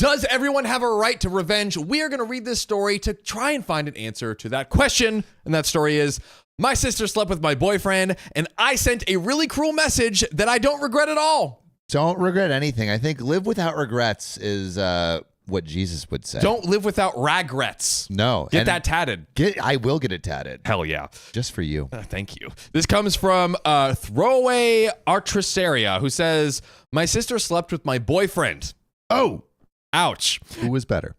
Does everyone have a right to revenge? We are going to read this story to try and find an answer to that question. And that story is, my sister slept with my boyfriend, and I sent a really cruel message that I don't regret at all. Don't regret anything. I think live without regrets is what Jesus would say. Don't live without regrets. No. Get that tatted. I will get it tatted. Hell yeah. Just for you. Thank you. This comes from Throwaway Artrisaria, who says, my sister slept with my boyfriend. Oh. Ouch. Who was better?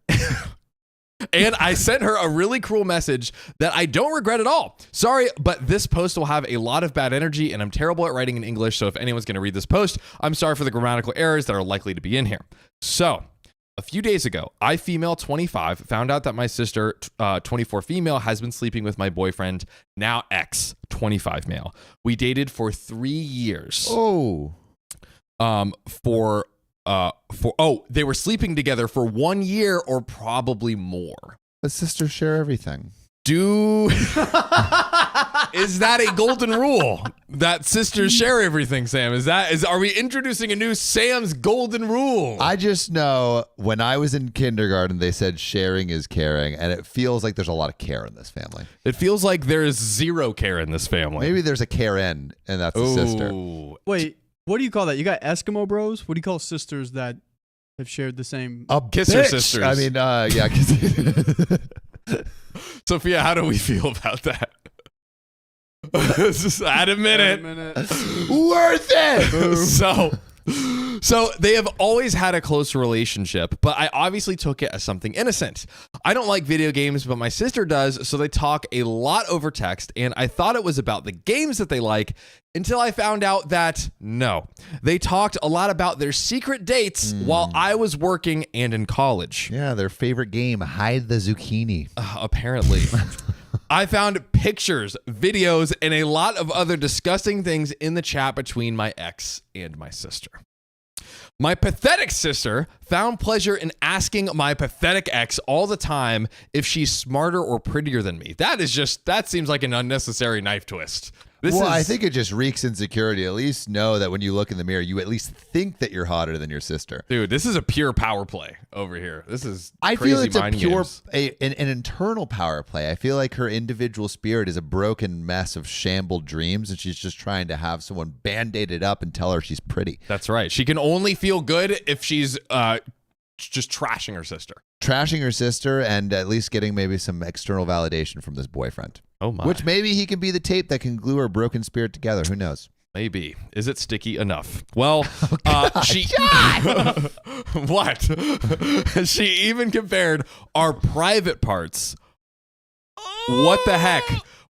And I sent her a really cruel message that I don't regret at all. Sorry, but this post will have a lot of bad energy, and I'm terrible at writing in English, so if anyone's going to read this post, I'm sorry for the grammatical errors that are likely to be in here. So, a few days ago, I, female 25, found out that my sister, 24 female, has been sleeping with my boyfriend, now ex, 25 male. We dated for 3 years. Oh. They were sleeping together for 1 year or probably more. But sisters share everything. Is that a golden rule that sisters share everything, Sam? Are we introducing a new Sam's golden rule? I just know when I was in kindergarten, they said sharing is caring, and it feels like there's a lot of care in this family. It feels like there is zero care in this family. Maybe there's a Karen, and that's a sister. Wait. What do you call that? You got Eskimo bros? What do you call sisters that have shared the same? Kisser sisters. I mean, yeah. Sophia, how do we feel about that? Just add a minute. Worth it. So they have always had a close relationship, but I obviously took it as something innocent. I don't like video games, but my sister does, so they talk a lot over text, and I thought it was about the games that they like until I found out that no. They talked a lot about their secret dates while I was working and in college. Yeah, their favorite game, Hide the Zucchini. Apparently. I found pictures, videos, and a lot of other disgusting things in the chat between my ex and my sister. My pathetic sister found pleasure in asking my pathetic ex all the time if she's smarter or prettier than me. That seems like an unnecessary knife twist. I think it just reeks insecurity. At least know that when you look in the mirror, you at least think that you're hotter than your sister. Dude, this is a pure power play over here. This is I crazy feel it's a mind pure, games. an internal power play. I feel like her individual spirit is a broken mess of shambled dreams, and she's just trying to have someone band-aid it up and tell her she's pretty. That's right. She can only feel good if she's just trashing her sister. Trashing her sister and at least getting maybe some external validation from this boyfriend. Oh my. Which maybe he can be the tape that can glue her broken spirit together. Who knows? Maybe. Is it sticky enough? Well, she... What? She even compared our private parts. What the heck?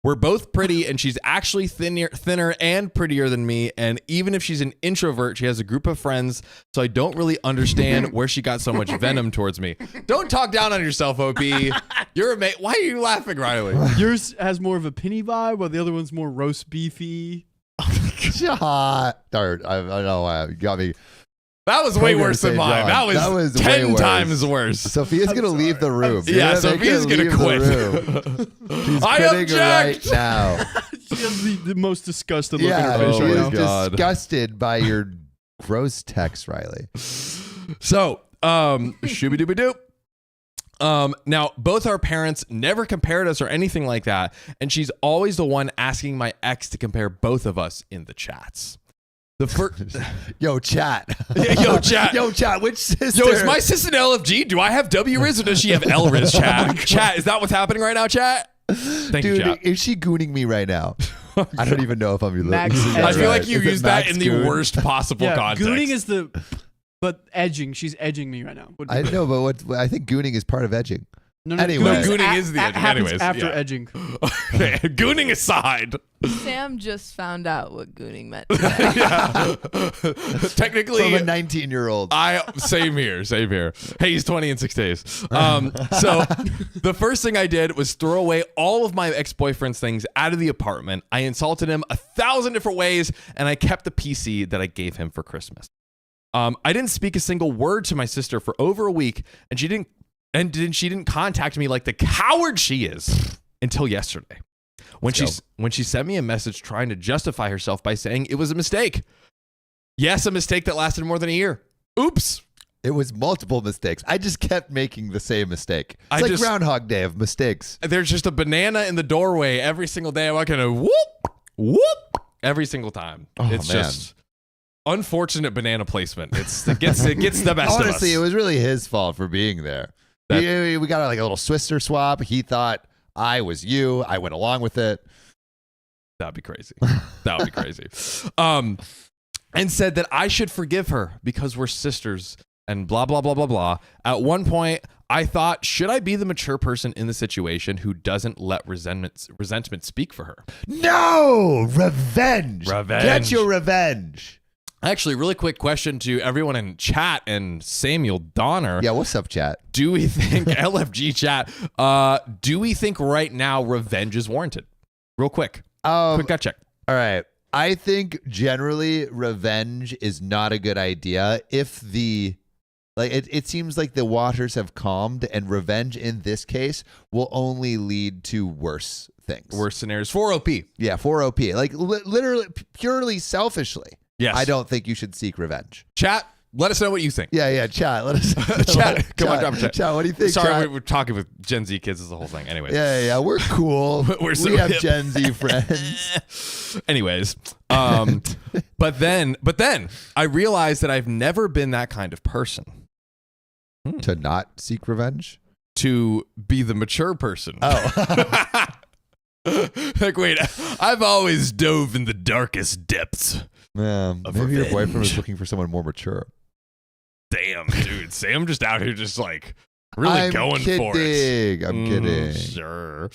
We're both pretty, and she's actually thinner and prettier than me. And even if she's an introvert, she has a group of friends. So I don't really understand where she got so much venom towards me. Don't talk down on yourself, OP. You're a mate. Why are you laughing, Riley? Yours has more of a penny vibe, while the other one's more roast beefy. I don't know why you got me. That was way worse than mine. That was 10 times worse. Sophia's going to leave the room. Yeah, Sophia's going to quit. She's I quitting object right now. She has the most disgusted looking Yeah, face she right is now. God. disgusted by your gross text, Riley. So, shooby-dooby-doo. Now, both our parents never compared us or anything like that, and she's always the one asking my ex to compare both of us in the chats. The first, Yo, chat. Yo, chat. Yo, chat. Which sister? Yo, is my sister LFG? Do I have W-Riz or does she have L-Riz, chat? Chat, is that what's happening right now, chat? Thank Dude, you, chat. is she gooning me right now? I don't even know if I'm Max using that I feel right. like you Is it used that Max in the Goon? worst possible Yeah, context. gooning is but edging. She's edging me right now. I know, but I think gooning is part of edging. No, Anyway. No, gooning is the edging. happens Anyways, after yeah. edging. Okay, gooning aside. Sam just found out what gooning meant. Yeah. Technically, From a 19-year-old. Same here. Hey, he's 20 in 6 days. So the first thing I did was throw away all of my ex-boyfriend's things out of the apartment. I insulted him 1,000 different ways, and I kept the PC that I gave him for Christmas. I didn't speak a single word to my sister for over a week, and she didn't contact me like the coward she is until yesterday. When she sent me a message trying to justify herself by saying it was a mistake. Yes, a mistake that lasted more than a year. Oops. It was multiple mistakes. I just kept making the same mistake. It's I like just- Groundhog Day of mistakes. There's just a banana in the doorway every single day. I'm like, gonna whoop every single time. Oh, It's man. just unfortunate banana placement. It gets the best of us. Honestly, it was really his fault for being there. We got like a little Swisser swap. He thought I was you. I went along with it. That'd be crazy. That would be crazy. And said that I should forgive her because we're sisters and blah, blah, blah, blah, blah. At one point, I thought, should I be the mature person in the situation who doesn't let resentment speak for her? No! Revenge! Revenge. Get your revenge! Actually, really quick question to everyone in chat and Samuel Donner. Yeah, what's up, chat? Do we think, LFG chat, do we think right now revenge is warranted? Real quick. Quick gut check. All right. I think generally revenge is not a good idea if it seems like the waters have calmed, and revenge in this case will only lead to worse things. Worse scenarios. 4OP. Yeah, for OP. Like literally, purely selfishly. Yes. I don't think you should seek revenge. Chat, let us know what you think. Yeah, chat. Let us Chat, come on, drop a chat. Chat, what do you think? Sorry, chat? we're talking with Gen Z kids is the whole thing. Anyways. Yeah, we're cool. We're so we have hip. Gen Z friends. Anyways, but then I realized that I've never been that kind of person To not seek revenge? to be the mature person. Oh. Like, wait, I've always dove in the darkest depths. Yeah, Of maybe your boyfriend was revenge. looking for someone more mature. Damn, dude. Sam just out here just like really I'm going for it. I'm kidding. Sure.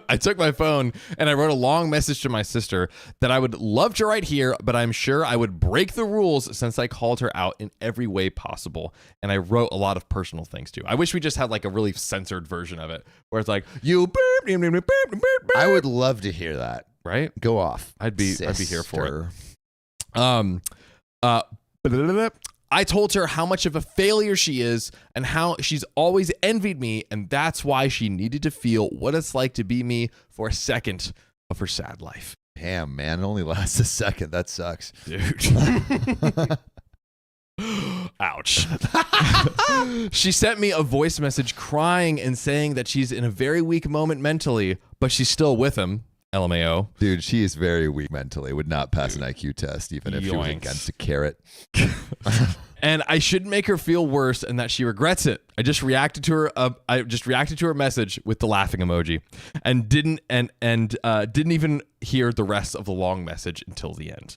I took my phone and I wrote a long message to my sister that I would love to write here, but I'm sure I would break the rules since I called her out in every way possible. And I wrote a lot of personal things too. I wish we just had like a really censored version of it where it's like, I would love to hear that. right? Go off. I'd be here for it. Sister. I told her how much of a failure she is and how she's always envied me, and that's why she needed to feel what it's like to be me for a second of her sad life. Damn, man, it only lasts a second. That sucks. Dude. Ouch. She sent me a voice message crying and saying that she's in a very weak moment mentally, but she's still with him. LMAO. Dude, she is very weak mentally. Would not pass an IQ test, even if she was Yoinks. against a carrot. And I shouldn't make her feel worse and that she regrets it. I just reacted to her message with the laughing emoji and didn't even hear the rest of the long message until the end.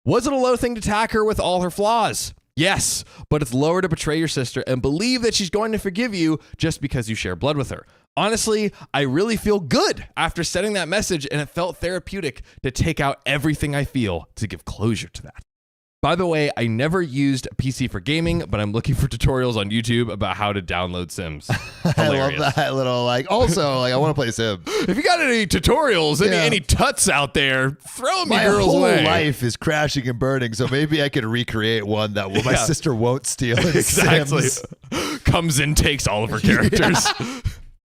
Was it a low thing to attack her with all her flaws? Yes, but it's lower to betray your sister and believe that she's going to forgive you just because you share blood with her. Honestly, I really feel good after sending that message, and it felt therapeutic to take out everything I feel to give closure to that. By the way, I never used a PC for gaming, but I'm looking for tutorials on YouTube about how to download Sims. I love that little, also, I want to play Sims. If you got any tutorials, any tuts out there, throw them My your girl's whole way. life is crashing and burning, so maybe I could recreate one that my Yeah. sister won't steal. in Exactly. Sims. Comes in, takes all of her characters.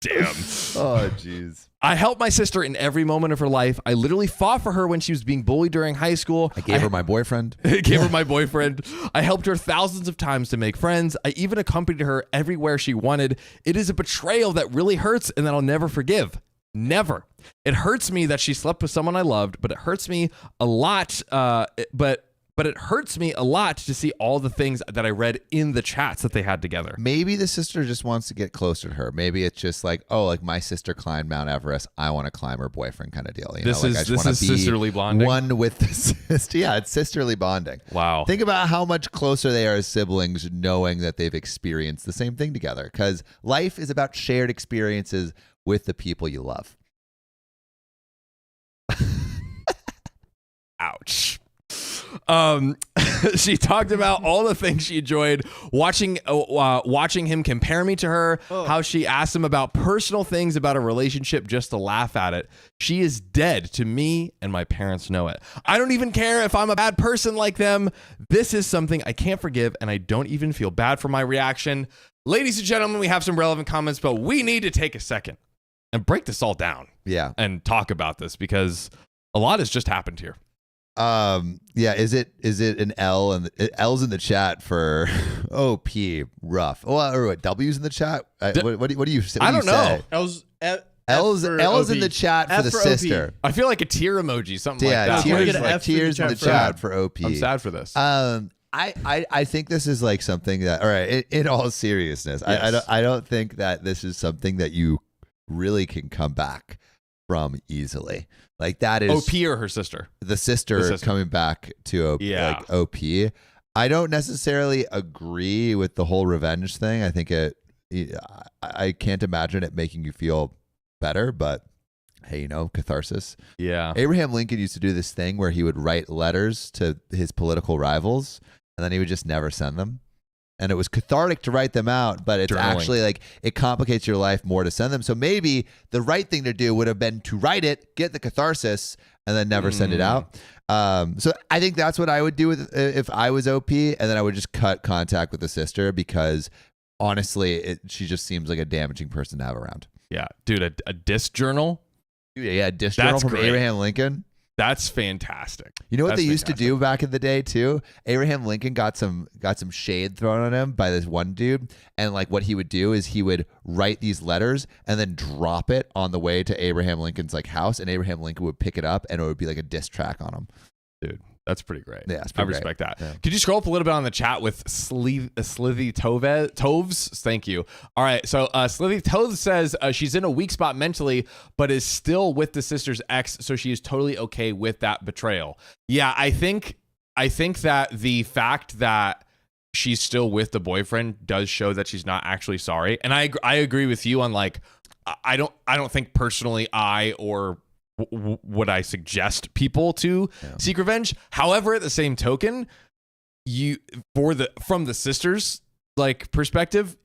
Damn. Oh, jeez. I helped my sister in every moment of her life. I literally fought for her when she was being bullied during high school. I gave her my boyfriend. Gave her my boyfriend. I helped her thousands of times to make friends. I even accompanied her everywhere she wanted. It is a betrayal that really hurts and that I'll never forgive. Never. It hurts me that she slept with someone I loved, but it hurts me a lot. But it hurts me a lot to see all the things that I read in the chats that they had together. Maybe the sister just wants to get closer to her. Maybe it's just like, oh, like my sister climbed Mount Everest. I want to climb her boyfriend kind of deal. This I is just wanna be sisterly bonding. One with the sister. Yeah, it's sisterly bonding. Wow. Think about how much closer they are as siblings, knowing that they've experienced the same thing together. Because life is about shared experiences with the people you love. Ouch. She talked about all the things she enjoyed watching him compare me to her, how she asked him about personal things about a relationship just to laugh at it. She is dead to me, and my parents know it. I don't even care if I'm a bad person like them. This is something I can't forgive, and I don't even feel bad for my reaction. Ladies and gentlemen, we have some relevant comments, but we need to take a second and break this all down Yeah. and talk about this because a lot has just happened here. Yeah, is it an L and L's in the chat for OP rough? Well, or what, W's in the chat? What do you say? I don't know. L's in the chat for the sister. I feel like a tear emoji, something Yeah, like that. tears in the chat for OP. I'm sad for this. I think this is like something that, all right, in all seriousness, Yes. I don't think that this is something that you really can come back from easily. Like that is OP or her sister? the sister coming back to OP. Yeah. Like OP. I don't necessarily agree with the whole revenge thing. I think I can't imagine it making you feel better, but hey, catharsis. Yeah. Abraham Lincoln used to do this thing where he would write letters to his political rivals and then he would just never send them. And it was cathartic to write them out, but it's actually like it complicates your life more to send them. So maybe the right thing to do would have been to write it, get the catharsis, and then never send it out. So I think that's what I would do if I was OP, and then I would just cut contact with the sister because honestly, she just seems like a damaging person to have around. Yeah, dude, a disc journal. Yeah, a disc journal from great. Abraham Lincoln. That's fantastic. You know what they used to do back in the day too? Abraham Lincoln got some shade thrown on him by this one dude, and like what he would do is he would write these letters and then drop it on the way to Abraham Lincoln's like house, and Abraham Lincoln would pick it up and it would be like a diss track on him. Dude, that's pretty great. Yeah, I respect that. Yeah. Could you scroll up a little bit on the chat with Slithy Toves? Thank you. All right, so Slithy Toves says she's in a weak spot mentally, but is still with the sister's ex, so she is totally okay with that betrayal. Yeah, I think that the fact that she's still with the boyfriend does show that she's not actually sorry. And I agree with you on like I don't think personally would I suggest people to seek revenge. However, at the same token, from the sister's like perspective,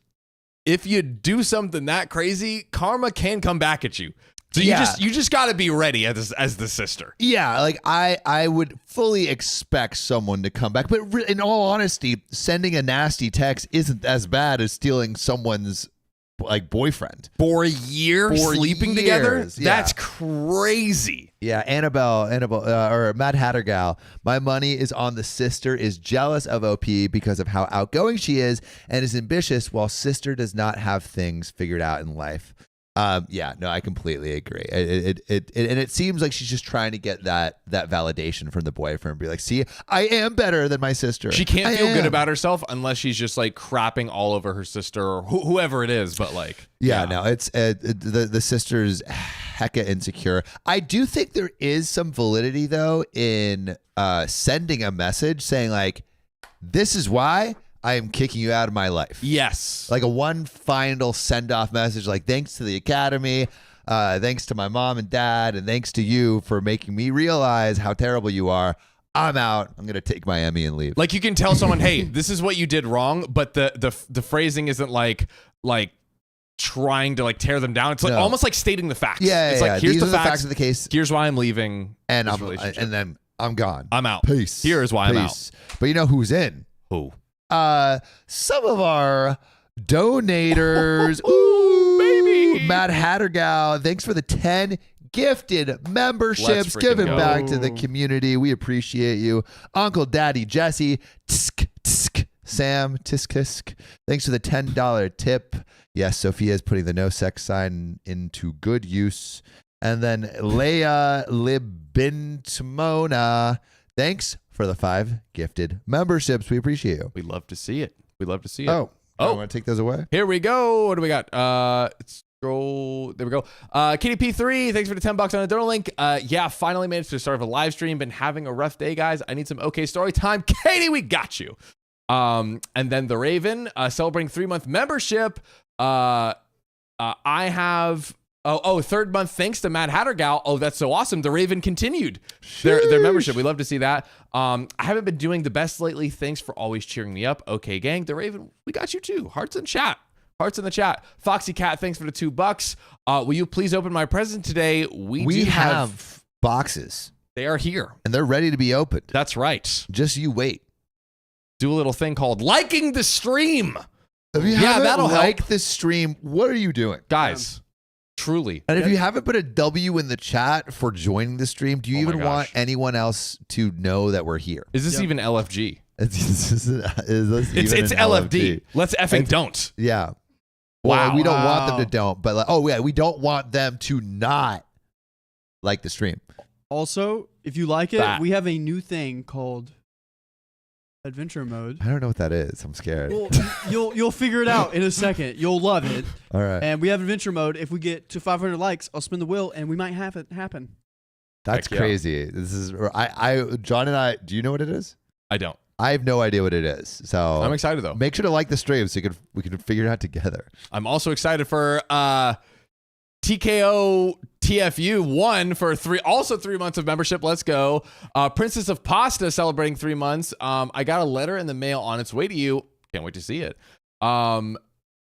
if you do something that crazy, karma can come back at you. So you just got to be ready as the sister. Yeah, like I would fully expect someone to come back, but in all honesty, sending a nasty text isn't as bad as stealing someone's like boyfriend for a year, sleeping together. Yeah. That's crazy. Yeah, Annabelle, or Mad Hatter Gal. My money is on the sister is jealous of OP because of how outgoing she is and is ambitious, while sister does not have things figured out in life. Yeah, no, I completely agree. And it seems like she's just trying to get that validation from the boyfriend and be like, see, I am better than my sister. She can't feel good about herself unless she's just like crapping all over her sister or whoever it is. But like, no, it's the sister's hecka insecure. I do think there is some validity though in sending a message saying like, this is why I am kicking you out of my life. Yes. Like a one final send-off message, like thanks to the academy, thanks to my mom and dad, and thanks to you for making me realize how terrible you are. I'm out. I'm going to take my Emmy and leave. Like you can tell someone, hey, this is what you did wrong, but the phrasing isn't like trying to like tear them down. It's like almost like stating the facts. Yeah, it's like here's these the are facts of the case. Here's why I'm leaving. And then I'm gone. I'm out. Peace. Here is why I'm out. But you know who's in? Who? Some of our donators. Ooh, baby. Mad Hatter Gal, thanks for the 10 gifted memberships. Give it back to the community. We appreciate you. Uncle Daddy Jesse. Tsk, tsk. Sam Tisk. Thanks for the $10 tip. Yes, Sophia is putting the no sex sign into good use. And then Leia Libintmona. Thanks for the 5 gifted memberships. We appreciate you. We love to see it. Oh, I want to take those away. Here we go. What do we got? Scroll. There we go. KDP3, thanks for the $10 on the donor link. Yeah, finally managed to start of a live stream. Been having a rough day, guys. I need some okay story time. Katie, we got you. And then the Raven, celebrating 3-month membership. I have. Third month. Thanks to Mad Hatter Gal. Oh, that's so awesome. The Raven continued their membership. We love to see that. I haven't been doing the best lately. Thanks for always cheering me up. Okay, gang. The Raven, we got you too. Hearts in the chat. Foxy Cat, thanks for the $2. Will you please open my present today? We have boxes. They are here. And they're ready to be opened. That's right. Just you wait. Do a little thing called liking the stream. If you that'll like help. this stream, what are you doing? Guys. Truly. And if you haven't put a W in the chat for joining the stream, do you Oh my even want gosh. anyone else to know that we're here? Is this Yep. even LFG? Is this It's even an LFD. Let's effing don't. Yeah. Well, Wow. we don't want them Wow. to don't, but like, oh yeah, we don't want them to not like the stream. Also, if you like it, That. we have a new thing called adventure mode. I don't know what that is. I'm scared. Well, you'll figure it out in a second. You'll love it. All right. And we have adventure mode. If we get to 500 likes, I'll spin the wheel, and we might have it happen. That's Heck yeah. crazy. This is John and I, do you know what it is? I don't. I have no idea what it is. So I'm excited though. make sure to like the stream so we can figure it out together. I'm also excited for TKO TFU 1 for 3 months of membership. Let's go. Princess of Pasta celebrating 3 months. I got a letter in the mail on its way to you. Can't wait to see it.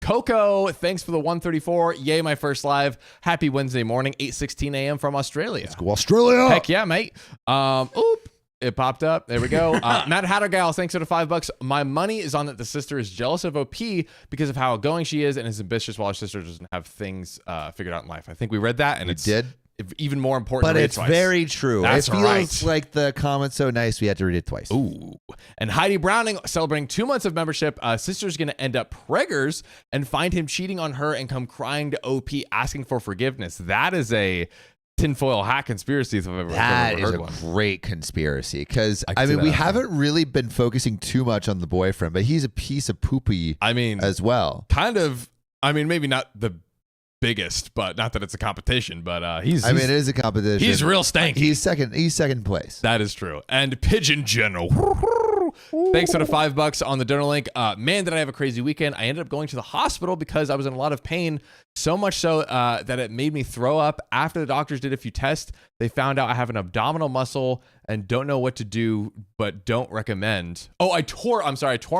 Coco, thanks for the 134. Yay, my first live. Happy Wednesday morning, 8:16 a.m. from Australia. Let's go Australia. Heck yeah, mate. Oop. It popped up. There we go. Matt Hattergal, thanks for the $5. My money is on that the sister is jealous of OP because of how outgoing she is and is ambitious while her sister doesn't have things figured out in life. I think we read that, and it's did. even more important. But to read it's twice. very true. That's it feels right. like the comment's so nice we had to read it twice. Ooh. And Heidi Browning celebrating 2 months of membership. Sister's going to end up preggers and find him cheating on her and come crying to OP asking for forgiveness. That is a tinfoil hat conspiracy if I've ever That is heard a one. great conspiracy because I can I mean see we that. haven't really been focusing too much on the boyfriend, but he's a piece of poopy I mean, as well. kind of, I mean, maybe not the biggest, but not that it's a competition, but he's I mean, it is a competition. he's real stanky. He's second place. That is true. And Pigeon General. Thanks for the $5 on the donor link. Man, did I have a crazy weekend. I ended up going to the hospital because I was in a lot of pain, so much so that it made me throw up. After the doctors did a few tests, they found out I have an abdominal muscle and don't know what to do, but don't recommend. Oh, I tore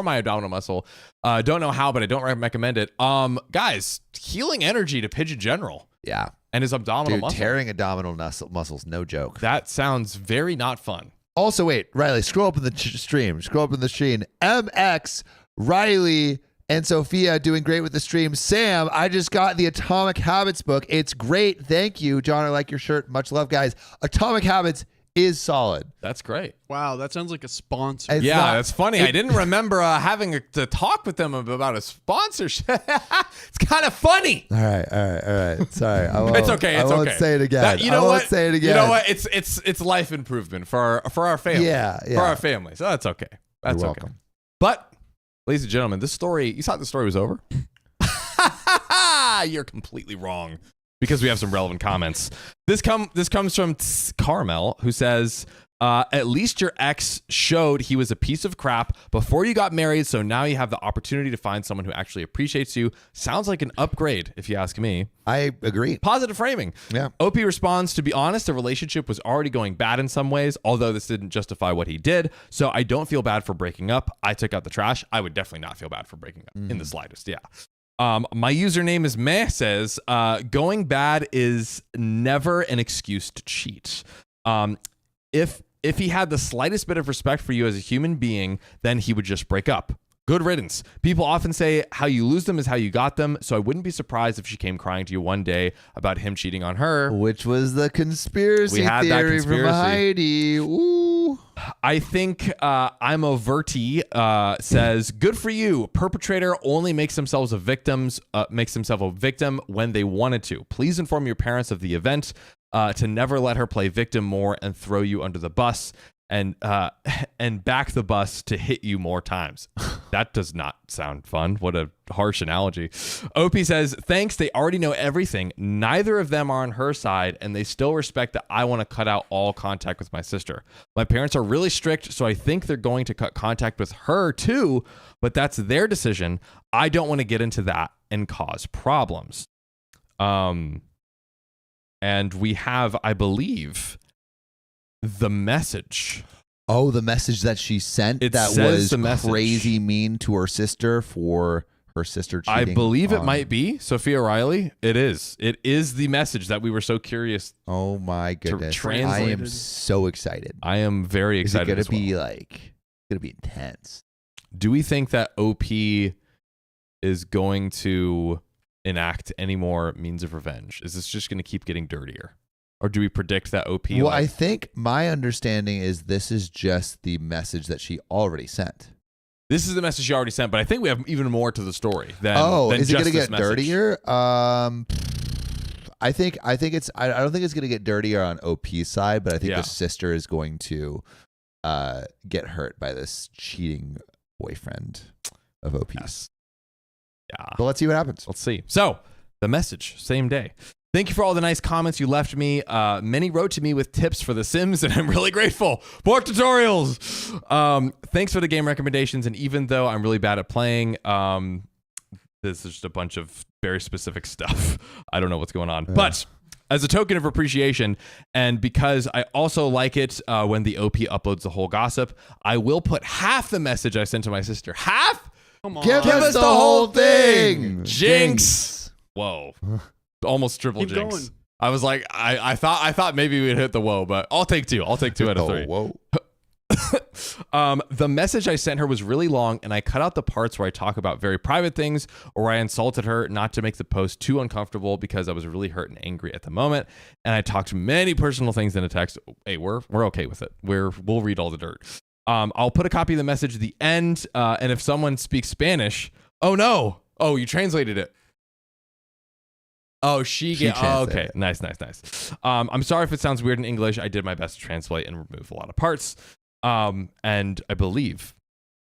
my abdominal muscle. Don't know how, but I don't recommend it. Guys, healing energy to Pigeon General Yeah. and his abdominal Dude, muscle. tearing abdominal muscles, no joke. That sounds very not fun. Also, wait, Riley, scroll up in the stream. Scroll up in the stream. MX, Riley, and Sophia doing great with the stream. Sam, I just got the Atomic Habits book. It's great. Thank you. John, I like your shirt. Much love, guys. Atomic Habits is solid. That's great. Wow, that sounds like a sponsor. It's Yeah, not- that's funny. I didn't remember having to talk with them about a sponsorship. It's kind of funny. All right. Sorry. I won't, It's okay. It's I won't okay. say it again. That- you know I won't what? say it again. You know what? It's life improvement for our family. Yeah. For our family. So that's okay. That's You're okay. welcome. But, ladies and gentlemen, this story. You thought the story was over? You're completely wrong. Because we have some relevant comments. This comes from Carmel, who says, at least your ex showed he was a piece of crap before you got married, so now you have the opportunity to find someone who actually appreciates you. Sounds like an upgrade, if you ask me. I agree. Positive framing. Yeah. OP responds, to be honest, the relationship was already going bad in some ways, although this didn't justify what he did, so I don't feel bad for breaking up. I took out the trash. I would definitely not feel bad for breaking up in the slightest. Yeah. My username is Meh says, going bad is never an excuse to cheat. If he had the slightest bit of respect for you as a human being, then he would just break up. Good riddance. People often say how you lose them is how you got them, so I wouldn't be surprised if she came crying to you one day about him cheating on her. Which was the conspiracy We had that theory conspiracy. from Heidi. Ooh. I think I'm a Verti says, good for you. Perpetrator only makes themselves a victim when they wanted to. Please inform your parents of the event to never let her play victim more and throw you under the bus and back the bus to hit you more times. That does not sound fun. What a harsh analogy. OP says, thanks. They already know everything. Neither of them are on her side, and they still respect that I want to cut out all contact with my sister. My parents are really strict, so I think they're going to cut contact with her too, but that's their decision. I don't want to get into that and cause problems. And we have, I believe, the message. Oh, the message that she sent It that says was the message. crazy mean to her sister for her sister cheating. I believe it on- might be Sophia Riley. It is. It is the message that we were so curious. Oh my goodness. I translate am it. so excited. I am very Is it excited. going as to be well. like, going to be intense? Do we think that OP is going to enact any more means of revenge? Is this just going to keep getting dirtier? Or do we predict that OP? Well, I think my understanding is this is just the message that she already sent. This is the message she already sent, but I think we have even more to the story than is it just going to this get message. dirtier? I think it's. I don't think it's going to get dirtier on OP's side, but I think the sister is going to get hurt by this cheating boyfriend of OP's. Yes. Yeah. But let's see what happens. Let's see. So the message, same day. Thank you for all the nice comments you left me. Many wrote to me with tips for The Sims, and I'm really grateful. More tutorials. Thanks for the game recommendations. And even though I'm really bad at playing, this is just a bunch of very specific stuff. I don't know what's going on. But as a token of appreciation, and because I also like it when the OP uploads the whole gossip, I will put half the message I sent to my sister. Half? Come on. Give us the whole thing. Jinx. Whoa. Almost triple Keep jinx. going. I was like, I thought maybe we'd hit the whoa, but I'll take two. I'll take 2 out of 3. Whoa. The message I sent her was really long, and I cut out the parts where I talk about very private things or I insulted her, not to make the post too uncomfortable because I was really hurt and angry at the moment. And I talked many personal things in a text. Hey, we're okay with it. We'll read all the dirt. I'll put a copy of the message at the end, and if someone speaks Spanish, oh no, oh, you translated it. Oh, okay. Nice. I'm sorry if it sounds weird in English. I did my best to translate and remove a lot of parts. And I believe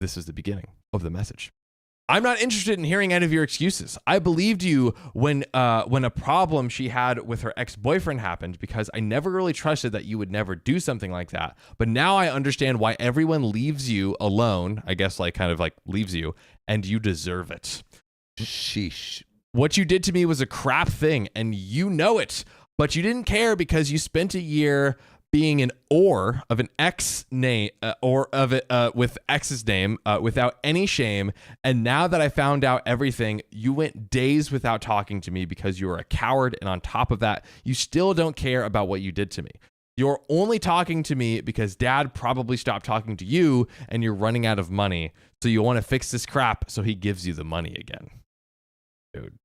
this is the beginning of the message. I'm not interested in hearing any of your excuses. I believed you when a problem she had with her ex-boyfriend happened because I never really trusted that you would never do something like that. But now I understand why everyone leaves you alone, I guess kind of leaves you, and you deserve it. Sheesh. What you did to me was a crap thing, and you know it, but you didn't care because you spent a year being an of an ex name with ex's name without any shame. And now that I found out everything, you went days without talking to me because you were a coward. And on top of that, you still don't care about what you did to me. You're only talking to me because dad probably stopped talking to you and you're running out of money. So you want to fix this crap so he gives you the money again. Dude.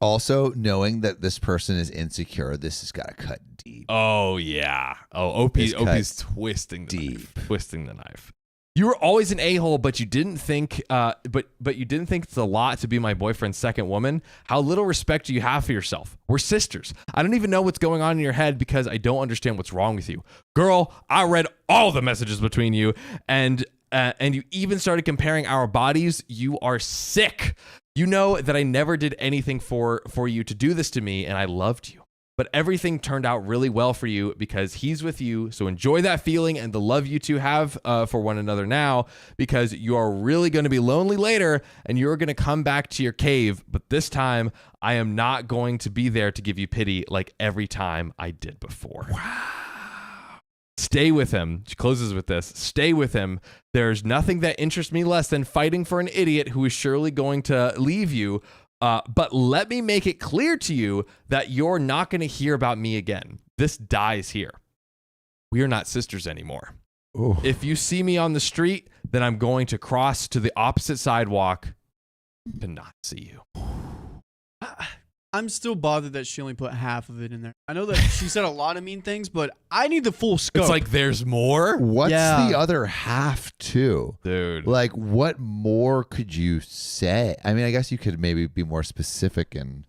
Also, knowing that this person is insecure, this has got to cut deep. Oh yeah. Oh, OP's twisting the knife. You were always an a-hole, but you didn't think, but you didn't think it's a lot to be my boyfriend's second woman. How little respect do you have for yourself? We're sisters. I don't even know what's going on in your head because I don't understand what's wrong with you, girl. I read all the messages between you, and you even started comparing our bodies. You are sick. You know that I never did anything for you to do this to me, and I loved you. But everything turned out really well for you because he's with you. So enjoy that feeling and the love you two have for one another now, because you are really going to be lonely later and you're going to come back to your cave. But this time, I am not going to be there to give you pity like every time I did before. Wow. Stay with him. She closes with this. Stay with him. There's nothing that interests me less than fighting for an idiot who is surely going to leave you. But let me make it clear to you that you're not going to hear about me again. This dies here. We are not sisters anymore. Ooh. If you see me on the street, then I'm going to cross to the opposite sidewalk to not see you. I'm still bothered that she only put half of it in there. I know that she said a lot of mean things, but I need the full scope. It's like there's more? What's the other half too? Dude. Like, what more could you say? I mean, I guess you could maybe be more specific in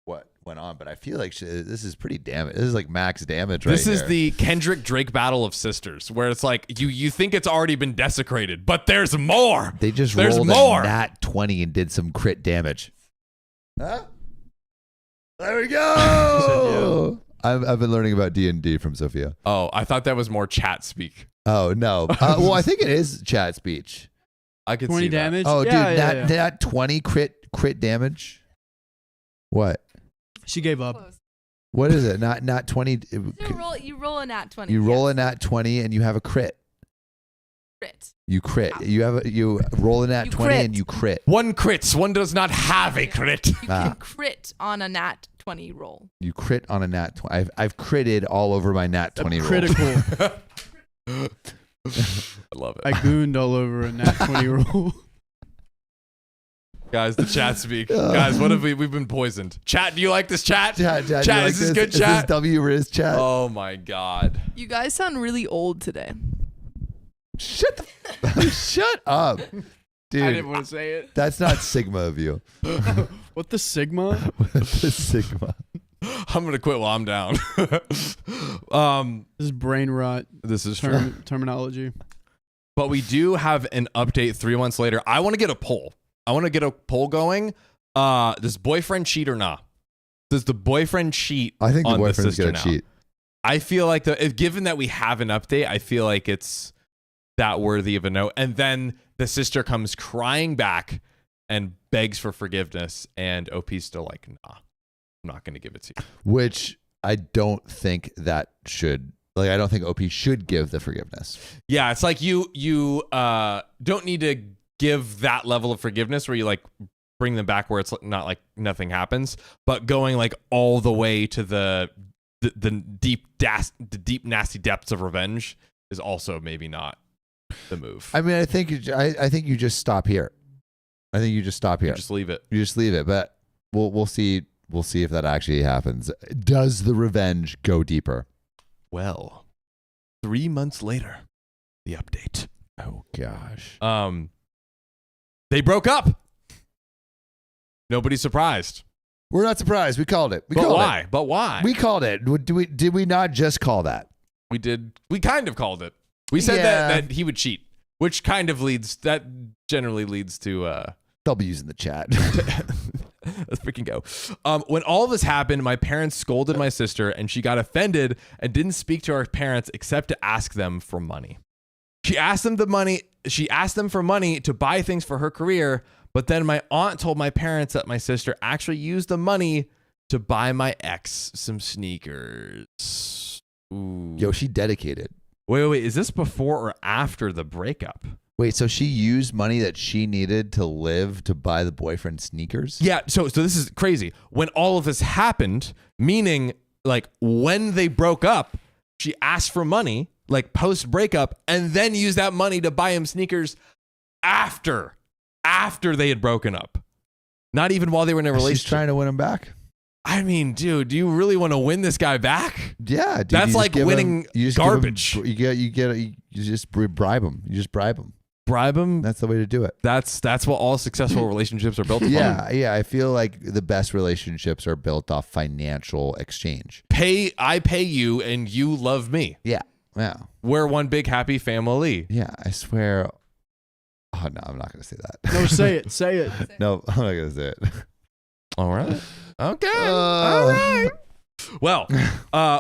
what went on, but I feel like this is pretty damage. This is like max damage right This is here. the Kendrick Drake battle of sisters, where it's like you think it's already been desecrated, but there's more. They just there's rolled more. a nat 20 and did some crit damage. Huh? There we go. I've been learning about D&D from Sophia. Oh, I thought that was more chat speak. Oh, no. Well, I think it is chat speech. I could 20 see damage. Oh, Yeah, dude, yeah. that 20 crit damage. What? She gave up. Close. What is it? Not 20. You roll a nat 20. You roll yes. a nat 20 and you have a crit. Crit. You crit. Ow. You roll a nat You 20 crit. and you crit. One crits. One does not have a crit. You can crit on a nat 20 roll. You crit on a nat 20. I've critted all over my nat 20 roll. Critical. I love it. I gooned all over a nat 20 roll. Guys, the chat speak. Guys, what have we've been poisoned. Chat, do you like this chat? Chat, Chat, you like is this good chat? Is this W-Riz chat? Oh my God. You guys sound really old today. Shut up. Dude, I didn't want to say it. that's not Sigma of you. What the Sigma? The Sigma. I'm gonna quit while I'm down. This is brain rot This is true. terminology. But we do have an update 3 months later. I want to get a poll. I want to get a poll going. Does boyfriend cheat or not? Does the boyfriend cheat? I think the on boyfriend's sister gonna now? cheat. I feel like given that we have an update, I feel like it's that worthy of a note. And then the sister comes crying back and begs for forgiveness, and OP's still like, nah, I'm not going to give it to you. Which I don't think that should. Like, I don't think OP should give the forgiveness. Yeah, it's like you don't need to give that level of forgiveness where you like bring them back where it's not like nothing happens, but going like all the way to the deep nasty depths of revenge is also maybe not the move. I mean, I think you just stop here. I think you just stop here. Just leave it. You just leave it. But we'll see. We'll see if that actually happens. Does the revenge go deeper? Well, 3 months later, the update. Oh gosh. They broke up. Nobody's surprised. We're not surprised. We called it. But why? But why? We called it. Did we not just call that? We did. We kind of called it. We said Yeah. that he would cheat, which kind of generally leads to They'll be using the chat. let's freaking go. When all of this happened, my parents scolded my sister, and she got offended and didn't speak to our parents except to ask them for money. She asked them for money to buy things for her career, but then my aunt told my parents that my sister actually used the money to buy my ex some sneakers. Ooh. Yo, she dedicated. Wait. Is this before or after the breakup? Wait, so she used money that she needed to live to buy the boyfriend sneakers? Yeah, so this is crazy. When all of this happened, meaning like when they broke up, she asked for money, like post breakup, and then used that money to buy him sneakers after they had broken up. Not even while they were in a relationship. She's trying to win him back. I mean, dude, do you really want to win this guy back? Yeah, dude, That's you like just give winning him- you just garbage. Give him, you just bribe him. You just bribe him. Bribe him? That's the way to do it. That's what all successful relationships are built upon. Yeah. I feel like the best relationships are built off financial exchange. I pay you and you love me. Yeah. We're one big happy family. Yeah, I swear. Oh, no, I'm not going to say that. No, say it. Say it. No, I'm not going to say it. All right. Okay. All right. Well,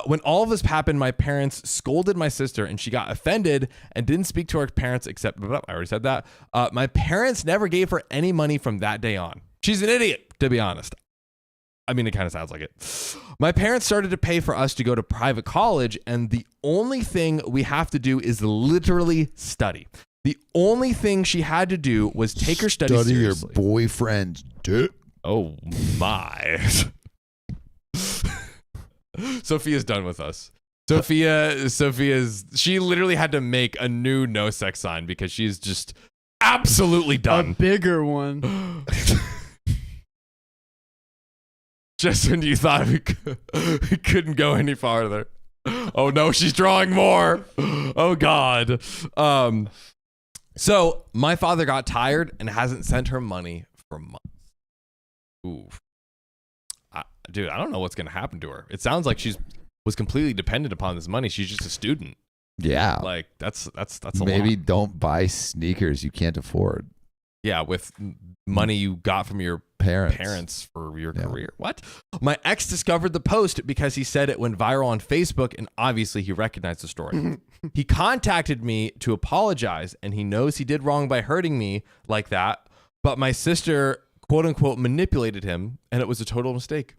when all of this happened, my parents scolded my sister and she got offended and didn't speak to her parents except, I already said that. My parents never gave her any money from that day on. She's an idiot, to be honest. I mean, it kind of sounds like it. My parents started to pay for us to go to private college, and the only thing we have to do is literally study. The only thing she had to do was take her studies seriously. Your boyfriend's dick. Oh my. Sophia's done with us. She literally had to make a new no sex sign because she's just absolutely A done. bigger one. Just when you thought we couldn't go any farther. Oh no, she's drawing more. Oh God. So my father got tired and hasn't sent her money for months. Ooh. Dude, I don't know what's going to happen to her. It sounds like was completely dependent upon this money. She's just a student. Yeah. Like that's a Maybe lot. don't buy sneakers you can't afford. Yeah, with money you got from your parents for your career. What? My ex discovered the post because he said it went viral on Facebook, and obviously he recognized the story. He contacted me to apologize, and he knows he did wrong by hurting me like that, but my sister, quote unquote, manipulated him, and it was a total mistake.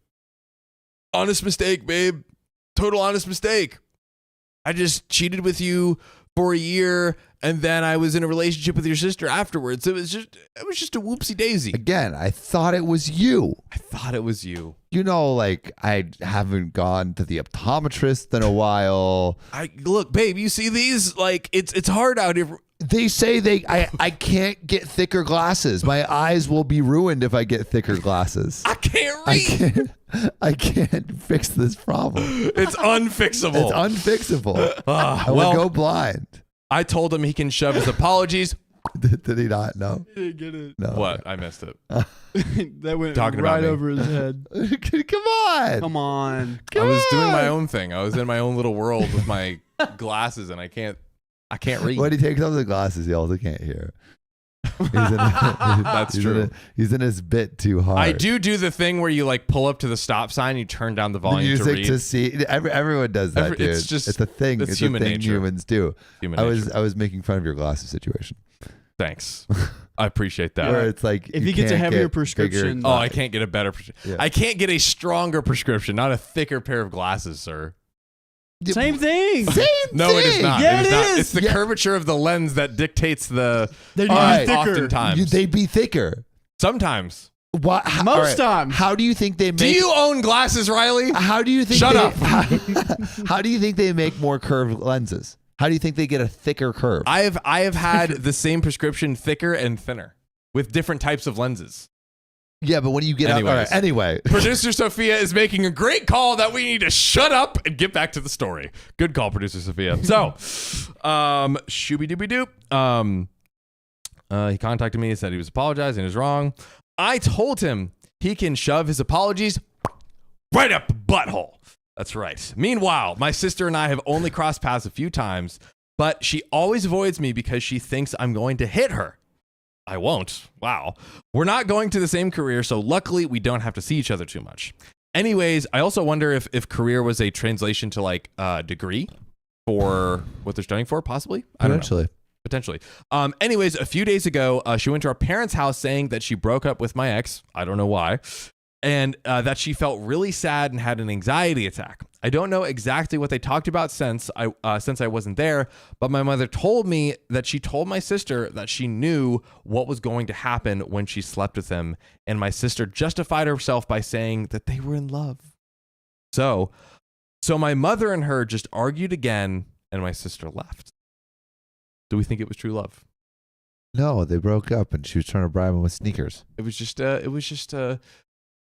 Honest mistake, babe. Total honest mistake. I just cheated with you for a year, and then I was in a relationship with your sister afterwards. It was just a whoopsie daisy. Again, I thought it was you. I thought it was you. You know, like I haven't gone to the optometrist in a while. Look, babe, you see these? Like it's hard out here. They say I can't get thicker glasses. My eyes will be ruined if I get thicker glasses. I can't read. I can't fix this problem. It's unfixable. It's unfixable. I will go blind. I told him he can shove his apologies. Did he not? No. He didn't get it. No. What? I missed it. That went Talking about right me. over his head. Come on. Come on. I was doing my own thing. I was in my own little world with my glasses, and I can't read. When he takes off the glasses, he also can't hear. That's true. He's in his bit too hard. I do the thing where you like pull up to the stop sign, you turn down the The volume to music read. to see. Everyone does that, dude. It's just- it's a thing. it's It's human a thing nature. humans do. Human I nature. was making fun of your glasses situation. Thanks. I appreciate that. Where it's like If you he gets a can't heavier get prescription- bigger- Oh, I can't get a better prescription. Yeah. I can't get a stronger prescription, not a thicker pair of glasses, sir. Same thing. No, it is not. Yeah, it is it not. is. It's the Yeah. curvature of the lens that dictates the. They need All to right. be thicker. Oftentimes. They'd be thicker. Sometimes. What? Most times. How do you think they make? Do you own glasses, Riley? How do you think? Shut they, up. How do you think they make more curved lenses? How do you think they get a thicker curve? I have had the same prescription, thicker and thinner, with different types of lenses. Yeah, but when you get out, all Anyways. right. Anyway, Producer Sophia is making a great call that we need to shut up and get back to the story. Good call, Producer Sophia. So, shooby dooby doop. He contacted me and said he was apologizing. He was wrong. I told him he can shove his apologies right up the butthole. That's right. Meanwhile, my sister and I have only crossed paths a few times, but she always avoids me because she thinks I'm going to hit her. I won't. Wow. We're not going to the same career, so luckily we don't have to see each other too much. Anyways, I also wonder if career was a translation to like degree for what they're studying for, possibly. I don't know. Potentially. Anyways, a few days ago, she went to our parents' house saying that she broke up with my ex. I don't know why. And that she felt really sad and had an anxiety attack. I don't know exactly what they talked about since I wasn't there, but my mother told me that she told my sister that she knew what was going to happen when she slept with him, and my sister justified herself by saying that they were in love. So my mother and her just argued again, and my sister left. Do we think it was true love? No, they broke up, and she was trying to bribe him with sneakers. It was just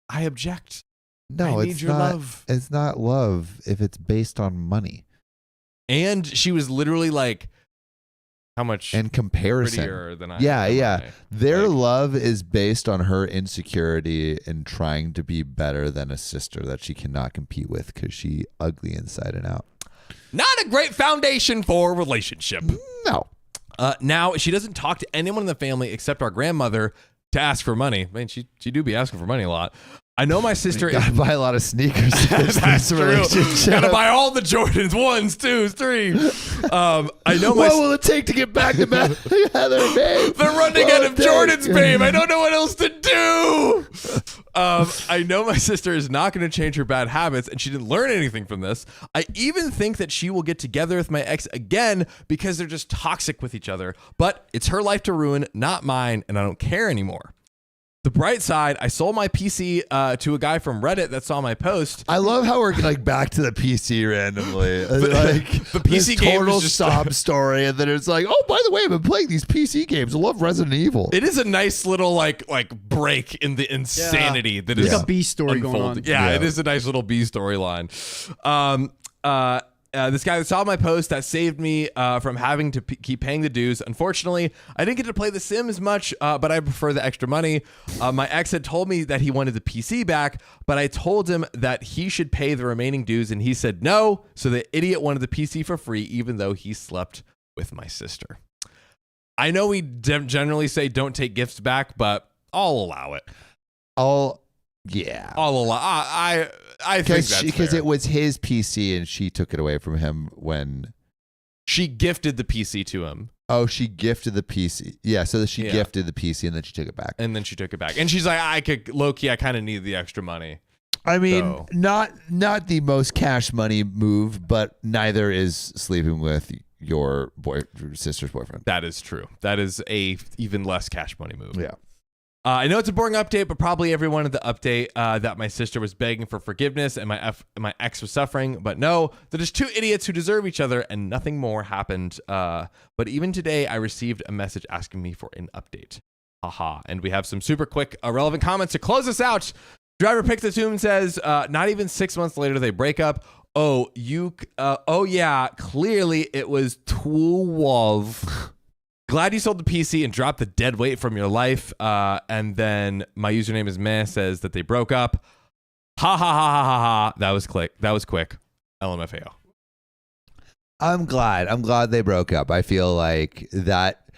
I object. No, I need it's your not. love. It's not love if it's based on money And she was literally like, how much and comparison. prettier than I Yeah, am, yeah. am I? Their Like- love is based on her insecurity and trying to be better than a sister that she cannot compete with because she ugly inside and out. Not a great foundation for a relationship. No. Now, she doesn't talk to anyone in the family except our grandmother to ask for money. I mean, she do be asking for money a lot. I know my sister is... Gotta buy a lot of sneakers. to fix That's this true. relationship. Gotta buy all the Jordans, 1s, 2s, 3s. I know my... What will it take to get back to Heather, babe? They're running out of Jordans, babe. I don't know what else to do. I know my sister is not going to change her bad habits, and she didn't learn anything from this. I even think that she will get together with my ex again because they're just toxic with each other. But it's her life to ruin, not mine, and I don't care anymore. The bright side, I sold my PC to a guy from Reddit that saw my post. I love how we're like back to the PC randomly. Like the PC this game total is just sob story, and then it's like, oh, by the way, I've been playing these PC games. I love Resident Evil. It is a nice little like break in the insanity that There's is like a B story going on. unfolding. Yeah, it is a nice little B storyline. This guy that saw my post that saved me from having to keep paying the dues. Unfortunately, I didn't get to play The Sims much, but I prefer the extra money. My ex had told me that he wanted the PC back, but I told him that he should pay the remaining dues, and he said no. So the idiot wanted the PC for free, even though he slept with my sister. I know we generally say don't take gifts back, but I'll allow it. Yeah. I'll allow. I think that's Because fair. it was his PC and she took it away from him when. She gifted the PC to him. Oh, she gifted the PC. Yeah, so she Yeah. gifted the PC and then she took it back. And then she took it back. And she's like, I kind of need the extra money. I mean, So- not the most cash money move, but neither is sleeping with your sister's boyfriend. That is true. That is a even less cash money move. Yeah. I know it's a boring update, but probably everyone at the update that my sister was begging for forgiveness and my ex was suffering. But no, they're just two idiots who deserve each other and nothing more happened. But even today, I received a message asking me for an update. Haha. And we have some super quick, relevant comments to close us out. Driver Picks the Tomb says, not even 6 months later, they break up. Oh, yeah, clearly it was 12. Glad you sold the PC and dropped the dead weight from your life. And then my username is meh says that they broke up. Ha ha ha ha ha ha. That was quick. LMFAO. I'm glad they broke up. I feel like that,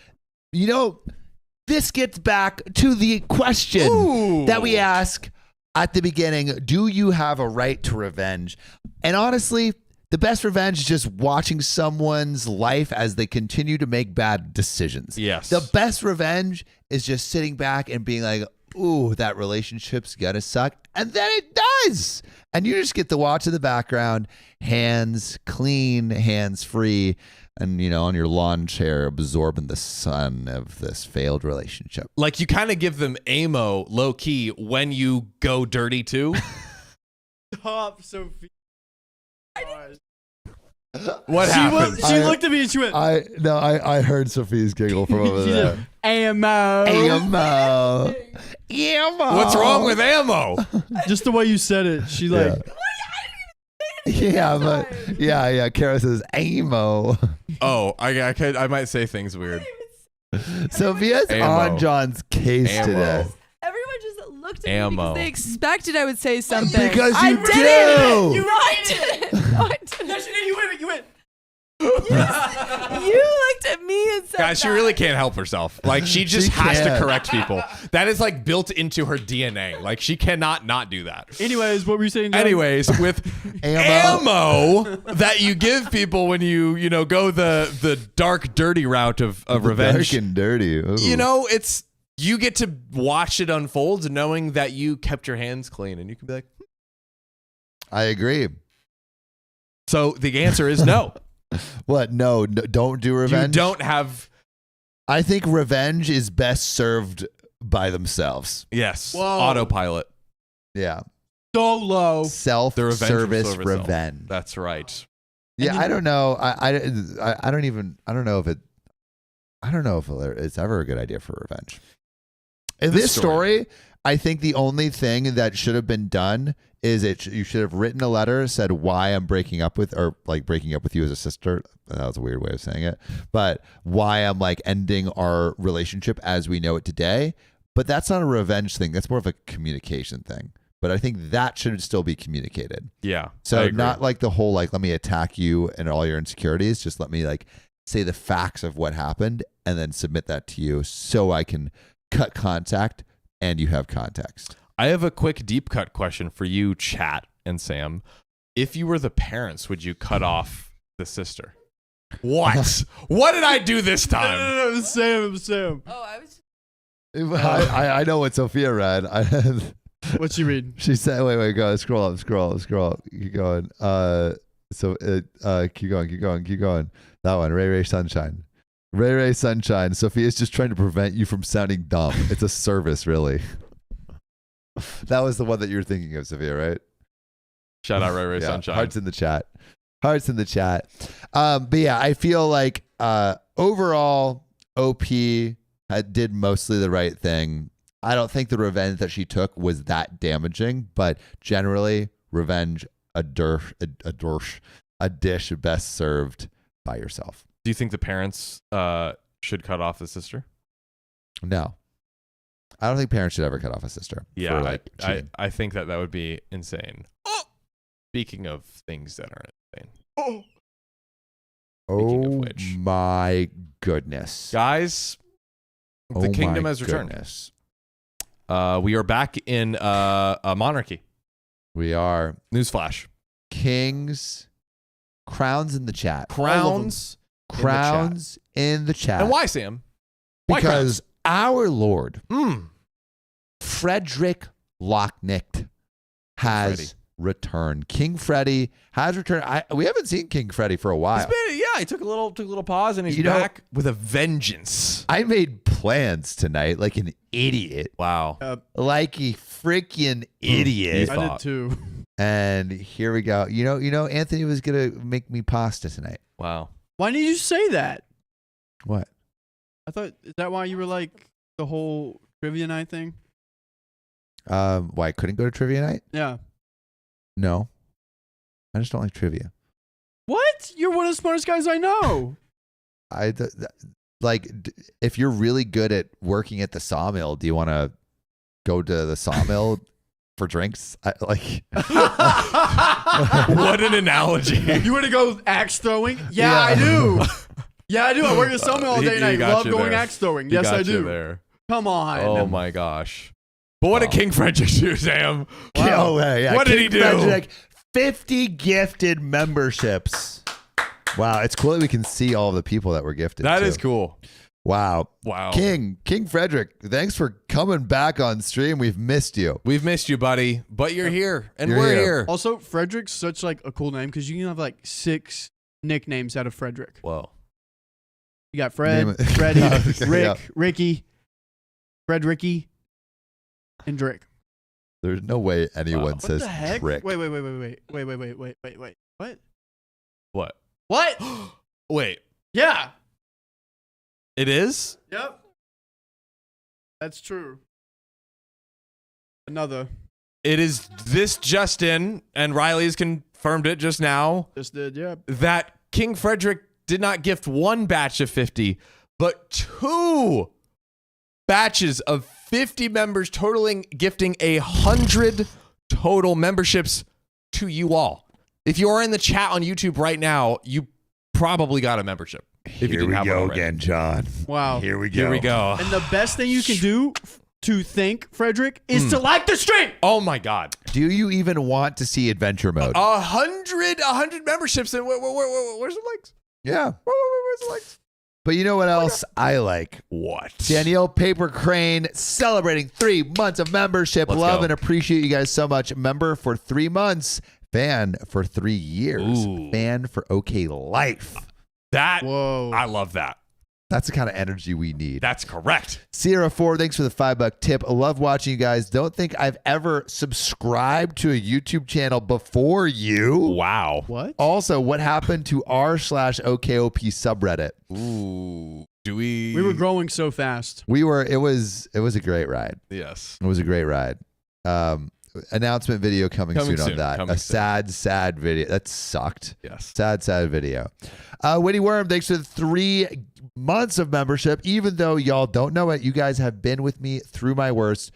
this gets back to the question that we ask at the beginning. Do you have a right to revenge? And honestly, the best revenge is just watching someone's life as they continue to make bad decisions. Yes. The best revenge is just sitting back and being like, ooh, that relationship's gonna suck. And then it does. And you just get to watch in the background, hands clean, hands free, and, on your lawn chair absorbing the sun of this failed relationship. Like you kind of give them ammo low key when you go dirty too. Stop, Sophie. What happened? She looked at me and she went, I heard Sophia's giggle from over there. AMO. What's wrong with ammo? Just the way you said it. She like, yeah. Kara says amo. Oh, I might say things weird. Sophia's on John's case today. Everyone just looked at me because they expected I would say something. Because you I do. didn't. I didn't. No, I didn't. yes, you did. You went. You looked at me and said, Guys, she really can't help herself. Like she just has to correct people. That is like built into her DNA. Like she cannot not do that. Anyways, what were you saying, John? Anyways, with ammo that you give people when you go the dark, dirty route of revenge. Dark and dirty. Ooh. You get to watch it unfold knowing that you kept your hands clean and you can be like, I agree. So the answer is no. What? No, don't do revenge. You don't have. I think revenge is best served by themselves. Yes. Whoa. Autopilot. Yeah. Solo. Self-service revenge. That's right. Yeah, I don't know. I don't know if it's ever a good idea for revenge. In this story, I think the only thing that should have been done is you should have written a letter, said why I'm breaking up with you as a sister. That was a weird way of saying it, but why I'm ending our relationship as we know it today. But that's not a revenge thing. That's more of a communication thing. But I think that should still be communicated. Yeah. So not like the whole let me attack you and all your insecurities. Just let me say the facts of what happened and then submit that to you so I can cut contact and you have context. I have a quick deep cut question for you, chat and Sam. If you were the parents, would you cut off the sister? What? What did I do this time? No, it was Sam. Oh, I was. I know what Sophia read. What'd she read? She said, wait, go, scroll up. Keep going. Keep going. That one, Ray Sunshine. Ray Sunshine. Sophia's just trying to prevent you from sounding dumb. It's a service, really. That was the one that you were thinking of, Sophia, right? Shout out Ray Sunshine. Hearts in the chat. But yeah, I feel like overall, OP did mostly the right thing. I don't think the revenge that she took was that damaging, but generally, revenge, a dish best served by yourself. Do you think the parents should cut off the sister? No. I don't think parents should ever cut off a sister. Yeah, I think that would be insane. Speaking of things that are insane. Speaking of which. My goodness. Guys, the kingdom has returned. We are back in a monarchy. We are. Newsflash. Kings. Crowns in the chat. Crowns in the chat. And why, Sam? Why because our Lord, Mm. Frederick Locknicht, has returned. King Freddy has returned. We haven't seen King Freddy for a while. He took a little pause and he's back with a vengeance. I made plans tonight like an idiot. Wow. Like a freaking idiot. I did too. And here we go. You know, Anthony was gonna make me pasta tonight. Wow. Why did you say that? What? I thought, is that why you were like the whole trivia night thing? Why I couldn't go to trivia night? Yeah. No. I just don't like trivia. What? You're one of the smartest guys I know. If you're really good at working at the sawmill, do you want to go to the sawmill for drinks? What an analogy. You want to go axe throwing? Yeah, I do. Yeah, I do. I work at sawmill all day and I love going axe throwing. Yes, I do. There. Come on. Oh my gosh. But what did King Frederick do, Sam? Wow. Oh, yeah. What did he do? Frederick, 50 gifted memberships. Wow, it's cool that we can see all the people that were gifted. That too. is cool. Wow. Wow. King Frederick, thanks for coming back on stream. We've missed you. We've missed you, buddy, but you're here and You're we're here. here. Also, Frederick's such like a cool name because you can have like 6 nicknames out of Frederick. Whoa. You got Fred, Name it. Freddie, Okay, Rick, yeah. Ricky, Fredericky, and Drake. There's no way anyone What says the heck? trick. Wait. What? What? Wait. Yeah. It is? Yep. That's true. Another. It is this Justin, and Riley's confirmed it just now, Just did, yeah. that King Frederick did not gift 1 batch of 50, but 2 batches of 50 members, gifting 100 total memberships to you all. If you are in the chat on YouTube right now, you probably got a membership. If you didn't have one already. John. Wow. Here we go. Here we go. And the best thing you can do to thank Frederick is to like the stream. Oh my God. Do you even want to see adventure mode? 100 memberships. And where's the likes? Yeah. Where's the likes? But you know what else I like? What? Danielle Paper Crane celebrating 3 months of membership. Let's Love go. and appreciate you guys so much. Member for 3 months. Fan for 3 years. Ooh. Fan for OK Life. That, Whoa. I love that. That's the kind of energy we need. That's correct. Sierra 4, thanks for the $5 tip. I love watching you guys. Don't think I've ever subscribed to a YouTube channel before you. Wow. What? Also, what happened to r/OKOP subreddit? Ooh. Do we? We were growing so fast. It was a great ride. Yes. It was a great ride. Announcement video coming soon on that. Coming soon. Sad video. That sucked. Yes. Sad video. Witty Worm, thanks for the 3 months of membership. Even though y'all don't know it, you guys have been with me through my worst,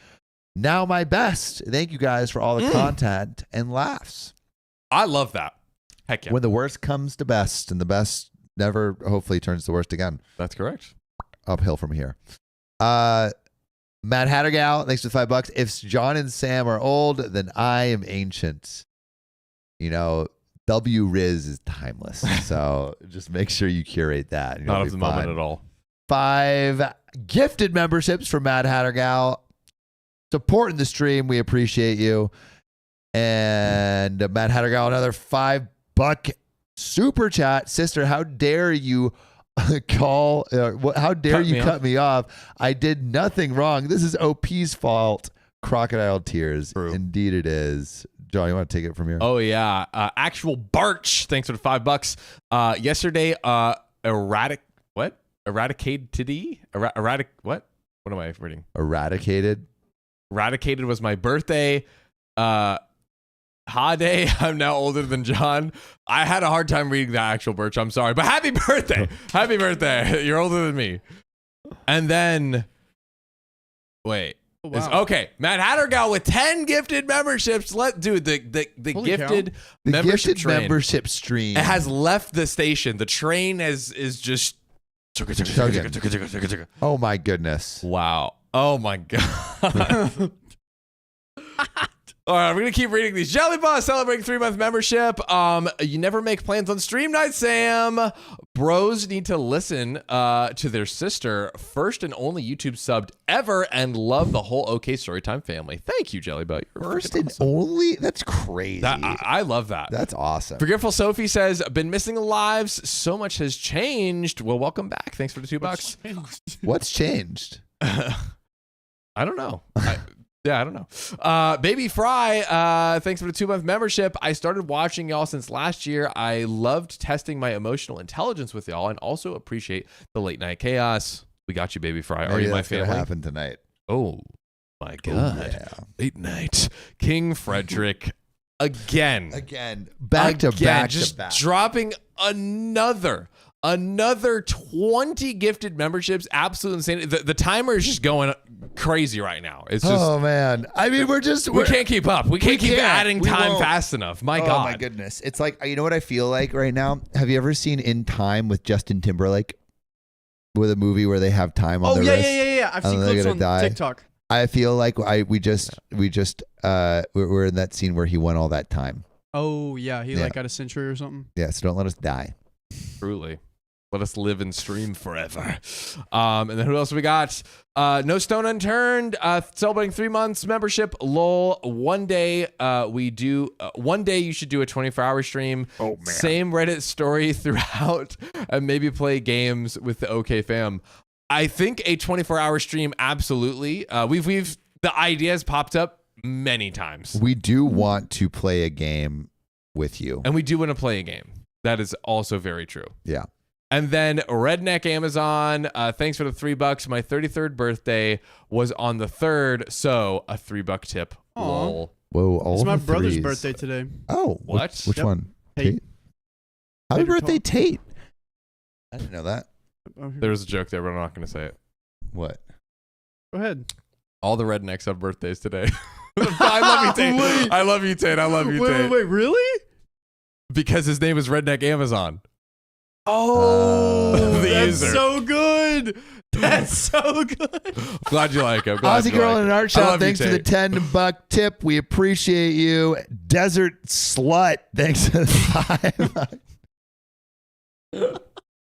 now my best. Thank you guys for all the content and laughs. I love that. Heck yeah. When the worst comes to best, and the best never hopefully turns to worst again. That's correct. Uphill from here. Matt Hattergal, thanks for the $5. If John and Sam are old, then I am ancient. You know, W Riz is timeless. So just make sure you curate that. Not of the moment at all. 5 gifted memberships from Matt Hattergal. Supporting the stream. We appreciate you. And Matt Hattergal, another $5 super chat. Sister, how dare you how dare you cut me off? I did nothing wrong. This is OP's fault. Crocodile tears. True. Indeed it is. John, you want to take it from here? Oh yeah. Actual Barch, thanks for the $5. Yesterday, erratic what? Eradicated? What am I reading? Eradicated Was my birthday. Day. I'm now older than John. I had a hard time reading that actual Birch. I'm sorry, but happy birthday. Happy birthday. You're older than me. And then, wait. Oh, wow. Okay, Matt Hattergal with 10 gifted memberships. The Holy gifted cow. The membership gifted train membership stream. it has left the station. The train is just. Oh my goodness. Wow. Oh my God. All right, we're going to keep reading these. Jelly Boss celebrating 3-month membership. You never make plans on stream night, Sam. Bros need to listen to their sister, first and only YouTube subbed ever, and love the whole OK Storytime family. Thank you, Jellybutt. First and only? That's crazy. I love that. That's awesome. Forgetful Sophie says, been missing the lives. So much has changed. Well, welcome back. Thanks for the $2. What's changed? I don't know. I don't know. Baby Fry, thanks for the 2-month membership. I started watching y'all since last year. I loved testing my emotional intelligence with y'all and also appreciate the late night chaos. We got you, Baby Fry. Are you my family? Happen tonight. Oh my God. Yeah. Late night. King Frederick again. Back to back. Dropping another 20 gifted memberships. Absolute insane. The timer is just going crazy right now. It's just, oh man. I mean, we can't keep up. We can't keep adding time fast enough. My God. Oh my goodness. It's like, you know what I feel like right now? Have you ever seen In Time with Justin Timberlake? With a movie where they have time on their wrist? Yeah. I've seen clips on TikTok. I feel like we're in that scene where he won all that time. Oh yeah, he like got a century or something. Yeah, so don't let us die. Truly. Let us live and stream forever. And then who else we got? No Stone Unturned, celebrating 3 months membership. LOL. One day you should do a 24-hour stream. Oh man. Same Reddit story throughout, and maybe play games with the OK fam. I think a 24-hour stream, absolutely. We've the idea has popped up many times. We do want to play a game with you, and we do want to play a game. That is also very true. Yeah. And then Redneck Amazon, thanks for the $3. My 33rd birthday was on the 3rd, so a $3 tip. Lol. Whoa, all it's my brother's threes. birthday today. Oh, what? Which one? Tate. Happy birthday, Tate. I didn't know that. There was a joke there, but I'm not going to say it. What? Go ahead. All the rednecks have birthdays today. I love you, Tate. I love you, Tate. I love you, Tate. Wait, really? Because his name is Redneck Amazon. Oh, that's user. so good. That's so good. Glad you like him. Aussie Girl in an Art Shop, thanks for the $10 tip. We appreciate you. Desert Slut, thanks for the $5.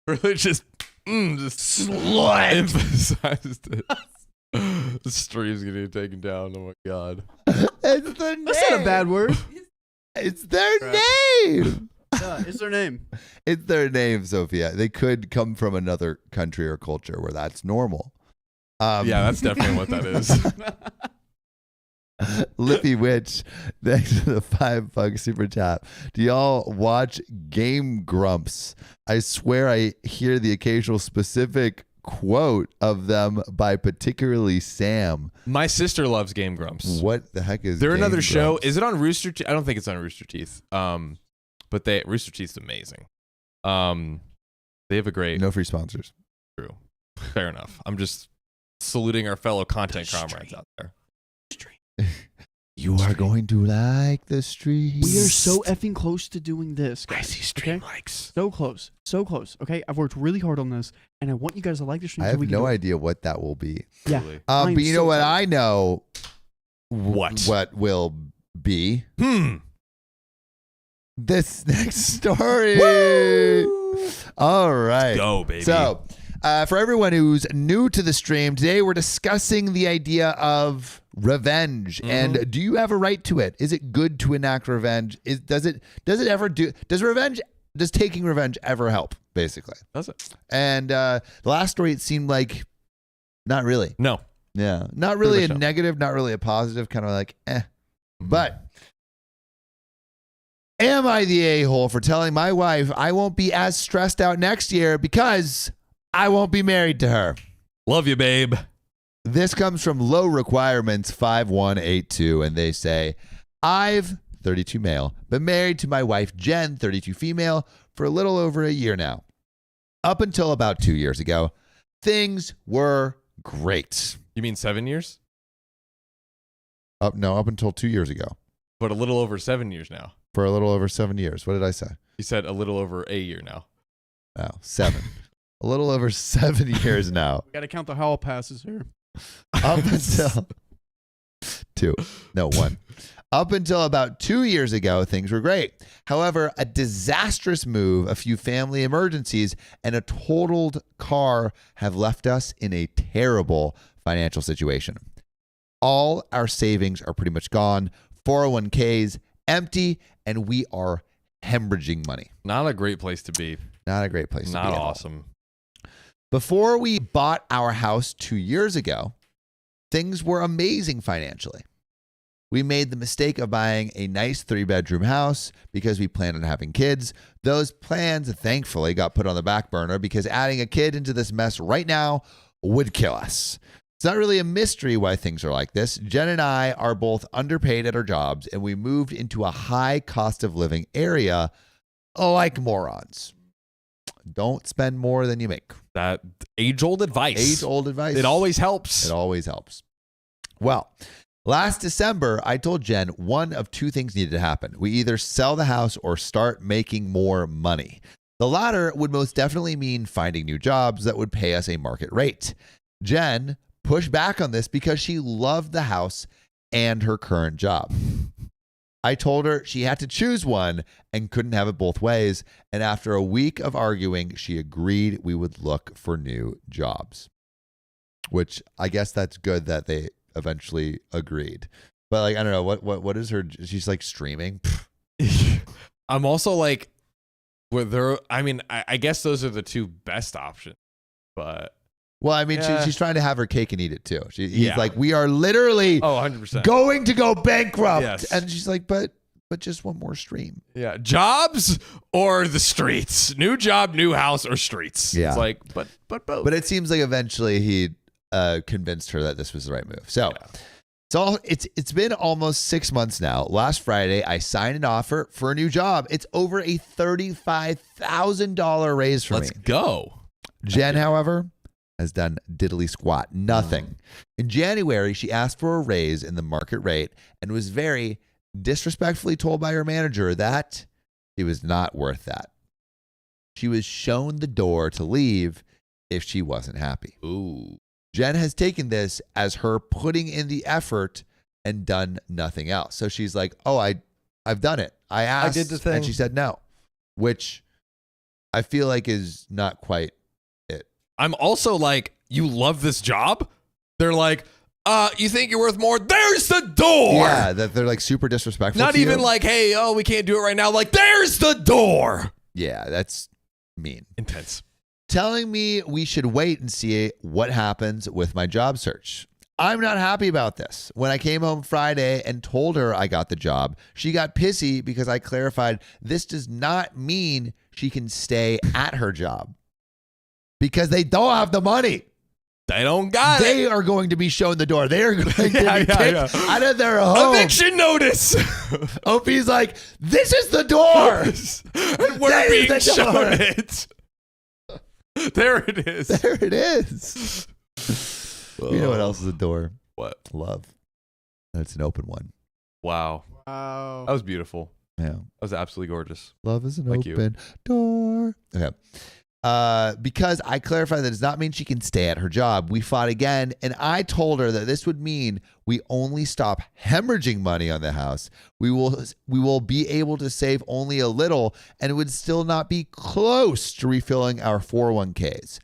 Really just slut. Emphasized it. The stream's getting taken down. Oh my God. It's their name. That's not a bad word. It's their name. It's their name. It's their name, Sophia. They could come from another country or culture where that's normal. Yeah, that's definitely what that is. Lippy Witch, thanks for the $5 super chat. Do y'all watch Game Grumps? I swear I hear the occasional specific quote of them by particularly Sam. My sister loves Game Grumps. What the heck is there Game another Grumps? show? Is it on Rooster Teeth? I don't think it's on Rooster Teeth. But Rooster Teeth's amazing. They have a great No free sponsors. True. Fair enough. I'm just saluting our fellow content comrades out there. You are going to like the street. We are so effing close to doing this, guys. I see stream likes. So close. So close. Okay, I've worked really hard on this, and I want you guys to like the stream. I so have we can no do it. idea what that will be. Yeah. But you know what I know? What will be? This next story. All right. Go, baby. So, for everyone who's new to the stream, today we're discussing the idea of revenge. Mm-hmm. And do you have a right to it? Is it good to enact revenge? Does taking revenge ever help, basically? Does it? And the last story, it seemed like not really. No. Yeah. Not really a no. negative, not really a positive, kind of like, eh. Mm-hmm. But am I the a-hole for telling my wife I won't be as stressed out next year because I won't be married to her? Love you, babe. This comes from Low Requirements 5182, and they say, I've, 32 male, been married to my wife Jen, 32 female, for a little over a year now. Up until about 2 years ago, things were great. You mean 7 years? Up until 2 years ago. But a little over 7 years now. For a little over 7 years. What did I say? You said a little over a year now. Oh, 7. A little over 7 years now. We got to count the hall passes here. Up until 2. No, 1. Up until about 2 years ago, things were great. However, a disastrous move, a few family emergencies, and a totaled car have left us in a terrible financial situation. All our savings are pretty much gone. 401ks empty, and we are hemorrhaging money. Not a great place to be. Not a great place to be. Not awesome. Before we bought our house 2 years ago, things were amazing financially. We made the mistake of buying a nice 3-bedroom house because we planned on having kids. Those plans, thankfully, got put on the back burner because adding a kid into this mess right now would kill us. It's not really a mystery why things are like this. Jen and I are both underpaid at our jobs, and we moved into a high cost of living area like morons. Don't spend more than you make. That age-old advice. Age-old advice. It always helps. It always helps. Well, last December, I told Jen one of 2 things needed to happen. We either sell the house or start making more money. The latter would most definitely mean finding new jobs that would pay us a market rate. Jen pushed back on this because she loved the house and her current job. I told her she had to choose one and couldn't have it both ways. And after a week of arguing, she agreed we would look for new jobs, which I guess that's good that they eventually agreed. But like, I don't know, what is her, she's like streaming. I'm also like, with her, I mean, I guess those are the 2 best options, but. Well, I mean, Yeah. she's trying to have her cake and eat it too. He's like, we are literally 100%. going to go bankrupt. Yes. And she's like, but just one more stream. Yeah. Jobs or the streets? New job, new house, or streets? Yeah. It's like, but both. But it seems like eventually he convinced her that this was the right move. So it's been almost 6 months now. Last Friday, I signed an offer for a new job. It's over a $35,000 raise for me. Let's go. Jen, however, has done diddly squat. Nothing. In January, she asked for a raise in the market rate and was very disrespectfully told by her manager that it was not worth that. She was shown the door to leave if she wasn't happy. Ooh. Jen has taken this as her putting in the effort and done nothing else. So she's like, oh, I've done it. I asked, did the thing. and she said no, which I feel like is not quite it. I'm also like, you love this job? They're like, you think you're worth more? There's the door. Yeah, that they're like super disrespectful. Not to even you. like, hey, we can't do it right now. Like, there's the door. Yeah, that's mean. Intense. Telling me we should wait and see what happens with my job search. I'm not happy about this. When I came home Friday and told her I got the job, she got pissy because I clarified this does not mean she can stay at her job because they don't have the money. They don't got They it. are going to be shown the door. They are going to be Yeah, kicked yeah. out of their home. Eviction notice. Opie's like, this is the door. And we're That is being the shown door. it. There it is. There it is. You know what else is a door? What? Love. That's an open one. Wow. Wow. That was beautiful. Yeah. That was absolutely gorgeous. Love is an Thank you. open door. Okay. Because I clarified that does not mean she can stay at her job. We fought again, and I told her that this would mean we only stop hemorrhaging money on the house. We will be able to save only a little, and it would still not be close to refilling our 401ks.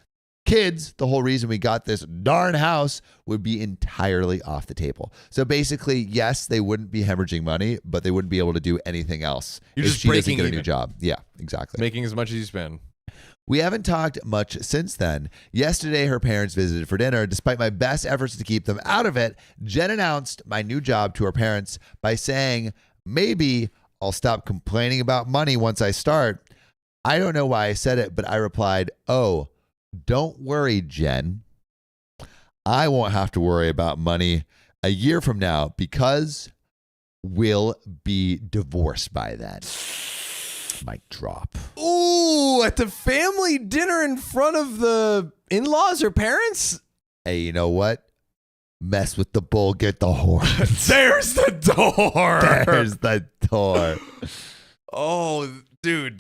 Kids, the whole reason we got this darn house, would be entirely off the table. So basically, yes, they wouldn't be hemorrhaging money, but they wouldn't be able to do anything else. You're if just she doesn't breaking get a new even. job. Yeah, exactly. Making as much as you spend. We haven't talked much since then. Yesterday, her parents visited for dinner. Despite my best efforts to keep them out of it, Jen announced my new job to her parents by saying, maybe I'll stop complaining about money once I start. I don't know why I said it, but I replied, oh, don't worry, Jen. I won't have to worry about money a year from now because we'll be divorced by then. Mic drop. Ooh, at the family dinner in front of the in-laws or parents? Hey, you know what? Mess with the bull, get the horse. There's the door. There's the door. Oh, dude,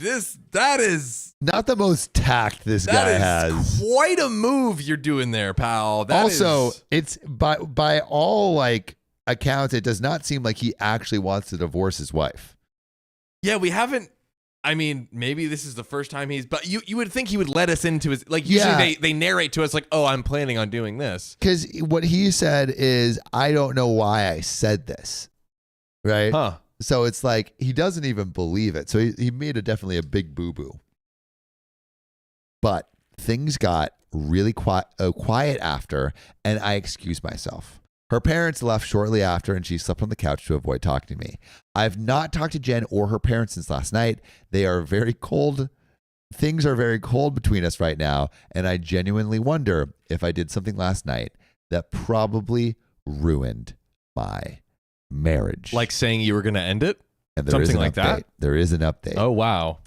that is Not the most tact this guy has. quite a move you're doing there, pal. That Also, is- it's by all like accounts, it does not seem like he actually wants to divorce his wife. Yeah, we haven't. I mean, maybe this is the first time but you would think he would let us into his, like, usually they narrate to us like, oh, I'm planning on doing this. Because what he said is, I don't know why I said this. Right? Huh. So it's like, he doesn't even believe it. So he made definitely a big boo-boo. But things got really quiet after, and I excused myself. Her parents left shortly after, and she slept on the couch to avoid talking to me. I've not talked to Jen or her parents since last night. They are very cold. Things are very cold between us right now, and I genuinely wonder if I did something last night that probably ruined my marriage. Like saying you were going to end it? And there is something an like update. that? There is an update. Oh, wow.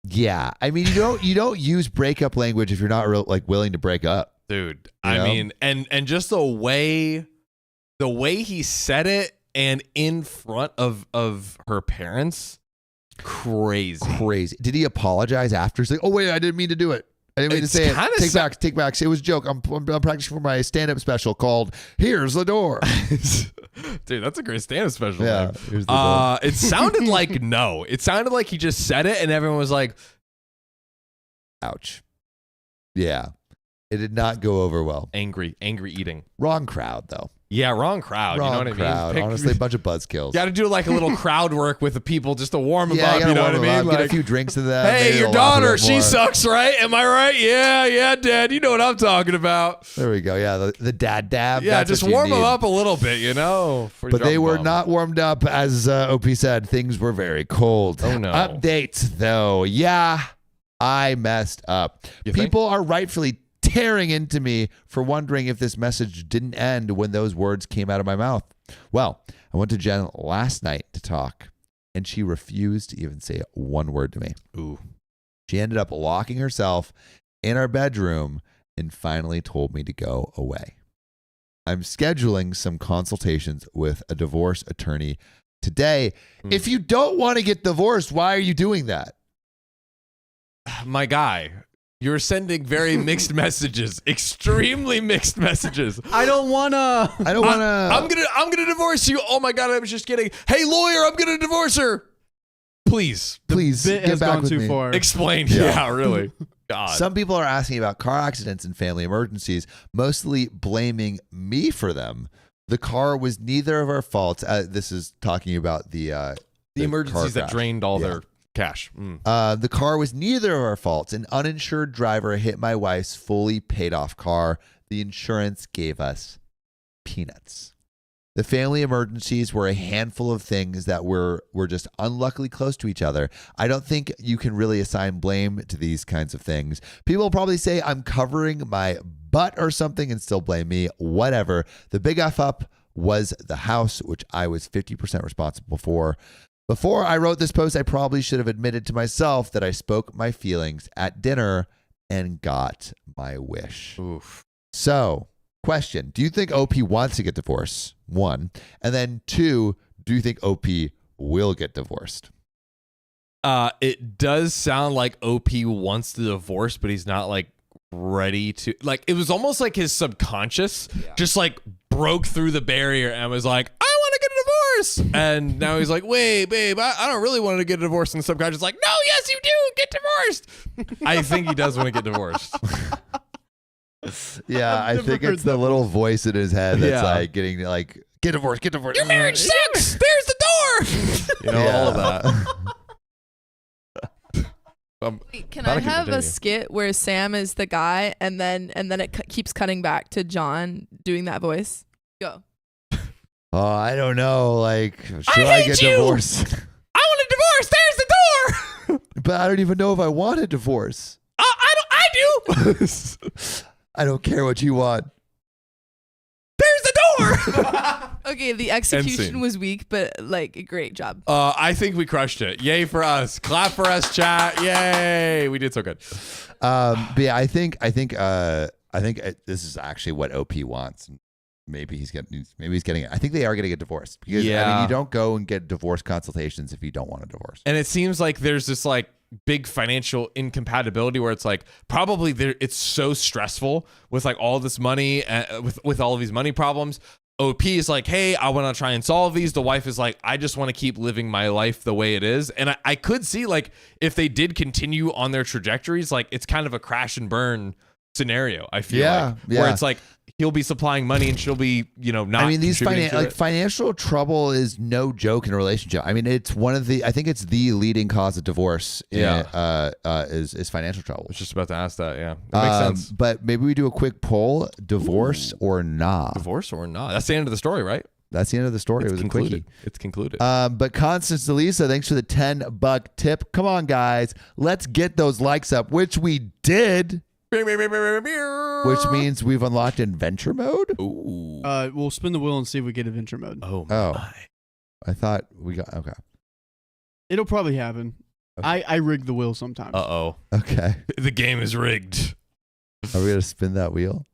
Yeah. I mean, you don't use breakup language if you're not willing to break up. Dude, You know? I mean, and just the way he said it and in front of her parents, crazy. Did he apologize after? He's like, oh wait, I didn't mean to do it. I didn't mean to say it. Take back. It was a joke. I'm practicing for my stand-up special called "Here's the Door." Dude, that's a great stand-up special. Yeah, Man. here's the door. It sounded like no. It sounded like he just said it and everyone was like, ouch. Yeah. It did not go over well. angry eating. Wrong crowd, though. Yeah, wrong crowd. Wrong you know what crowd. I mean? Honestly, a bunch of buzzkills. Got to do like a little crowd work with the people just to warm them Yeah, up. You know what I mean? Get Like, a few drinks to them. hey, maybe your they'll laugh a daughter, bit she more. sucks, right? Am I right? Yeah, Dad. You know what I'm talking about. There we go. Yeah, the dad dab. Yeah, that's just what you warm them need. up a little bit, you know. before you But drop they the were bomb. not warmed up, as OP said. Things were very cold. Oh, no. Updates, though. Yeah, I messed up. You think? People are rightfully tearing into me for wondering if this message didn't end when those words came out of my mouth. Well, I went to Jen last night to talk, and she refused to even say one word to me. Ooh. She ended up locking herself in our bedroom and finally told me to go away. I'm scheduling some consultations with a divorce attorney today. If you don't want to get divorced, why are you doing that? My guy, you're sending very mixed messages, extremely mixed messages. I don't wanna. I'm gonna divorce you. Oh my God, I was just kidding. Hey, lawyer, I'm gonna divorce her. Please Please Bit get has back gone with too me. far. explain. Yeah. Yeah, really. God. Some people are asking about car accidents and family emergencies, mostly blaming me for them. The car was neither of our faults. This is talking about the the car emergencies that crash. drained all Yeah. their cash. Mm. The car was neither of our faults. An uninsured driver hit my wife's fully paid off car. The insurance gave us peanuts. The family emergencies were a handful of things that were just unluckily close to each other. I don't think you can really assign blame to these kinds of things. People will probably say I'm covering my butt or something and still blame me. Whatever. The big F up was the house, which I was 50% responsible for. Before I wrote this post, I probably should have admitted to myself that I spoke my feelings at dinner and got my wish. Oof. So, question, do you think OP wants to get divorced? 1. And then 2, do you think OP will get divorced? It does sound like OP wants the divorce, but he's not like ready to. Like, it was almost like his subconscious just like broke through the barrier and was like, I want to get a divorce. And now he's like, wait, babe, I don't really want to get a divorce. And the subconscious is like, no, yes, you do. Get divorced. I think he does want to get divorced. Yeah, I never think heard it's the little voice in his head that's Yeah. like getting like, get divorced. Your marriage sucks. There's the door. You know, all of that. Wait, can Glad I I can have a continue. skit where Sam is the guy and then it keeps cutting back to John doing that voice? Go. Oh, I don't know. Like, should I I hate get you! divorced? I want a divorce. There's the door. But I don't even know if I want a divorce. I do. I don't care what you want. There's the door. Okay, the scene. execution was weak, but like a great job. I think we crushed it. Yay for us. Clap for us, chat. Yay. We did so good. But yeah, I think this is actually what OP wants. Maybe he's getting it. I think they are going to get divorced because I mean, Yeah. you don't go and get divorce consultations if you don't want a divorce. And it seems like there's this like big financial incompatibility where it's like probably it's so stressful with like all this money with all of these money problems. OP is like, hey, I want to try and solve these. The wife is like, I just want to keep living my life the way it is. And I could see like if they did continue on their trajectories, like it's kind of a crash and burn scenario. I feel like where it's like he'll be supplying money and she'll be, not. I mean, these contributing to it. financial trouble is no joke in a relationship. I mean, it's I think it's the leading cause of divorce. Is financial trouble. I was just about to ask that. Yeah, that makes sense. But maybe we do a quick poll: divorce or not? Divorce or not? That's the end of the story, right? That's the end of the story. It's it was concluded. a quickie. It's concluded. But Constance Delisa, thanks for the $10 tip. Come on, guys, let's get those likes up, which we did. Which means we've unlocked adventure mode. Ooh. We'll spin the wheel and see if we get adventure mode. Oh. I thought we got okay. It'll probably happen. Okay. I rig the wheel sometimes. Uh-oh. Okay. The game is rigged. Are we gonna spin that wheel?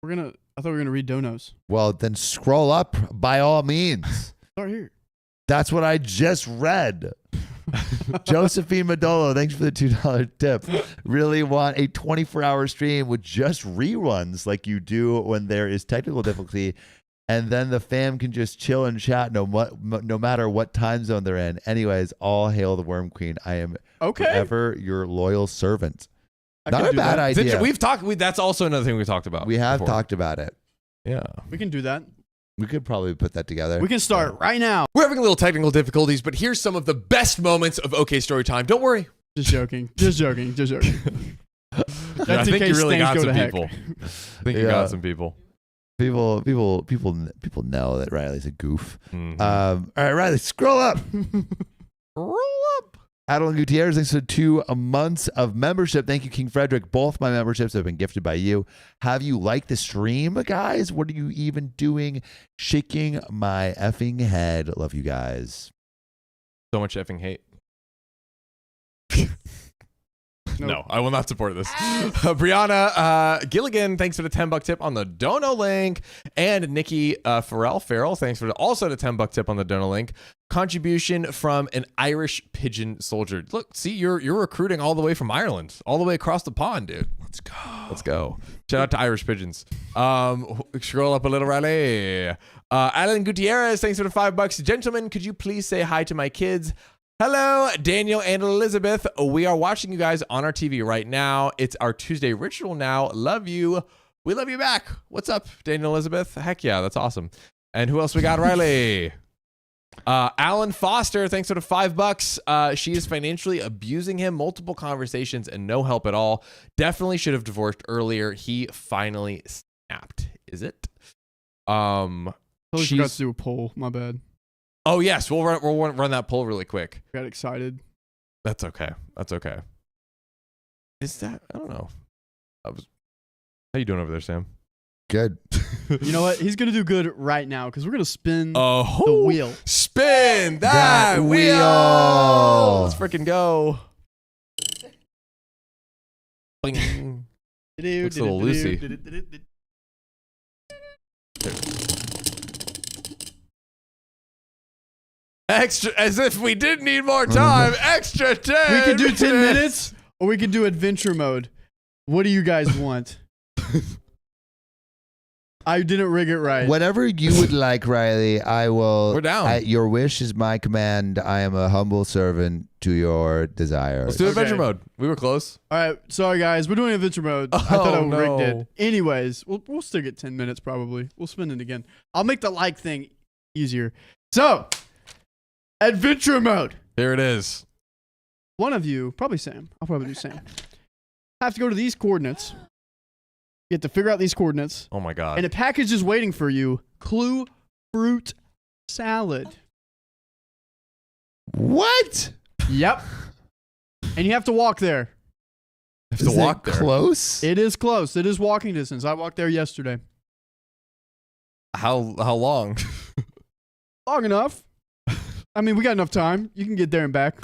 I thought we were gonna read donos. Well, then scroll up by all means. Start here. That's what I just read. Josephine Madolo, thanks for the $2 tip. Really want a 24-hour stream with just reruns like you do when there is technical difficulty, and then the fam can just chill and chat no matter what time zone they're in. Anyways, all hail the Worm Queen. I am forever your loyal servant. Not a bad idea. We've talked. That's also another thing we talked about. We have before. talked about it. Yeah. We can do that. We could probably put that together. We can start right now. We're having a little technical difficulties, but here's some of the best moments of OK Storytime. Don't worry. Just joking. Just joking. Just joking. That's I in think you case really things got go some to heck. people. I think you got some people. People know that Riley's a goof. Mhm. All right, Riley, scroll up. Roll up. Adeline Gutierrez, thanks for 2 months of membership. Thank you, King Frederick. Both my memberships have been gifted by you. Have you liked the stream, guys? What are you even doing? Shaking my effing head. Love you guys. So much effing hate. Nope. No, I will not support this. Brianna Gilligan, thanks for the $10 tip on the Dono link. And Nikki Farrell, thanks for also the $10 tip on the Dono link. Contribution from an Irish pigeon soldier. Look, see, you're recruiting all the way from Ireland, all the way across the pond, dude. Let's go. Shout out to Irish pigeons. Scroll up a little, Riley. Alan Gutierrez, thanks for the $5. Gentlemen, could you please say hi to my kids? Hello, Daniel and Elizabeth. We are watching you guys on our TV right now. It's our Tuesday ritual now. Love you. We love you back. What's up, Daniel, Elizabeth? Heck yeah, that's awesome. And who else we got? Riley. Alan Foster, thanks for the $5. She is financially abusing him, multiple conversations, and no help at all. Definitely should have divorced earlier. He finally snapped. Is it? Totally forgot to do a poll. My bad. Oh yes, we'll run that poll really quick. Got excited. That's okay. Is that? I don't know. How you doing over there, Sam? Good. You know what? He's gonna do good right now because we're gonna spin Oh, the wheel. Spin that wheel. Let's freaking go. Bing. Looks a little loosey. Extra, as if we didn't need more time. Extra 10. We could do 10 minutes, or we could do adventure mode. What do you guys want? I didn't rig it right. Whatever you would like, Riley, I will. We're down. Your wish is my command. I am a humble servant to your desire. Let's do adventure mode. We were close. All right, sorry guys, we're doing adventure mode. I thought I rigged it. Anyways, we'll still get 10 minutes probably. We'll spin it again. I'll make the like thing easier. So, adventure mode. Here it is. One of you, probably Sam. I'll probably do Sam. Have to go to these coordinates. You have to figure out these coordinates. Oh my god. And a package is waiting for you. Clue fruit salad. What? Yep. And you have to walk there. You have to walk there. Close? It is close. It is walking distance. I walked there yesterday. How long? Long enough. I mean, we got enough time. You can get there and back.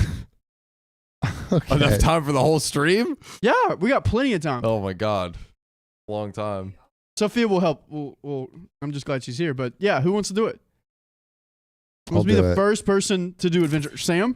Okay. Enough time for the whole stream? Yeah, we got plenty of time. Oh my god. Long time. Sophia will help. I'm just glad she's here. But yeah, who wants to do it? Who wants to I'll be do the it. first person to do adventure? Sam?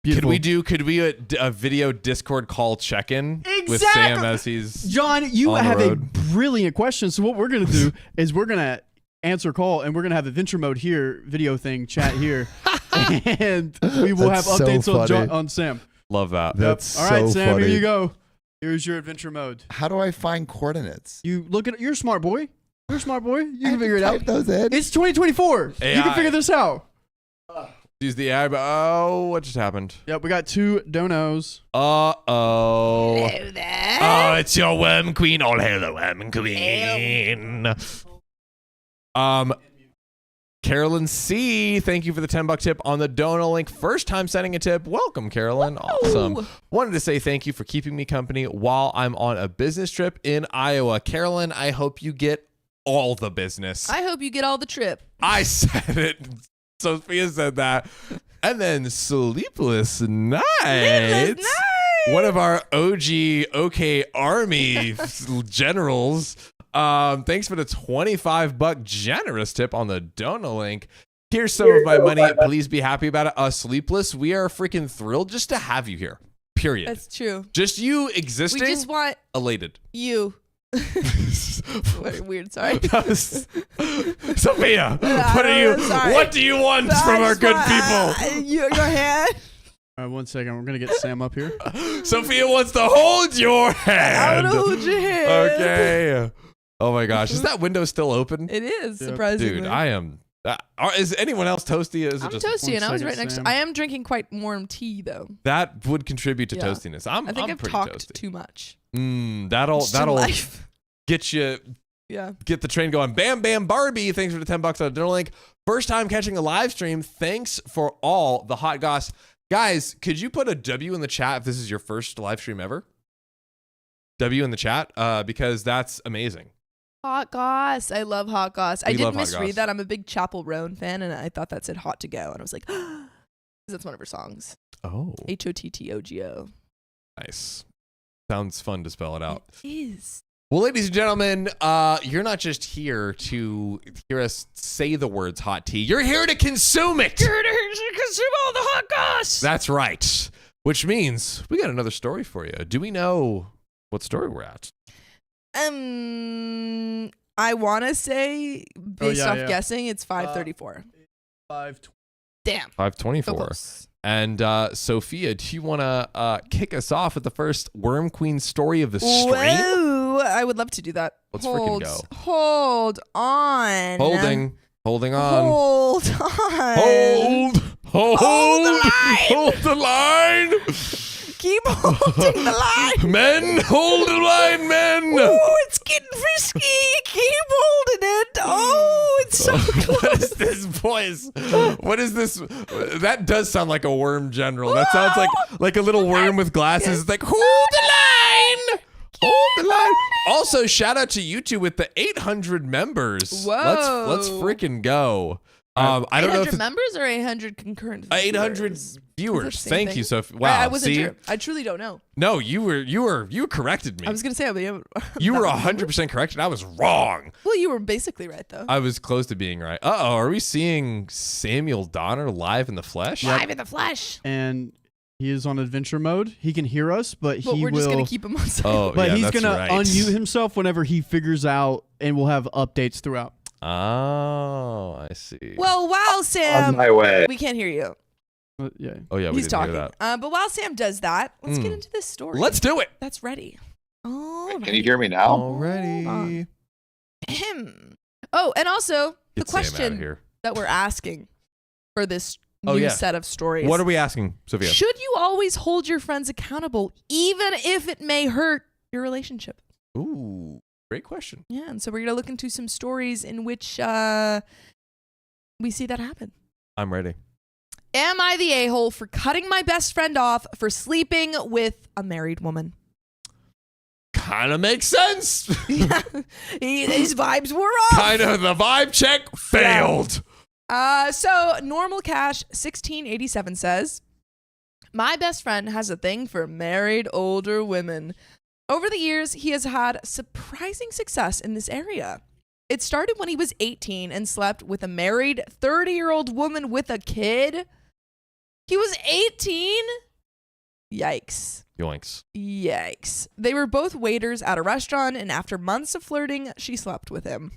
Beautiful. Could we a video Discord call check-in with Exactly. Sam as he's John, you on the have a road? brilliant question. So what we're going to do is we're going to answer call, and we're gonna have adventure mode here, video thing, chat here, and we will That's have so updates funny. on Sam. Love that. That's All right, so Sam, funny. here you go. Here's your adventure mode. How do I find coordinates? You look at. You're a smart boy. You're a smart boy. You I can have figure it to out. type those in. It's 2024. You AI. can figure this out. Use the AI. Oh, what just happened? Yep, we got 2 donos. Uh-oh. Hello there. Oh, it's your worm queen. All hail the worm queen. Carolyn C, thank you for the $10 tip on the Dono link. First time sending a tip. Welcome, Carolyn. Awesome. Wanted to say thank you for keeping me company while I'm on a business trip in Iowa. Carolyn, I hope you get all the business. I hope you get all the trip. I said it. Sophia said that. And then Sleepless Nights. One of our OG OK Army generals. Thanks for the $25 generous tip on the Dono link. Here's some of my money. Please be happy about it. Sleepless, we are freaking thrilled just to have you here. Period. That's true. Just you We existing. just want Elated. you. Very weird. Sorry. Sophia, what do you want from our good people? Your hand. All right, 1 second. We're gonna get Sam up here. Sophia wants to hold your I hand. want to hold your hand. Okay. Oh my gosh, is that window still open? It is Yep. surprisingly. Dude, I am. Is anyone else toasty? Is it I'm just toasty, and I was 1 right second, next. Sam. I am drinking quite warm tea, though. that would contribute to Yeah. toastiness? I'm I think I'm I've pretty talked toasty. too much. That'll Just in that'll life. get you Yeah. get the train going. Bam Bam Barbie, thanks for the $10 on the dinner link. First time catching a live stream. Thanks for all the hot goss. Guys, could you put a W in the chat if this is your first live stream ever? W in the chat, because that's amazing. Hot goss. I love hot goss. I We did love hot misread goss. that. I'm a big Chapel Roan fan, and I thought that said hot to go. And I was like, 'cause that's one of her songs. Oh, HOTTOGO. nice. Sounds fun to spell it out. It is. Well, ladies and gentlemen, you're not just here to hear us say the words hot tea. You're here to consume it. You're to consume all the hot goss. That's right. Which means we got another story for you. Do we know what story we're at? I want to say, based yeah, off yeah. guessing, it's 5:34. 5:20. Damn. 524. So close. And Sophia, do you want to kick us off with the first Worm Queen story of the stream? Whoa, I would love to do that. Let's freaking go. Hold on. Holding on. Hold on. Hold the line. Hold the line. Keep holding the line. Men, hold the line, men. Oh, it's getting frisky. Keep holding it. Oh, it's so What close. is this voice? What is this? That does sound like a worm general. That sounds like a little worm with glasses. It's like, hold the line. Hold the line. Also, shout out to you two with the 800 members. Whoa. Let's freaking go. I don't know if 800 it's members or 800 concurrent 800 viewers? viewers. Same Thank thing? you, Sophie. Wow. I wasn't see? sure. I truly don't know. No, you corrected me. I was gonna say, You were 100% correct, and I was wrong. Well, you were basically right though. I was close to being right. Are we seeing Samuel Donner live in the flesh? Live in the flesh. And he is on adventure mode. He can hear us, but But he we're will. just gonna keep him on silent. Oh, but yeah, he's that's gonna right. unmute himself whenever he figures out, and we'll have updates throughout. Oh, I see. Well, while Sam, On my way. we can't hear you. Yeah. Oh yeah, we He's didn't talking. hear that. But while Sam does that, let's get into this story. Let's do it That's ready. Oh, Can you hear me now? already. Oh, and also the Get Sam outta question here. that we're asking for this Oh, new yeah. set of stories. What are we asking, Sophia? Should you always hold your friends accountable, even if it may hurt your relationship? Ooh, great question. Yeah, and so we're gonna look into some stories in which we see that happen. I'm ready. Am I the a-hole for cutting my best friend off for sleeping with a married woman? Kind of makes sense. His vibes were off. Kind of the vibe check failed. So Normal Cash 1687 says, my best friend has a thing for married older women. Over the years, he has had surprising success in this area. It started when he was 18 and slept with a married 30-year-old woman with a kid. He was 18? Yikes. Yoinks. Yikes. They were both waiters at a restaurant, and after months of flirting, she slept with him.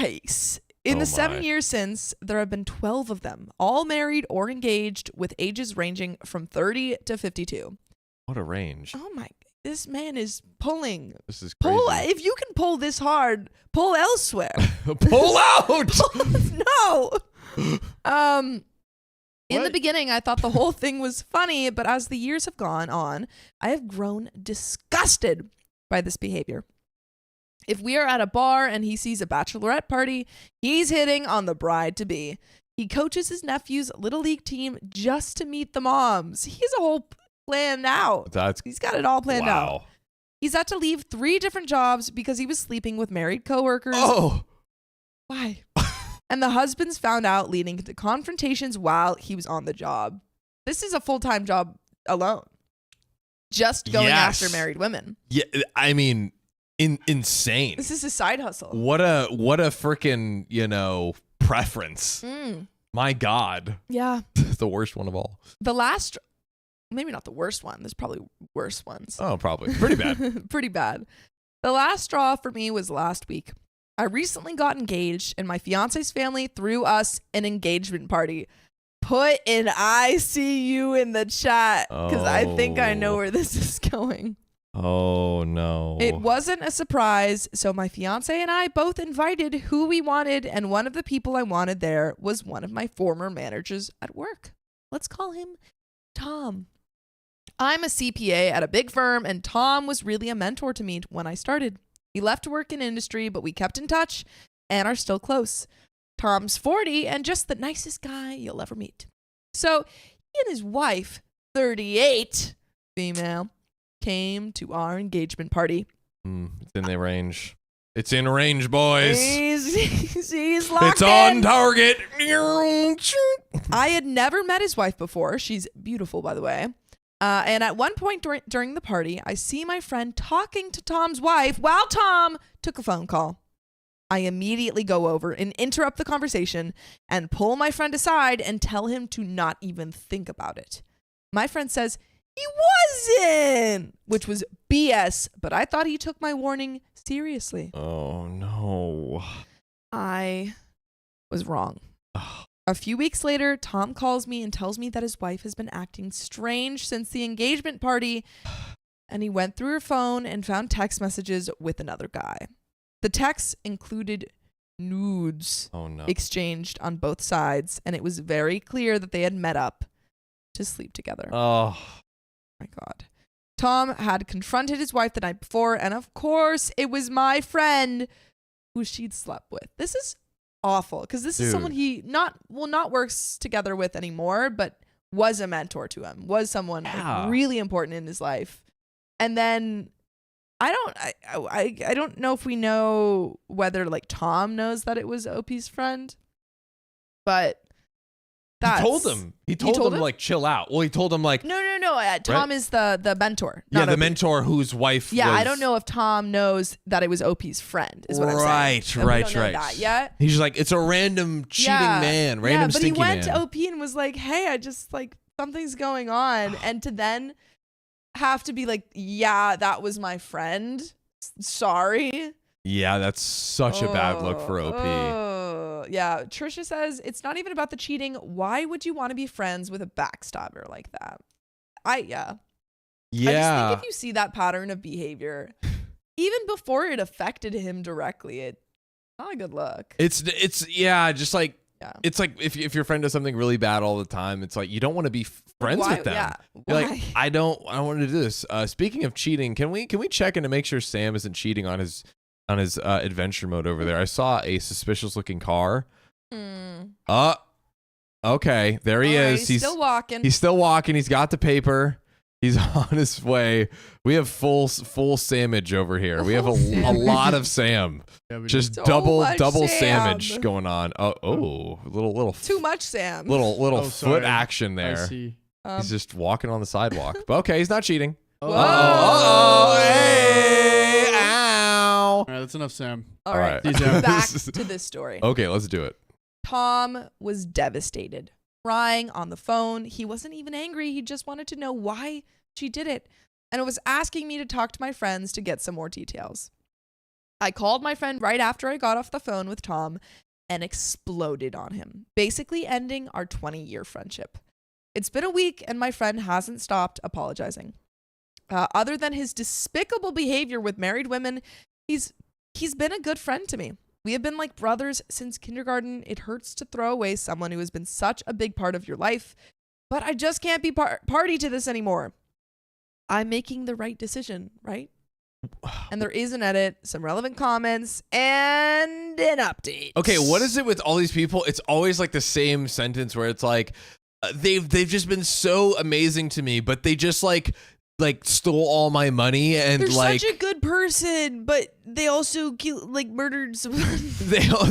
Yikes. In the 7 years since, there have been 12 of them, all married or engaged with ages ranging from 30 to 52. What a range. Oh my, this man is pulling. This is crazy. Pull, if you can pull this hard, pull elsewhere. Pull out! No. In the beginning, I thought the whole thing was funny, but as the years have gone on, I have grown disgusted by this behavior. If we are at a bar and he sees a bachelorette party, he's hitting on the bride-to-be. He coaches his nephew's little league team just to meet the moms. He has a whole plan out. He's got it all planned out. He's had to leave 3 different jobs because he was sleeping with married coworkers. Oh. Why? And the husbands found out, leading to confrontations while he was on the job. This is a full-time job alone. Just going after married women. Yeah, I mean, insane. This is a side hustle. What a freaking, preference. My God. Yeah. The worst one of all. The last, maybe not the worst one. There's probably worse ones. Oh, probably. Pretty bad. Pretty bad. The last straw for me was last week. I recently got engaged and my fiance's family threw us an engagement party. Put an ICU in the chat because I think I know where this is going. Oh, no. It wasn't a surprise, so my fiance and I both invited who we wanted, and one of the people I wanted there was one of my former managers at work. Let's call him Tom. I'm a CPA at a big firm, and Tom was really a mentor to me when I started. He left to work in industry, but we kept in touch and are still close. Tom's 40 and just the nicest guy you'll ever meet. So he and his wife, 38, female, came to our engagement party. It's in the range. It's in range, boys. He's locked It's on target. I had never met his wife before. She's beautiful, by the way. And at one point during the party, I see my friend talking to Tom's wife while Tom took a phone call. I immediately go over and interrupt the conversation and pull my friend aside and tell him to not even think about it. My friend says, he wasn't, which was BS, but I thought he took my warning seriously. Oh, no. I was wrong. A few weeks later, Tom calls me and tells me that his wife has been acting strange since the engagement party, and he went through her phone and found text messages with another guy. The texts included nudes exchanged on both sides, and it was very clear that they had met up to sleep together. Oh, my God. Tom had confronted his wife the night before, and of course, it was my friend who she'd slept with. This is awful because this is someone he not works together with anymore, but was a mentor to him, was someone like, really important in his life. And then I don't know if we know whether like Tom knows that it was OP's friend, but he told him like chill out. Well, he told him like no. Tom is the mentor. Yeah, the mentor whose wife. Yeah, I don't know if Tom knows that it was OP's friend. Is what I'm saying. Right. We don't know that yet. He's like, it's a random cheating man, random stinky man. But he went to OP and was like, hey, I just like something's going on, and to then have to be like, yeah, that was my friend. Sorry. Yeah, that's such a bad look for OP. Yeah, Trisha says it's not even about the cheating. Why would you want to be friends with a backstabber like that? I just think if you see that pattern of behavior, even before it affected him directly, it's not a good look. It's just like it's like if your friend does something really bad all the time, it's like you don't want to be friends with them. Yeah. You're like, I don't want to do this. Speaking of cheating, can we check in to make sure Sam isn't cheating on his adventure mode over there? I saw a suspicious looking car. Okay, there he is. He's still walking. He's still walking. He's got the paper. He's on his way. We have full Samage over here. We have a lot of Sam. Yeah, just double Samage going on. Little too much Sam. Little foot action there. I see. He's just walking on the sidewalk. But okay, he's not cheating. Whoa. Hey, ow. All right, that's enough, Sam. All right. Back to this story. Okay, let's do it. Tom was devastated, crying on the phone. He wasn't even angry. He just wanted to know why she did it, and was asking me to talk to my friends to get some more details. I called my friend right after I got off the phone with Tom and exploded on him, basically ending our 20-year friendship. It's been a week and my friend hasn't stopped apologizing. Other than his despicable behavior with married women, he's been a good friend to me. We have been like brothers since kindergarten. It hurts to throw away someone who has been such a big part of your life, but I just can't be party to this anymore. I'm making the right decision, right? And there is an edit, some relevant comments, and an update. Okay, what is it with all these people? It's always like the same sentence where it's like, they've just been so amazing to me, but they just like stole all my money and they're like such a good person, but they also murdered someone.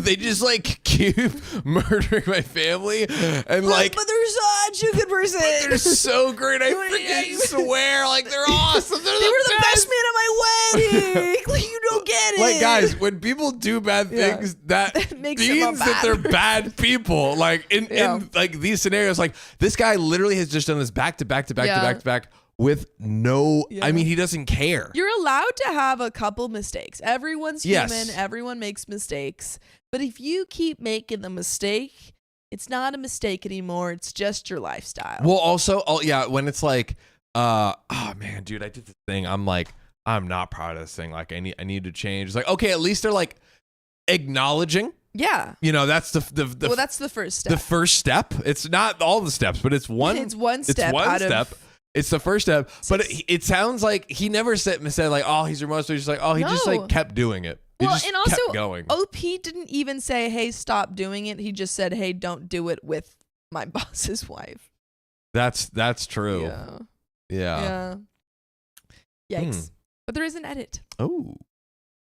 they just like keep murdering my family and but they're such a good person. they're so great. I freaking swear, like they're awesome. They were the best man at my wedding. Like, you don't get it. Like, guys, when people do bad things, that makes them means that they're bad people. Like in like these scenarios, like this guy literally has just done this back to back to back to back to back. With no, I mean, he doesn't care. You're allowed to have a couple mistakes. Everyone's human. Everyone makes mistakes. But if you keep making the mistake, it's not a mistake anymore. It's just your lifestyle. Well, also, when it's like, oh man, dude, I did this thing. I'm like, I'm not proud of this thing. Like, I need to change. It's like, okay, at least they're like acknowledging. Yeah. You know, that's the well, that's the first step. The first step. It's not all the steps, but it's one. It's one step. It's one step. It's the first step, but it sounds like he never said like, oh, he's remorseful. He's just like, oh, he just like kept doing it. He just and also, kept going. OP didn't even say, hey, stop doing it. He just said, hey, don't do it with my boss's wife. That's true. Yeah. Yikes. But there is an edit. Oh.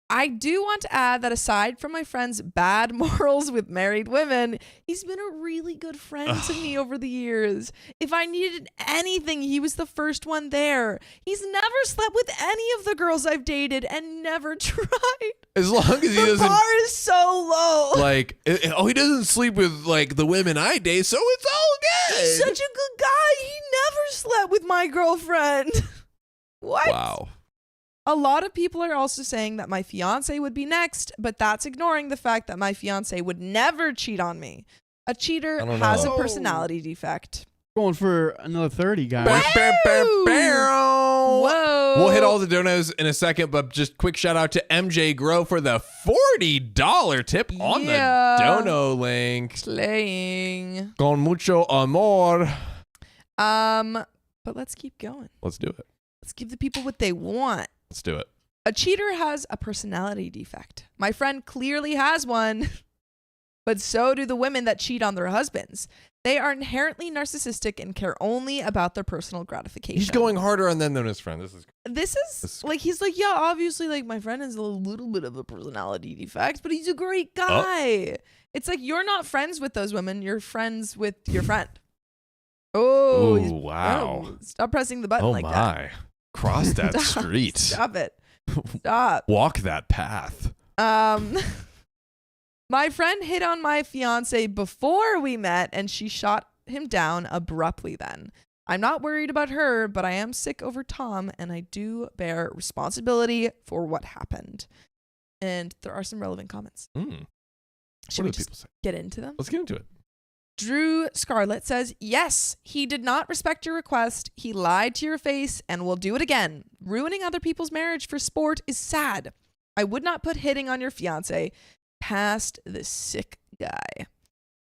I do want to add that aside from my friend's bad morals with married women, he's been a really good friend to me over the years. If I needed anything, he was the first one there. He's never slept with any of the girls I've dated and never tried. As long as he doesn't. The bar is so low. Like, he doesn't sleep with like the women I date, so it's all good. He's such a good guy. He never slept with my girlfriend. What? Wow. A lot of people are also saying that my fiance would be next, but that's ignoring the fact that my fiance would never cheat on me. A cheater has a personality defect. Going for another 30, guys. Whoa. We'll hit all the donos in a second, but just quick shout out to MJ Grow for the $40 tip on the dono link. Slaying. Con mucho amor. But let's keep going. Let's do it. Let's give the people what they want. Let's do it. A cheater has a personality defect. My friend clearly has one, but so do the women that cheat on their husbands. They are inherently narcissistic and care only about their personal gratification. He's going harder on them than his friend. This is like, he's like, yeah, obviously, like, my friend has a little bit of a personality defect, but he's a great guy. It's like, you're not friends with those women. You're friends with your friend. Oh, wow. Stop pressing the button like that. Oh, my. Cross that street. Stop it. Stop. Walk that path. My friend hit on my fiance before we met, and she shot him down abruptly then. I'm not worried about her, but I am sick over Tom, and I do bear responsibility for what happened. And there are some relevant comments. Should we just get into them? Let's get into it. Drew Scarlett says, yes, he did not respect your request. He lied to your face and will do it again. Ruining other people's marriage for sport is sad. I would not put hitting on your fiance past this sick guy.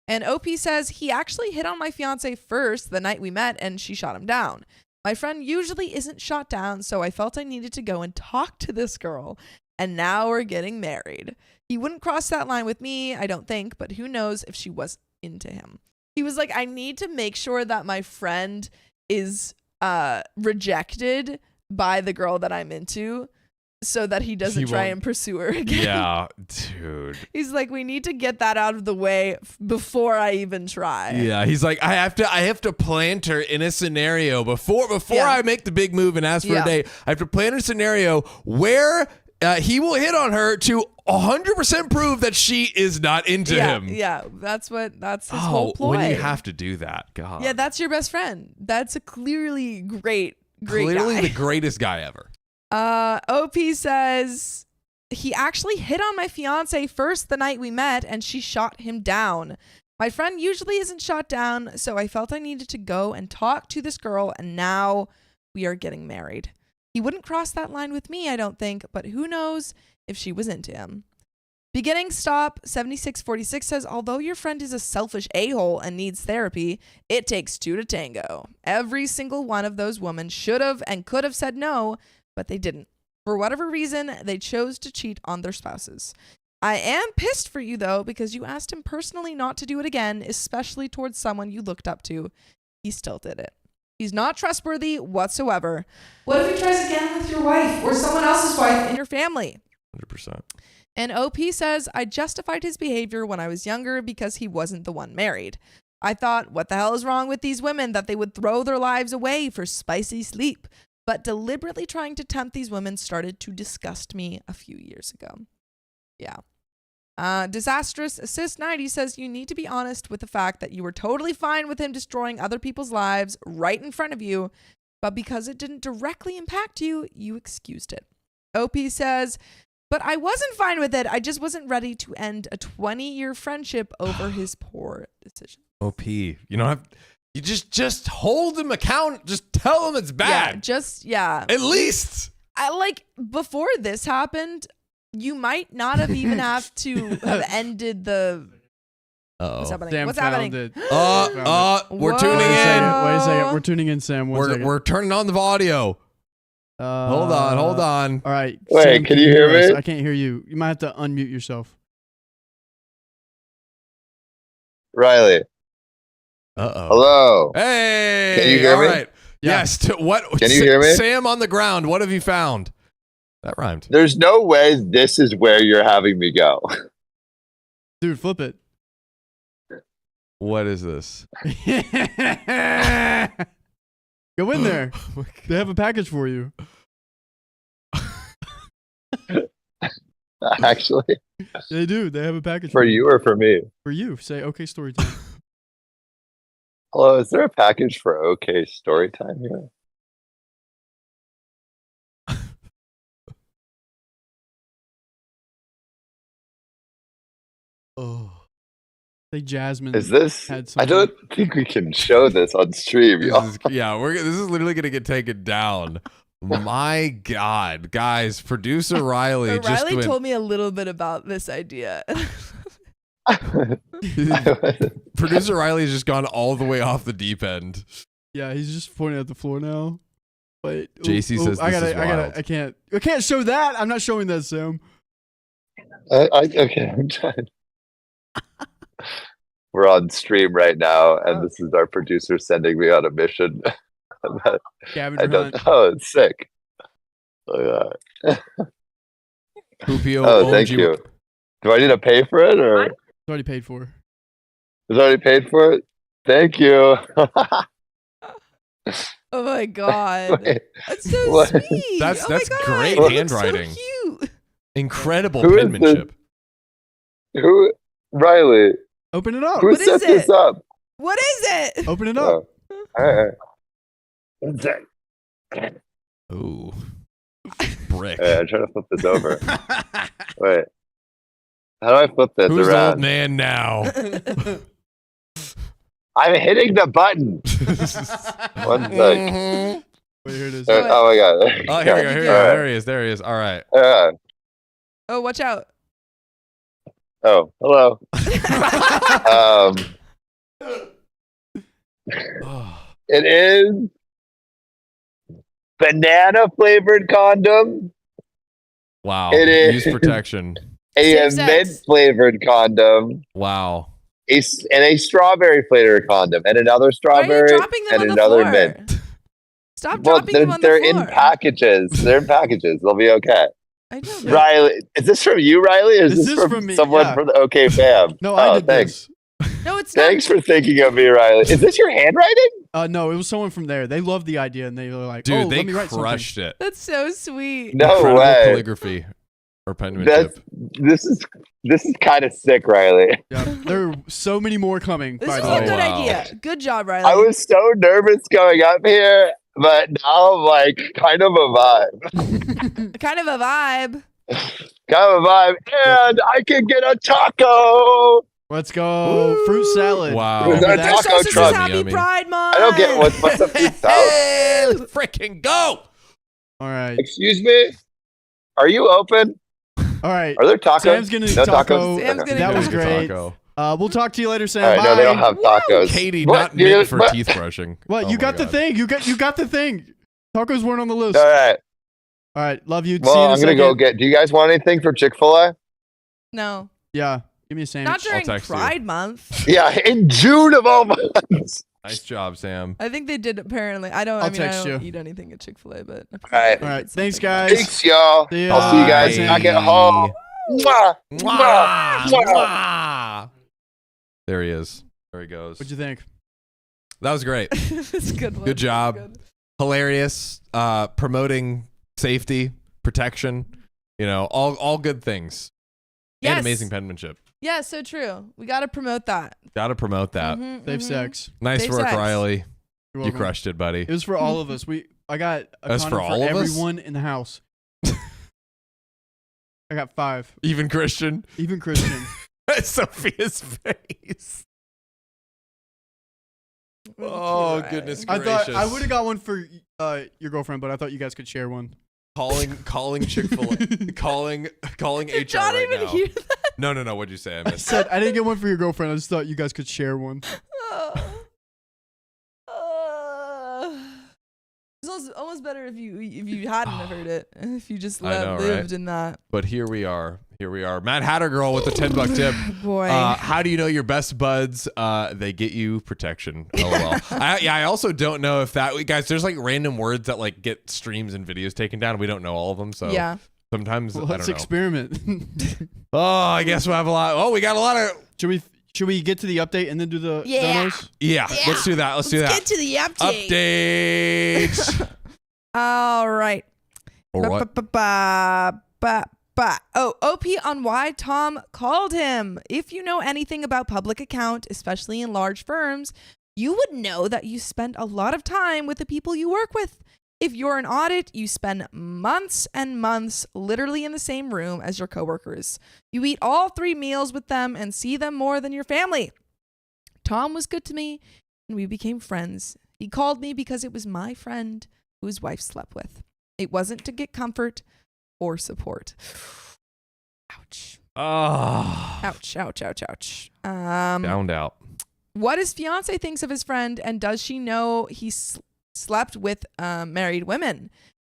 And OP says, he actually hit on my fiance first the night we met and she shot him down. My friend usually isn't shot down, so I felt I needed to go and talk to this girl. And now we're getting married. He wouldn't cross that line with me, I don't think, but who knows if she was into him. He was like, I need to make sure that my friend is rejected by the girl that I'm into so that he doesn't try and pursue her again. Yeah, dude. He's like, we need to get that out of the way before I even try. Yeah, he's like, I have to plant her in a scenario before I make the big move and ask for a date. I have to plant a scenario where he will hit on her to 100% prove that she is not into him. Yeah, that's his whole ploy. When you have to do that, God. Yeah, that's your best friend. That's a clearly great Clearly guy. the greatest guy ever. OP says he actually hit on my fiance first the night we met, and she shot him down. My friend usually isn't shot down, so I felt I needed to go and talk to this girl, and now we are getting married. He wouldn't cross that line with me, I don't think, but who knows if she was into him. Beginning stop 7646 says, although your friend is a selfish a-hole and needs therapy, it takes two to tango. Every single one of those women should have and could have said no, but they didn't. For whatever reason, they chose to cheat on their spouses. I am pissed for you, though, because you asked him personally not to do it again, especially towards someone you looked up to. He still did it. He's not trustworthy whatsoever. What if he tries again with your wife or someone else's wife in your family? 100%. And OP says, I justified his behavior when I was younger because he wasn't the one married. I thought, what the hell is wrong with these women that they would throw their lives away for spicy sleep? But deliberately trying to tempt these women started to disgust me a few years ago. Yeah. Disastrous Assist 90 says, you need to be honest with the fact that you were totally fine with him destroying other people's lives right in front of you, but because it didn't directly impact you, you excused it. OP says, but I wasn't fine with it. I just wasn't ready to end a 20-year friendship over his poor decision. OP, you don't have. You just hold him account. Just tell him it's bad. Yeah. At least. I like before this happened, you might not have even have to have ended the. What's happening? Sam What's found happening? it. We're tuning Wait a in. second. We're tuning in, Sam. One second. We're turning on the audio. Hold on. All right. Wait, Sam, can you hear us? me? I can't hear you. You might have to unmute yourself. Riley. Uh-oh. Hello. Hey. Can you hear me? All right. Yeah. Yes. What? Can you hear me? Sam on the ground. What have you found? That rhymed. There's no way this is where you're having me go. Dude, flip it. What is this? Go in there. They have a package for you. Actually, They do. They have a package for you or for me? For you. Say, okay, story time. Hello, is there a package for OK Storytime here? Oh. Say Jasmine. Is this? had I something. don't think we can show this on stream. Y'all. This is literally gonna get taken down. My God, guys, producer Riley just Riley went. told me a little bit about this idea. Producer Riley has just gone all the way off the deep end. Yeah, he's just pointing at the floor now. Wait. JC says I this gotta, is wild. I can't show that. I'm not showing that, Sam. Okay, I'm trying. We're on stream right now, and this is our producer sending me on a mission. I Scavenger don't hunt. know. It's sick. Oh, yeah. Poopio Oh, thank you. Do I need to pay for it, or It's already paid for. is it already paid for it? Thank you. Oh my God. Wait, That's so what? sweet. That's Oh my God. great It looks handwriting. So cute. Incredible Who is penmanship. Who? Riley. Open it up. Who What is set this it? up? What is it? Open it up. Oh, all right. What's that? Ooh, brick. I'm trying to flip this over. Wait. How do I flip this Who's around? old man now? I'm hitting the button. One sec. Mhm. Wait, here it is. Oh my god. Oh, here we go. Here we go. All right. There he is. All right. Oh, watch out. Oh, hello. It is banana flavored condom. Wow. It is. Use protection. A Safe mint sex. flavored condom. Wow. And a strawberry flavored condom. And another Why are you strawberry. dropping them And on the another floor? mint. Stop Well, dropping them on the they're floor. in packages. They're in packages. They'll be okay. I don't know. Riley, is this from you, Riley? Or is This this is from from me, someone yeah. from the OK fam? No, I did thanks. this. No, it's Thanks not. for thinking of me, Riley. Is this your handwriting? No, it was someone from there. They loved the idea, and they were like, Dude, "Oh, they let me write crushed it. That's so sweet. No Incredible way. calligraphy or penmanship. This is kind of sick, Riley. something." Yeah, there are so many more coming. This by is the a way. good wow. idea. Good job, Riley. I was so nervous going up here, but now I'm like kind of a vibe. kind of a vibe. Come by, and I can get a taco. Let's go. Fruit salad. Wow. With Remember our that? taco This is truck. Happy Yummy. Pride Month. I don't get what's up with that. Hey, let's freaking go. All right. Excuse me? Are you open? All right. Are there tacos? Sam's getting a no taco. tacos? Sam's Okay. getting That a was Good great. taco. We'll talk to you later, Sam. All right, Bye. no, they don't have tacos. Katie, What? not mint for What? teeth brushing. What? Oh You my got the God. thing. You got the thing. Tacos weren't on the list. All right. All right. Love you. See Well, you in a I'm going to second. go get. Do you guys want anything for Chick-fil-A? No, Yeah. Give me a sandwich. not during text you. Pride Month. Yeah, in June of all months. Nice job, Sam. I think they did apparently. I I'll don't text eat you. anything at Chick-fil-A, but right. All right. Thanks, something. guys. Thanks, y'all. See ya. I'll see you guys Bye. back at home. Mwah, Mwah, mwah, mwah. mwah. There he is. There he goes. What'd you think? That was great. It's a good one. Good job. Good. Hilarious. Promoting safety, protection. You know, all good things. Yes. And amazing penmanship. Yeah, so true. We got to promote that. Got to promote that. Mhm, Safe mhm. sex. Nice Safe work, sex. Riley. You're You welcome. crushed it, buddy. It was for all of us. I got a That's condom for all of us? everyone in the house. I got 5. Even Christian. Even Christian. Sophia's face. Oh, Right. goodness I thought I gracious. would have got one for your girlfriend, but I thought you guys could share one. Calling Chick-fil-A. calling Did HR John right even now. hear that? No. What'd you say? I I missed said I didn't get one for your girlfriend. I just thought you guys could share one. It's almost better if you hadn't have heard it. If you just I know, lived right? in that. But here we are. Matt Hattergirl with the $10 tip. Boy. How do you know your best buds? They get you protection. LOL. I also don't know if that guys. There's like random words that like get streams and videos taken down. We don't know all of them, so yeah. sometimes Well, I let's don't know. experiment. Oh, I guess we'll have a lot. Oh, we got a lot of. Should we get to the update and then do the Yeah. donos? Yeah, let's do that. Let's do that. Get to the update. Updates. All right. All right. Oh, OP on why Tom called him. If you know anything about public account, especially in large firms, you would know that you spend a lot of time with the people you work with. If you're an audit, you spend months and months literally in the same room as your coworkers. You eat all 3 meals with them and see them more than your family. Tom was good to me, and we became friends. He called me because it was my friend who his wife slept with. It wasn't to get comfort or support. Ouch. Oh. Ouch, ouch, ouch, ouch. Downed out. What his fiance thinks of his friend, and does she know he slept with married women?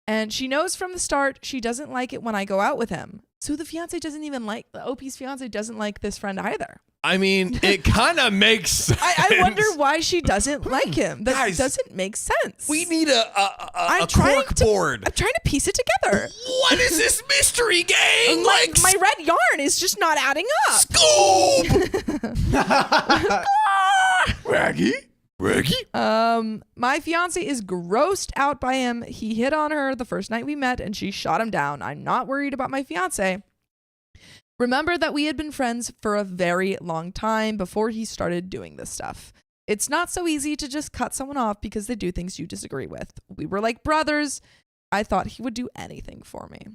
And she knows from the start she doesn't like it when I go out with him. So the fiance doesn't even like, the OP's fiance doesn't like this friend either. I mean, it kind of makes sense. I wonder why she doesn't like him. That Guys, doesn't make sense. We need a trying cork to- board. I'm trying to piece it together. What is this mystery game? My red yarn is just not adding up. Scoop! Raggy? My fiance is grossed out by him. He hit on her the first night we met and she shot him down. I'm not worried about my fiance. Remember that we had been friends for a very long time before he started doing this stuff. It's not so easy to just cut someone off because they do things you disagree with. We were like brothers. I thought he would do anything for me.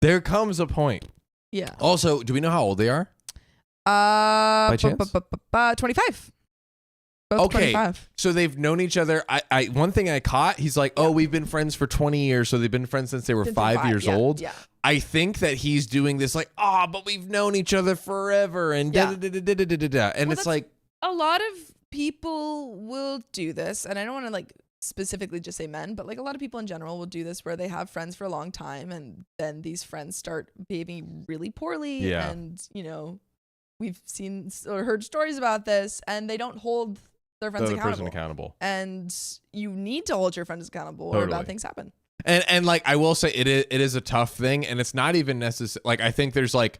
There comes a point. Yeah. Also, do we know how old they are? By chance? 25. Both Okay. 25. So they've known each other. I one thing I caught, he's like, oh, we've been friends for 20 years. So they've been friends since they were Since they're 5 years yeah, old. Yeah. I think that he's doing this like, oh, but we've known each other forever. And Yeah. da-da-da-da-da-da-da. And Well, it's that's- like, A lot of people will do this, and I don't want to like specifically just say men, but like a lot of people in general will do this where they have friends for a long time and then these friends start behaving really poorly. Yeah. And, you know, we've seen or heard stories about this and they don't hold their the friends other person accountable. accountable. And you need to hold your friends accountable or Totally. bad things happen. And like I will say it is a tough thing, and it's not even necessary. Like I think there's like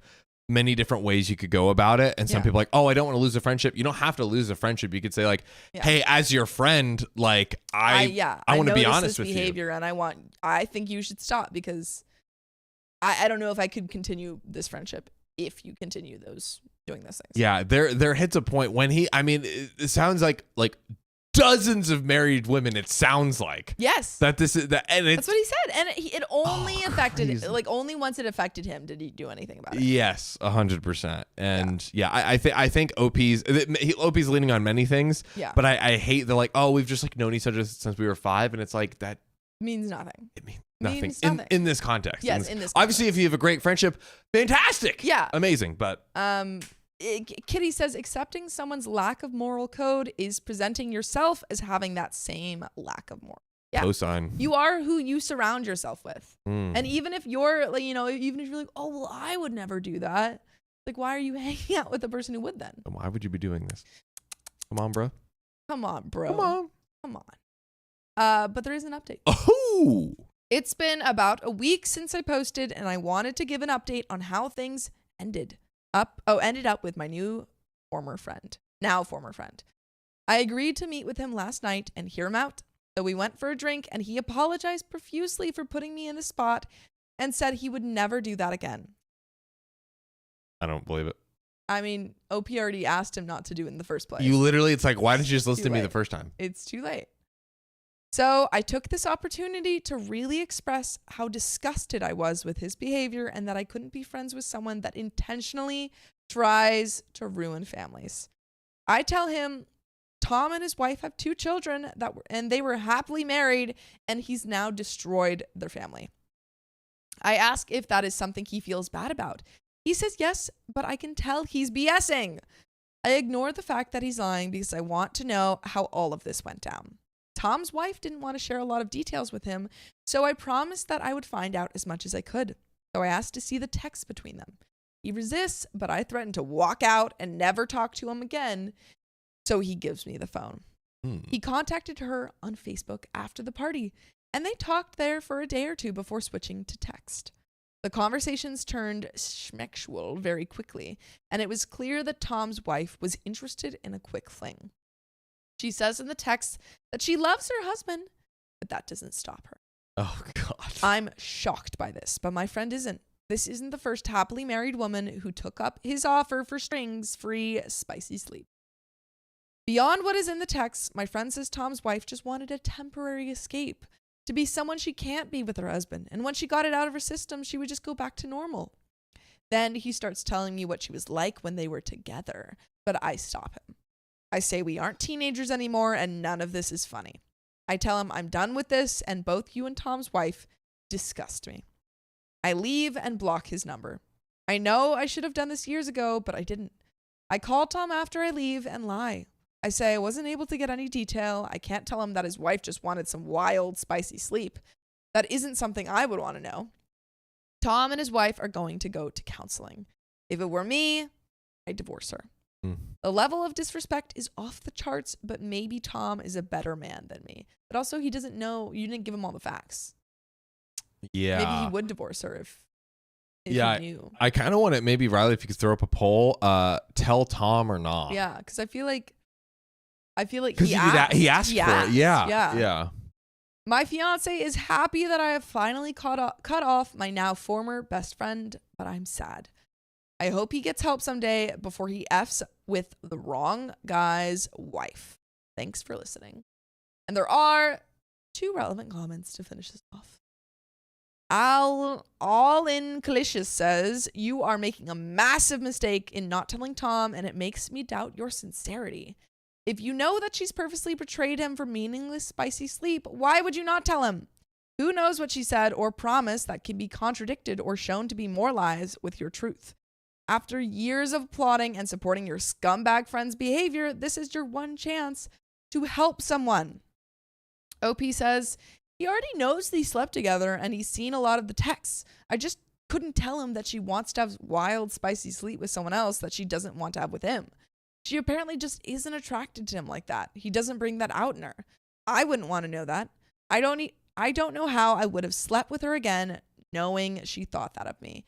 many different ways you could go about it, and some Yeah. people are like, oh, I don't want to lose a friendship. You don't have to lose a friendship. You could say like, Yeah. hey, as your friend, like I want to be notice honest this with behavior and I think you should stop because I don't know if I could continue this friendship if you continue doing those things. you. Yeah, there hits a point when it sounds like dozens of married women. It sounds like Yes. that this is that, and That's what he said. And it only affected, crazy. like only once it affected him did he do anything about it. Yes, 100%. And I think OP's leaning on many things. Yeah. But I hate the like, oh, we've just like known each other since we were 5, and it's like that Means nothing. it means nothing, Means nothing. In this context. Yes, in this obviously, if you have a great friendship, fantastic. Yeah. Amazing. But Kitty says accepting someone's lack of moral code is presenting yourself as having that same lack of moral. Yeah. cosign. You are who you surround yourself with. Mm. And even if you're like, even if you're like, oh, well, I would never do that. Like, why are you hanging out with the person who would then? Why would you be doing this? Come on, bro. Come on, bro. Come on. But there is an update. Oh. It's been about a week since I posted, and I wanted to give an update on how things ended up with my now former friend. I agreed to meet with him last night and hear him out. So we went for a drink, and he apologized profusely for putting me in the spot and said he would never do that again. I don't believe it. I mean, OP already asked him not to do it in the first place. You literally, it's like, why didn't you just listen Too to me late. the first time? It's too late. So I took this opportunity to really express how disgusted I was with his behavior and that I couldn't be friends with someone that intentionally tries to ruin families. I tell him Tom and his wife have 2 children and they were happily married, and he's now destroyed their family. I ask if that is something he feels bad about. He says yes, but I can tell he's BSing. I ignore the fact that he's lying because I want to know how all of this went down. Tom's wife didn't want to share a lot of details with him, so I promised that I would find out as much as I could. So I asked to see the text between them. He resists, but I threaten to walk out and never talk to him again, so he gives me the phone. He contacted her on Facebook after the party, and they talked there for a day or 2 before switching to text. The conversations turned schmexual very quickly, and it was clear that Tom's wife was interested in a quick fling. She says in the text that she loves her husband, but that doesn't stop her. Oh, God. I'm shocked by this, but my friend isn't. This isn't the first happily married woman who took up his offer for strings-free spicy sleep. Beyond what is in the text, my friend says Tom's wife just wanted a temporary escape, to be someone she can't be with her husband, and when she got it out of her system, she would just go back to normal. Then he starts telling me what she was like when they were together, but I stop him. I say we aren't teenagers anymore and none of this is funny. I tell him I'm done with this and both you and Tom's wife disgust me. I leave and block his number. I know I should have done this years ago, but I didn't. I call Tom after I leave and lie. I say I wasn't able to get any detail. I can't tell him that his wife just wanted some wild, spicy sleep. That isn't something I would want to know. Tom and his wife are going to go to counseling. If it were me, I'd divorce her. The level of disrespect is off the charts, but maybe Tom is a better man than me. But also, he doesn't know. You didn't give him all the facts. Yeah. Maybe he would divorce her if he knew. I kind of want it. Maybe Riley, if you could throw up a poll, tell Tom or not. Yeah, because I feel like he asked for it. Yeah. My fiance is happy that I have finally cut off my now former best friend, but I'm sad. I hope he gets help someday before he F's with the wrong guy's wife. Thanks for listening. And there are 2 relevant comments to finish this off. All in Calicious says, you are making a massive mistake in not telling Tom, and it makes me doubt your sincerity. If you know that she's purposely betrayed him for meaningless spicy sleep, why would you not tell him? Who knows what she said or promised that can be contradicted or shown to be more lies with your truth? After years of plotting and supporting your scumbag friend's behavior, this is your one chance to help someone. OP says, he already knows they slept together and he's seen a lot of the texts. I just couldn't tell him that she wants to have wild, spicy sleep with someone else that she doesn't want to have with him. She apparently just isn't attracted to him like that. He doesn't bring that out in her. I wouldn't want to know that. I don't know how I would have slept with her again knowing she thought that of me.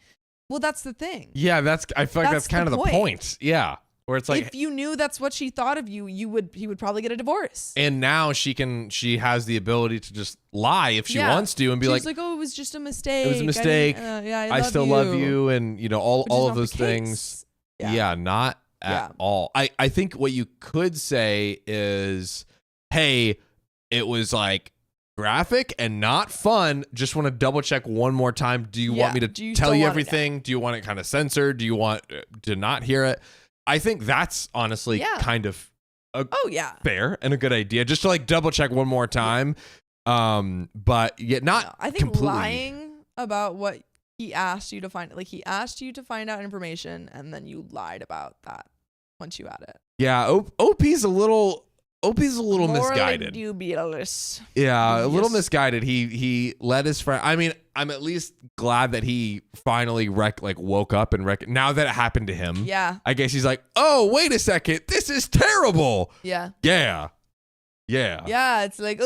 Well, that's the thing. Yeah, I feel like that's kind of the point. Yeah. Where it's like, if you knew that's what she thought of you, he would probably get a divorce. And now she has the ability to just lie if she wants to and be She's like, oh, it was just a mistake. It was a mistake. I still love you. And all of those things. Yeah. Not at all. I think what you could say is, hey, it was like graphic and not fun. Just want to double check one more time. Do you want me to tell you everything? Do you want it kind of censored? Do you want to not hear it? I think that's honestly kind of fair and a good idea. Just to like double check one more time. But yet not I think completely. lying about what he asked you to find, like he asked you to find out information and then you lied about that once you had it. Yeah, OP's a little misguided. Dubious. Yeah, a little misguided. He let his friend. I mean, I'm at least glad that he finally woke up and now that it happened to him. Yeah. I guess he's like, oh, wait a second, this is terrible. Yeah. Yeah. It's like.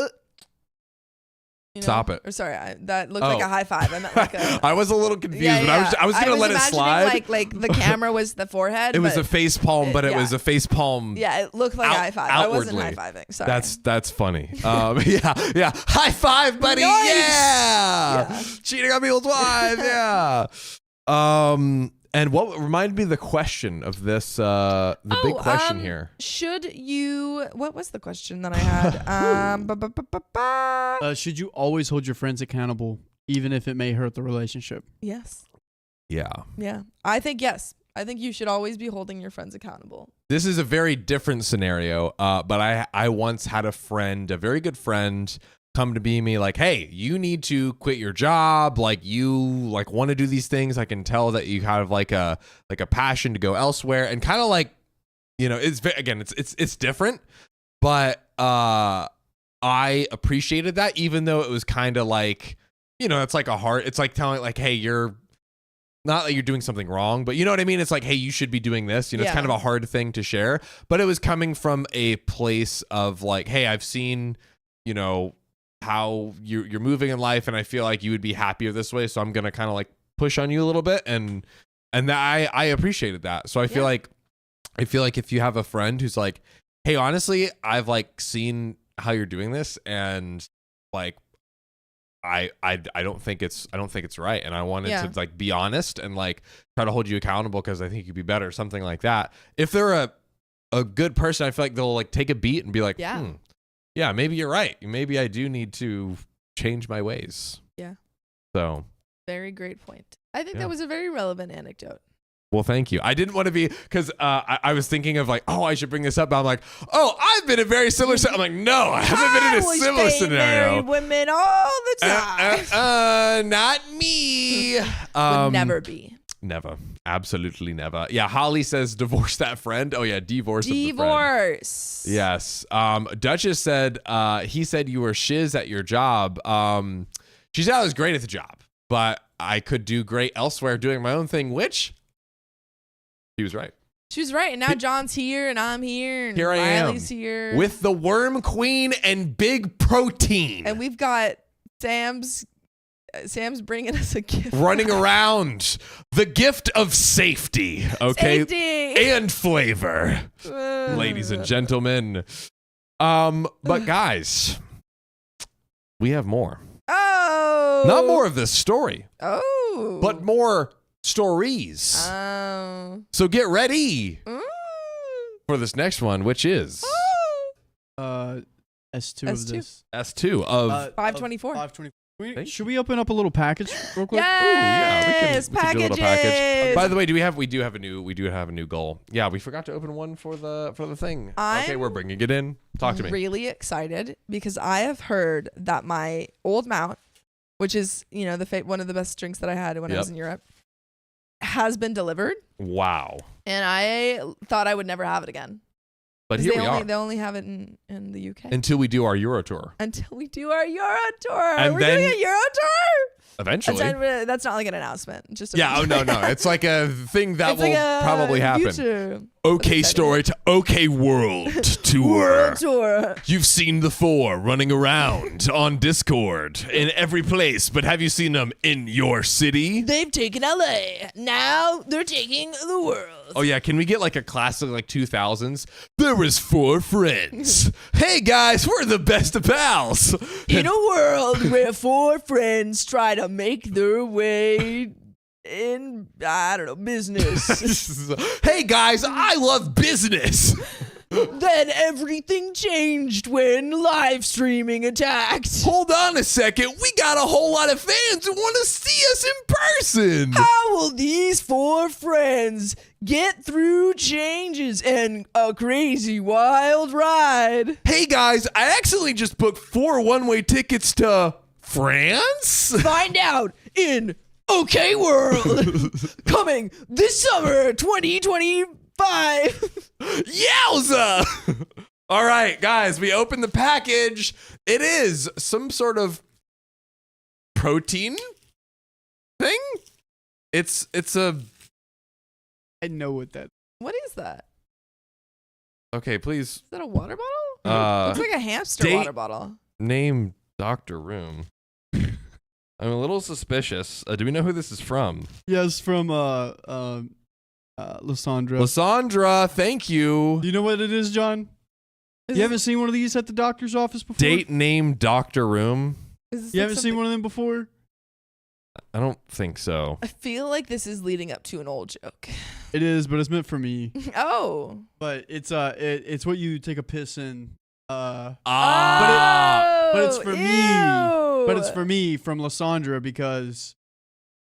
You know? Stop it. Or sorry, that looked like a high five. I meant like a. I was a little confused, but I was gonna let it slide. Like the camera was the forehead. It was a face palm, but it was a face palm. Yeah, it looked like a high five. Outwardly. I wasn't high fiving. Sorry. That's funny. Yeah. High five, buddy. Nice. Yeah. Cheating on people's wives. Yeah. And what reminded me of the question of this, the big question here. Should you, what was the question that I had? Should you always hold your friends accountable, even if it may hurt the relationship? Yes. Yeah. Yeah. I think yes. I think you should always be holding your friends accountable. This is a very different scenario, but I once had a friend, a very good friend, come to me like, hey, you need to quit your job. Like you like want to do these things. I can tell that you have like a passion to go elsewhere, and kind of like, you know, it's different, but I appreciated that, even though it was kind of like, you know, it's like it's like telling like, hey, you're not that you're doing something wrong, but you know what I mean? It's like, hey, you should be doing this. You know, it's kind of a hard thing to share, but it was coming from a place of like, hey, I've seen, you know, how you're moving in life, and I feel like you would be happier this way, so I'm gonna kind of like push on you a little bit, and that I appreciated that. So I feel like if you have a friend who's like, hey, honestly, I've like seen how you're doing this, and like I don't think it's right, and I wanted to like be honest and like try to hold you accountable because I think you'd be better, something like that. If they're a good person, I feel like they'll like take a beat and be like, yeah, maybe you're right. Maybe I do need to change my ways. Yeah. So. Very great point. I think that was a very relevant anecdote. Well, thank you. I didn't want to be, because I was thinking of like, oh, I should bring this up. But I'm like, oh, I've been in a very similar. I'm like, no, I haven't been in a similar scenario. Married women all the time. Not me. Would never be. Never. Absolutely never. Yeah, Holly says divorce that friend. Oh yeah, divorce. Yes. Duchess said he said you were shiz at your job. She said I was great at the job, but I could do great elsewhere doing my own thing, which she was right. She was right. And now John's here and I'm here and here Riley's here. With the Worm Queen and Big Protein. And we've got Sam's bringing us a gift. Running around. The gift of safety. Okay. Safety. And flavor. Ladies and gentlemen. But guys, we have more. Oh. Not more of this story. Oh. But more stories. Oh. So get ready for this next one, which is S2 of this. S2 of 524. 524. Should we open up a little package real quick? Yes, we can do a little package. By the way, we do have a new goal. Yeah, we forgot to open one for the thing. Okay, we're bringing it in. Talk to me. Really excited because I have heard that my old mount, which is, you know, one of the best drinks that I had when I was in Europe, has been delivered. Wow. And I thought I would never have it again. But here we are. They only have it in the UK. Until we do our Euro tour. We're doing a Euro tour. Eventually. That's not like an announcement. Just no. It's like a thing that will probably happen. Future. OK Story to OK World Tour. World Tour. You've seen the four running around on Discord in every place, but have you seen them in your city? They've taken LA. Now they're taking the world. Oh yeah, can we get like a classic like 2000s? There was four friends. Hey guys, we're the best of pals. In a world where four friends try to make their way in, I don't know, business. Hey guys, I love business. Then everything changed when live streaming attacked. Hold on a second. We got a whole lot of fans who want to see us in person. How will these 4 friends get through changes and a crazy wild ride? Hey guys, I accidentally just booked 4 one-way tickets to France. Find out in OK World coming this summer 2025. Yowza! All right, guys, we opened the package. It is some sort of protein thing. It's a. I know what that. What is that? Okay, please Is that a water bottle? Looks like a hamster date- water bottle. name Dr. Room. I'm a little suspicious. Do we know who this is from? Yes, from Lysandra. Lysandra, thank you. Do you know what it is, John? You haven't seen one of these at the doctor's office before? Date name Dr. Room. You haven't seen one of them before? I don't think so. I feel like this is leading up to an old joke. It is, but it's meant for me. Oh. But it's it's what you take a piss in. Ah. But it's for me. Ew. But it's for me from Lysandra because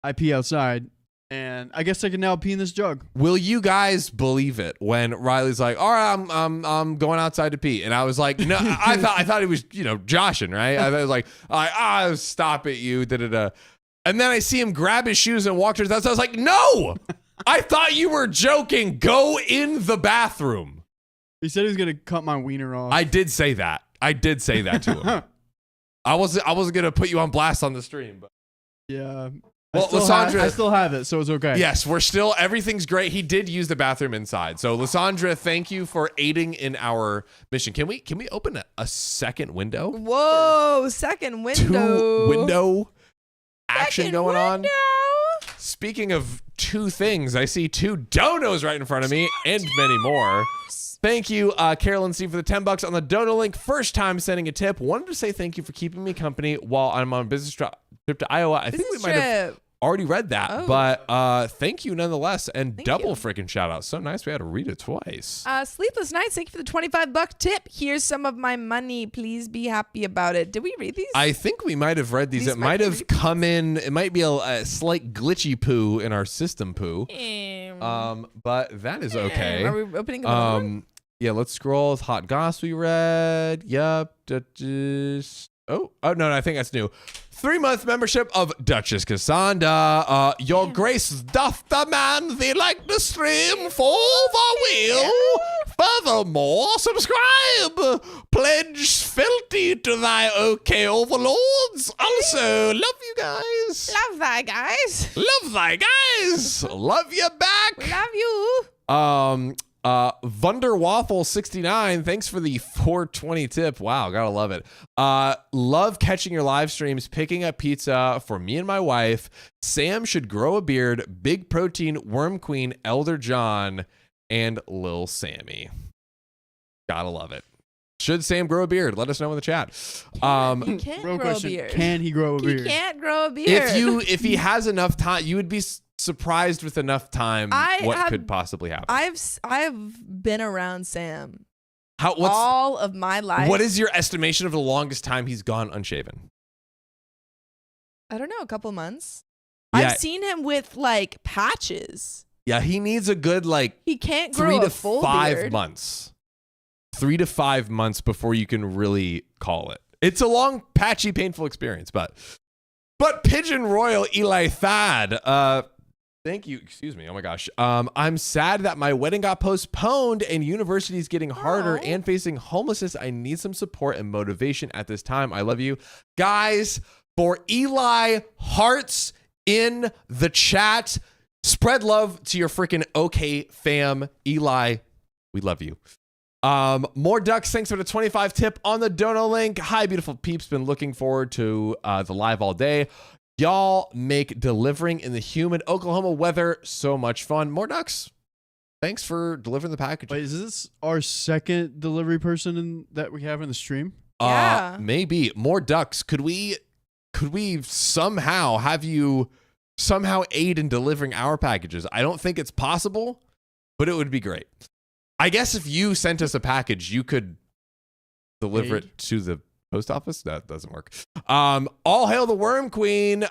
I pee outside, and I guess I can now pee in this jug. Will you guys believe it when Riley's like, "All right, I'm going outside to pee," and I was like, "No," I thought he was joshing, right? I was like, "Stop it, you da da da," and then I see him grab his shoes and walk to his house. I was like, "No, I thought you were joking. Go in the bathroom." He said he was gonna cut my wiener off. I did say that. to him. I wasn't gonna put you on blast on the stream, but yeah. well, I still have it, so it's okay. yes, everything's great. He did use the bathroom inside. So Lysandra, thank you for aiding in our mission. Can we open a second window? Whoa, second window. 2 window action Second going on. window. Speaking of 2 things, I see 2 donos right in front of me and many more. Thank you, Carolyn C, for the $10 on the dono link. First time sending a tip. Wanted to say thank you for keeping me company while I'm on a business trip to Iowa. I think we might have already read that, Oh. but thank you nonetheless, and Thank double you. freaking shout out. So nice we had to read it twice. Sleepless Nights, thank you for the $25 tip. Here's some of my money. Please be happy about it. Did we read these? I think we might have read these. It might have come in. It might be a slight glitchy poo in our system poo. But that is okay. Are we opening another one? Yeah, let's scroll. Hot Goss we read. Yep. Duchess. Oh, no, I think that's new. 3-month membership of Duchess Cassandra. Your Grace doth demand thee like the stream for the wheel. Furthermore, subscribe. Pledge fealty to thy OK overlords. Also, love you guys. Love that, guys. Love thy guys. Love you back. Love you. Wunderwaffle69, thanks for the 420 tip. Wow, gotta love it. Love catching your live streams, picking up pizza for me and my wife. Sam should grow a beard. Big Protein, Worm Queen, Elder John, and Lil Sammy. Gotta love it. Should Sam grow a beard? Let us know in the chat. You can't Real grow question: a beard. Can he grow a beard? He can't grow a beard. If he has enough time, you would be surprised with enough time what could possibly happen. I've been around Sam What's all of my life. what is your estimation of the longest time he's gone unshaven? I don't know, a couple months. Yeah. I've seen him with like patches. Yeah, he needs a good He can't grow 3 to a full 5 beard. months. 3 to 5 months before you can really call it. It's a long, patchy, painful experience, but Pigeon Royal Eli Thad, thank you. Excuse me. Oh my gosh. I'm sad that my wedding got postponed and university is getting harder Aw. and facing homelessness. I need some support and motivation at this time. I love you guys. For Eli, hearts in the chat. Spread love to your freaking OK fam. Eli, we love you. More ducks. Thanks for the 25 tip on the dono link. Hi, beautiful peeps. Been looking forward to the live all day. Y'all make delivering in the humid Oklahoma weather so much fun. More ducks. Thanks for delivering the package. Wait, is this our second delivery person that we have in the stream? Yeah. Maybe more ducks. Could we somehow have you aid in delivering our packages? I don't think it's possible, but it would be great. I guess if you sent us a package, you could deliver it to the post office. That doesn't work. All hail the Worm Queen.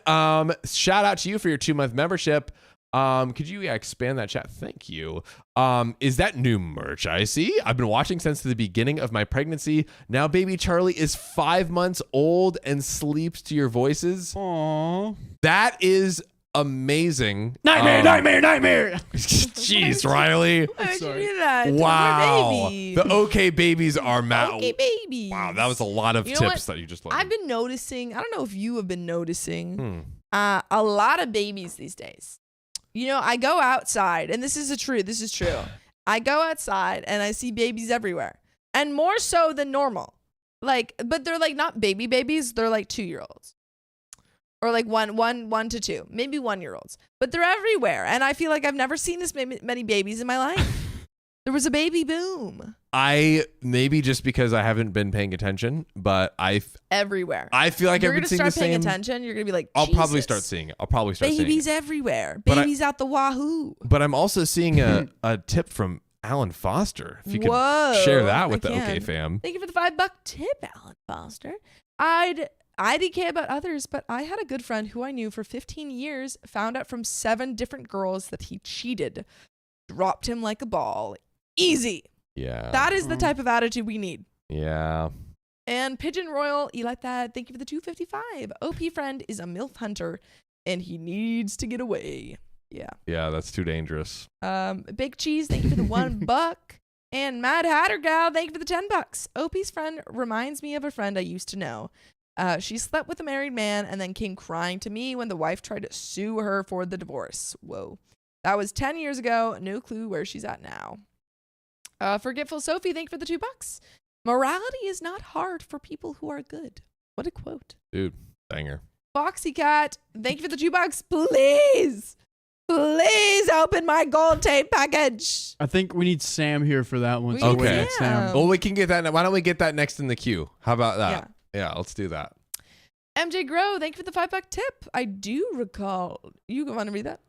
Shout out to you for your 2-month membership. Could you expand that chat? Thank you. Is that new merch I see? I've been watching since the beginning of my pregnancy. Now baby Charlie is 5 months old and sleeps to your voices. Aww. That is amazing. Nightmare. Jeez, Riley. Why would Sorry. you do that? to Wow. poor baby? The OK babies are mad. Okay, baby. Wow, that was a lot of You know tips what? that you just learned. I've been noticing. I don't know if you have been noticing. Hmm. A lot of babies these days. You know, I go outside, and this is true. I go outside and I see babies everywhere, and more so than normal. Like, but they're like not baby babies. They're like 2-year-olds, or like one to 2, maybe 1-year-olds. But they're everywhere, and I feel like I've never seen this many babies in my life. There was a baby boom I maybe just because I haven't been paying attention, but everywhere. I feel like You're I've been gonna seeing start the paying same. attention. You're gonna be like, I'll probably Jesus. start seeing it. I'll probably start seeing Babies it. everywhere. But Babies out the wahoo. But I'm also seeing a tip from Alan Foster. If you could Whoa, share that with I the OK can. fam. Thank you for the $5 tip, Alan Foster. I IDK about others, but I had a good friend who I knew for 15 years, found out from 7 different girls that he cheated, dropped him like a ball. Easy. Yeah. That is the type of attitude we need. Yeah. And Pigeon Royal, you like that? Thank you for the 255. OP friend is a MILF hunter, and he needs to get away. Yeah. Yeah, that's too dangerous. Big Cheese, thank you for the $1. And Mad Hatter Gal, thank you for the $10. OP's friend reminds me of a friend I used to know. She slept with a married man and then came crying to me when the wife tried to sue her for the divorce. Whoa. That was 10 years ago. No clue where she's at now. Forgetful Sophie, thank you for the $2. Morality is not hard for people who are good. What a quote. Dude, banger. Foxy Cat, thank you for the $2. Please. Please open my gold tape package. I think we need Sam here for that one. We So need wait, Sam. Sam. Well, we can get that. Why don't we get that next in the queue? How about that? Yeah. Let's do that. MJ Grow, thank you for the $5 tip. I do recall. You want to read that?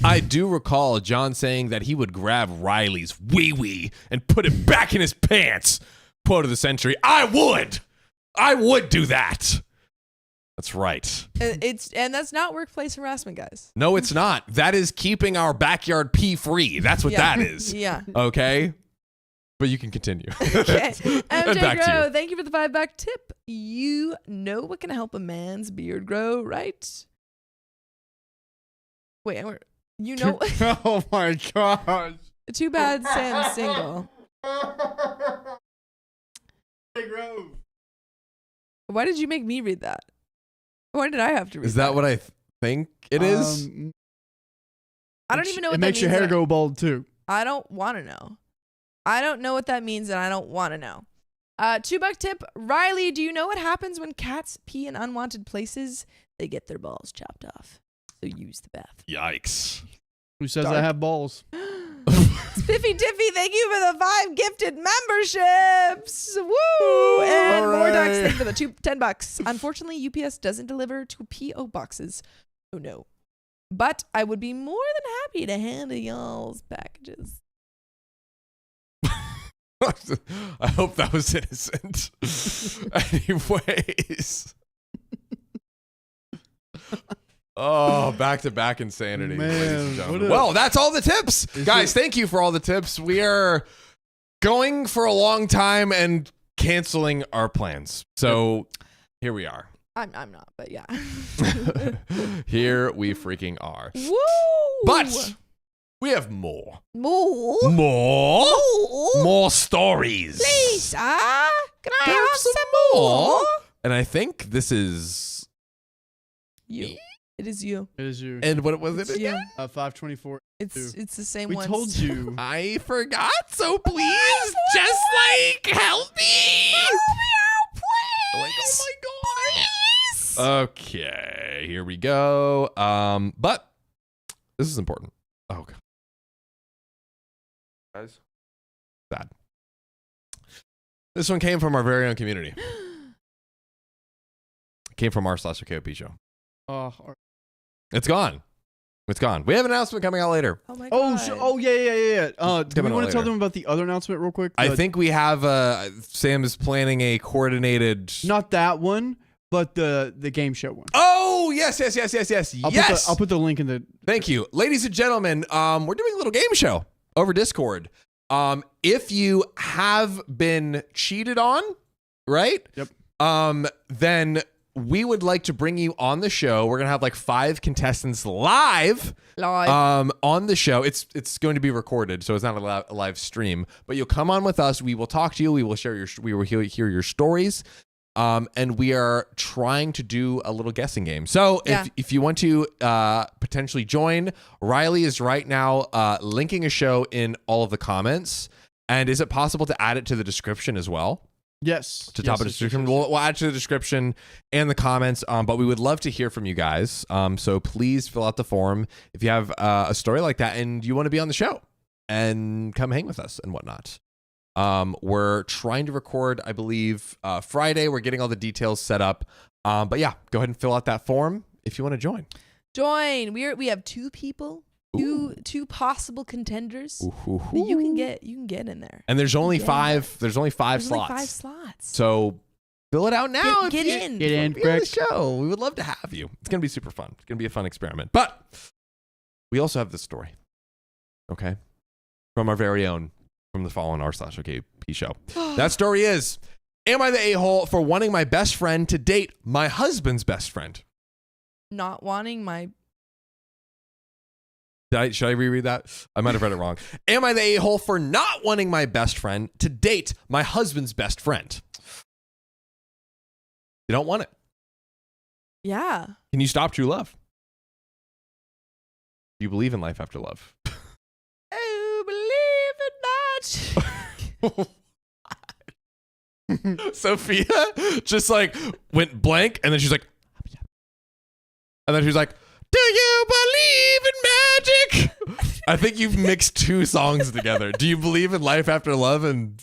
I do recall John saying that he would grab Riley's wee-wee and put it back in his pants. Quote of the century. I would do that. That's right. And that's not workplace harassment, guys. No, it's not. That is keeping our backyard pee free. That's what that is. Yeah. Okay? But you can continue. Okay. And MJ back to Grow, you. thank you for the $5 tip. You know what can help a man's beard grow, right? Wait, you know. Oh my gosh. Too bad Sam's single. Why did you make me read that? Why did I have to read Is that what I think it is? I don't even know what it that makes your means. hair go bald too. I don't want to know. I don't know what that means, and I don't want to know. $2 tip. Riley, do you know what happens when cats pee in unwanted places? They get their balls chopped off. So use the bath. Yikes. Who says Dark. I have balls? Spiffy Tiffy, thank you for the 5 gifted memberships. Woo! And All more ducks, right. thank you for the $10. Unfortunately, UPS doesn't deliver to P.O. boxes. Oh no. But I would be more than happy to handle y'all's packages. I hope that was innocent. Anyways. Oh, back-to-back insanity. Man, ladies and gentlemen. what a- Well, that's all the tips. Is Guys, it- thank you for all the tips. We are going for a long time and canceling our plans. So here we are. I'm not, but yeah. Here we freaking are. Woo! But we have more. More? More stories. Please, can I Have have some some more? And I think this is... You. It is you. It is you. And what was it It's you. again? 524. It's the same We one. told you. I forgot, so please, just help me. Like, oh my god. Okay, here we go. But this is important. Oh god. Guys. Sad. This one came from our very own community. Came from r/OKOP show. Oh, It's gone. It's gone. We have an announcement coming out later. Oh my Oh, god. yeah. Do we coming want to out tell later. them about the other announcement real quick? I think we have Sam is planning a coordinated. Not that one, but the game show one. Oh yes. I'll put the link in the. Thank you, ladies and gentlemen. We're doing a little game show over Discord. If you have been cheated on, right? Yep. Then we would like to bring you on the show. We're gonna have like 5 contestants live. On the show. It's going to be recorded, so it's not a live stream. But you'll come on with us. We will talk to you. We will hear your stories. And we are trying to do a little guessing game. So if you want to potentially join, Riley is right now linking a show in all of the comments. And is it possible to add it to the description as well? Yes. To top of the description. We'll add to the description and the comments. But we would love to hear from you guys. So please fill out the form if you have a story like that and you want to be on the show and come hang with us and whatnot. We're trying to record, I believe, Friday. We're getting all the details set up. But yeah, go ahead and fill out that form if you want to join. Join. We have 2 people. Two possible contenders that you can get in there. And there's only 5. There's only 5 slots. Only 5 slots. So fill it out now. Get in. Get in, be on the show. We would love to have you. It's gonna be super fun. It's gonna be a fun experiment. But we also have this story. Okay, from our very own from the Fallen r/OKP show. That story is: am I the a-hole for wanting my best friend to date my husband's best friend? Not wanting my. Should I reread that? I might have read it wrong. Am I the a-hole for not wanting my best friend to date my husband's best friend? You don't want it. Yeah. Can you stop true love? Do you believe in life after love? I believe in magic. Sophia just like went blank and then she's like, and then she's like, do you believe in magic? I think you've mixed 2 songs together. Do you believe in life after love and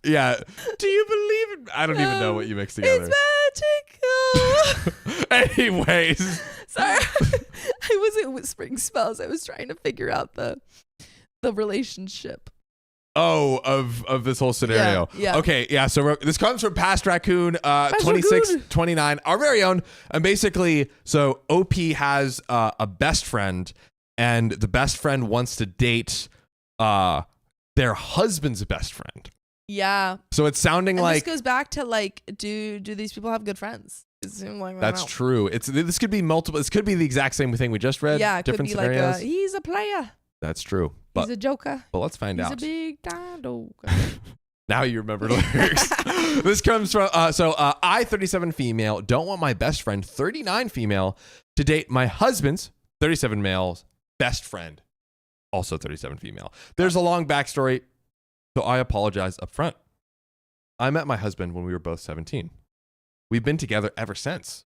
yeah. Do you believe in I don't even know what you mixed together. It's magical. Anyways. Sorry. I wasn't whispering spells. I was trying to figure out the relationship. Oh, of this whole scenario. Yeah. Okay, yeah. So this comes from Past Raccoon 2629, our very own. And basically, so OP has a best friend, and the best friend wants to date their husband's best friend. Yeah. So it's sounding And like this goes back to like, do these people have good friends? It seems like that's true. This could be multiple. This could be the exact same thing we just read. Yeah, it different could be scenarios. like he's a player. That's true. He's a joker. But let's find He's out. a big time joker. Now you remember the lyrics. This comes from, I, 37 female, don't want my best friend, 39 female, to date my husband's, 37 male's, best friend, also 37 female. There's a long backstory, so I apologize up front. I met my husband when we were both 17. We've been together ever since.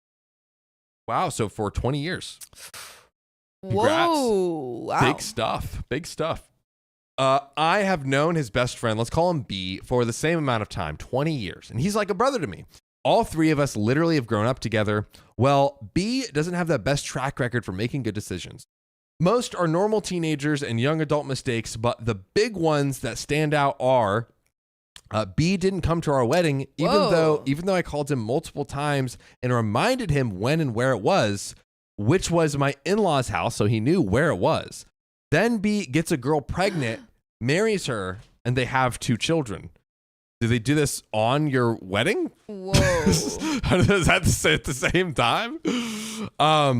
Wow, so for 20 years. Congrats. Whoa. Wow. Big stuff. I have known his best friend, let's call him B, for the same amount of time, 20 years. And he's like a brother to me. All 3 of us literally have grown up together. Well, B doesn't have the best track record for making good decisions. Most are normal teenagers and young adult mistakes, but the big ones that stand out are B didn't come to our wedding, even though I called him multiple times and reminded him when and where it was, which was my in-laws' house, so he knew where it was. Then B gets a girl pregnant, marries her, and they have 2 children. Do they do this on your wedding? Whoa. Is that to say at the same time?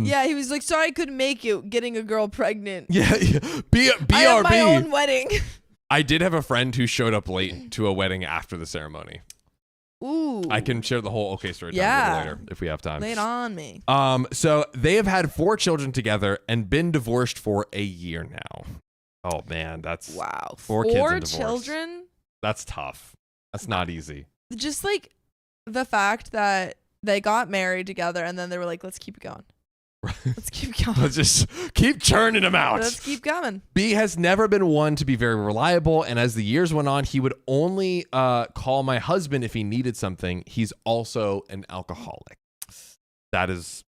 Yeah, he was like, sorry I couldn't make it getting a girl pregnant. Yeah. BRB. I have my own wedding. I did have a friend who showed up late to a wedding after the ceremony. Ooh. I can share the whole story time a little later if we have time. Lay it on me. So they have had 4 children together and been divorced for a year now. Oh man, that's wow. 4 kids and divorce. Children? That's tough. That's not easy. Just like the fact that they got married together and then they were like, let's keep it going. Let's keep going. Let's just keep churning them out. Let's keep going. B has never been one to be very reliable, and as the years went on, he would only call my husband if he needed something. He's also an alcoholic. That is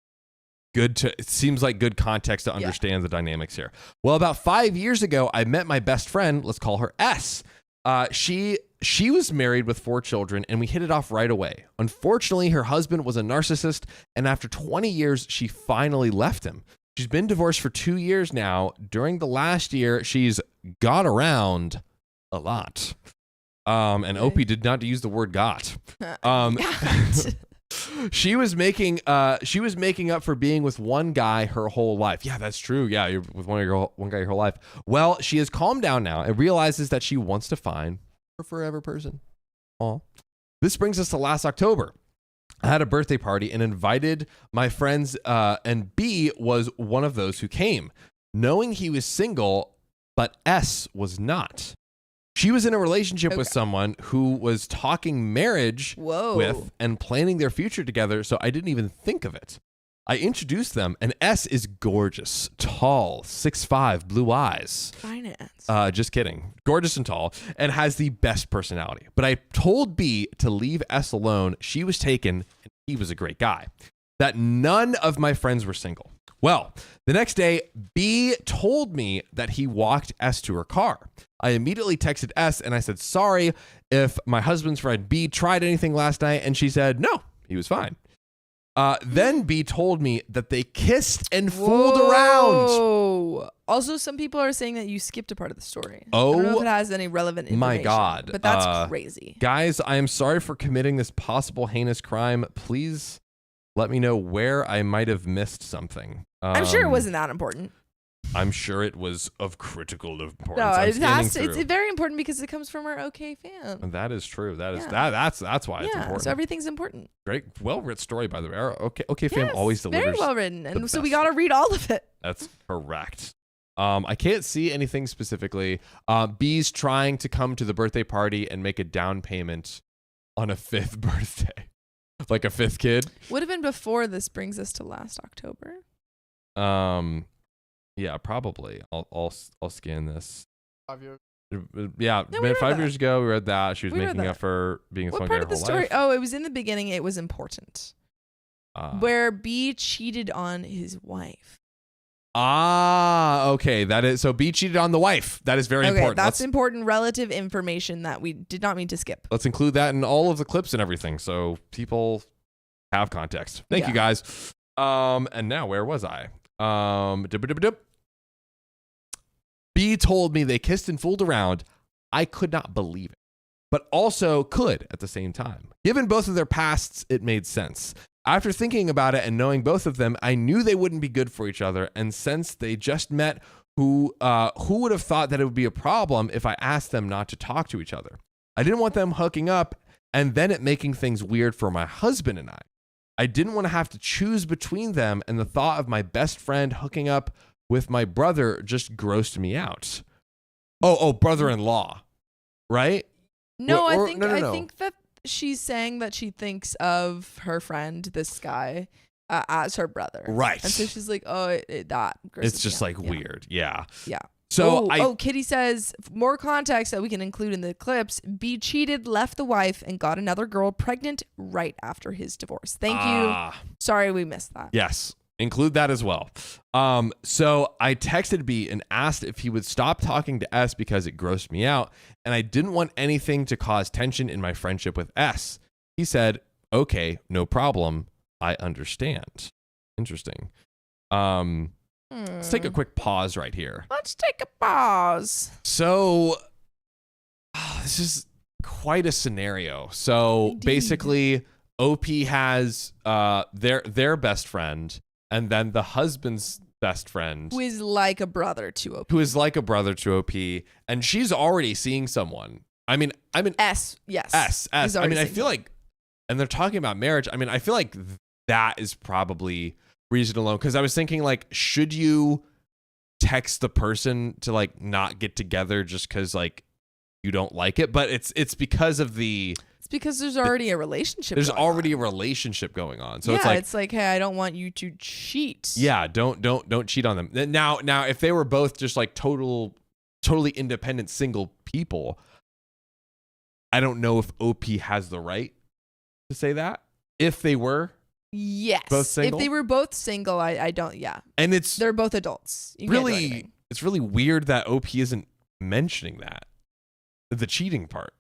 It seems like good context to understand the dynamics here. Well, about 5 years ago, I met my best friend. Let's call her S. She was married with 4 children, and we hit it off right away. Unfortunately, her husband was a narcissist, and after 20 years, she finally left him. She's been divorced for 2 years now. During the last year, she's got around a lot. And Opie did not use the word got. She was making up for being with one guy her whole life. Yeah, that's true. Yeah, you're with one guy your whole life. Well, she has calmed down now and realizes that she wants to find her forever person. Aw. This brings us to last October. I had a birthday party and invited my friends, and B was one of those who came, knowing he was single, but S was not. She was in a relationship with someone who was talking marriage with and planning their future together, so I didn't even think of it. I introduced them, and S is gorgeous, tall, 6'5", blue eyes. Finance. Just kidding. Gorgeous and tall, and has the best personality. But I told B to leave S alone. She was taken, and he was a great guy. That none of my friends were single. Well, the next day, B told me that he walked S to her car. I immediately texted S and I said, sorry if my husband's friend B tried anything last night, and she said, no, he was fine. Then B told me that they kissed and fooled around. Also, some people are saying that you skipped a part of the story. I don't know if it has any relevant information. My God. But that's crazy. Guys, I am sorry for committing this possible heinous crime. Please let me know where I might have missed something. I'm sure it wasn't that important. I'm sure it was of critical importance. No, it's very important because it comes from our OK fam. That is true. That's why it's important. So everything's important. Great, well-written story, by the way. Our OK fam always delivers. Very well written, and so we got to read all of it. That's correct. I can't see anything specifically. B's trying to come to the birthday party and make a down payment on a 5th birthday, like a 5th kid. Would have been before this brings us to last October. Yeah, probably. I'll scan this. 5 years. Yeah, No, 5 years ago we read that she was making up for being with one guy her whole life. Oh, it was in the beginning. It was important. Where B cheated on his wife. Okay. That is so. B cheated on the wife. That is very important. That's important relative information that we did not mean to skip. Let's include that in all of the clips and everything, so people have context. Thank you, guys. And now where was I? B told me they kissed and fooled around. I could not believe it, but also could at the same time. Given both of their pasts, it made sense. After thinking about it and knowing both of them, I knew they wouldn't be good for each other. And since they just met, who would have thought that it would be a problem if I asked them not to talk to each other? I didn't want them hooking up and then it making things weird for my husband and I. I didn't want to have to choose between them, and the thought of my best friend hooking up with my brother just grossed me out. Oh, brother-in-law, right? No, I think that she's saying that she thinks of her friend, this guy, as her brother. Right. And so she's like, that grosses it's just me like out. weird. Yeah. Yeah. So Kitty says, more context that we can include in the clips. B cheated, left the wife, and got another girl pregnant right after his divorce. Thank you. Sorry we missed that. Yes. Include that as well. So I texted B and asked if he would stop talking to S because it grossed me out, and I didn't want anything to cause tension in my friendship with S. He said, okay, no problem. I understand. Interesting. Let's take a quick pause right here. Let's take a pause. So this is quite a scenario. So Indeed. basically, OP has their best friend, and then the husband's best friend, who is like a brother to OP. And she's already seeing someone. I mean S. Yes. S. I mean, I feel like, and they're talking about marriage. I mean, I feel like that is probably reason alone, because I was thinking, like, should you text the person to like not get together just because like you don't like it? But it's because of it's because there's already a relationship. There's already a relationship going on. So it's like, hey, I don't want you to cheat. Yeah, don't cheat on them. Now, if they were both just like totally independent single people, I don't know if OP has the right to say that. If they were. Yes. Both single? If they were both single, I don't. Yeah. And it's They're both adults. You can't do really, anything. it's really weird that OP isn't mentioning that, the cheating part.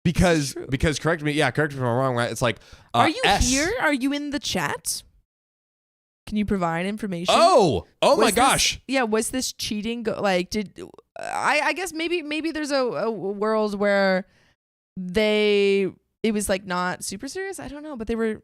Because correct me if I'm wrong, right? It's like are you S. here? Are you in the chat? Can you provide information? Oh my Was this- gosh. Yeah, was this cheating? Did I guess maybe there's a world where it was like not super serious. I don't know, but they were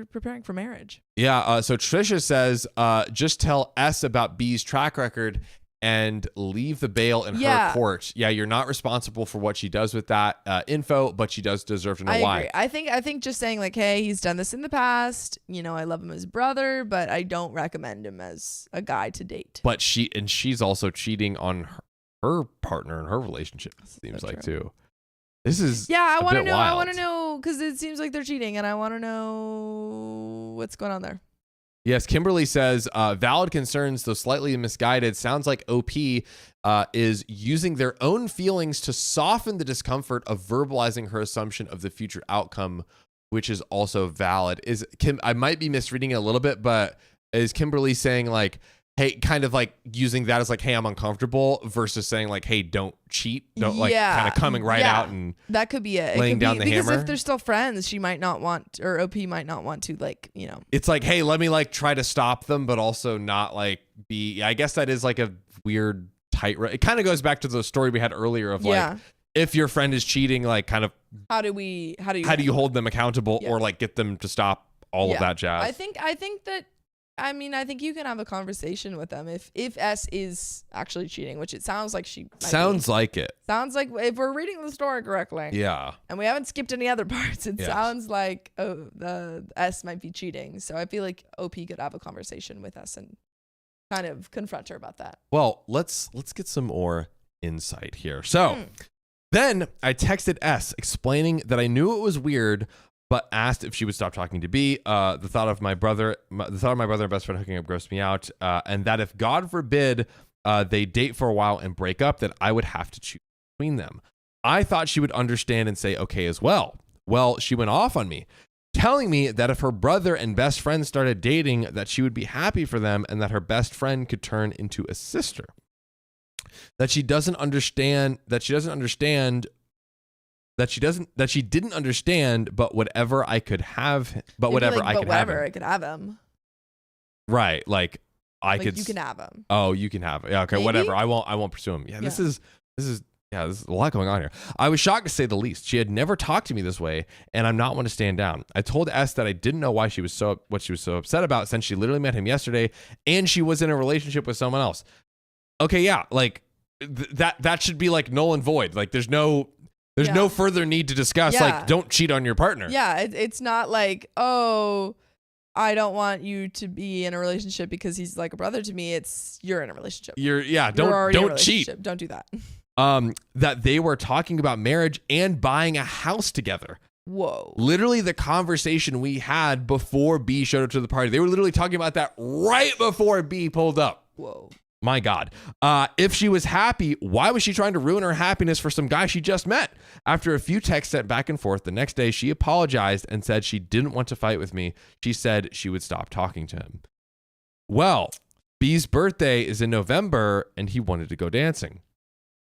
preparing for marriage. Yeah. So Trisha says, just tell S about B's track record and leave the bail in her court. Yeah, you're not responsible for what she does with that info, but she does deserve to know I why. agree. I think just saying like, hey, he's done this in the past. You know, I love him as brother, but I don't recommend him as a guy to date. But she's also cheating on her partner in her relationship. Seems like too. This is I want to bit know. I wild. want to know because it seems like they're cheating, and I want to know what's going on there. Yes, Kimberly says, valid concerns, though slightly misguided. Sounds like OP is using their own feelings to soften the discomfort of verbalizing her assumption of the future outcome, which is also valid. I might be misreading it a little bit, but is Kimberly saying like, hey, kind of like using that as like, hey, I'm uncomfortable versus saying like, hey, don't cheat. Don't like kind of coming right out and that could be it. laying down the because hammer. if they're still friends, she might not want, or OP might not want to like, you know. It's like, hey, let me like try to stop them, but also not like be. I guess that is like a weird tightrope. It kind of goes back to the story we had earlier of like, if your friend is cheating, like kind of how do you hold them accountable or like get them to stop all of that jazz. I think that. I mean, I think you can have a conversation with them if S is actually cheating, which it sounds like she might sounds be. like it. Sounds like if we're reading the story correctly. Yeah. And we haven't skipped any other parts. It sounds like the S might be cheating. So I feel like OP could have a conversation with us and kind of confront her about that. Well, let's get some more insight here. So then I texted S explaining that I knew it was weird, but asked if she would stop talking to B. The thought of my brother and best friend hooking up grossed me out, and that if God forbid they date for a while and break up, that I would have to choose between them. I thought she would understand and say okay as well. Well, she went off on me, telling me that if her brother and best friend started dating, that she would be happy for them and that her best friend could turn into a sister. That she didn't understand, but whatever I could have, I could have him. Right. Like you can have him. Oh, you can have it. Yeah. Okay. Maybe? Whatever. I won't pursue him. Yeah. This is a lot going on here. I was shocked to say the least. She had never talked to me this way, and I'm not one to stand down. I told S that I didn't know what she was so upset about, since she literally met him yesterday and she was in a relationship with someone else. Okay. Yeah. Like that should be like null and void. Like there's no further need to discuss. Like, don't cheat on your partner. Yeah, it's not like, oh, I don't want you to be in a relationship because he's like a brother to me. It's you're in a relationship. Don't cheat. Don't do that. That they were talking about marriage and buying a house together. Whoa. Literally the conversation we had before B showed up to the party. They were literally talking about that right before B pulled up. Whoa. My God. If she was happy, why was she trying to ruin her happiness for some guy she just met? After a few texts sent back and forth, the next day she apologized and said she didn't want to fight with me. She said she would stop talking to him. Well, B's birthday is in November and he wanted to go dancing.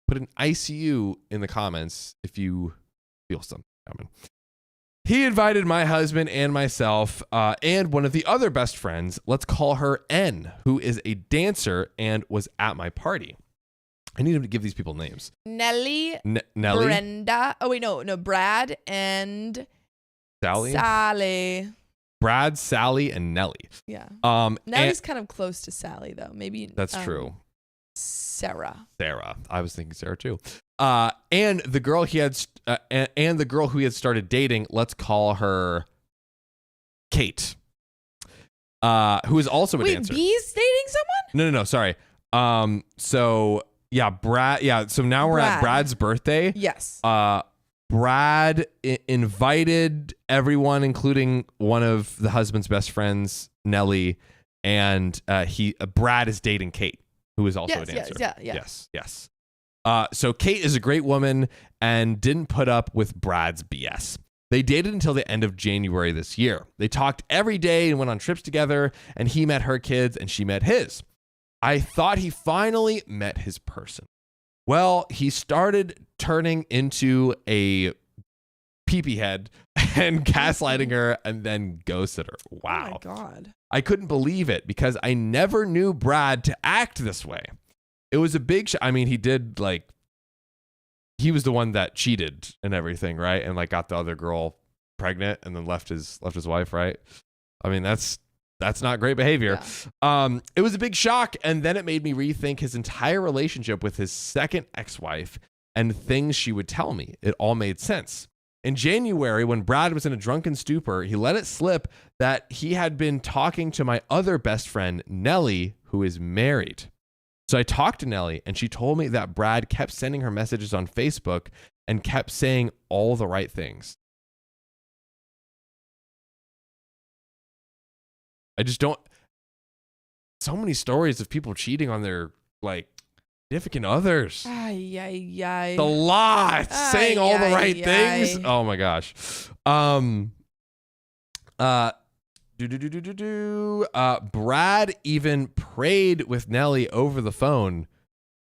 Put an ICU in the comments if you feel something coming. He invited my husband and myself and one of the other best friends, let's call her N, who is a dancer and was at my party. I need him to give these people names. Nelly, Nelly, Brenda. Oh, wait, no, Brad and Sally. Brad, Sally, and Nelly. Yeah. Nelly's kind of close to Sally, though. Maybe. That's true. Sarah. I was thinking Sarah too. And the girl he had, and the girl who he had started dating, let's call her Kate, who is also a dancer. Wait, B's dating someone? No, sorry. So yeah, Brad. Yeah, so now we're at Brad's birthday. Yes. Brad invited everyone, including one of the husband's best friends, Nelly, and Brad is dating Kate, who is also a dancer. Yes. So Kate is a great woman and didn't put up with Brad's BS. They dated until the end of January this year. They talked every day and went on trips together, and he met her kids and she met his. I thought he finally met his person. Well, he started turning into a peepee head and gaslighting her and then ghosted her. Wow. Oh my God. I couldn't believe it because I never knew Brad to act this way. It was a big I mean, he did like, he was the one that cheated and everything, right? And like got the other girl pregnant and then left his wife, right? I mean, that's not great behavior. Yeah. It was a big shock, and then it made me rethink his entire relationship with his second ex-wife and things she would tell me. It all made sense. In January, when Brad was in a drunken stupor, he let it slip that he had been talking to my other best friend, Nellie, who is married. So I talked to Nellie, and she told me that Brad kept sending her messages on Facebook and kept saying all the right things. I just don't. So many stories of people cheating on their like significant others. Ay, ay, ay. A lot. Saying all the right ay, things. ay. Oh my gosh. Brad even prayed with Nellie over the phone.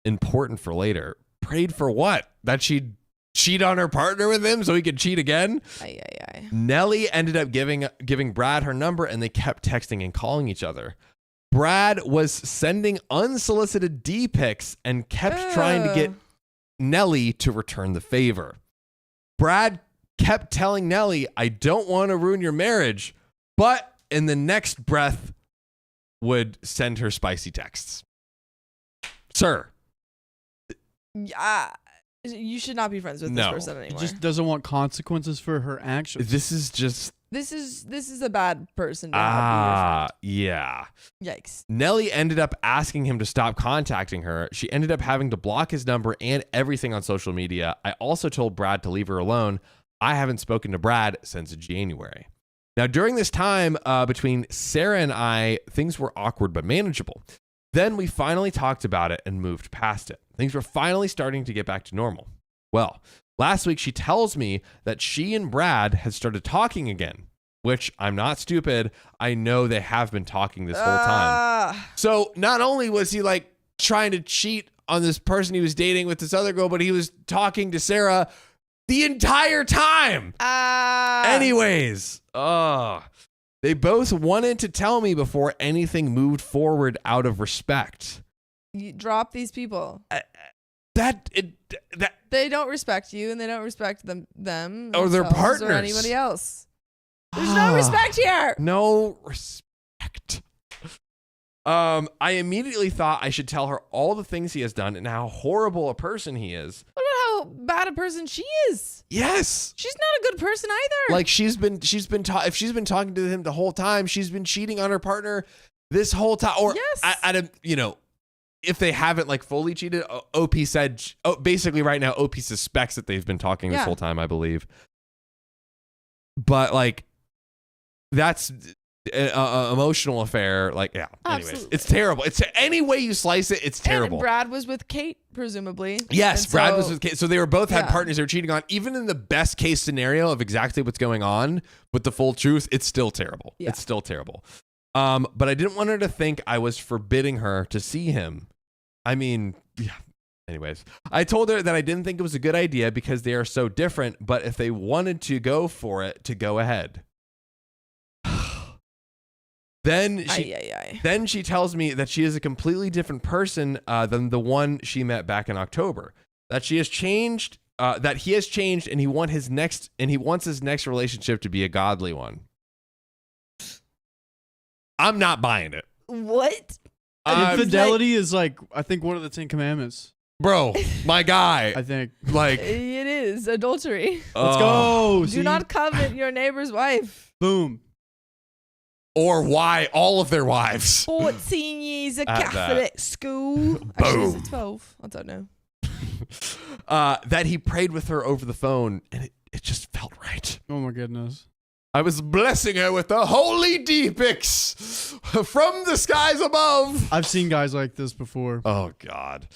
Important for later. Prayed for what? That she'd cheat on her partner with him so he could cheat again? Ay, ay, ay. Nellie ended up giving Brad her number, and they kept texting and calling each other. Brad was sending unsolicited D pics and kept trying to get Nellie to return the favor. Brad kept telling Nellie, I don't want to ruin your marriage, but in the next breath would send her spicy texts. Sir. Yeah. You should not be friends with this No. person He anymore. just doesn't want consequences for her actions. This is just This is a bad person to have be your yeah. friend. Yikes. Nellie ended up asking him to stop contacting her. She ended up having to block his number and everything on social media. I also told Brad to leave her alone. I haven't spoken to Brad since January. Now, during this time between Sarah and I, things were awkward but manageable. Then we finally talked about it and moved past it. Things were finally starting to get back to normal. Well, last week she tells me that she and Brad had started talking again, which I'm not stupid. I know they have been talking this whole time. So not only was he like trying to cheat on this person he was dating with this other girl, but he was talking to Sarah the entire time. Anyways, they both wanted to tell me before anything moved forward out of respect. You drop these people. That They don't respect you, and they don't respect them or their themselves partners or anybody else. There's no respect here. No respect. I immediately thought I should tell her all the things he has done and how horrible a person he is. What about how bad a person she is? Yes. She's not a good person either. Like if she's been talking to him the whole time, she's been cheating on her partner this whole time. Or Yes. if they haven't like fully cheated, OP said, basically right now, OP suspects that they've been talking this whole time, I believe. But like, that's an emotional affair. Like, yeah. Anyways, Absolutely. it's terrible. It's any way you slice it, it's terrible. And Brad was with Kate, presumably. Yes, And Brad so- was with Kate. So they were both had Yeah. partners they were cheating on. Even in the best case scenario of exactly what's going on with the full truth, it's still terrible. Yeah. It's still terrible. But I didn't want her to think I was forbidding her to see him. I mean, yeah. Anyways, I told her that I didn't think it was a good idea because they are so different, but if they wanted to go for it, to go ahead. Then she tells me that she is a completely different person than the one she met back in October. That she has changed, that he has changed, and he wants his next relationship to be a godly one. I'm not buying it. What? Infidelity is like, I think, one of the 10 Commandments. Bro, my guy. I think. Like, It is adultery. Let's go. Do See? not covet your neighbor's wife. Boom. or why all of their wives. 14 years of At Catholic school. Actually, is Boom. it 12? I don't know. That he prayed with her over the phone, and it just felt right. Oh my goodness. I was blessing her with the holy D-pics from the skies above. I've seen guys like this before. Oh, God.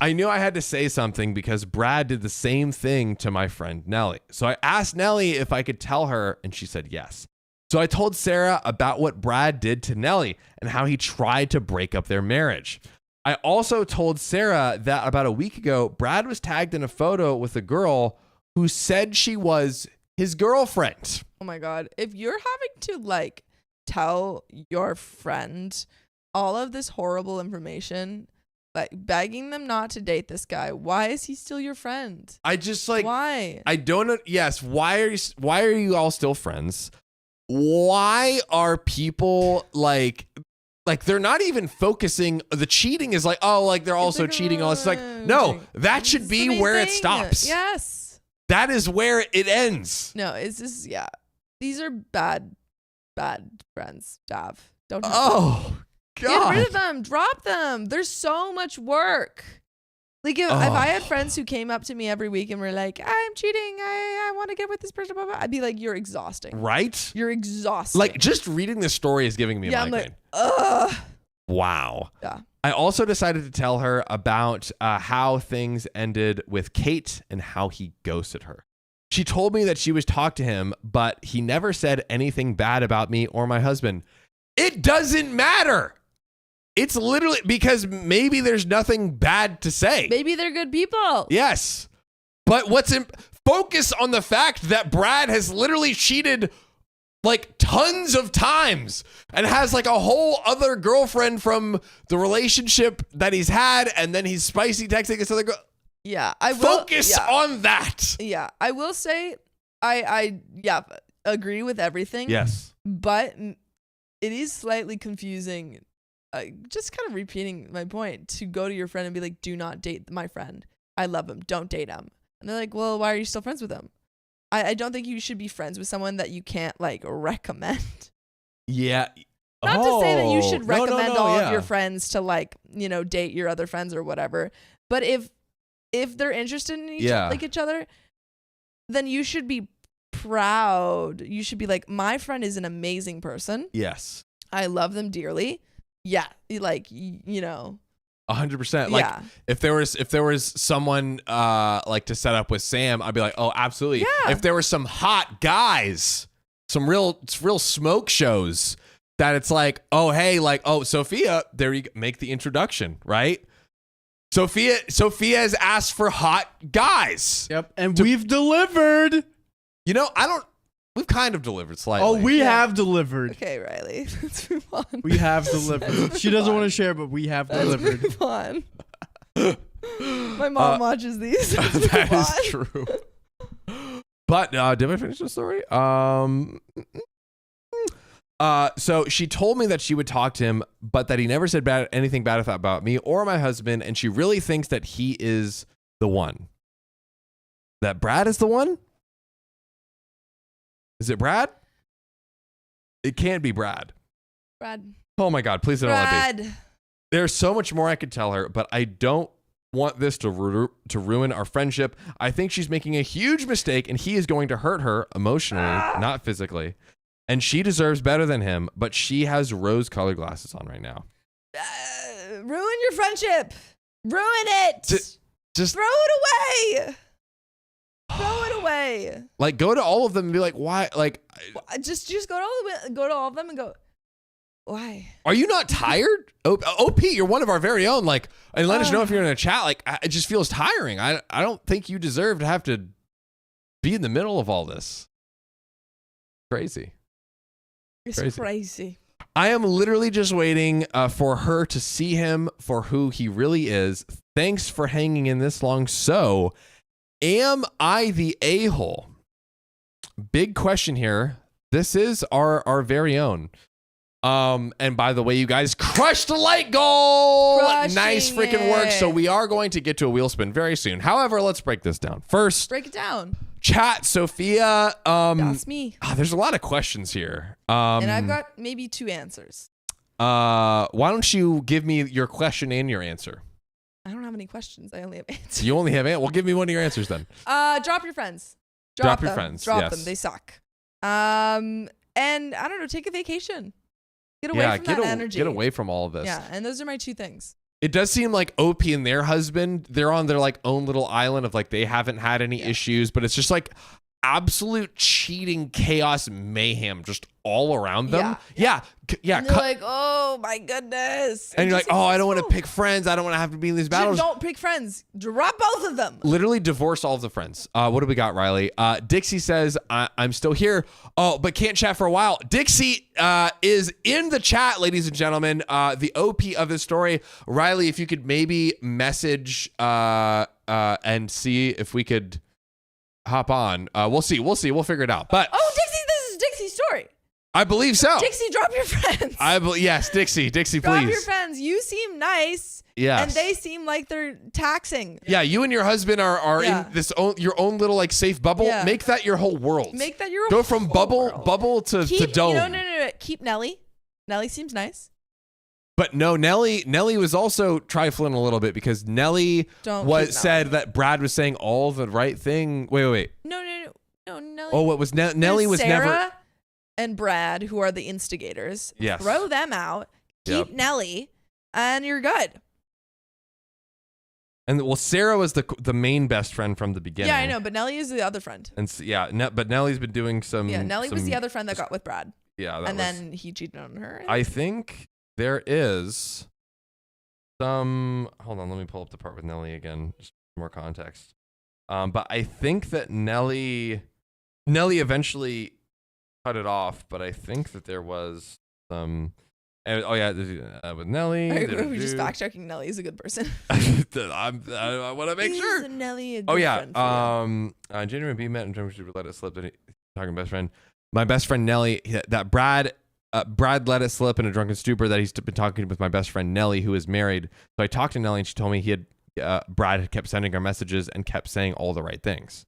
I knew I had to say something because Brad did the same thing to my friend Nellie. So I asked Nellie if I could tell her, and she said yes. So I told Sarah about what Brad did to Nellie and how he tried to break up their marriage. I also told Sarah that about a week ago, Brad was tagged in a photo with a girl who said she was his girlfriend. Oh my God. If you're having to like tell your friend all of this horrible information, like begging them not to date this guy, why is he still your friend? I just like, why? I don't know. Yes. Why are you all still friends? Why are people like they're not even focusing? The cheating is like, oh, like they're also cheating. All it's like, no, that should be where it stops. Yes. That is where it ends. No, it's just, yeah. These are bad friends, Dav. Don't have them. Oh, God. Get rid of them. Drop them. There's so much work. Like if I had friends who came up to me every week and were like, I'm cheating. I want to get with this person. Blah, blah, blah. I'd be like, you're exhausting. Right? You're exhausting. Like just reading this story is giving me a migraine. I'm like, ugh. Wow. Yeah. I also decided to tell her about how things ended with Kate and how he ghosted her. She told me that she was talked to him, but he never said anything bad about me or my husband. It doesn't matter. It's literally because maybe there's nothing bad to say. Maybe they're good people. Yes. But focus on the fact that Brad has literally cheated like tons of times and has like a whole other girlfriend from the relationship that he's had. And then he's spicy texting this other girl. Yeah. I will Focus on that. Yeah. I will say I agree with everything. Yes. But it is slightly confusing. Just kind of repeating my point, to go to your friend and be like, do not date my friend. I love him. Don't date him. And they're like, well, why are you still friends with him? I don't think you should be friends with someone that you can't like recommend. Yeah. Not to say that you should recommend all yeah. of your friends to like, date your other friends or whatever. But if they're interested in each other, then you should be proud. You should be like, my friend is an amazing person. Yes. I love them dearly. Yeah, like 100%. Like if there was someone like to set up with Sam, I'd be like, oh, absolutely. Yeah. If there were some hot guys, some real smoke shows that it's like, oh, hey, like, oh, Sophia, there you go, make the introduction, right? Sophia has asked for hot guys. Yep, and we've delivered. We've kind of delivered slightly. Oh, we have delivered. Okay, Riley, let's move on. We have delivered. She doesn't want to share, but we have delivered. Let's move on. My mom watches these. That is true. But did I finish the story? So she told me that she would talk to him, but that he never said anything bad about me or my husband, and she really thinks that he is the one. That Brad is the one? Is it Brad? It can't be Brad. Brad. Oh my God, please don't let me. Brad. There's so much more I could tell her, but I don't want this to ruin our friendship. I think she's making a huge mistake, and he is going to hurt her emotionally, not physically. And she deserves better than him, but she has rose-colored glasses on right now. Ruin your friendship. Ruin it. Just throw it away. Throw it away. Like, go to all of them and be like, why? Like, just go to all of them and go, why? Are you not tired? OP, you're one of our very own. Like, and let us know if you're in a chat. Like, it just feels tiring. I don't think you deserve to have to be in the middle of all this. Crazy. It's crazy. I am literally just waiting for her to see him for who he really is. Thanks for hanging in this long. So, am I the a-hole? Big question here. This is our very own. And by the way, you guys crushed a light goal. Nice freaking work. So we are going to get to a wheel spin very soon. However, let's break this down. First, break it down. Chat, Sophia. That's me. There's a lot of questions here. And I've got maybe 2 answers. Why don't you give me your question and your answer? I don't have any questions. I only have answers. You only have answers? Well, give me one of your answers then. Drop your friends. Drop your friends. Drop them. They suck. And I don't know. Take a vacation. Get away from that energy. Get away from all of this. Yeah, and those are my 2 things. It does seem like OP and their husband, they're on their like own little island of like they haven't had any issues, but it's just like absolute cheating, chaos, mayhem just all around them. Yeah. And they're like, oh my goodness. And you're like, oh, I don't want to pick friends. I don't want to have to be in these battles. Don't pick friends. Drop both of them. Literally divorce all of the friends. What do we got, Riley? Dixie says, I'm still here. Oh, but can't chat for a while. Dixie is in the chat, ladies and gentlemen. The OP of this story. Riley, if you could maybe message and see if we could hop on. We'll see. We'll figure it out. But Dixie, this is Dixie's story. I believe so. Dixie, drop your friends. Yes, Dixie, please. Drop your friends. You seem nice. Yes. And they seem like they're taxing. Yeah, you and your husband are in this your own little like safe bubble. Yeah. Make that your whole world. Make that your Go from whole world. bubble to dome. No. Keep Nelly. Nelly seems nice. But no, Nelly was also trifling a little bit because Nelly said that Brad was saying all the right thing. Wait. No, Nelly. Oh, what was Nelly was Sarah never. And Brad, who are the instigators. Yes. Throw them out. Keep Nelly, and you're good. And well, Sarah was the main best friend from the beginning. Yeah, I know, but Nelly is the other friend. And but Nelly's been doing some. Yeah, Nelly was the other friend that got with Brad. Yeah, then he cheated on her. I think there is some. Hold on, let me pull up the part with Nelly again, just for more context. But I think that Nelly eventually cut it off, but I think that there was some. With Nelly. We're just fact checking. Nelly is a good person. I want to make sure. Nelly a good friend for you? January B met in terms of let it slip that he's talking best friend. My best friend Nelly. That Brad let it slip in a drunken stupor that he's been talking with my best friend Nelly, who is married. So I talked to Nelly and she told me Brad had kept sending her messages and kept saying all the right things.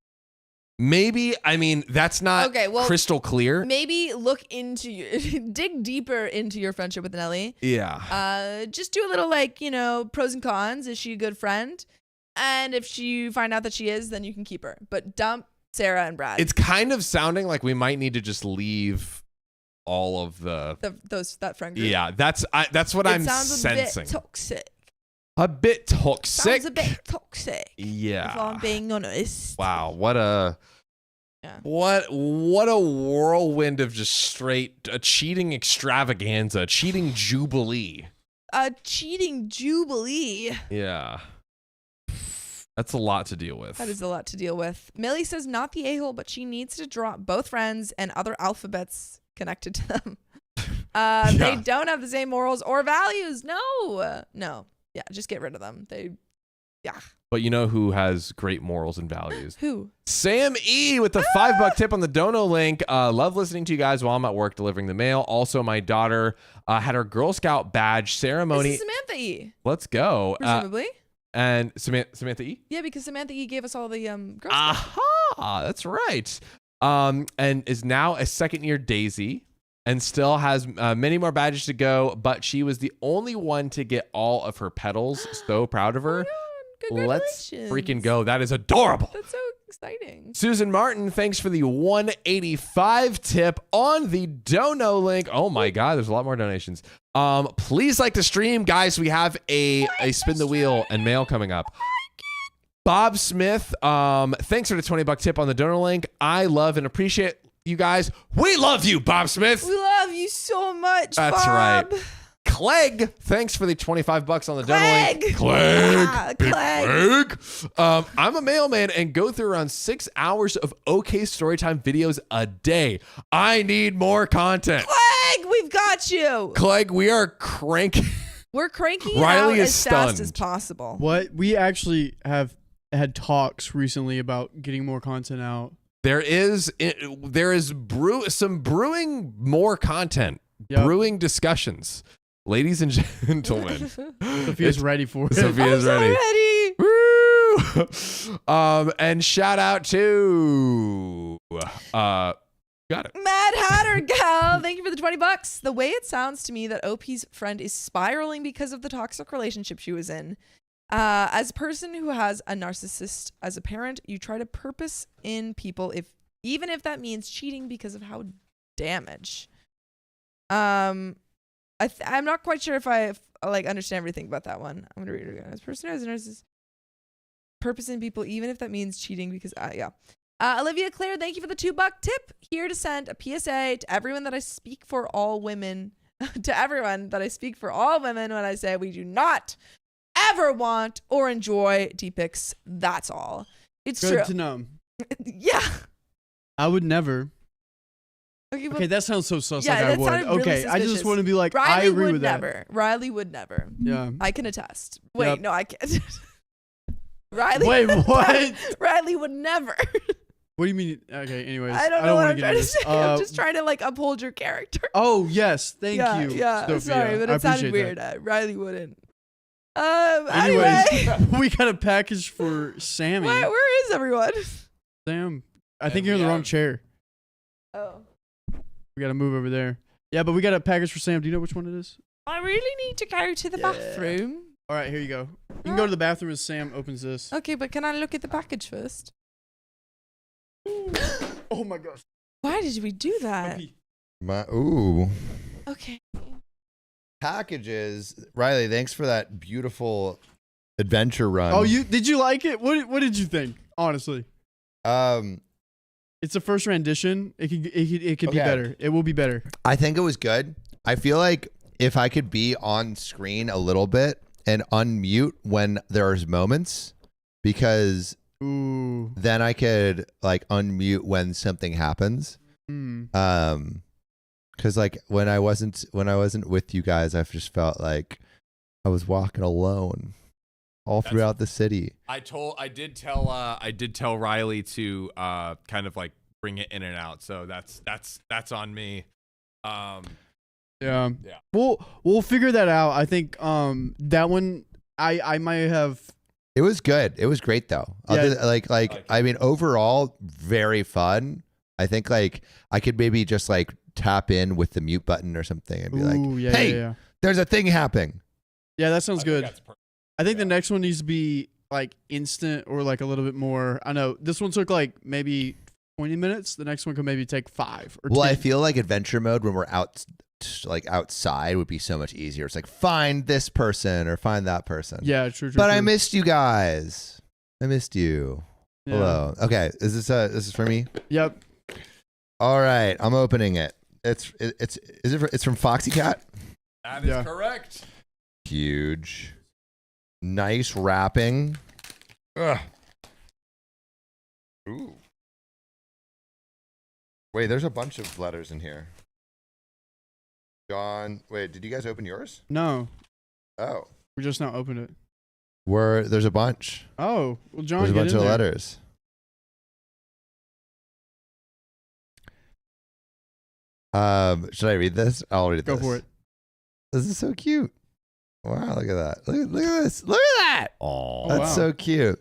Maybe, I mean, that's not crystal clear. Maybe dig deeper into your friendship with Nelly. Yeah. Just do a little pros and cons. Is she a good friend? And if you find out that she is, then you can keep her. But dump Sarah and Brad. It's kind of sounding like we might need to just leave all of that friend group. Yeah, that's what I'm sensing. Sounds a bit toxic. A bit toxic. Sounds a bit toxic. Yeah. If I'm being honest. Wow, what a whirlwind of just straight a cheating extravaganza, a cheating jubilee. A cheating jubilee. Yeah. That's a lot to deal with. That is a lot to deal with. Millie says not the a-hole, but she needs to drop both friends and other alphabets connected to them. They don't have the same morals or values. No. Yeah, just get rid of them. But you know who has great morals and values? Who? Sam E with the $5 tip on the dono link. Love listening to you guys while I'm at work delivering the mail. Also, my daughter had her Girl Scout badge ceremony. This is Samantha E. Let's go. Presumably. And Samantha E? Yeah, because Samantha E gave us all the Girl Scouts. Aha, that's right. And is now a second-year Daisy and still has many more badges to go, but she was the only one to get all of her petals. So proud of her. Let's freaking go. That is adorable. That's so exciting. Susan Martin, thanks for the 185 tip on the dono link. Oh my God, there's a lot more donations. Please like the stream, guys. We have a spin the wheel and mail coming up. Bob Smith, thanks for the $20 tip on the donor link. I love and appreciate you guys. We love you, Bob Smith. We love you so much, That's Bob. right. Clegg, thanks for the $25 on the donor link. Clegg. I'm a mailman and go through around 6 hours of OK Storytime videos a day. I need more content. Clegg, we've got you. Clegg, we are cranking. We're cranking Riley out is as fast as stunned. possible. What? We actually have had talks recently about getting more content out. There is some brewing more content. Yep. Brewing discussions. Ladies and gentlemen. Sophia's ready for it. Sophia's ready. Woo! And shout out to got it. Mad Hatter Gal, thank you for the $20. The way it sounds to me that OP's friend is spiraling because of the toxic relationship she was in. As a person who has a narcissist as a parent, you try to purpose in people even if that means cheating because of how damage. I'm not quite sure if I like understand everything about that one. I'm gonna read it again. This person has nurses purpose in people, even if that means cheating. Because yeah. Olivia Claire, thank you for the $2 tip. Here to send a PSA to everyone that I speak for all women. To everyone that I speak for all women when I say we do not ever want or enjoy D-pics. That's all. It's Good true. to know. Yeah. I would never. Okay, Okay, that sounds so sus. Yeah, like I that would. sounded really Okay, I just suspicious. want to be like, I Riley agree would with never. Riley would never. that. Yeah. I can attest. Wait, Yep. no, I can't. Riley. Wait, what? Riley would never. What do you mean? Okay, anyways. I don't know what wanna I'm get trying into to this. say. I'm just trying to like uphold your character. Oh yes, thank yeah, you. Yeah, Sophia. sorry, but I it sounded appreciate weird. that. Riley wouldn't. Anyways, Anyway, we got a package for Sammy. where is everyone? Sam, I And think you're in we the wrong have- chair. Oh, We got to move over there. Yeah, but we got a package for Sam. Do you know which one it is? I really need to go to the bathroom. All right, here you go. You can go to the bathroom as Sam opens this. Okay, but can I look at the package first? Oh my gosh. Why did we do that? Ooh. Okay. Packages. Riley, thanks for that beautiful adventure run. Oh, did you like it? What did you think? Honestly, it's a first rendition. It could be Okay. better. It will be better. I think it was good. I feel like if I could be on screen a little bit and unmute when there's moments, because Ooh. then I could like unmute when something happens. Mm. Because like when I wasn't with you guys, I've just felt like I was walking alone all throughout the city. I did tell Riley to kind of like bring it in and out. So that's on me. Yeah. Yeah. We'll figure that out. I think that one I might have. It was good. It was great though. Yeah. I mean, overall, very fun. I think like I could maybe just like tap in with the mute button or something and be Ooh, like, yeah, "Hey, yeah. there's a thing happening." Yeah, that sounds good. That's perfect. I think the next one needs to be like instant or like a little bit more. I know this one took like maybe 20 minutes. The next one could maybe take 5 or 10. Well, I feel like adventure mode when we're out, like outside, would be so much easier. It's like find this person or find that person. Yeah, true. But I true. missed you guys. I missed you. Yeah. Hello. Okay, this is for me? Yep. All right, I'm opening it. It's from Foxy Cat. That is Yeah. correct. Huge. Nice wrapping. Ugh. Ooh. Wait, there's a bunch of letters in here. John, wait, did you guys open yours? No, Oh. we just now opened it. There's a bunch. Oh, well, John, There's a get bunch in of there. letters. Should I read this? I'll read this. Go for it. This is so cute. Wow, look at that. Look at this. Look at that. Oh, That's wow. so cute.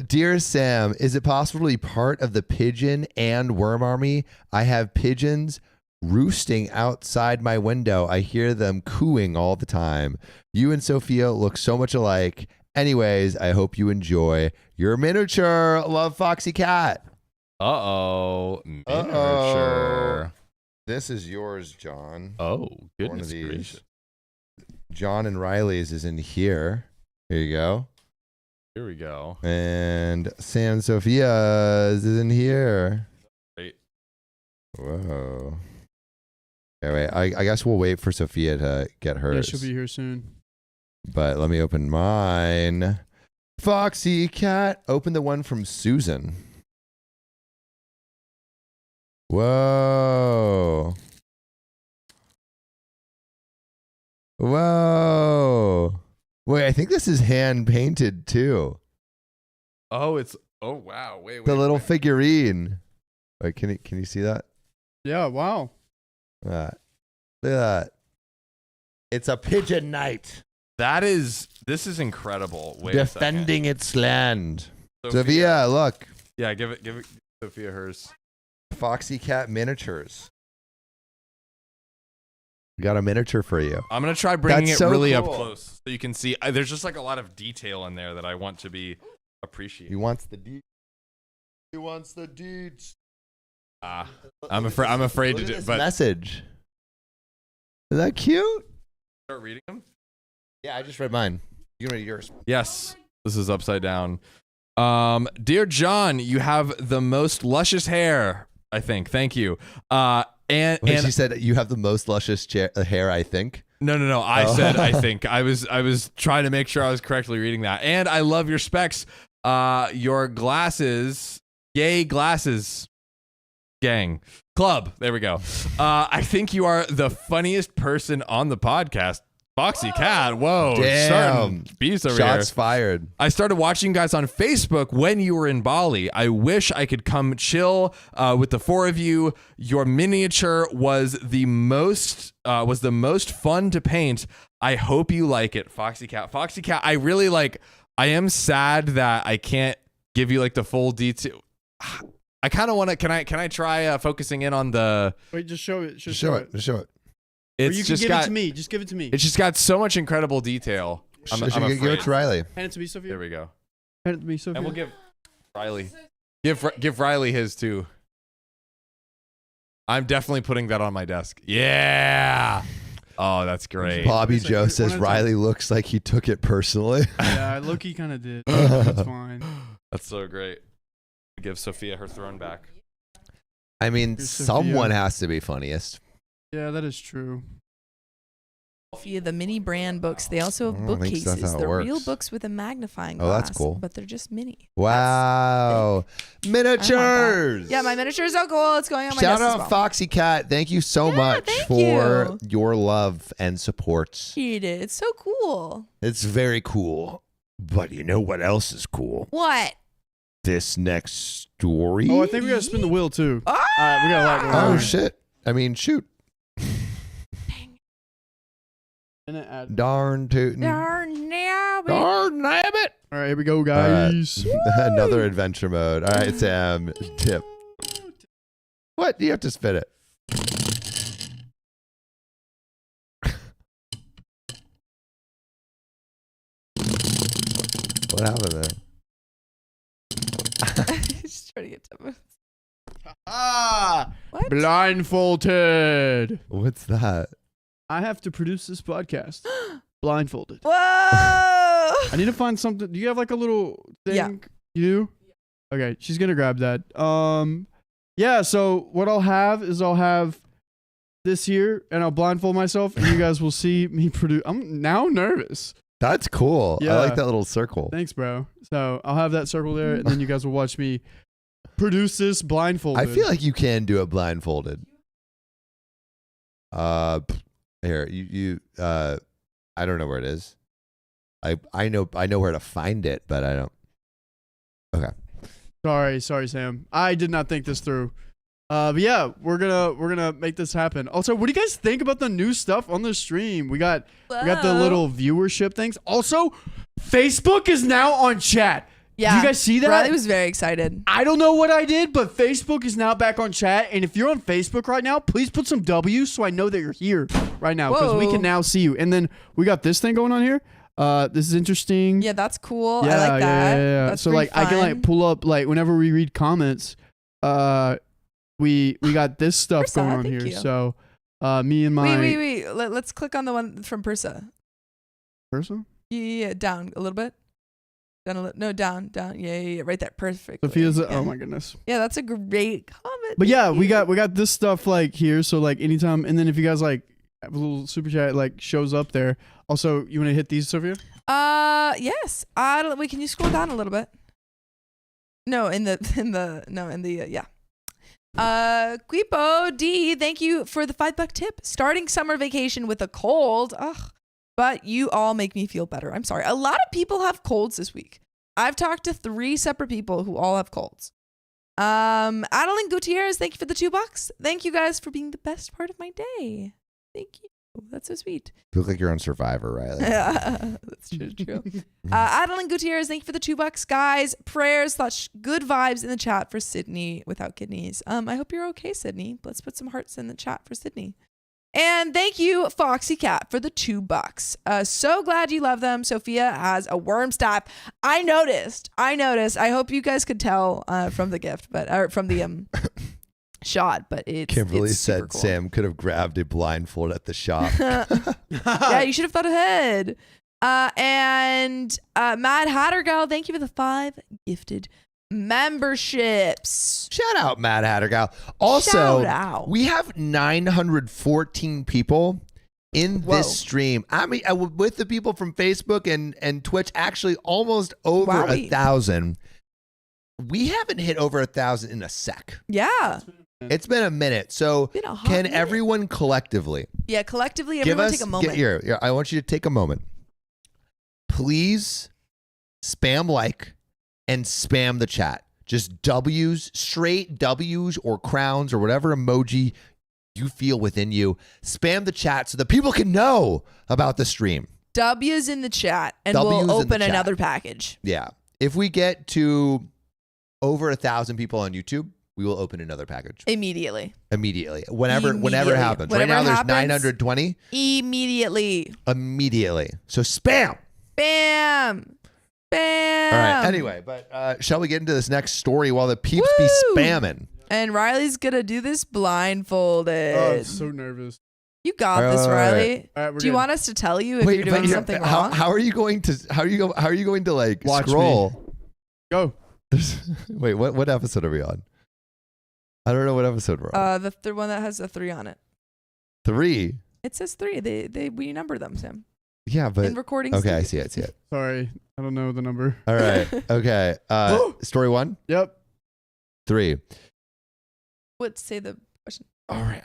Dear Sam, is it possible to be part of the pigeon and worm army? I have pigeons roosting outside my window. I hear them cooing all the time. You and Sophia look so much alike. Anyways, I hope you enjoy your miniature. Love, Foxy Cat. Uh-oh. Miniature. This is yours, John. Oh, One goodness of these. gracious. John and Riley's is in here. Here you go. Here we go. And Sam Sophia's is in here. Wait. Whoa. Okay, wait. I guess we'll wait for Sophia to get Yeah, hers. she'll be here soon. But let me open mine. Foxy Cat. Open the one from Susan. Whoa. Whoa. Wait, I think this is hand painted too. Oh, wow. Wait. The little wait. figurine. Wait, can you see that? Yeah, wow. Look at that. It's a pigeon knight This is incredible. Wait defending its land. a second. Sophia, look. Yeah, give it Sophia hers. Foxy Cat miniatures. We got a miniature for you. I'm going to try bringing That's it so really up cool. close so you can see. There's just like a lot of detail in there that I want to be appreciated. He wants the deeds. He wants the deeds. I'm afraid to do it, but Message. Is that cute? start reading them. Yeah, I just read mine. You read yours. Yes, this is upside down. Dear John, you have the most luscious hair, I think. Thank you. And she said you have the most luscious hair, I think. No. I said I think. I was trying to make sure I was correctly reading that. And I love your specs. Your glasses. Yay, glasses. Gang. Club. There we go. I think you are the funniest person on the podcast. Foxy Cat. Whoa. Damn. Beast over Shots here. fired. I started watching you guys on Facebook when you were in Bali. I wish I could come chill with the four of you. Your miniature was the most fun to paint. I hope you like it, Foxy Cat. Foxy Cat, I really like. I am sad that I can't give you like the full detail. I kind of want to. Can I try focusing in on the? Wait, just show it. Just show it. Just show it. Or It's you can just give got. it to me. Just give it to me. It's just got so much incredible detail. I'm Give it afraid. to Riley. Hand it to me, Sophia. There we go. Hand it to me, Sophia. And we'll give Riley. Give Riley his too. I'm definitely putting that on my desk. Yeah. Oh, that's great. Bobby It's like, Joe one says at a Riley looks like he took it personally. Yeah, Loki kind of did. That's fine. That's so great. Give Sophia her throne back. I mean, Here's someone Sophia. has to be funniest. Yeah, that is true. Sophia, the mini brand books, they also have I don't think that's bookcases. how it They're real works. books with a magnifying Oh, glass. that's cool. But they're just mini. Wow. Miniatures. Yeah, my miniature is so cool. It's going on my Shout desk as out well. Foxy Cat. Thank you so Yeah, much thank for you. your love and support. It's so cool. It's very cool. But you know what else is cool? What? This next story. Oh, I think we gotta spin the wheel too. Ah! All right, we got a lot going Oh, on. shit. I mean, shoot. And it add- Darn tootin'. Darn nabbit. Darn nabbit. All right, here we go, All right. guys. Another adventure mode. All right, Sam. Tip. What? You have to spin it. What happened there? Just trying to get to it. Ah, What? blindfolded. What's that? I have to produce this podcast blindfolded. Whoa! I need to find something. Do you have like a little thing? Yeah. You do? Okay, she's gonna grab that. Yeah. So what I'll have is I'll have this here, and I'll blindfold myself, and you guys will see me produce. I'm now nervous. That's cool. I Yeah. like that little circle. Thanks, bro. So I'll have that circle there, and then you guys will watch me produce this blindfolded. I feel like you can do it blindfolded. Here, you I don't know where it is. I know where to find it, but I don't. Okay. Sorry, Sam. I did not think this through. But yeah, we're gonna make this happen. Also, what do you guys think about the new stuff on the stream? We got the little viewership things. Also, Facebook is now on chat. Yeah. Do you guys see that? Riley was very excited. I don't know what I did, but Facebook is now back on chat. And if you're on Facebook right now, please put some W's so I know that you're here right now, because we Whoa. can now see you. And then we got this thing going on here. This is interesting. Yeah, that's cool. I like that. Yeah. That's So pretty like I can like fun. pull up like whenever we read comments, we got this stuff Persa, going on thank here. you. So me and my Wait. Let's click on the one from Persa. person. Yeah, down a little bit. Down. Yeah, right there. Perfect. Sophia's yeah. oh my goodness. Yeah, that's a great comment. But yeah, Thank we you. got this stuff like here. So like anytime, and then if you guys like have a little super chat like shows up there. Also, you want to hit these, Sophia? Yes. Wait, can you scroll down a little bit? No, yeah. Quipo D, thank you for the $5 tip. Starting summer vacation with a cold. Ugh. But you all make me feel better. I'm sorry. A lot of people have colds this week. I've talked to 3 separate people who all have colds. Adeline Gutierrez, thank you for the $2. Thank you guys for being the best part of my day. Thank you. That's so sweet. You look like you're on Survivor, Riley. That's true. Adeline Gutierrez, thank you for the $2. Guys, prayers / good vibes in the chat for Sydney without kidneys. I hope you're okay, Sydney. Let's put some hearts in the chat for Sydney. And thank you, Foxy Cat, for the $2. So glad you love them. Sophia has a worm staff. I noticed. I hope you guys could tell from the gift, or from the shot. But Kimberly it's super said cool. Sam could have grabbed a blindfold at the shop. Yeah, you should have thought ahead. And Mad Hatter Gal, thank you for the 5 gifted memberships. Shout out, Mad Hatter Gal. Also, Shout out. we have 914 people in Whoa. this stream. I mean, with the people from Facebook and Twitch, actually almost over Wowie. 1,000. We haven't hit over 1,000 in a sec. Yeah. It's been a minute. So Been a hot can minute. everyone collectively Yeah, collectively, give everyone us take a moment. here, I want you to take a moment. Please spam like and spam the chat. Just W's, straight W's or crowns or whatever emoji you feel within you. Spam the chat so that people can know about the stream. W's in the chat, and W's in we'll the open chat. another package. Yeah. If we get to over 1,000 people on YouTube, we will open another package Immediately. whenever it happens. Whenever right now, it there's happens. 920. Immediately. Immediately. So spam. Bam. Bam. All right. Anyway, but shall we get into this next story while the peeps be Woo! spamming? And Riley's going to do this blindfolded. Oh, I'm so nervous. You got this, All right. Riley. All right, we're Do you good. want us to tell you if you're doing something wrong? How are you going to like Watch scroll? Go. Wait, what episode are we on? I don't know what episode we're on. The one that has a 3 on it. 3. It says 3. We number them, Sam. Yeah, but In recordings. okay, I see it. Sorry, I don't know the number. All right. Okay. Story 1, Yep. 3. What say the question? All right.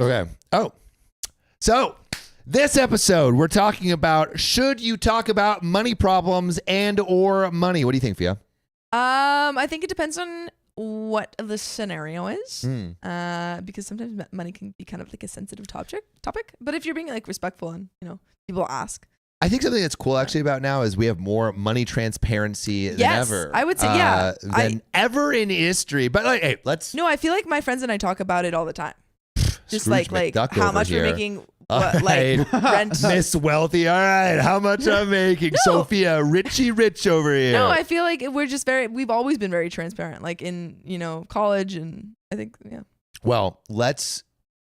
Okay. Oh. So, this episode we're talking about should you talk about money problems and or money? What do you think, Fia? I think it depends on what the scenario is. Hmm. Because sometimes money can be kind of like a sensitive topic. But if you're being like respectful and people ask. I think something that's cool actually about now is we have more money transparency than Yes, ever. I would say, yeah. Than ever in history. But like, hey, let's No, I feel like my friends and I talk about it all the time. Just Scrooge like McDuck how over much here. we're making, All what, like right. rent. Miss Wealthy. All right, how much I'm making? Sophia, Richie Rich over here. No, I feel like we've always been very transparent, like in, college, and I think, yeah. Well, let's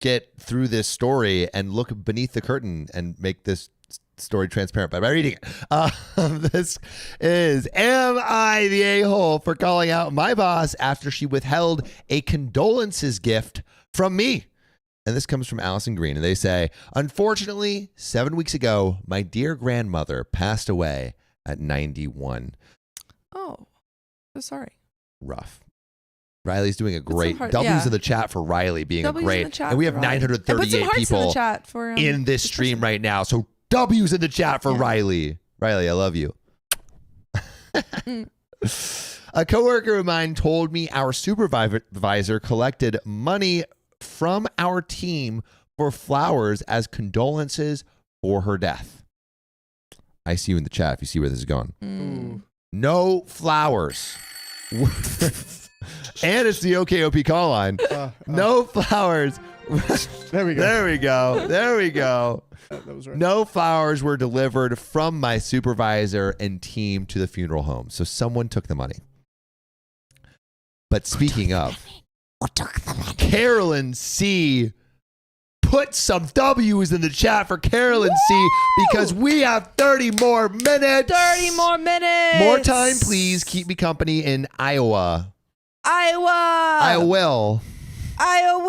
get through this story and look beneath the curtain and make this story transparent by reading it. This is, am I the a-hole for calling out my boss after she withheld a condolences gift from me? And this comes from Allison Green, and they say, unfortunately, 7 weeks ago, my dear grandmother passed away at 91. Oh, so sorry. Rough. Riley's doing a some great heart- W's yeah. in the chat for Riley being W's a in great. the chat And we for have Riley. And put some 938 hearts in the people chat for in this stream person. right now. So W's in the chat for Yeah. Riley. Riley, I love you. A coworker of mine told me our supervisor collected money from our team for flowers as condolences for her death. I see you in the chat if you see where this is going. Ooh. No flowers. And it's the OKOP call line. No flowers. There we go. There we go. There we go. That was right. No flowers were delivered from my supervisor and team to the funeral home. So someone took the money. But speaking of, Carolyn C. Put some W's in the chat for Carolyn C. because we have 30 more minutes. 30 more minutes. More time, please. Keep me company in Iowa. Iowa. I will. Iowa.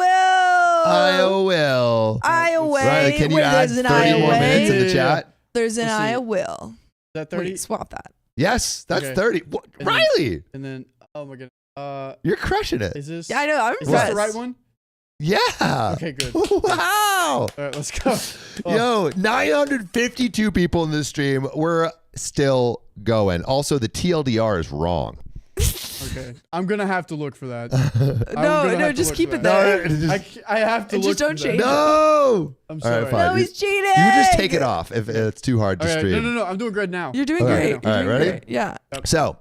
Riley, can you Wait, add there's an 30 more Iowa. minutes in the chat? There's an Let's see. Iowa. Is that 30? Wait, swap that. Yes, that's Okay. 30. What? And then- Riley, And then, oh my goodness. you're crushing it. Is this? Yeah, I know. I'm Is this impressed. the right one? Yeah. Okay, good. Wow. All right, let's go. Oh, Yo, 952 people in this stream. We're still going. Also, the TLDR is wrong. okay. I'm gonna have to look for that. No, just keep it there. I have to Just look. don't for change that. No. I'm All right, sorry. fine. No, he's cheating. You just take it off if it's too hard to Okay, stream. no. I'm doing good now. You're doing All right, great. all right, You're doing ready? great. Yeah. So,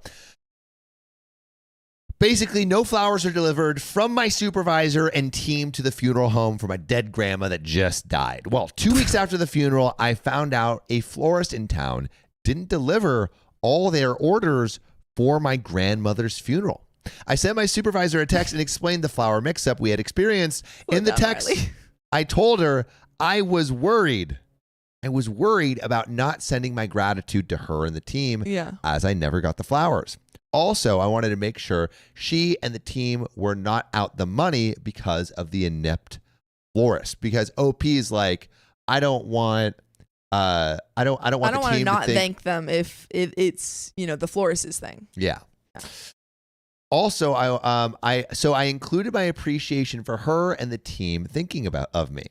basically, no flowers are delivered from my supervisor and team to the funeral home for my dead grandma that just died. Well, 2 weeks after the funeral, I found out a florist in town didn't deliver all their orders for my grandmother's funeral. I sent my supervisor a text and explained the flower mix-up we had experienced. In the Slow down, text, Riley. I told her I was worried I was worried about not sending my gratitude to her and the team as I never got the flowers. Also, I wanted to make sure she and the team were not out the money because of the inept florist. Because OP is like, I don't want the team to not think, thank them if it's the florist's thing. Yeah. Also, I included my appreciation for her and the team thinking of me.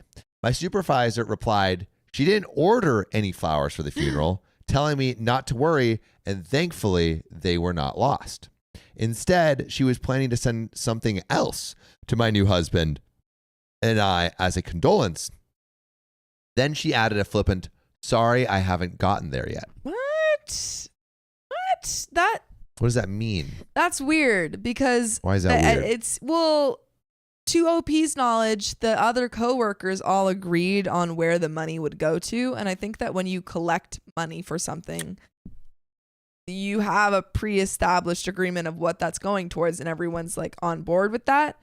My supervisor replied, she didn't order any flowers for the funeral, telling me not to worry, and thankfully they were not lost. Instead, she was planning to send something else to my new husband and I as a condolence. Then she added a flippant, sorry, I haven't gotten there yet. What? What does that mean? That's weird because why is that weird? To OP's knowledge, the other coworkers all agreed on where the money would go to, and I think that when you collect money for something, you have a pre-established agreement of what that's going towards, and everyone's like on board with that.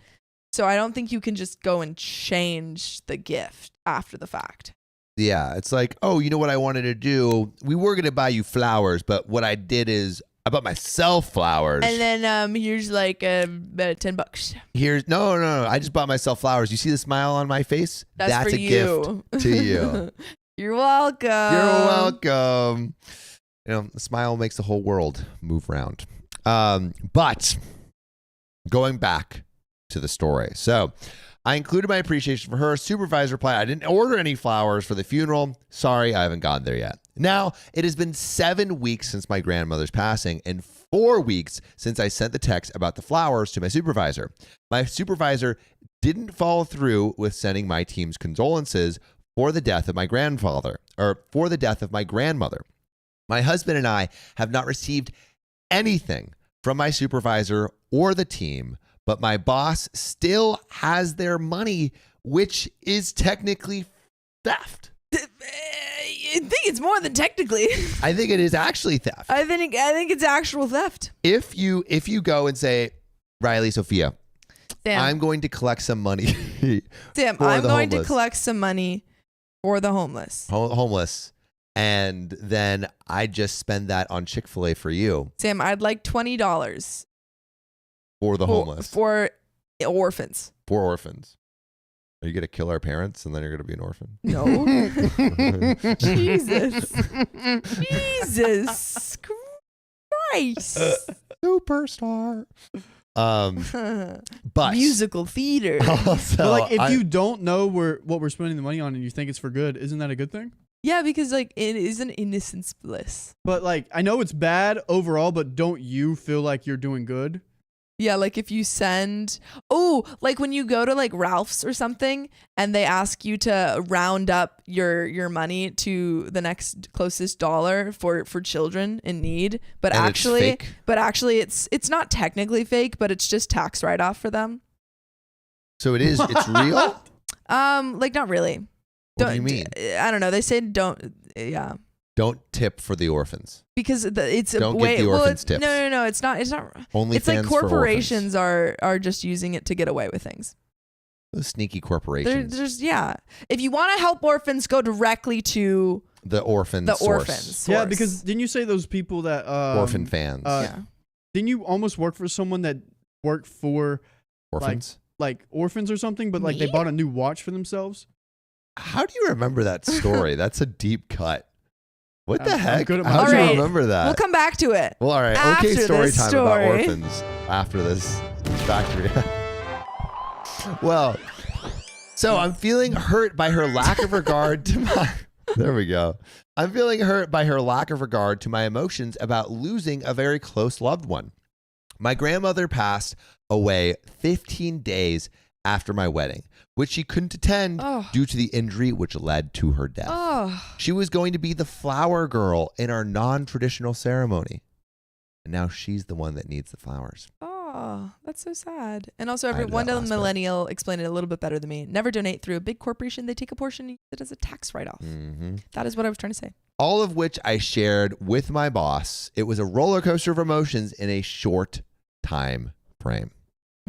So I don't think you can just go and change the gift after the fact. Yeah, it's like, oh, you know what I wanted to do? We were going to buy you flowers, but what I did is I bought myself flowers. And then here's like $10. Here's no. I just bought myself flowers. You see the smile on my face? That's for a you. Gift to you. You're welcome. You're welcome. The smile makes the whole world move round. But going back to the story. So I included my appreciation for her. Supervisor replied, I didn't order any flowers for the funeral. Sorry, I haven't gotten there yet. Now, it has been 7 weeks since my grandmother's passing and 4 weeks since I sent the text about the flowers to my supervisor. My supervisor didn't follow through with sending my team's condolences for the death of my grandmother. My husband and I have not received anything from my supervisor or the team, but my boss still has their money, which is technically theft. I think it's more than technically. I think it is actually theft. I think it's actual theft. If you go and say, Riley, Sophia, Sam, I'm going to collect some money. Sam, I'm going to collect some money for the homeless. Homeless. And then I just spend that on Chick-fil-A for you. Sam, I'd like $20 for the homeless. For orphans. For orphans. Are you going to kill our parents and then you're going to be an orphan? No. Jesus Christ. Superstar. But musical theater. Also, but like, if you don't know what we're spending the money on and you think it's for good, isn't that a good thing? Yeah, because like it is an innocence bliss. But like, I know it's bad overall, but don't you feel like you're doing good? Yeah, like if you send, like when you go to like Ralph's or something and they ask you to round up your money to the next closest dollar for children in need, but and actually it's not technically fake, but it's just tax write-off for them. So it's real? Like not really. What do you mean? I don't know. They say don't. Yeah. Don't tip for the orphans. Because it's don't get the orphans tips. No. It's not. Only it's like corporations are just using it to get away with things. Those sneaky corporations. There's If you want to help orphans, go directly to the orphan source. Yeah, because didn't you say those people that orphan fans? Didn't you almost work for someone that worked for orphans, like orphans or something? But like they bought a new watch for themselves. How do you remember that story? That's a deep cut. What the heck? How do you remember that? We'll come back to it. Well, all right. Okay, story time about orphans after this factory. Well, so I'm feeling hurt by her lack of regard to my... There we go. I'm feeling hurt by her lack of regard to my emotions about losing a very close loved one. My grandmother passed away 15 days after my wedding, which she couldn't attend due to the injury which led to her death. She was going to be the flower girl in our non-traditional ceremony. And now she's the one that needs the flowers. Oh, that's so sad. And also, one millennial explained it a little bit better than me. Never donate through a big corporation. They take a portion and use it as a tax write-off. Mm-hmm. That is what I was trying to say. All of which I shared with my boss. It was a roller coaster of emotions in a short time frame.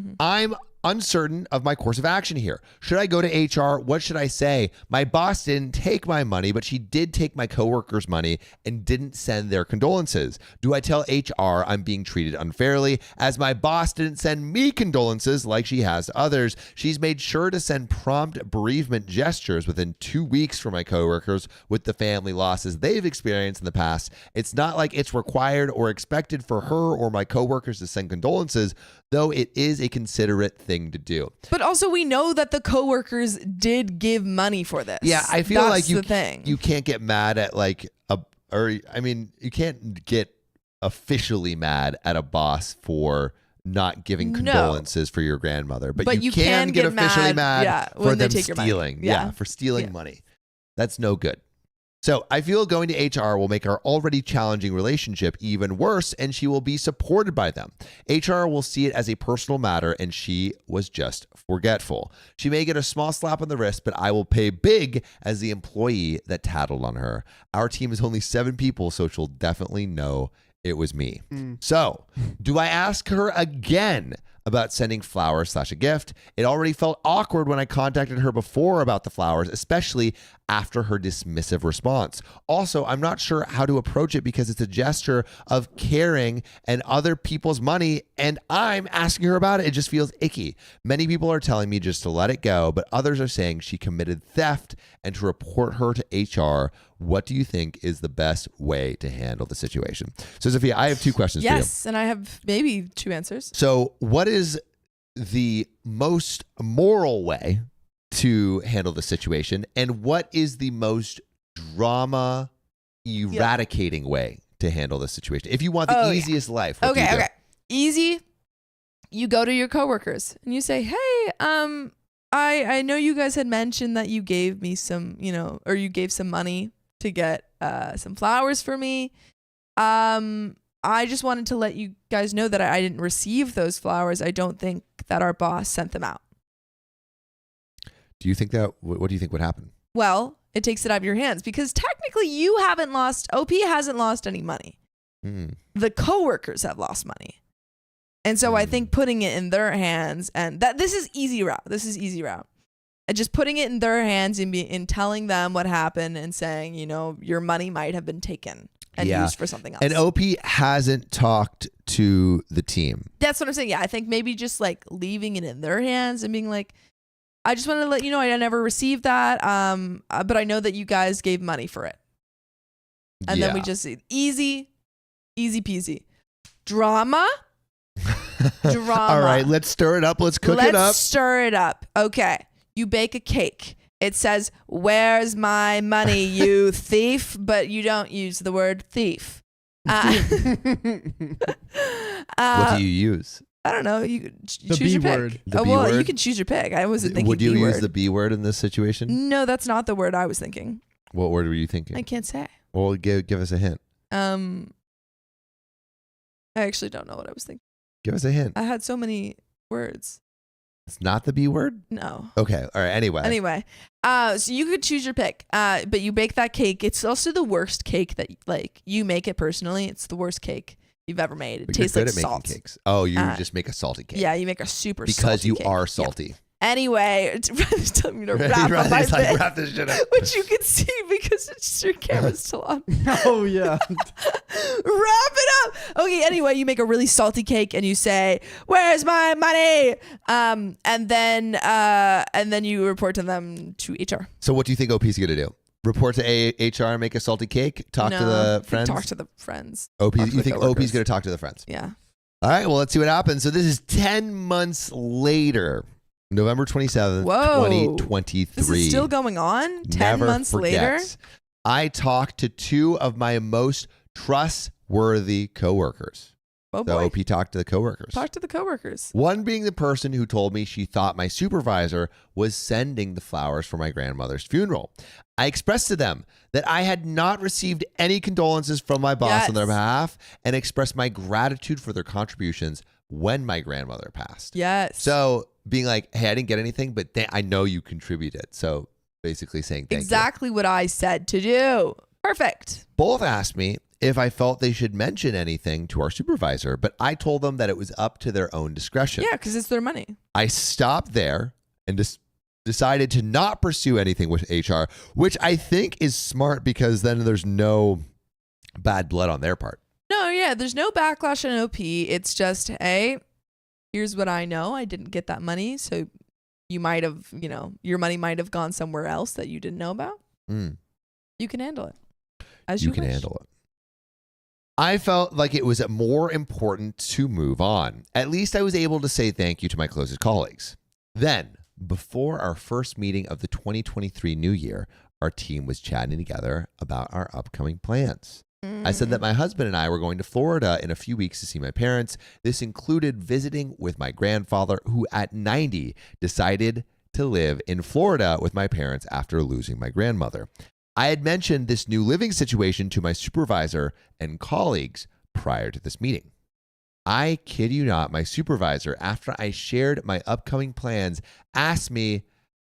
Mm-hmm. I'm uncertain of my course of action here. Should I go to HR? What should I say? My boss didn't take my money, but she did take my coworkers' money and didn't send their condolences. Do I tell HR I'm being treated unfairly as my boss didn't send me condolences like she has to others? She's made sure to send prompt bereavement gestures within 2 weeks for my coworkers with the family losses they've experienced in the past. It's not like it's required or expected for her or my coworkers to send condolences, though it is a considerate thing to do. But also we know that the coworkers did give money for this. Yeah, I feel That's like the thing. you can't get mad at you can't get officially mad at a boss for not giving condolences for your grandmother, but you can get officially mad for them stealing. Yeah, for stealing money. That's no good. So I feel going to HR will make our already challenging relationship even worse, and she will be supported by them. HR will see it as a personal matter, and she was just forgetful. She may get a small slap on the wrist, but I will pay big as the employee that tattled on her. Our team is only 7 people, so she'll definitely know it was me. So, do I ask her again about sending flowers / a gift? It already felt awkward when I contacted her before about the flowers, especially after her dismissive response. Also, I'm not sure how to approach it because it's a gesture of caring and other people's money, and I'm asking her about it. It just feels icky. Many people are telling me just to let it go, but others are saying she committed theft and to report her to HR. What do you think is the best way to handle the situation? So, Sophia, I have 2 questions for you. Yes, and I have maybe 2 answers. So, what is the most moral way to handle the situation, and what is the most drama eradicating way to handle the situation? If you want the easiest life, what do you do? Easy. You go to your coworkers and you say, "Hey, I know you guys had mentioned that you gave me some, or you gave some money to get some flowers for me. I just wanted to let you guys know that I didn't receive those flowers. I don't think that our boss sent them out." Do you think that, what do you think would happen? Well, it takes it out of your hands because technically you haven't lost, OP hasn't lost any money. The coworkers have lost money. And so I think putting it in their hands, and this is easy route. And just putting it in their hands and telling them what happened and saying, your money might have been taken and used for something else. And OP hasn't talked to the team. That's what I'm saying. Yeah, I think maybe just like leaving it in their hands and being like, I just wanted to let you know I never received that, but I know that you guys gave money for it. And then we just easy peasy. Drama. All right, let's stir it up. Let's cook it up. Let's stir it up. Okay. You bake a cake. It says, "Where's my money, you thief?" But you don't use the word thief. What do you use? I don't know. You choose B your word. pick. The B well, you word? can choose your pick. I wasn't thinking Would you B use word. the B word in this situation? No, that's not the word I was thinking. What word were you thinking? I can't say. Well, give us a hint. I actually don't know what I was thinking. Give us a hint. I had so many words. It's not the B word? No. Okay. All right. Anyway. So you could choose your pick. But you bake that cake. It's also the worst cake that you make it personally. It's the worst cake you've ever made. It But tastes you're like good at salt. making cakes. Oh, you just make a salty cake. Yeah, you make a super because salty you cake. are salty. Yeah. Anyway, it's telling me to wrap up my He's like, bit, wrap this shit up. which you can see because your camera's still on. Oh yeah. Wrap it up. Okay, anyway, you make a really salty cake and you say, "Where's my money?" And then you report to them to HR. So what do you think OP's going to do? Report to HR and make a salty cake? Talk to the friends? Talk to the friends. OP, Talk to you the think coworkers. OP's going to talk to the friends? Yeah. All right, well, let's see what happens. So this is 10 months later, November 27th, Whoa. 2023. This is still going on 10 Never months later? forget. I talked to 2 of my most trustworthy coworkers. Oh So boy. OP talked to the coworkers. Talk to the coworkers. One being the person who told me she thought my supervisor was sending the flowers for my grandmother's funeral. I expressed to them that I had not received any condolences from my boss on their Yes. behalf and expressed my gratitude for their contributions when my grandmother passed. Yes. So being like, hey, I didn't get anything, but I know you contributed. So basically saying thank you. exactly what I said to do. Perfect. Both asked me if I felt they should mention anything to our supervisor, but I told them that it was up to their own discretion. Yeah, because it's their money. I stopped there and decided to not pursue anything with HR, which I think is smart because then there's no bad blood on their part. No, yeah, there's no backlash on OP. It's just, hey, here's what I know. I didn't get that money, so you might have, your money might have gone somewhere else that you didn't know about. You can handle it as you can wish. handle it. I felt like it was more important to move on. At least I was able to say thank you to my closest colleagues. Then, before our first meeting of the 2023 new year, our team was chatting together about our upcoming plans. I said that my husband and I were going to Florida in a few weeks to see my parents. This included visiting with my grandfather, who at 90 decided to live in Florida with my parents after losing my grandmother. I had mentioned this new living situation to my supervisor and colleagues prior to this meeting. I kid you not, my supervisor, after I shared my upcoming plans, asked me,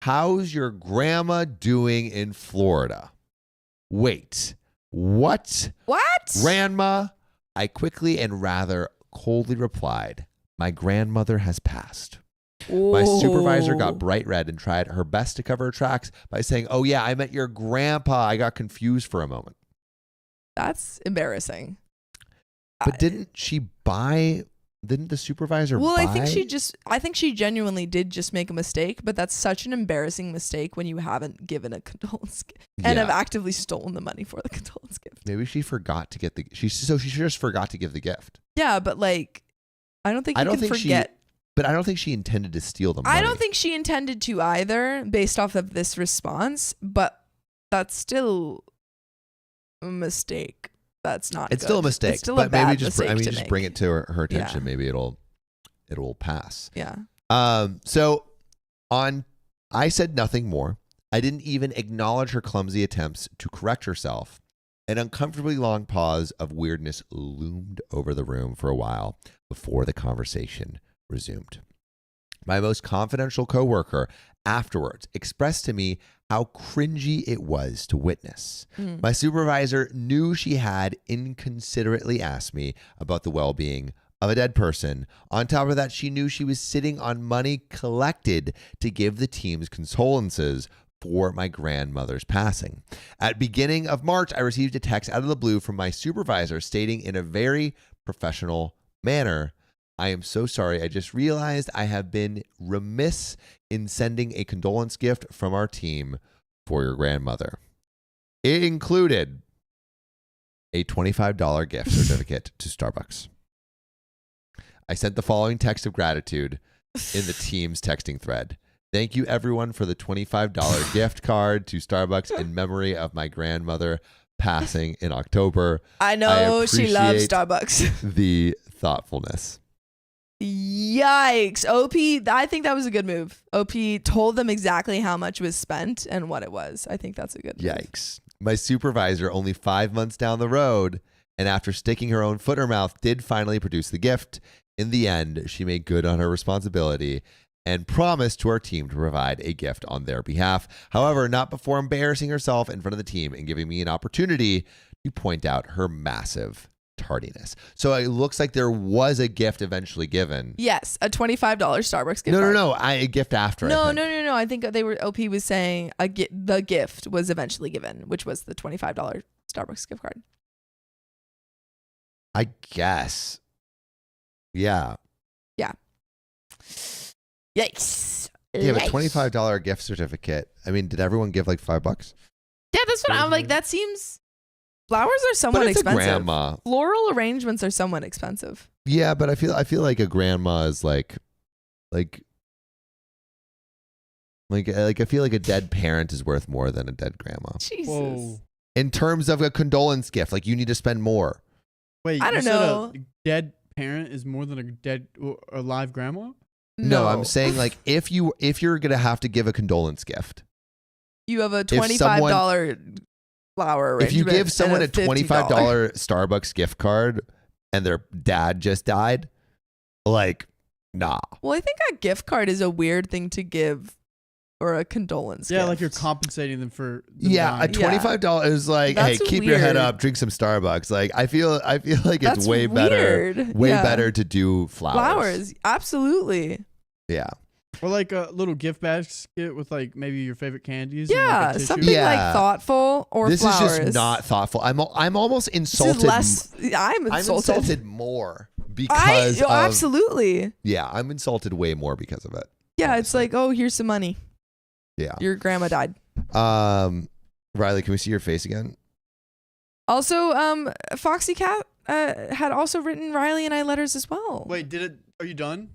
"How's your grandma doing in Florida?" Wait, what? What? Grandma? I quickly and rather coldly replied, "My grandmother has passed." My supervisor got bright red and tried her best to cover her tracks by saying, "Oh yeah, I meant your grandpa. I got confused for a moment." That's embarrassing. But didn't the supervisor Well, buy? I think she genuinely did just make a mistake, but that's such an embarrassing mistake when you haven't given a condolence gift and have actively stolen the money for the condolence gift. Maybe she forgot to get she just forgot to give the gift. Yeah, but like, I don't think you can forget. But I don't think she intended to steal the money. I don't think she intended to either, based off of this response, but that's still a mistake. That's not It's good. still a mistake. It's still but a bad maybe just mistake to bring make. it to her attention. Yeah. Maybe it'll pass. Yeah. So I said nothing more. I didn't even acknowledge her clumsy attempts to correct herself. An uncomfortably long pause of weirdness loomed over the room for a while before the conversation resumed. My most confidential coworker afterwards expressed to me how cringy it was to witness. My supervisor knew she had inconsiderately asked me about the well-being of a dead person. On top of that, she knew she was sitting on money collected to give the team's condolences for my grandmother's passing. At beginning of March, I received a text out of the blue from my supervisor stating in a very professional manner, "I am so sorry. I just realized I have been remiss in sending a condolence gift from our team for your grandmother." It included a $25 gift certificate to Starbucks. I sent the following text of gratitude in the team's texting thread. "Thank you, everyone, for the $25 gift card to Starbucks in memory of my grandmother passing in October. I know she loves appreciate Starbucks." The thoughtfulness. Yikes. OP, I think that was a good move. OP told them exactly how much was spent and what it was. I think that's a good move. Yikes. My supervisor, only 5 months down the road, and after sticking her own foot in her mouth, did finally produce the gift. In the end, she made good on her responsibility and promised to our team to provide a gift on their behalf. However, not before embarrassing herself in front of the team and giving me an opportunity to point out her massive tardiness. So it looks like there was a gift eventually given. Yes, a $25 Starbucks gift card. No. A gift after. No. I think. I think OP was saying the gift was eventually given, which was the $25 Starbucks gift card. I guess. Yeah. Yikes. Yeah, but $25 gift certificate. I mean, did everyone give like $5? Yeah, that's what I'm like. That seems. Flowers are somewhat But it's expensive. a grandma. Floral arrangements are somewhat expensive. Yeah, but I feel like a grandma is like I feel like a dead parent is worth more than a dead grandma. Jesus. Whoa. In terms of a condolence gift, like you need to spend more. Wait, I you don't said know. a dead parent is more than a dead or alive grandma? No, I'm saying like if you're gonna have to give a condolence gift, you have a $25 flower arrangement. if you give someone a and $50 $25 Starbucks gift card and their dad just died, like, nah. Well, I think a gift card is a weird thing to give or a condolence. Yeah, gift. like you're compensating them for. Them Yeah, a dying. $25 like, That's hey, keep your head weird. up, drink some Starbucks. Like I feel like it's That's way weird. better to do flowers. Flowers, absolutely. Yeah. Or like a little gift basket with like maybe your favorite candies. and, Yeah, like, a tissue. something Yeah. like thoughtful or This flowers. is just not thoughtful. I'm almost This insulted. is less. I'm I'm insulted. insulted more because of, Absolutely. yeah, I'm insulted way more because of it. Yeah, it's like, oh, here's some money. Yeah. Your grandma died. Riley, can we see your face again? Also, Foxy Cat had also written Riley and I letters as well. Wait, are you done?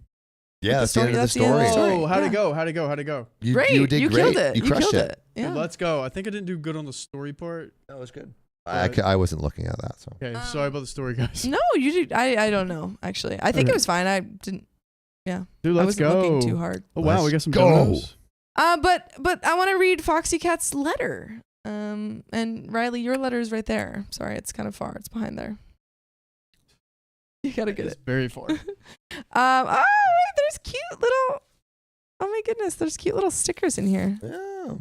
Yeah, that's the story- end of the that's the end of the story. story. Oh, how'd Yeah. it go? How'd it go? How'd it go? Great. You did great. Killed it. You crushed killed it. it. Yeah. Dude, let's go. I think I didn't do good on the story part. That was good. Right. I wasn't looking at that, so. Okay, sorry about the story, guys. No, you did. I don't know, actually. I think Okay. it was fine. I didn't. Dude, I let's wasn't go. looking too hard. Oh wow, we got Let's some go. donuts. But I want to read Foxy Cat's letter. And Riley, your letter is right there. Sorry, it's kind of far. It's behind there. You gotta get It's it. very far. Oh, wait, there's cute little. Oh my goodness, there's cute little stickers in here. Yeah.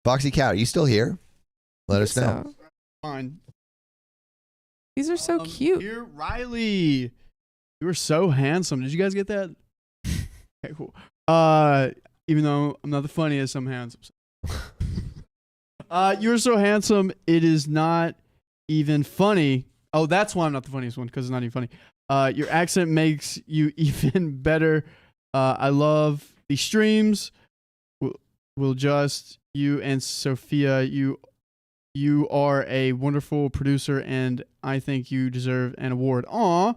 Foxy Cat, are you still here? Let us know. So, Fine. these are so cute. Here, Riley. You were so handsome. Did you guys get that? Okay, cool. Even though I'm not the funniest, I'm handsome. You're so handsome. It is not even funny. Oh, that's why I'm not the funniest one, because it's not even funny. Your accent makes you even better. I love the streams. We'll just you and Sophia. You are a wonderful producer, and I think you deserve an award. Aw,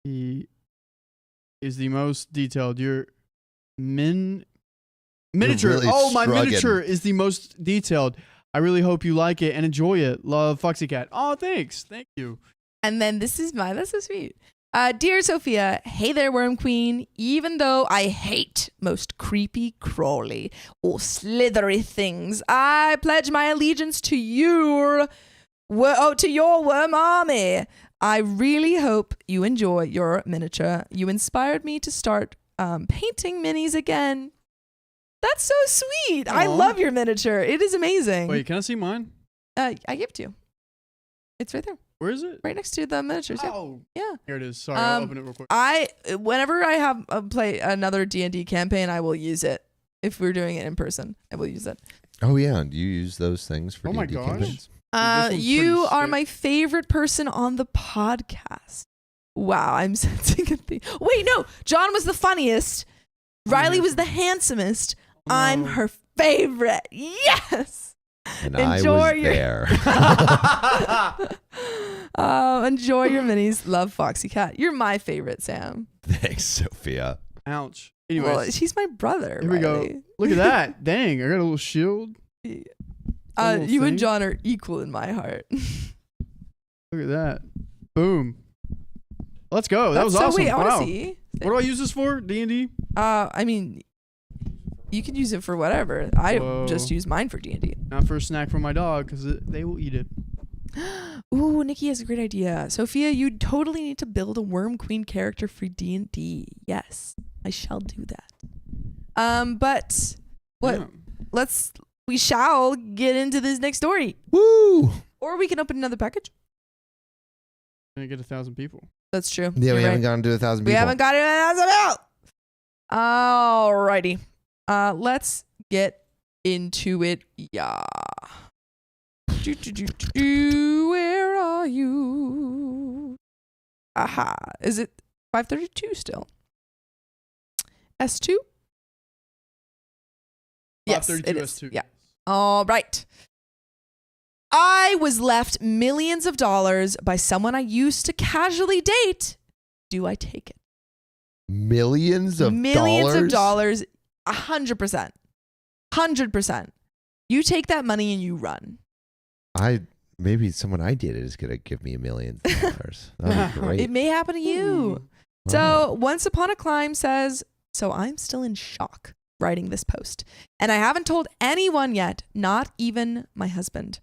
he is the most detailed. Your miniature. really My struggling. miniature is the most detailed. I really hope you like it and enjoy it. Love, Foxy Cat. Oh, thanks. Thank you. And then this is mine. That's so sweet. Dear Sophia, hey there, Worm Queen. Even though I hate most creepy, crawly, or slithery things, I pledge my allegiance to your worm army. I really hope you enjoy your miniature. You inspired me to start painting minis again. That's so sweet. I Aw. love your miniature. It is amazing. Wait, can I see mine? I give it to you. It's right there, Where is it? right next to the miniatures. Yeah. Oh, Yeah. here it is. Sorry, I'll Um, open it real quick. Whenever I have play another D&D campaign, I will use it. If we're doing it in person, I will use it. Oh yeah, do you use those things for Oh my D&D gosh. campaigns? This one's You pretty are sick. my favorite person on the podcast. Wow, I'm sensing a thing. Wait, no, John was the funniest. Riley was the handsomest. I'm No. her favorite. Yes. And Enjoy I was your- there. Enjoy your minis. Love Foxy Cat. You're my favorite, Sam. Thanks, Sophia. Ouch. Anyways, Well, she's my brother. here we go. Riley. Look at that. Dang, I got a little shield. little You thing. and John are equal in my heart. Look at that. Boom. Let's go. That was So awesome. wait, I want Wow. to see. What do I use this for? D&D? I mean, you can use it for whatever. I Whoa. just use mine for D&D. Not for a snack for my dog, because they will eat it. Ooh, Nikki has a great idea. Sophia, you totally need to build a Worm Queen character for D&D. Yes, I shall do that. But what? Yeah. We shall get into this next story, Woo! or we can open another package. Gonna get 1,000 people. That's true. Yeah, You're we right. haven't gotten to 1,000 We people. haven't got it as out. Alrighty. Let's get into it. Yeah. Where are you? Aha. Is it 5:32 still? S2? Yes, it 532 is. S2. Yeah. All right. I was left millions of dollars by someone I used to casually date. Do I take it? Millions of dollars, 100%. 100%. You take that money and you run. Maybe someone I dated is gonna give me $1 million. That'd be great. It may happen to you. So, Once Upon a Climb says, so I'm still in shock writing this post. And I haven't told anyone yet, not even my husband.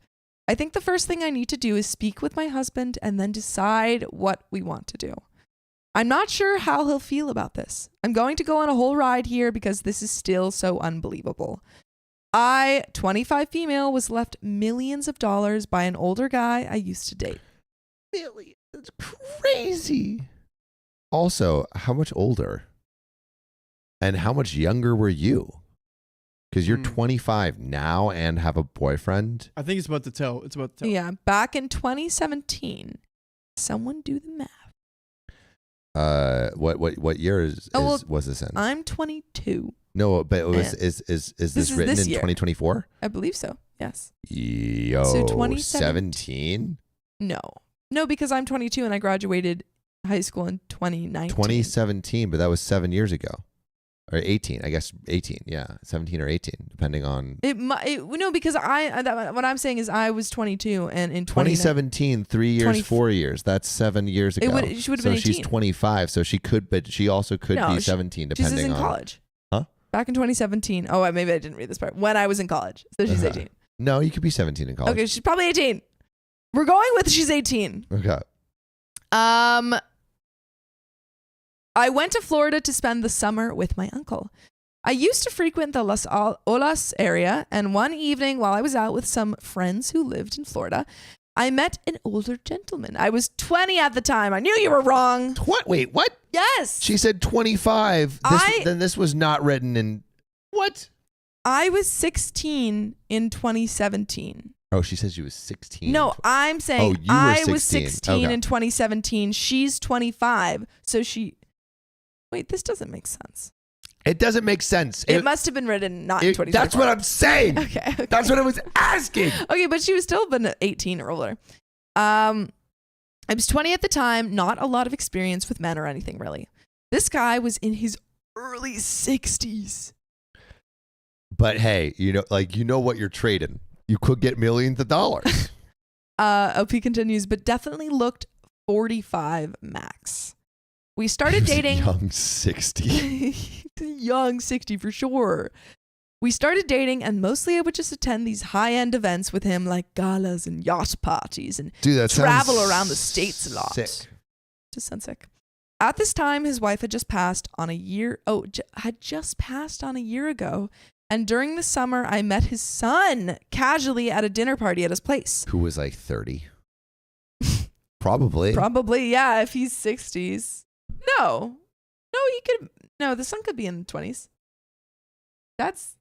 I think the first thing I need to do is speak with my husband and then decide what we want to do. I'm not sure how he'll feel about this. I'm going to go on a whole ride here because this is still so unbelievable. I, 25 female, was left millions of dollars by an older guy I used to date. Millions? That's crazy. Also, how much older? And how much younger were you? Because you're 25 now and have a boyfriend. I think it's about to tell. Yeah, back in 2017. Someone do the math. What year was this in? I'm 22. No, but it was is this written in 2024? I believe so. Yes. Yo, So 2017. 17? No, because I'm 22 and I graduated high school in 2019. 2017, but that was 7 years ago. Or 18, I guess 18, yeah. 17 or 18, depending on... No, because what I'm saying is I was 22 and in 2017, 3 years, 4 years. That's 7 years ago. She would have been 18. So she's 25, so she could, but she also could be 17, depending on... She's in college. Huh? Back in 2017. Oh, maybe I didn't read this part. When I was in college. So she's 18. No, you could be 17 in college. Okay, she's probably 18. We're going with she's 18. Okay. I went to Florida to spend the summer with my uncle. I used to frequent the Las Olas area, and one evening while I was out with some friends who lived in Florida, I met an older gentleman. I was 20 at the time. I knew you were wrong. Wait, what? Yes. She said 25. Then this was not written in... What? I was 16 in 2017. Oh, she says she was 16. No, I'm saying you were I 16. was 16 Okay. in 2017. She's 25. So she... Wait, this doesn't make sense. It doesn't make sense. It must have been written not in 2024. That's what I'm saying. Okay. That's what I was asking. Okay, but she was still been 18 or older. I was 20 at the time, not a lot of experience with men or anything really. This guy was in his early 60s. But hey, you know what you're trading. You could get millions of dollars. OP continues, but definitely looked 45 max. We started dating. Young 60. Young 60 for sure. We started dating, and mostly I would just attend these high-end events with him, like galas and yacht parties, and travel around the States a lot. Sick. Just sounds sick. At this time, his wife had just passed on a year. Had just passed on a year ago. And during the summer, I met his son casually at a dinner party at his place. Who was like 30? Probably. Probably, yeah. If he's 60s. No, he could. No, the son could be in the 20s. That's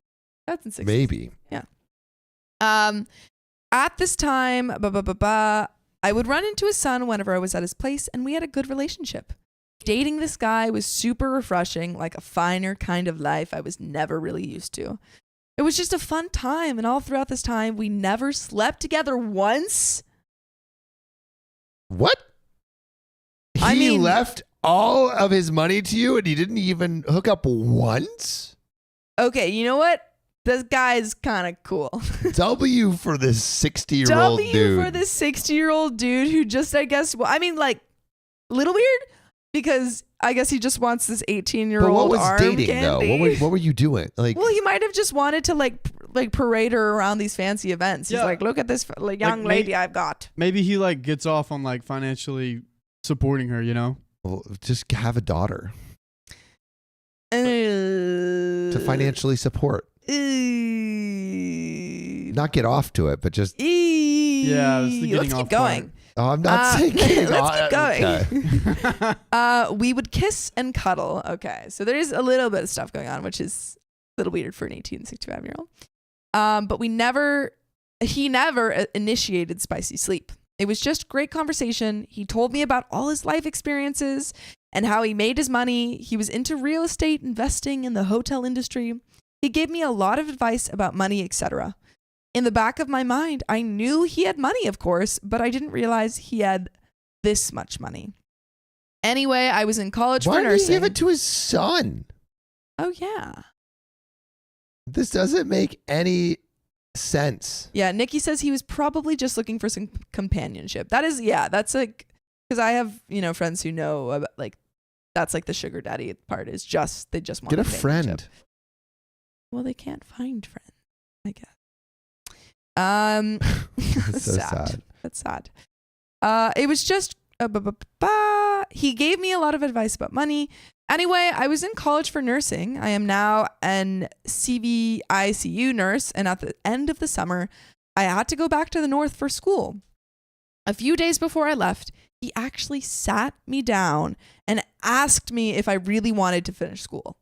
in 60s. Maybe. Yeah. At this time, I would run into his son whenever I was at his place, and we had a good relationship. Dating this guy was super refreshing, like a finer kind of life I was never really used to. It was just a fun time, and all throughout this time, we never slept together once. What? He left all of his money to you and he didn't even hook up once? Okay, you know what? This guy is kind of cool. W for this 60-year-old dude. W for this 60-year-old dude who just, I guess, a little weird because I guess he just wants this 18-year-old. But what was arm dating candy. though? What were you doing? Well, he might have just wanted to like parade her around these fancy events. He's like, look at this young lady I've got. Maybe he gets off on financially supporting her, you know? Well, just have a daughter to financially support. Not get off to it, but just yeah. Let's keep going. Oh, I'm not saying let's keep going. Okay. We would kiss and cuddle. Okay, so there is a little bit of stuff going on, which is a little weird for an 65-year-old. But he never initiated spicy sleep. It was just great conversation. He told me about all his life experiences and how he made his money. He was into real estate, investing in the hotel industry. He gave me a lot of advice about money, etc. In the back of my mind, I knew he had money, of course, but I didn't realize he had this much money. Anyway, I was in college for nursing. Why did he give it to his son? Oh, yeah. This doesn't make any sense. Yeah, Nikki says he was probably just looking for some companionship. That's because I have, friends who know about, that's the sugar daddy part is just, they just want get a friend. Well, they can't find friends, I guess. That's so sad. That's sad. It was just He gave me a lot of advice about money. Anyway, I was in college for nursing. I am now an CVICU nurse, and at the end of the summer, I had to go back to the north for school. A few days before I left, he actually sat me down and asked me if I really wanted to finish school.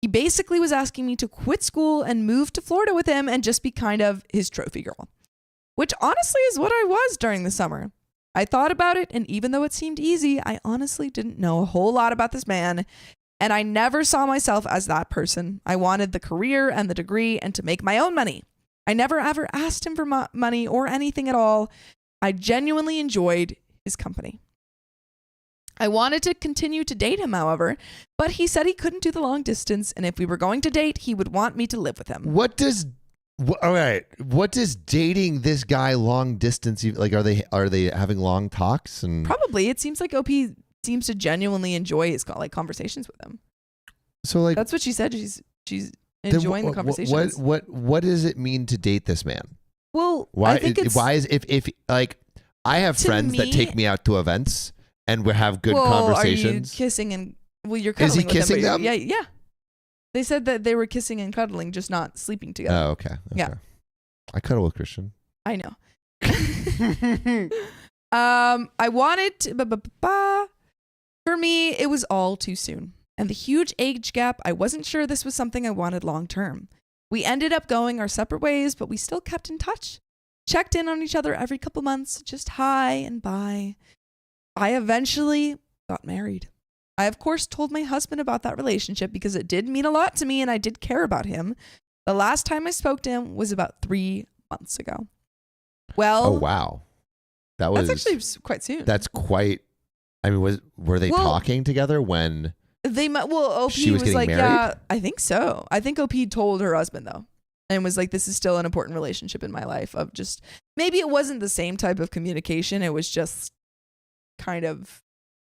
He basically was asking me to quit school and move to Florida with him and just be kind of his trophy girl, which honestly is what I was during the summer. I thought about it, and even though it seemed easy, I honestly didn't know a whole lot about this man, and I never saw myself as that person. I wanted the career and the degree and to make my own money. I never ever asked him for money or anything at all. I genuinely enjoyed his company. I wanted to continue to date him, however, but he said he couldn't do the long distance, and if we were going to date, he would want me to live with him. What does dating this guy long distance like? Are they having long talks? And Probably. It seems like OP seems to genuinely enjoy his conversations with him. so like That's what she said. She's enjoying the conversations. What does it mean to date this man? Well, Why? I think it's Why is if like I have To friends that me- take me out to events and we have good well, conversations. Are you kissing and you're Is he cuddling with kissing them? them? Yeah. They said that they were kissing and cuddling, just not sleeping together. Oh, okay. Yeah. I cuddle with Christian. I know. I wanted to, for me, it was all too soon. And the huge age gap, I wasn't sure this was something I wanted long term. We ended up going our separate ways, but we still kept in touch. Checked in on each other every couple months, just hi and bye. I eventually got married. I, of course, told my husband about that relationship because it did mean a lot to me and I did care about him. The last time I spoke to him was about 3 months ago. Well, Oh wow, that was that's actually quite soon. that's quite. I mean, were they Well, talking together when? OP She was was getting like, married? yeah, I think so. I think OP told her husband though, and was like, this is still an important relationship in my life. Of just maybe it wasn't the same type of communication. It was just kind of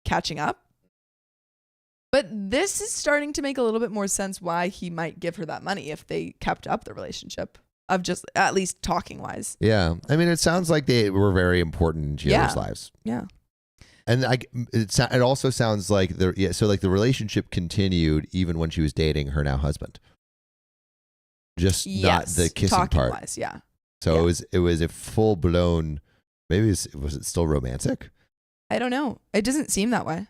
catching up. But this is starting to make a little bit more sense why he might give her that money if they kept up the relationship of just at least talking wise. Yeah, I mean, it sounds like they were very important in each other's lives. Yeah. And it also sounds like so like the relationship continued even when she was dating her now husband. Just not the kissing talking part. wise, yeah. So Yeah. it was a full blown. Maybe was it still romantic? I don't know. It doesn't seem that way.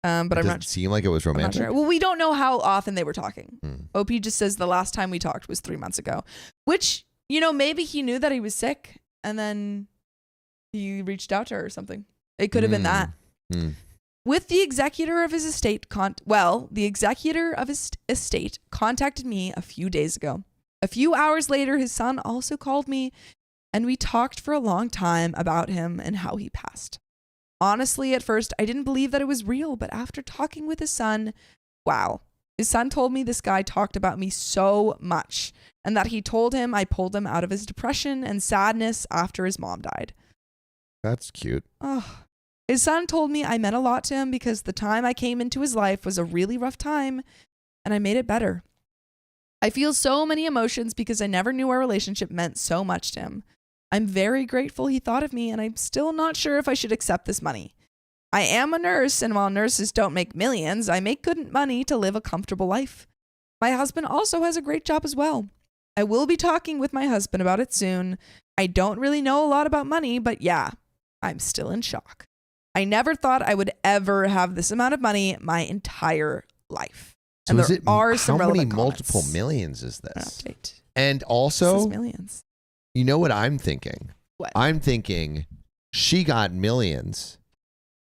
But It I'm doesn't not seem like it was I'm not romantic. sure. Well, we don't know how often they were talking. Hmm. OP just says the last time we talked was 3 months ago, which, maybe he knew that he was sick and then he reached out to her or something. It could have been that. Hmm. With the executor of his estate, the executor of his estate contacted me a few days ago. A few hours later, his son also called me and we talked for a long time about him and how he passed. Honestly, at first, I didn't believe that it was real, but after talking with his son, wow. His son told me this guy talked about me so much and that he told him I pulled him out of his depression and sadness after his mom died. That's cute. Oh. His son told me I meant a lot to him because the time I came into his life was a really rough time and I made it better. I feel so many emotions because I never knew our relationship meant so much to him. I'm very grateful he thought of me, and I'm still not sure if I should accept this money. I am a nurse, and while nurses don't make millions, I make good money to live a comfortable life. My husband also has a great job as well. I will be talking with my husband about it soon. I don't really know a lot about money, but yeah, I'm still in shock. I never thought I would ever have this amount of money my entire life. So And is there it are some how many relevant multiple comments. millions is An this? update. And This also, is millions. you know what I'm thinking? What? I'm thinking she got millions,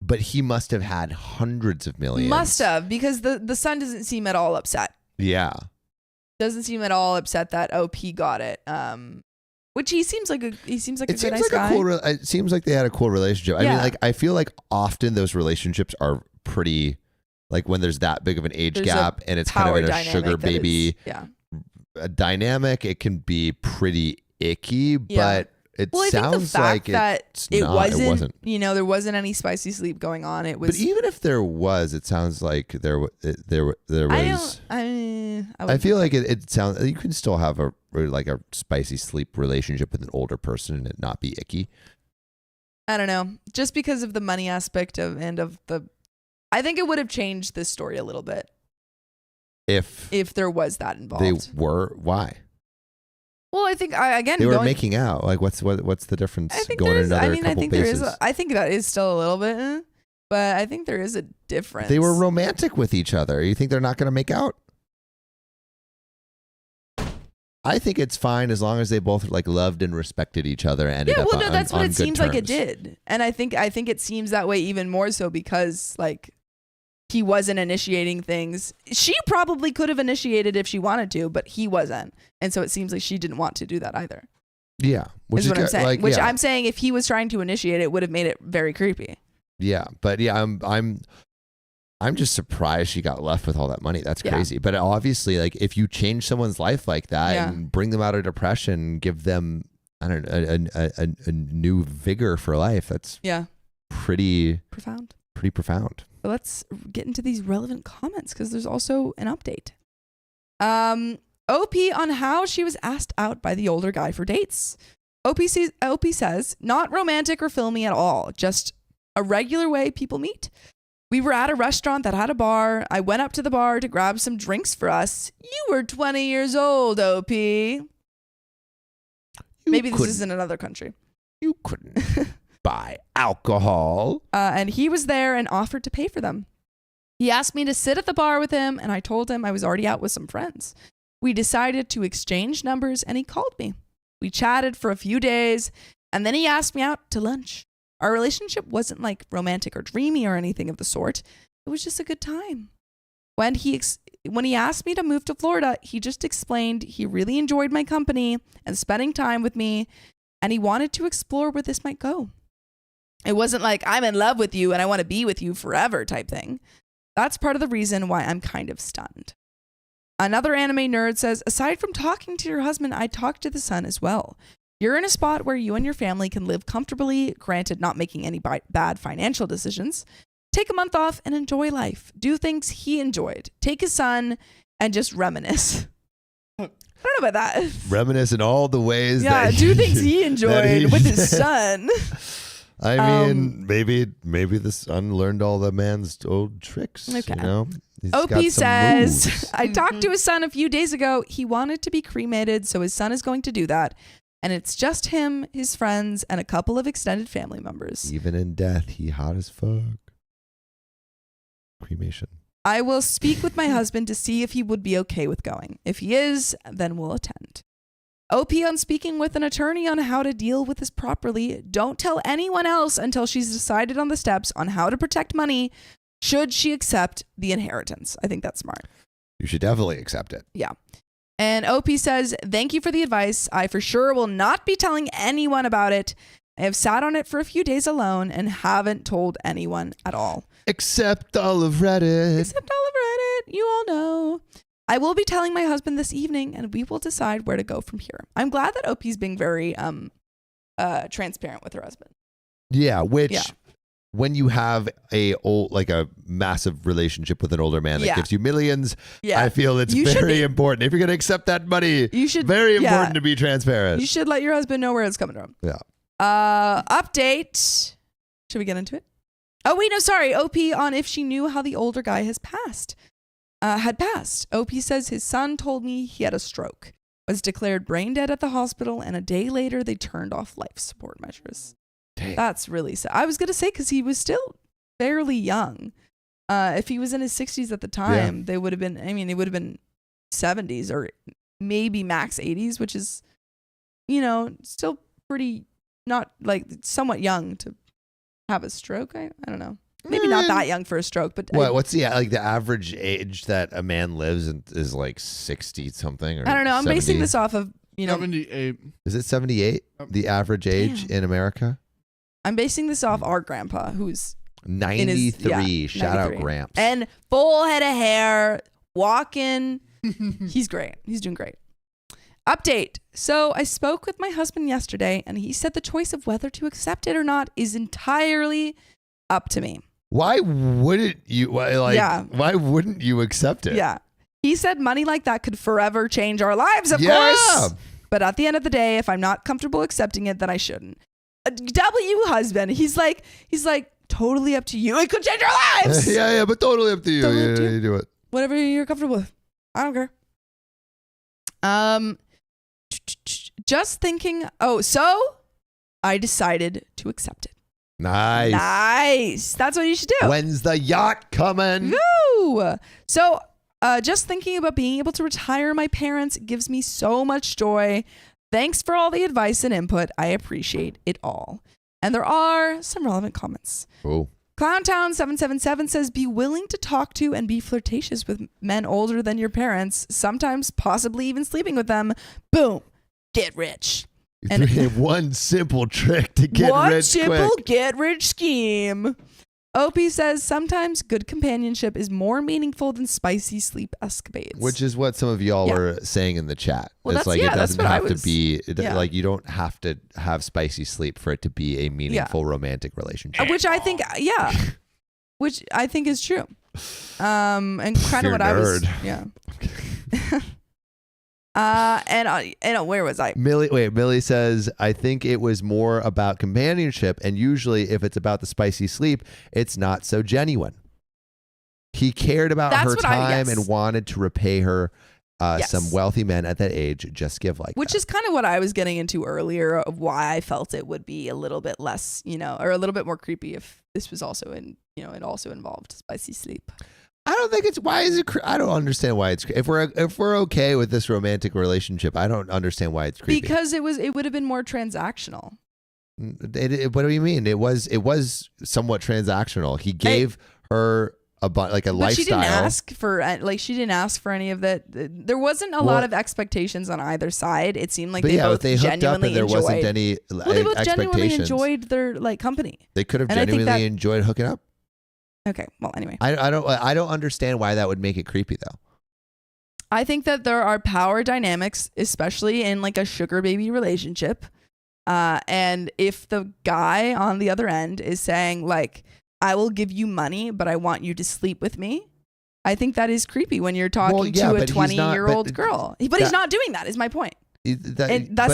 but he must have had hundreds of millions. Must have, because the son doesn't seem at all upset. Yeah. Doesn't seem at all upset that OP got it. Which he seems like a good nice guy. It seems like they had a cool relationship. I Yeah. mean, like I feel like often those relationships are pretty, like when there's that big of an age There's a gap and it's kind of Power in a dynamic sugar that is- baby yeah. dynamic, it can be pretty icky. Yeah. But it Well, I think the sounds fact like that it's it not. wasn't, there wasn't any spicy sleep going on. It was. But even if there was, it sounds like there was. I feel like it sounds. You can still have a spicy sleep relationship with an older person and it not be icky. I don't know. Just because of the money aspect I think it would have changed this story a little bit If there was that involved. they were, why? Well, I think They were making out. Like, what's the difference? I think going there is. another I mean, I couple think bases? there is. I think that is still a little bit, but I think there is a difference. They were romantic with each other. You think they're not going to make out? I think it's fine as long as they both like loved and respected each other and ended Yeah, up well, no, that's on what it good seems like it terms. did, and I think it seems that way even more so because like he wasn't initiating things. She probably could have initiated if she wanted to, but he wasn't, and so it seems like she didn't want to do that either. Yeah, Which is what I'm saying. like, Which yeah. I'm saying, if he was trying to initiate it, would have made it very creepy. Yeah, but yeah, I'm just surprised she got left with all that money. That's Yeah. crazy. But obviously, like if you change someone's life like that Yeah. and bring them out of depression, give them a new vigor for life, that's Yeah, pretty profound. profound. But let's get into these relevant comments because there's also an update. OP on how she was asked out by the older guy for dates. OP says, not romantic or filmy at all, just a regular way people meet. We were at a restaurant that had a bar. I went up to the bar to grab some drinks for us. You were 20 years old, OP. Maybe this is in another country. You couldn't buy alcohol. And he was there and offered to pay for them. He asked me to sit at the bar with him, and I told him I was already out with some friends. We decided to exchange numbers, and he called me. We chatted for a few days, and then he asked me out to lunch. Our relationship wasn't like romantic or dreamy or anything of the sort. It was just a good time. When he asked me to move to Florida, he just explained he really enjoyed my company and spending time with me, and he wanted to explore where this might go. It wasn't like, I'm in love with you and I want to be with you forever type thing. That's part of the reason why I'm kind of stunned. Another anime nerd says, aside from talking to your husband, I talked to the son as well. You're in a spot where you and your family can live comfortably, granted not making any bad financial decisions. Take a month off and enjoy life. Do things he enjoyed. Take his son and just reminisce. I don't know about that. Reminisce in all the ways Yeah, that do things he enjoyed with his son. I mean, maybe the son learned all the man's old tricks. Okay. You know? He's OP got some says, moves. I talked to his son a few days ago. He wanted to be cremated, so his son is going to do that. And it's just him, his friends, and a couple of extended family members. Even in death, he hot as fuck. Cremation. I will speak with my husband to see if he would be okay with going. If he is, then we'll attend. OP on speaking with an attorney on how to deal with this properly. Don't tell anyone else until she's decided on the steps on how to protect money should she accept the inheritance. I think that's smart. You should definitely accept it. Yeah. And OP says, thank you for the advice. I for sure will not be telling anyone about it. I have sat on it for a few days alone and haven't told anyone at all. Except all of Reddit. Except all of Reddit. You all know. I will be telling my husband this evening and we will decide where to go from here. I'm glad that OP's being very transparent with her husband. Yeah, which Yeah. when you have a massive relationship with an older man that Yeah. gives you millions, Yeah. I feel it's You should very be- important. If you're going to accept that money, You should very yeah. important to be transparent. You should let your husband know where it's coming from. Yeah. Update. Should we get into it? Oh, wait, no, sorry. OP on if she knew how the older guy had passed. OP says his son told me he had a stroke, was declared brain dead at the hospital, and a day later they turned off life support measures. Dang. That's really sad. I was going to say because he was still fairly young. If he was in his 60s at the time, they would have been, it would have been 70s or maybe max 80s, which is, still pretty, not like somewhat young to have a stroke. I don't know. Maybe not that young for a stroke, but What's the average age that a man lives is like 60 something or I don't know. I'm 70? basing this off of, 78. Is it 78? The average age in America? I'm basing this off our grandpa who's 93. Shout out 93. Gramps. And full head of hair, walking. He's great. He's doing great. Update. So I spoke with my husband yesterday and he said the choice of whether to accept it or not is entirely up to me. Why wouldn't you why wouldn't you accept it? Yeah. He said money like that could forever change our lives, of Yeah. course. But at the end of the day, if I'm not comfortable accepting it, then I shouldn't. W husband. He's like totally up to you. It could change your lives. yeah, but totally up to you. Totally up to You do it. Whatever you're comfortable with. I don't care. Just thinking. Oh, so I decided to accept it. Nice. That's what you should do. When's the yacht coming? Woo! So, just thinking about being able to retire my parents gives me so much joy. Thanks for all the advice and input. I appreciate it all. And there are some relevant comments. Oh. Clowntown777 says, be willing to talk to and be flirtatious with men older than your parents, sometimes possibly even sleeping with them. Boom. Get rich. And one simple trick to get one rich simple quick. get rich scheme. OP says, sometimes good companionship is more meaningful than spicy sleep escapades. Which is what some of y'all were saying in the chat. Well, it's like it doesn't what have to be like you don't have to have spicy sleep for it to be a meaningful romantic relationship. Which I think which I think is true. And kind of what I was and where was I? Millie says, I think it was more about companionship, and usually if it's about the spicy sleep, it's not so genuine. He cared about her time and wanted to repay her. Some wealthy men at that age just give like Which is kind of what I was getting into earlier of why I felt it would be a little bit less, or a little bit more creepy if this was also it also involved spicy sleep. I don't think it's I don't understand why it's if we're okay with this romantic relationship. I don't understand why it's creepy. Because it would have been more transactional. What do you mean? It was somewhat transactional. He gave her a lifestyle. But she didn't ask for any of that. There wasn't a lot of expectations on either side. It seemed like they both genuinely enjoyed. There wasn't any they both genuinely enjoyed their company. They could have genuinely enjoyed hooking up. Okay. Well, anyway, I don't understand why that would make it creepy though. I think that there are power dynamics, especially in like a sugar baby relationship. And if the guy on the other end is saying like, I will give you money, but I want you to sleep with me, I think that is creepy when you're talking to a 20-year-old girl. But he's not doing that is my point. But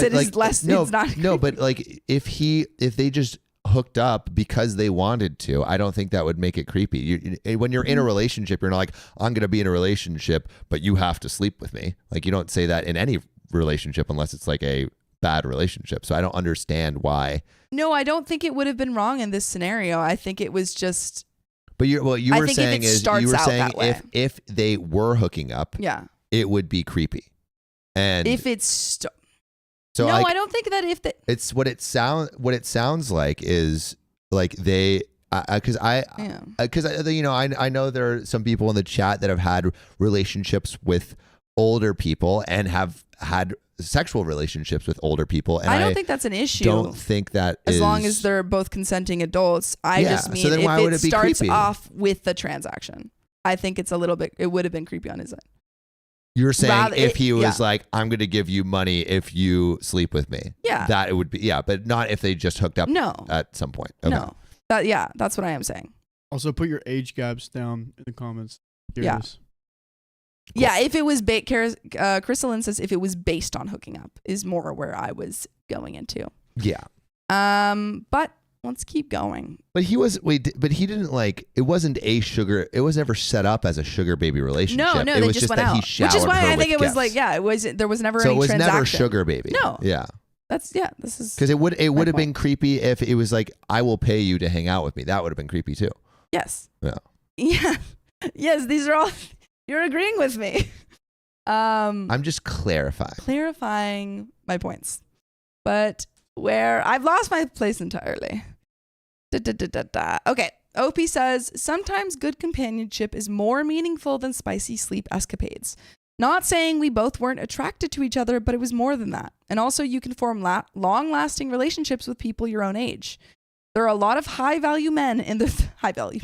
like if they just hooked up because they wanted to, I don't think that would make it creepy. When you're in a relationship, you're not like, I'm going to be in a relationship, but you have to sleep with me. Like you don't say that in any relationship unless it's like a bad relationship. So I don't understand why. No, I don't think it would have been wrong in this scenario. I think it was just. But you were saying if they were hooking up, it would be creepy. And if it's. I don't think that it's what it sounds like is like they because I know there are some people in the chat that have had relationships with older people and have had sexual relationships with older people, and I don't think that's an issue. Don't think that as long as they're both consenting adults. I just mean so then why would it starts creepy? Off with the transaction, I think it's a little bit. It would have been creepy on his end. You're saying if he was like, I'm going to give you money if you sleep with me. Yeah. That it would be, but not if they just hooked up at some point. Okay. No. That's what I am saying. Also, put your age gaps down in the comments. Curious. Yeah. If it was, Crystalline says if it was based on hooking up is more where I was going into. Yeah. But let's keep going. But he didn't like, it wasn't it was never set up as a sugar baby relationship. No, it was just went that out. He showered Which is why her I think it was gifts. like, there was never so any transaction. So it was never sugar baby. No. Yeah. This is. Because it would have been creepy if it was like, I will pay you to hang out with me. That would have been creepy too. Yes. Yeah. Yeah. Yes, these are all, you're agreeing with me. I'm just clarifying my points. But where I've lost my place entirely. Okay. OP says, sometimes good companionship is more meaningful than spicy sleep escapades. Not saying we both weren't attracted to each other, but it was more than that. And also you can form long-lasting relationships with people your own age. There are a lot of high-value men in the high-value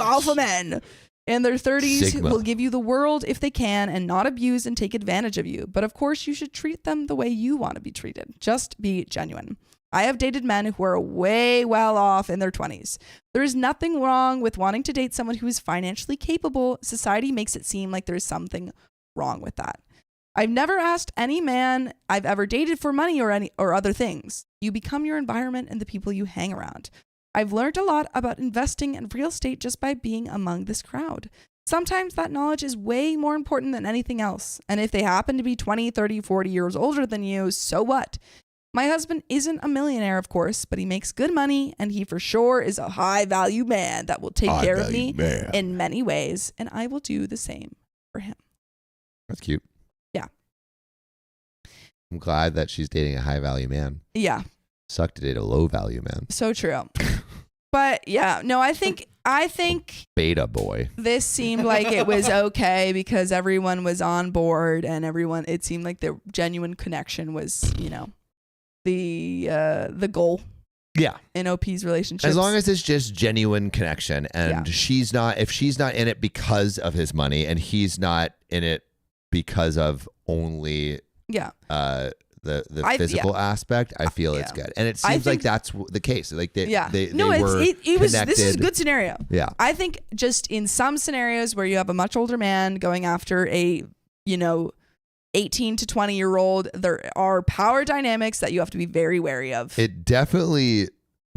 alpha men in their 30s who will give you the world if they can and not abuse and take advantage of you. But of course, you should treat them the way you want to be treated. Just be genuine. I have dated men who are way well off in their 20s. There is nothing wrong with wanting to date someone who is financially capable. Society makes it seem like there is something wrong with that. I've never asked any man I've ever dated for money or other things. You become your environment and the people you hang around. I've learned a lot about investing and real estate just by being among this crowd. Sometimes that knowledge is way more important than anything else. And if they happen to be 20, 30, 40 years older than you, so what? My husband isn't a millionaire, of course, but he makes good money, and he for sure is a high-value man that will take care of me in many ways, and I will do the same for him. That's cute. Yeah. I'm glad that she's dating a high-value man. Yeah. Suck to date a low-value man. So true. But yeah, no, I think beta boy. This seemed like it was okay because everyone was on board, and it seemed like the genuine connection was, the goal. Yeah. In OP's relationship. As long as it's just genuine connection, and if she's not in it because of his money, and he's not in it because of only the physical aspect, I feel it's good. And it seems like that's the case. Like they were connected. This is a good scenario. Yeah. I think just in some scenarios where you have a much older man going after a, 18 to 20-year-old, there are power dynamics that you have to be very wary of. It definitely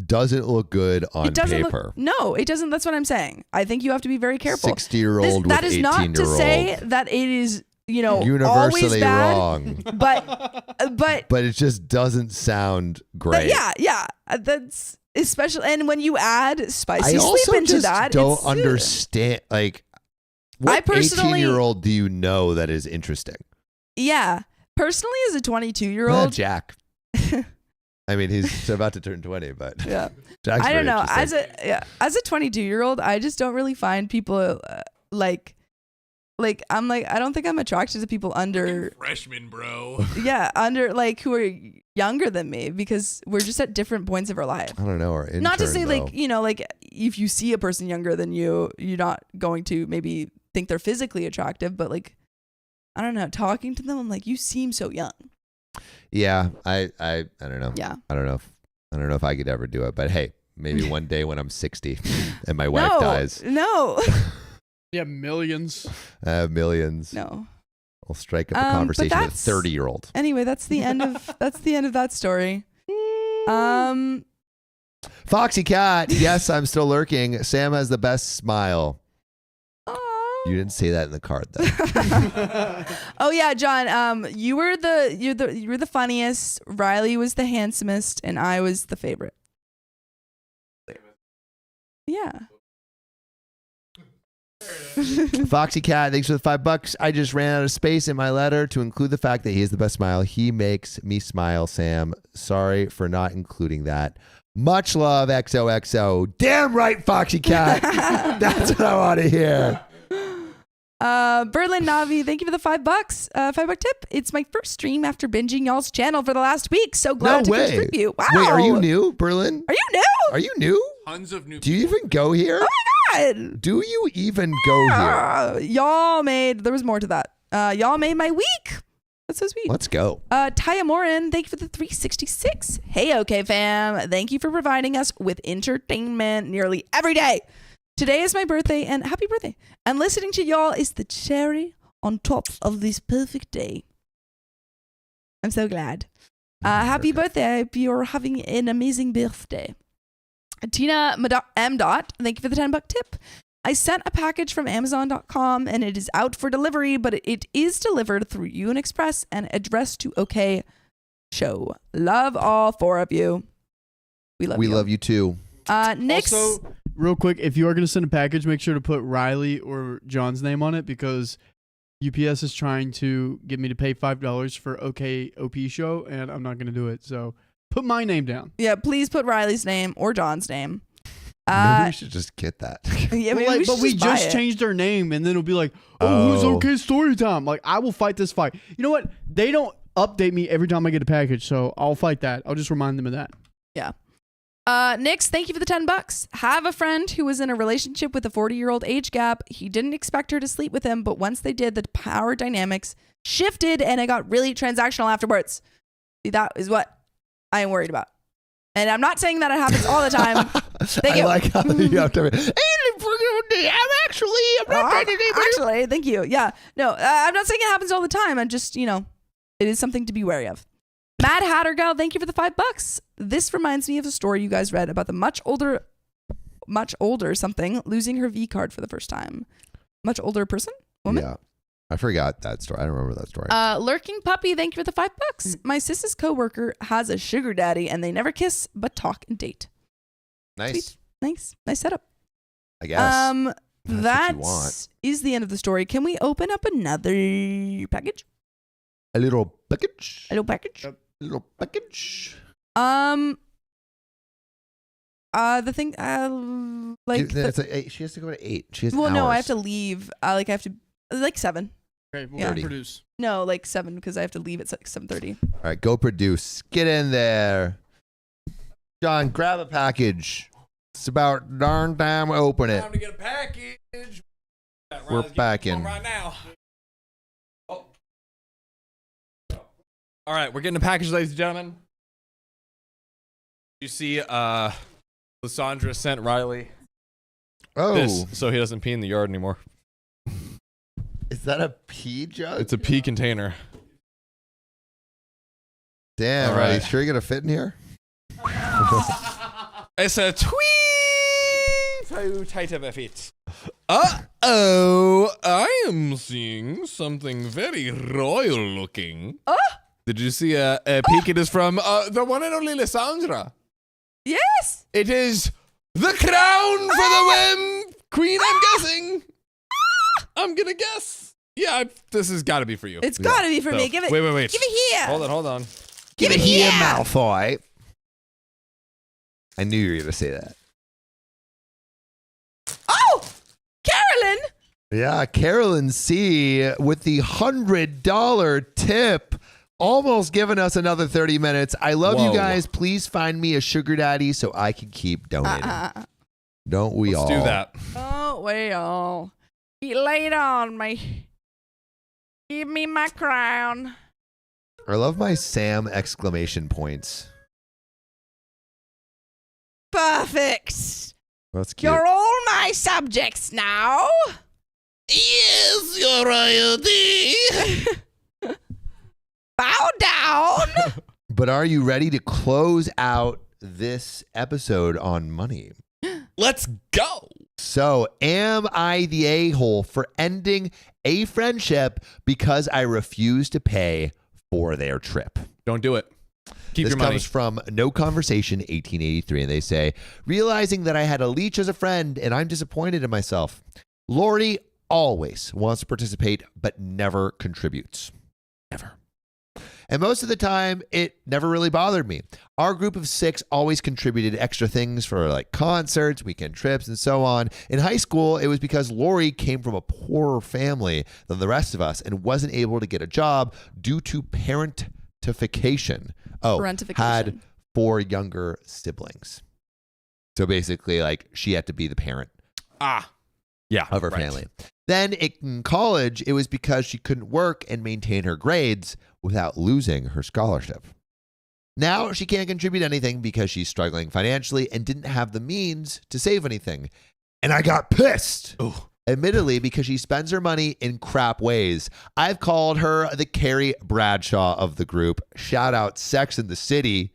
doesn't look good on paper. No, it doesn't. That's what I'm saying. I think you have to be very careful. 60-year-old with 18-year-old. That is not to say that it is, universally always bad, wrong. But it just doesn't sound great. Yeah. That's especially, and when you add spicy I sleep also into just that, don't understand. Like, what 18-year-old do you know that is interesting? Yeah, personally, as a 22-year-old, Jack. I mean, he's about to turn 20, but yeah, Jack's I don't know. as a 22-year-old, I just don't really find people like I'm like, I don't think I'm attracted to people under freshman, bro. Yeah, under who are younger than me, because we're just at different points of our life. I don't know. Or not to say if you see a person younger than you, you're not going to maybe think they're physically attractive, but I don't know, talking to them, I'm like, you seem so young. Yeah, I don't know. Yeah. I don't know if I could ever do it, but hey, maybe one day when I'm 60 and my wife dies. No. Yeah, millions. Millions. No. I'll strike up a conversation with a 30-year-old. Anyway, that's the end of that story. Foxy Cat, yes, I'm still lurking. Sam has the best smile. You didn't say that in the card, though. Oh yeah, John. You were the funniest. Riley was the handsomest, and I was the favorite. Yeah. Foxy Cat, thanks for the $5. I just ran out of space in my letter to include the fact that he has the best smile. He makes me smile, Sam. Sorry for not including that. Much love, XOXO. Damn right, Foxy Cat. That's what I want to hear. Berlin Navi, thank you for the $5. $5 tip. It's my first stream after binging y'all's channel for the last week. So glad to contribute. Wow. Wait, are you new, Berlin? Are you new? Are you new? Tons of new. Do you even go here? Oh my God. Do you even go here? There was more to that. Y'all made my week. That's so sweet. Let's go. Taya Morin, thank you for the 366. Hey, OK fam. Thank you for providing us with entertainment nearly every day. Today is my birthday, and happy birthday. And listening to y'all is the cherry on top of this perfect day. I'm so glad. Happy birthday. I hope you're having an amazing birthday. Tina M. Thank you for the $10 tip. I sent a package from Amazon.com, and it is out for delivery, but it is delivered through UN Express and addressed to OK Show. Love all four of you. We love you too. Nick's... Also, real quick, if you are going to send a package, make sure to put Riley or John's name on it, because UPS is trying to get me to pay $5 for OKOP show, and I'm not going to do it. So put my name down. Yeah, please put Riley's name or John's name. Maybe we should just get that. Yeah, maybe we just changed our name, and then it'll be like, who's OK Storytime? Like, I will fight this fight. You know what? They don't update me every time I get a package, so I'll fight that. I'll just remind them of that. Yeah. Nix, thank you for the $10. Have a friend who was in a relationship with a 40-year-old age gap. He didn't expect her to sleep with him, but once they did, the power dynamics shifted and it got really transactional afterwards. That is what I am worried about. And I'm not saying that it happens all the time. Thank you. I like how you have to. not dating anybody. Actually, thank you. Yeah. No, I'm not saying it happens all the time. I'm just, it is something to be wary of. Mad Hatter Gal, thank you for the $5. This reminds me of a story you guys read about the much older something losing her V card for the first time. Much older person? Woman? Yeah. I forgot that story. I don't remember that story. Lurking Puppy, thank you for the $5. My sister's coworker has a sugar daddy and they never kiss but talk and date. Nice. Sweet. Nice setup. I guess. That what you want. is the end of the story. Can we open up another package? A little package. A little package? A little package. The thing, she has to go to 8. She has well, no, I hours. have to leave. I have to, 7. Okay, we'll Yeah. produce. No, 7 because I have to leave at 7:30. All right, go produce. Get in there. John, grab a package. It's about darn time we open it. Time to get a package. We're back in. Right now. Oh. All right, we're getting a package, ladies and gentlemen. You see, Lysandra sent Riley this so he doesn't pee in the yard anymore. Is that a pee jug? It's a pee container. Damn, All are you right. sure you're going to fit in here? It's a tweet. How tight of a fit. Uh-oh. I am seeing something very royal looking. Did you see a peek? It is from the one and only Lysandra. Yes! It is the crown for the whim queen, I'm guessing. I'm going to guess. Yeah, this has got to be for you. It's got to be for So, me. Give it. Wait. Give it here. Hold on. Give it here, Malfoy. I knew you were going to say that. Oh! Carolyn! Yeah, Carolyn C. with the $100 tip. Almost giving us another 30 minutes. I love you Whoa. guys. Please find me a sugar daddy so I can keep donating. Don't we all? Let's do that. Oh, well. He laid on me. Give me my crown. I love my Sam exclamation points. Perfect. That's cute. You're all my subjects now. Yes, your royalty. Bow down. But are you ready to close out this episode on money? Let's go. So, am I the a-hole for ending a friendship because I refuse to pay for their trip? Don't do it. Keep This your money. comes from No Conversation 1883, and they say, realizing that I had a leech as a friend and I'm disappointed in myself. Lori always wants to participate but never contributes. Never. And most of the time, it never really bothered me. Our group of 6 always contributed extra things for like concerts, weekend trips, and so on. In high school, it was because Lori came from a poorer family than the rest of us and wasn't able to get a job due to parentification. Parentification. Had 4 younger siblings. So basically, like, she had to be the parent Yeah. of her right. family. Then in college, it was because she couldn't work and maintain her grades without losing her scholarship. Now she can't contribute anything because she's struggling financially and didn't have the means to save anything. And I got pissed. Ooh. Admittedly, because she spends her money in crap ways. I've called her the Carrie Bradshaw of the group. Shout out Sex and the City,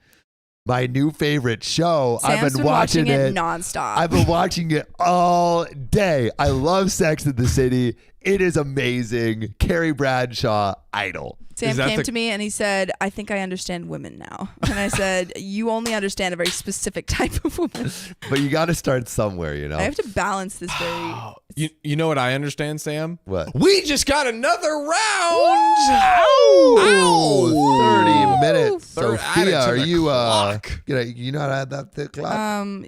my new favorite show. Sam's I've been watching it nonstop. I've been watching it all day. I love Sex and the City. It is amazing. Carrie Bradshaw, idol. Sam Is that came the- to me and he said, I think I understand women now. And I said, you only understand a very specific type of woman. But you got to start somewhere, you know? I have to balance this very. You know what I understand, Sam? What? We just got another round. Ow! 30 minutes. Third, add it Sophia, to are the you clock. you know how to add that to the clock?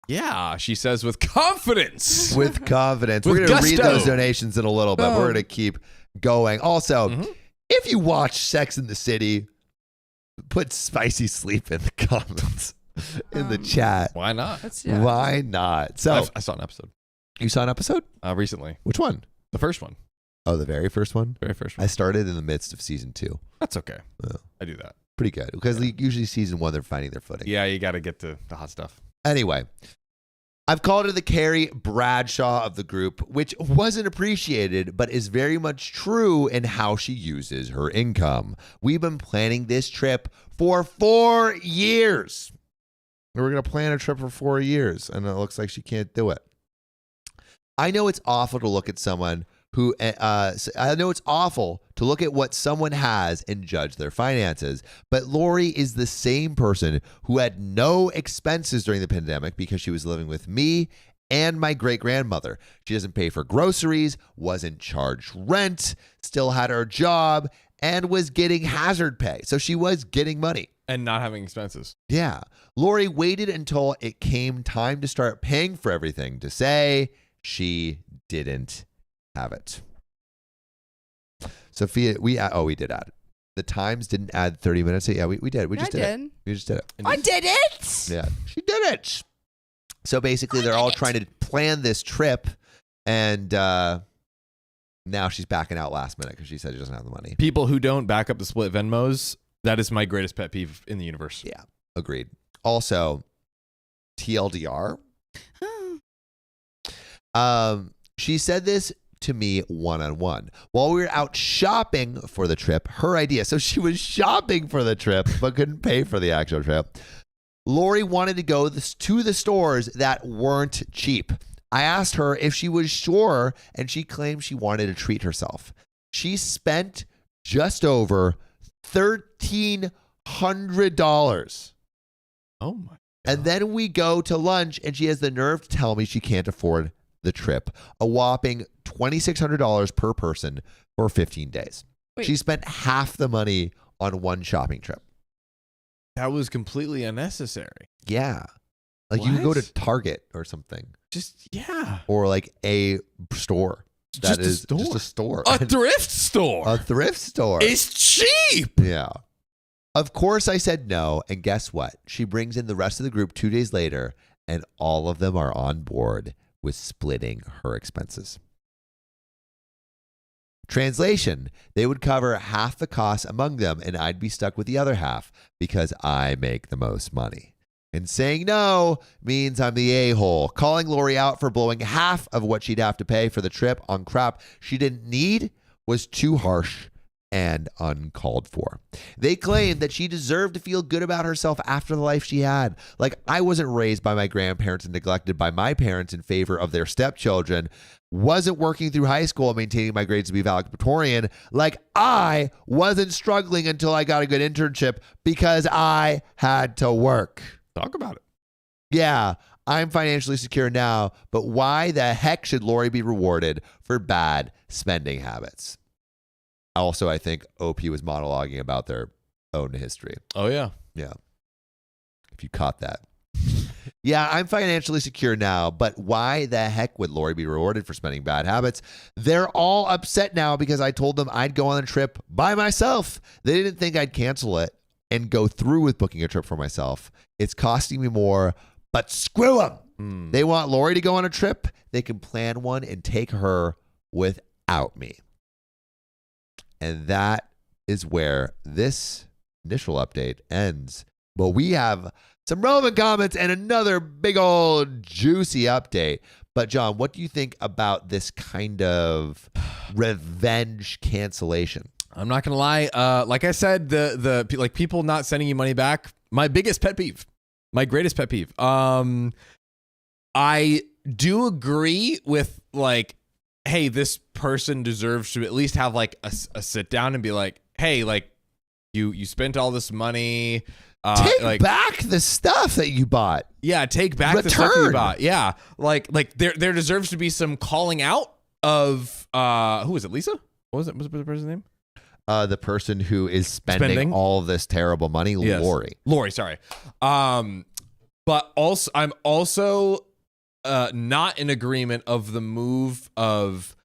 Yeah, she says with confidence. With confidence. With We're going to read gusto. those donations in a little bit. We're Boom. going to keep going. Also, Mhm. if you watch Sex and the City, put spicy sleep in the comments in the chat. Why not? That's, Why not? So, I saw an episode you saw an episode? recently. Which one? The first one. Oh, the very first one? Very first one. I started in the midst of season 2. That's okay. Oh. I do that. Pretty good. Because usually season 1, they're finding their footing. Yeah, you got to get to the hot stuff. Anyway, I've called her the Carrie Bradshaw of the group, which wasn't appreciated, but is very much true in how she uses her income. We've been planning this trip for 4 years. We're going to plan a trip for 4 years, and it looks like she can't do it. I know it's awful to look at someone who, I know it's awful to look at what someone has and judge their finances, but Lori is the same person who had no expenses during the pandemic because she was living with me and my great-grandmother. She doesn't pay for groceries, wasn't charged rent, still had her job, and was getting hazard pay. So she was getting money. And not having expenses. Yeah. Lori waited until it came time to start paying for everything to say she didn't have it. Sophia, we did add it. The Times didn't add 30 minutes. Yeah, we did. We just did it. We just did it. I did it. Yeah, she did it. So basically, they're all trying to plan this trip, and now she's backing out last minute because she said she doesn't have the money. People who don't back up the split Venmos, that is my greatest pet peeve in the universe. Yeah, agreed. Also, TLDR. She said this to me one-on-one while we were out shopping for the trip. Her idea. So she was shopping for the trip but couldn't pay for the actual trip. Lori wanted to go to the stores that weren't cheap. I asked her if she was sure, and she claimed she wanted to treat herself. She spent just over $1,300. Oh my God. And then we go to lunch, and she has the nerve to tell me she can't afford the trip, a whopping $2,600 per person for 15 days. Wait. She spent half the money on one shopping trip. That was completely unnecessary. Yeah. Like you could go What? to Target or something, Yeah. or like a store. That Just a is store. just a store. A thrift store. A thrift store. It's cheap. Yeah. Of course I said no, and guess what? She brings in the rest of the group 2 days later, and all of them are on board with splitting her expenses. Translation, they would cover half the cost among them, and I'd be stuck with the other half because I make the most money. And saying no means I'm the a-hole. Calling Lori out for blowing half of what she'd have to pay for the trip on crap she didn't need was too harsh and uncalled for. They claimed that she deserved to feel good about herself after the life she had. Like, I wasn't raised by my grandparents and neglected by my parents in favor of their stepchildren, wasn't working through high school and maintaining my grades to be valedictorian. Like, I wasn't struggling until I got a good internship because I had to work. Talk about it. Yeah, I'm financially secure now, but why the heck should Lori be rewarded for bad spending habits? Also, I think OP was monologuing about their own history. Oh, yeah. Yeah. If you caught that. Yeah, I'm financially secure now, but why the heck would Lori be rewarded for spending bad habits? They're all upset now because I told them I'd go on a trip by myself. They didn't think I'd cancel it and go through with booking a trip for myself. It's costing me more, but screw them. They want Lori to go on a trip. They can plan one and take her without me. And that is where this initial update ends. But we have some relevant comments and another big old juicy update. But John, what do you think about this kind of revenge cancellation? I'm not gonna lie. Like I said, the like people not sending you money back. My biggest pet peeve. My greatest pet peeve. I do agree with like, hey, this person deserves to at least have like a sit down and be like, hey, like you spent all this money. Take back the stuff that you bought. Yeah, take back the stuff that you bought. Yeah, like there deserves to be some calling out of who was it? Lisa? What was it? What was the person's name? The person who is spending all of this terrible money, yes. Lori, sorry. But also, I'm also not in agreement of the move of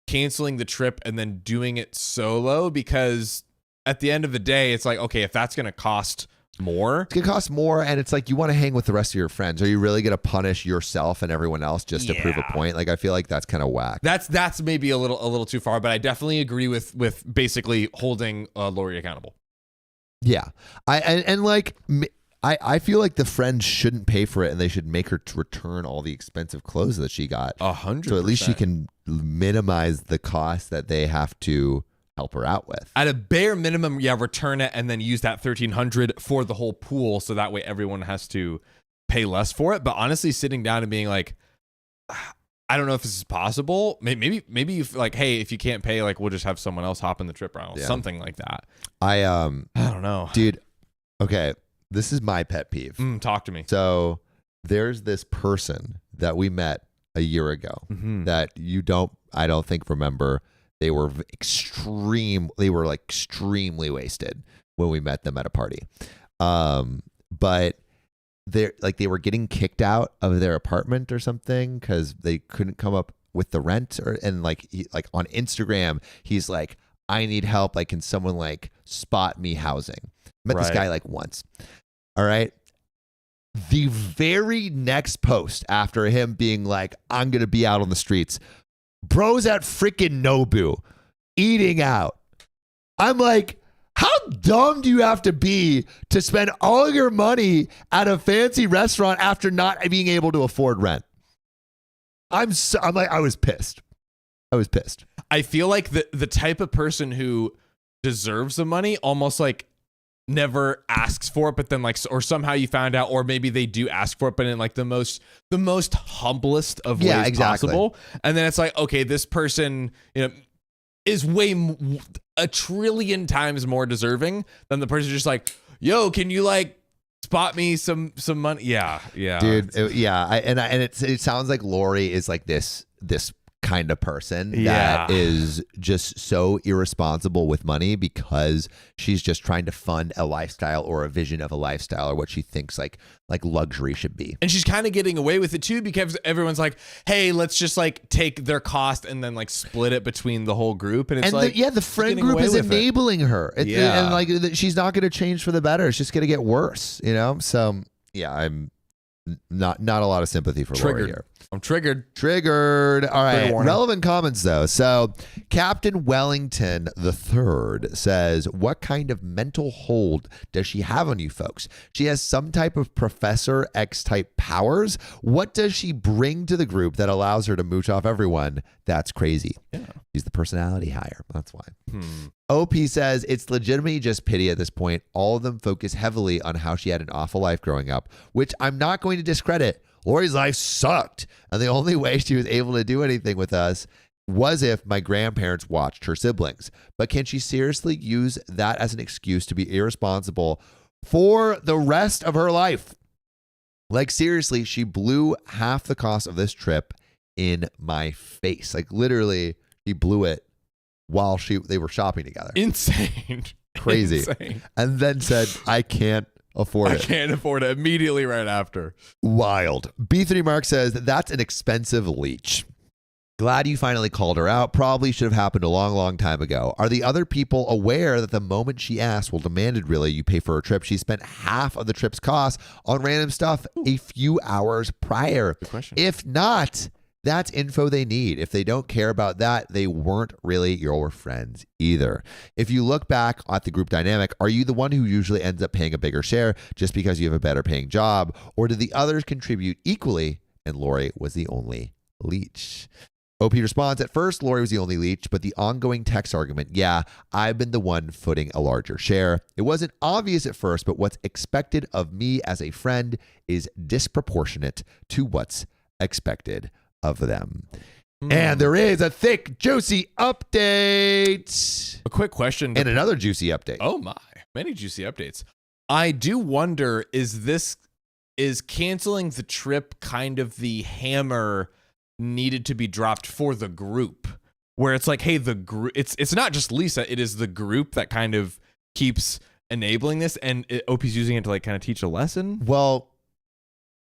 canceling the trip and then doing it solo, because at the end of the day, it's like, okay, if that's going to cost more, it's going to cost more, and it's like you want to hang with the rest of your friends. Are you really going to punish yourself and everyone else just to prove a point? Like, I feel like that's kind of whack. That's maybe a little too far, but I definitely agree with basically holding Lori accountable. Yeah, I feel like the friend shouldn't pay for it, and they should make her to return all the expensive clothes that she got. 100%. So at least she can minimize the cost that they have to help her out with. At a bare minimum, yeah, return it and then use that $1,300 for the whole pool, so that way everyone has to pay less for it. But honestly, sitting down and being like, I don't know if this is possible. Maybe you like, hey, if you can't pay, like we'll just have someone else hop in the trip around, something like that. I don't know, dude. Okay, this is my pet peeve. Talk to me. So there's this person that we met a year ago that I don't think remember. They were like extremely wasted when we met them at a party. But they were getting kicked out of their apartment or something because they couldn't come up with the rent, and like on Instagram, he's like, I need help. Like, can someone like spot me housing? Met this guy like once. All right. The very next post after him being like, I'm going to be out on the streets, bro's at freaking Nobu eating out. I'm like, how dumb do you have to be to spend all your money at a fancy restaurant after not being able to afford rent? I'm like, I was pissed. I feel like the type of person who deserves the money almost like never asks for it, but then like, or somehow you found out, or maybe they do ask for it, but in like the most humblest of ways possible. And then it's like, okay, this person, is a trillion times more deserving than the person just like, yo, can you like spot me some money? Yeah. Dude. It sounds like Lori is like this kind of person that is just so irresponsible with money because she's just trying to fund a lifestyle or a vision of a lifestyle or what she thinks like luxury should be. And she's kind of getting away with it too because everyone's like, hey, let's just like take their cost and then like split it between the whole group. And it's the friend group is enabling her. And like she's not going to change for the better. It's just going to get worse, So yeah, I'm not a lot of sympathy for Lori here. I'm triggered. All right. Relevant comments, though. So Captain Wellington III says, what kind of mental hold does she have on you folks? She has some type of Professor X-type powers. What does she bring to the group that allows her to mooch off everyone? That's crazy. Yeah. She's the personality hire. That's why. OP says, it's legitimately just pity at this point. All of them focus heavily on how she had an awful life growing up, which I'm not going to discredit. Lori's life sucked, and the only way she was able to do anything with us was if my grandparents watched her siblings. But can she seriously use that as an excuse to be irresponsible for the rest of her life? Like, seriously, she blew half the cost of this trip in my face. Like, literally, she blew it while they were shopping together. Insane. Crazy. Insane. And then said, I can't afford it. I can't afford it immediately right after. Wild. B3 Mark says that's an expensive leech. Glad you finally called her out. Probably should have happened a long, long time ago. Are the other people aware that the moment she asked, well, demanded really you pay for her trip, she spent half of the trip's cost on random stuff a few hours prior? Good question. If not, that's info they need. If they don't care about that, they weren't really your friends either. If you look back at the group dynamic, are you the one who usually ends up paying a bigger share just because you have a better paying job? Or do the others contribute equally and Lori was the only leech? OP responds, at first, Lori was the only leech, but the ongoing text argument, yeah, I've been the one footing a larger share. It wasn't obvious at first, but what's expected of me as a friend is disproportionate to what's expected of them. And there is a thick, juicy update. A quick question. And another juicy update. Oh my, many juicy updates. I do wonder, is canceling the trip kind of the hammer needed to be dropped for the group, where it's like, hey, the group, it's not just Lisa, it is the group that kind of keeps enabling this, and OP's using it to like kind of teach a lesson. Well,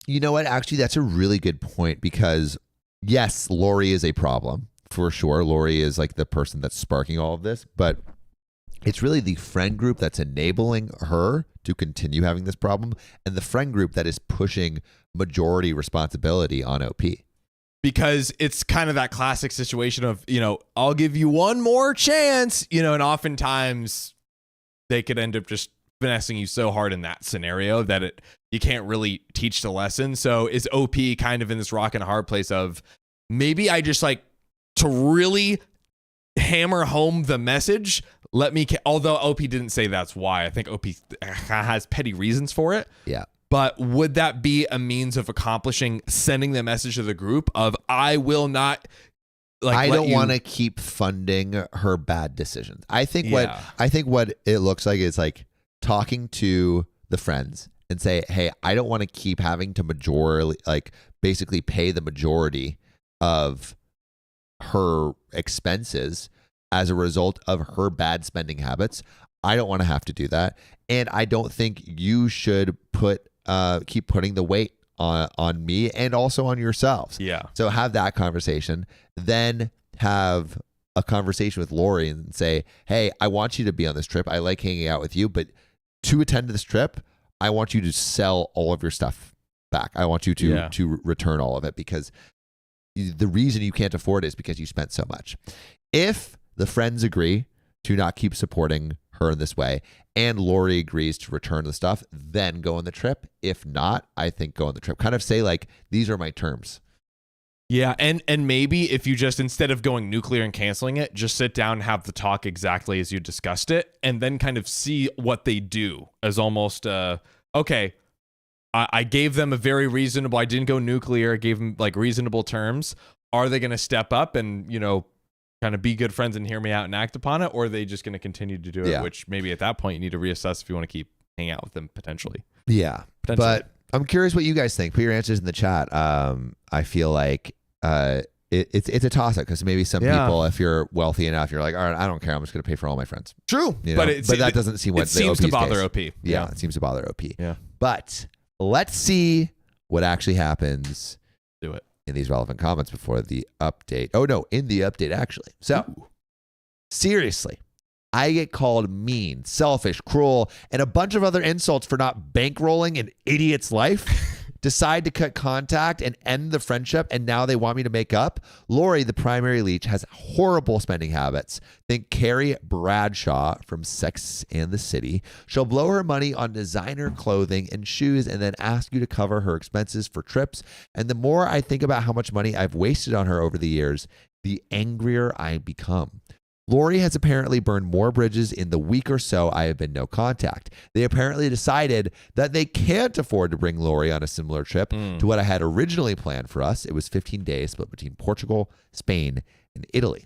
you know what? Actually, that's a really good point, because yes, Lori is a problem for sure. Lori is like the person that's sparking all of this, but it's really the friend group that's enabling her to continue having this problem, and the friend group that is pushing majority responsibility on OP. Because it's kind of that classic situation of, I'll give you one more chance, and oftentimes they could end up just finessing you so hard in that scenario that you can't really teach the lesson. So is OP kind of in this rock and a hard place of maybe I just like to really hammer home the message. Although OP didn't say that's why. I think OP has petty reasons for it. Yeah. But would that be a means of sending the message to the group of I will not I don't want to keep funding her bad decisions. I think what it looks like is like talking to the friends and say, hey, I don't want to keep having to basically pay the majority of her expenses as a result of her bad spending habits. I don't want to have to do that. And I don't think you should keep putting the weight on me and also on yourselves. Yeah. So have that conversation, then have a conversation with Lori and say, hey, I want you to be on this trip. I like hanging out with you, but to attend this trip, I want you to sell all of your stuff back. I want you to return all of it because the reason you can't afford it is because you spent so much. If the friends agree to not keep supporting her in this way and Lori agrees to return the stuff, then go on the trip. If not, I think go on the trip. Kind of say like, these are my terms. Yeah, and maybe if you just, instead of going nuclear and canceling it, just sit down and have the talk exactly as you discussed it, and then kind of see what they do as almost, okay, I gave them a very reasonable, I didn't go nuclear, I gave them like reasonable terms. Are they going to step up and, kind of be good friends and hear me out and act upon it, or are they just going to continue to do it, which maybe at that point you need to reassess if you want to keep hanging out with them potentially. Yeah, but I'm curious what you guys think. Put your answers in the chat. I feel like it's a toss-up because maybe some people, if you're wealthy enough, you're like, all right, I don't care. I'm just going to pay for all my friends. True, but that doesn't seem what it seems to bother OP. Yeah, it seems to bother OP. Yeah, but let's see what actually happens. Do it in these relevant comments before the update. Oh no, in the update actually. So seriously, I get called mean, selfish, cruel, and a bunch of other insults for not bankrolling an idiot's life. Decide to cut contact and end the friendship, and now they want me to make up. Lori, the primary leech, has horrible spending habits. Think Carrie Bradshaw from Sex and the City. She'll blow her money on designer clothing and shoes and then ask you to cover her expenses for trips. And the more I think about how much money I've wasted on her over the years, the angrier I become. Lori has apparently burned more bridges in the week or so I have been no contact. They apparently decided that they can't afford to bring Lori on a similar trip to what I had originally planned for us. It was 15 days split between Portugal, Spain, and Italy.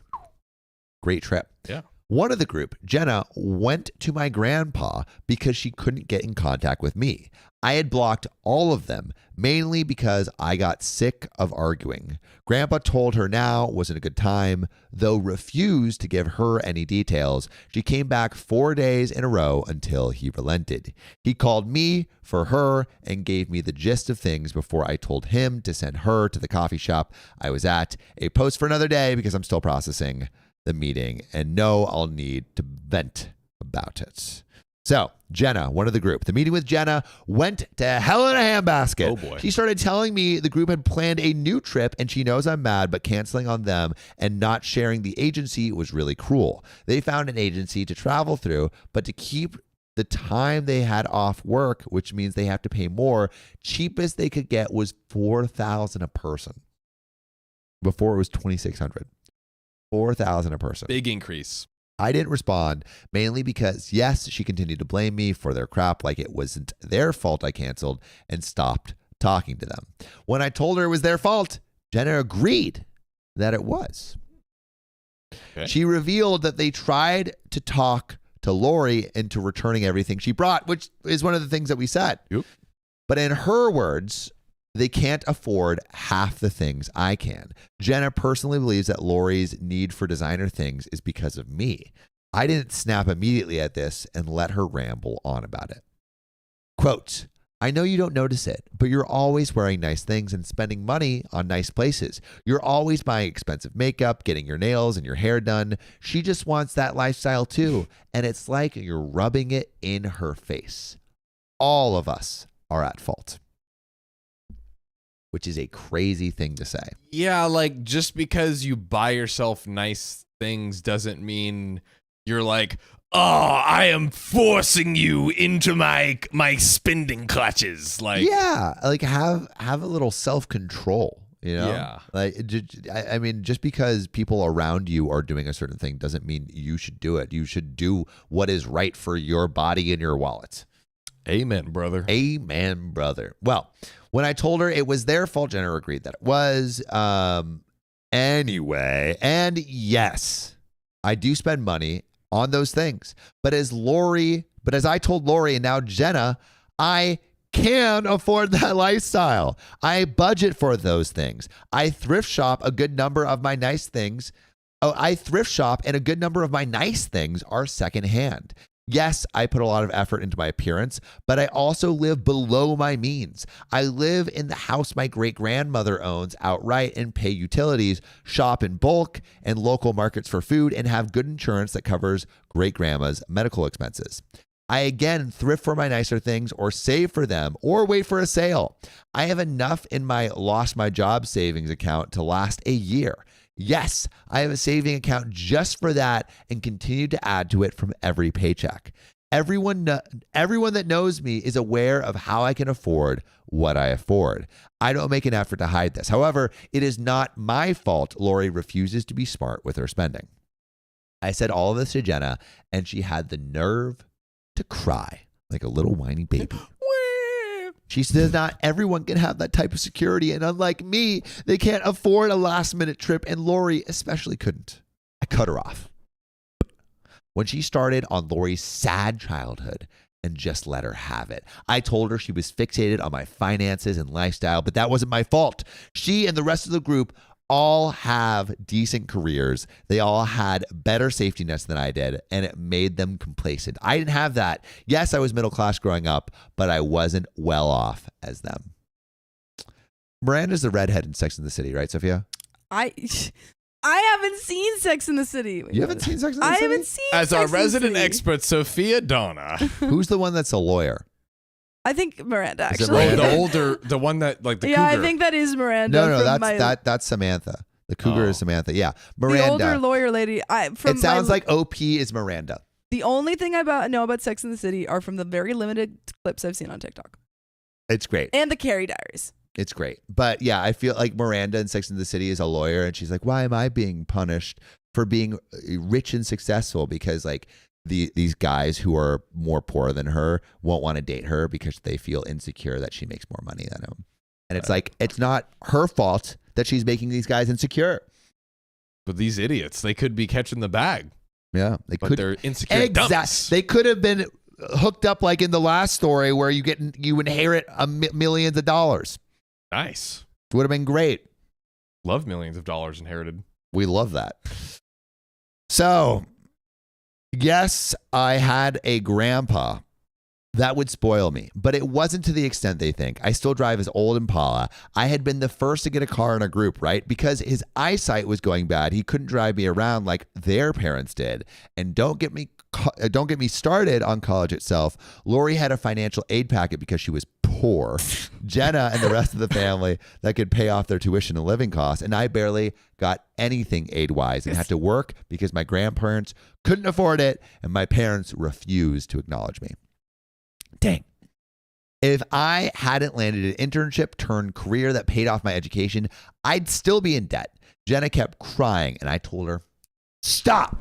Great trip. Yeah. One of the group, Jenna, went to my grandpa because she couldn't get in contact with me. I had blocked all of them, mainly because I got sick of arguing. Grandpa told her now wasn't a good time, though refused to give her any details. She came back 4 days in a row until he relented. He called me for her and gave me the gist of things before I told him to send her to the coffee shop I was at. A post for another day because I'm still processing the meeting and know I'll need to vent about it. So Jenna, one of the group, the meeting with Jenna went to hell in a handbasket. Oh boy. She started telling me the group had planned a new trip and she knows I'm mad, but canceling on them and not sharing the agency was really cruel. They found an agency to travel through, but to keep the time they had off work, which means they have to pay more, cheapest they could get was $4,000 a person. Before it was $2,600. $4,000 a person. Big increase. I didn't respond, mainly because, yes, she continued to blame me for their crap like it wasn't their fault I canceled and stopped talking to them. When I told her it was their fault, Jenna agreed that it was. Okay. She revealed that they tried to talk to Lori into returning everything she brought, which is one of the things that we said. Yep. But in her words, they can't afford half the things I can. Jenna personally believes that Lori's need for designer things is because of me. I didn't snap immediately at this and let her ramble on about it. Quote, I know you don't notice it, but you're always wearing nice things and spending money on nice places. You're always buying expensive makeup, getting your nails and your hair done. She just wants that lifestyle too. And it's like you're rubbing it in her face. All of us are at fault. Which is a crazy thing to say. Yeah, like just because you buy yourself nice things doesn't mean you're like, I am forcing you into my spending clutches. Like, yeah, like have a little self-control, you know? Yeah. Like, I mean, just because people around you are doing a certain thing doesn't mean you should do it. You should do what is right for your body and your wallet. amen, brother. Amen, brother. Well, when I told her it was their fault, Jenna agreed that it was. Anyway, and yes, I do spend money on those things. But as I told Lori and now Jenna, I can afford that lifestyle. I budget for those things. I thrift shop a good number of my nice things. I thrift shop and a good number of my nice things are secondhand. Yes, I put a lot of effort into my appearance, but I also live below my means. I live in the house my great-grandmother owns outright and pay utilities, shop in bulk and local markets for food, and have good insurance that covers great-grandma's medical expenses. I again thrift for my nicer things or save for them or wait for a sale. I have enough in my lost my job savings account to last a year. Yes, I have a saving account just for that and continue to add to it from every paycheck. Everyone that knows me is aware of how I can afford what I afford. I don't make an effort to hide this. However, it is not my fault Lori refuses to be smart with her spending. I said all of this to Jenna, and she had the nerve to cry like a little whiny baby. She says not everyone can have that type of security, and unlike me, they can't afford a last-minute trip, and Lori especially couldn't. I cut her off. When she started on Lori's sad childhood and just let her have it. I told her she was fixated on my finances and lifestyle, but that wasn't my fault. She and the rest of the group all have decent careers. They all had better safety nets than I did, and it made them complacent. I didn't have that. Yes, I was middle class growing up, but I wasn't well off as them. Miranda's the redhead in Sex and the City, right, Sophia? I haven't seen Sex in the City. You haven't seen Sex and the City? I haven't seen As Sex our and the resident City. expert, Sophia Donna. Who's the one that's a lawyer? I think Miranda, Is it actually. Miranda? The one that, like, the yeah, cougar. I think that is Miranda. No, from that's Samantha. The cougar Oh. is Samantha. Yeah, the Miranda. older lawyer lady. It sounds like OP is Miranda. The only thing I know about Sex in the City are from the very limited clips I've seen on TikTok. It's great. And the Carrie Diaries. It's great. But yeah, I feel like Miranda in Sex and the City is a lawyer, and she's like, why am I being punished for being rich and successful? Because like these guys who are more poor than her won't want to date her because they feel insecure that she makes more money than him. And it's like, it's not her fault that she's making these guys insecure. But these idiots, they could be catching the bag. Yeah, they But could. they're insecure dumps. They could have been hooked up like in the last story where you inherit millions of dollars. Nice. Would have been great. Love millions of dollars inherited. We love that. So, yes, I had a grandpa that would spoil me, but it wasn't to the extent they think. I still drive his old Impala. I had been the first to get a car in a group, right? Because his eyesight was going bad. He couldn't drive me around like their parents did. And don't get me started on college itself. Lori had a financial aid packet because she was poor. Jenna and the rest of the family that could pay off their tuition and living costs. And I barely got anything aid-wise and had to work because my grandparents couldn't afford it and my parents refused to acknowledge me. Dang. If I hadn't landed an internship turned career that paid off my education, I'd still be in debt. Jenna kept crying and I told her, stop.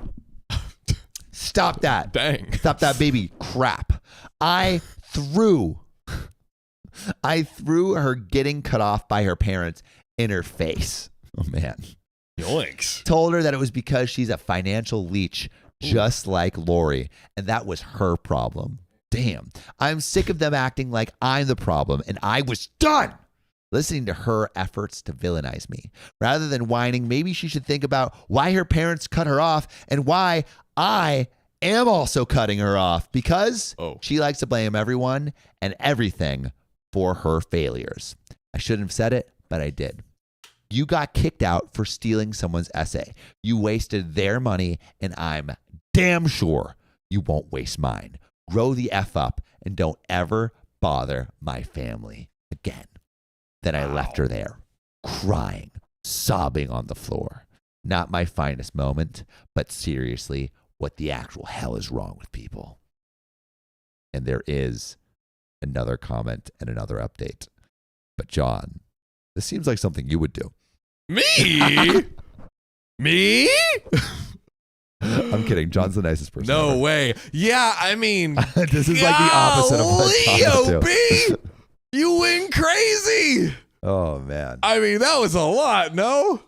Stop that. Dang. Stop that baby crap. I threw her getting cut off by her parents in her face. Oh, man. Yoinks. Told her that it was because she's a financial leech, just like Lori, and that was her problem. Damn. I'm sick of them acting like I'm the problem, and I was done listening to her efforts to villainize me. Rather than whining, maybe she should think about why her parents cut her off and why I am also cutting her off, because she likes to blame everyone and everything for her failures. I shouldn't have said it, but I did. You got kicked out for stealing someone's essay. You wasted their money, and I'm damn sure you won't waste mine. Grow the F up and don't ever bother my family again. Then I left her there, crying, sobbing on the floor. Not my finest moment, but seriously, what the actual hell is wrong with people. And there is another comment and another update. But John, this seems like something you would do. Me? Me? I'm kidding. John's the nicest person. No ever. way. Yeah, I mean, This is like the opposite of what John would do. OP, you went crazy. Oh man, I mean, that was a lot. No.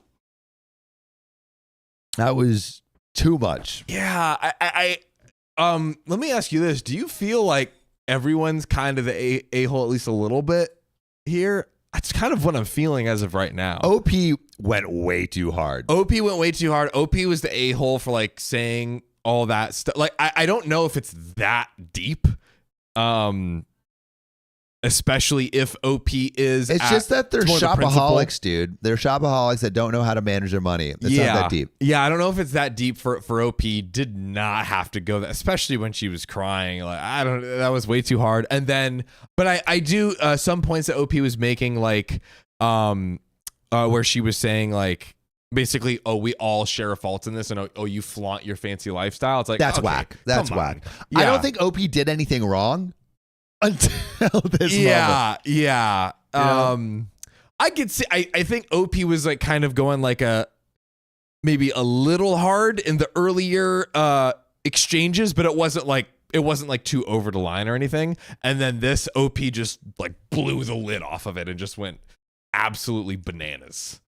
that was too much. Yeah, I let me ask you this: do you feel like everyone's kind of the a-hole at least a little bit here? That's kind of what I'm feeling as of right now. OP went way too hard. OP went way too hard. OP was the a-hole for like saying all that stuff. Like I don't know if it's that deep. Especially if OP is. It's just that they're toward the shopaholics, dude. They're shopaholics that don't know how to manage their money. It's not that deep. Yeah, I don't know if it's that deep for OP. Did not have to go that, especially when she was crying. Like that was way too hard. And then, but I do some points that OP was making, like where she was saying like basically, oh, we all share a fault in this, and oh, you flaunt your fancy lifestyle. It's like That's okay, whack. That's come on. whack. Yeah. I don't think OP did anything wrong until this moment. Yeah. You know? I could see. I think OP was like kind of going like maybe a little hard in the earlier exchanges, but it wasn't like too over the line or anything. And then this OP just like blew the lid off of it and just went absolutely bananas.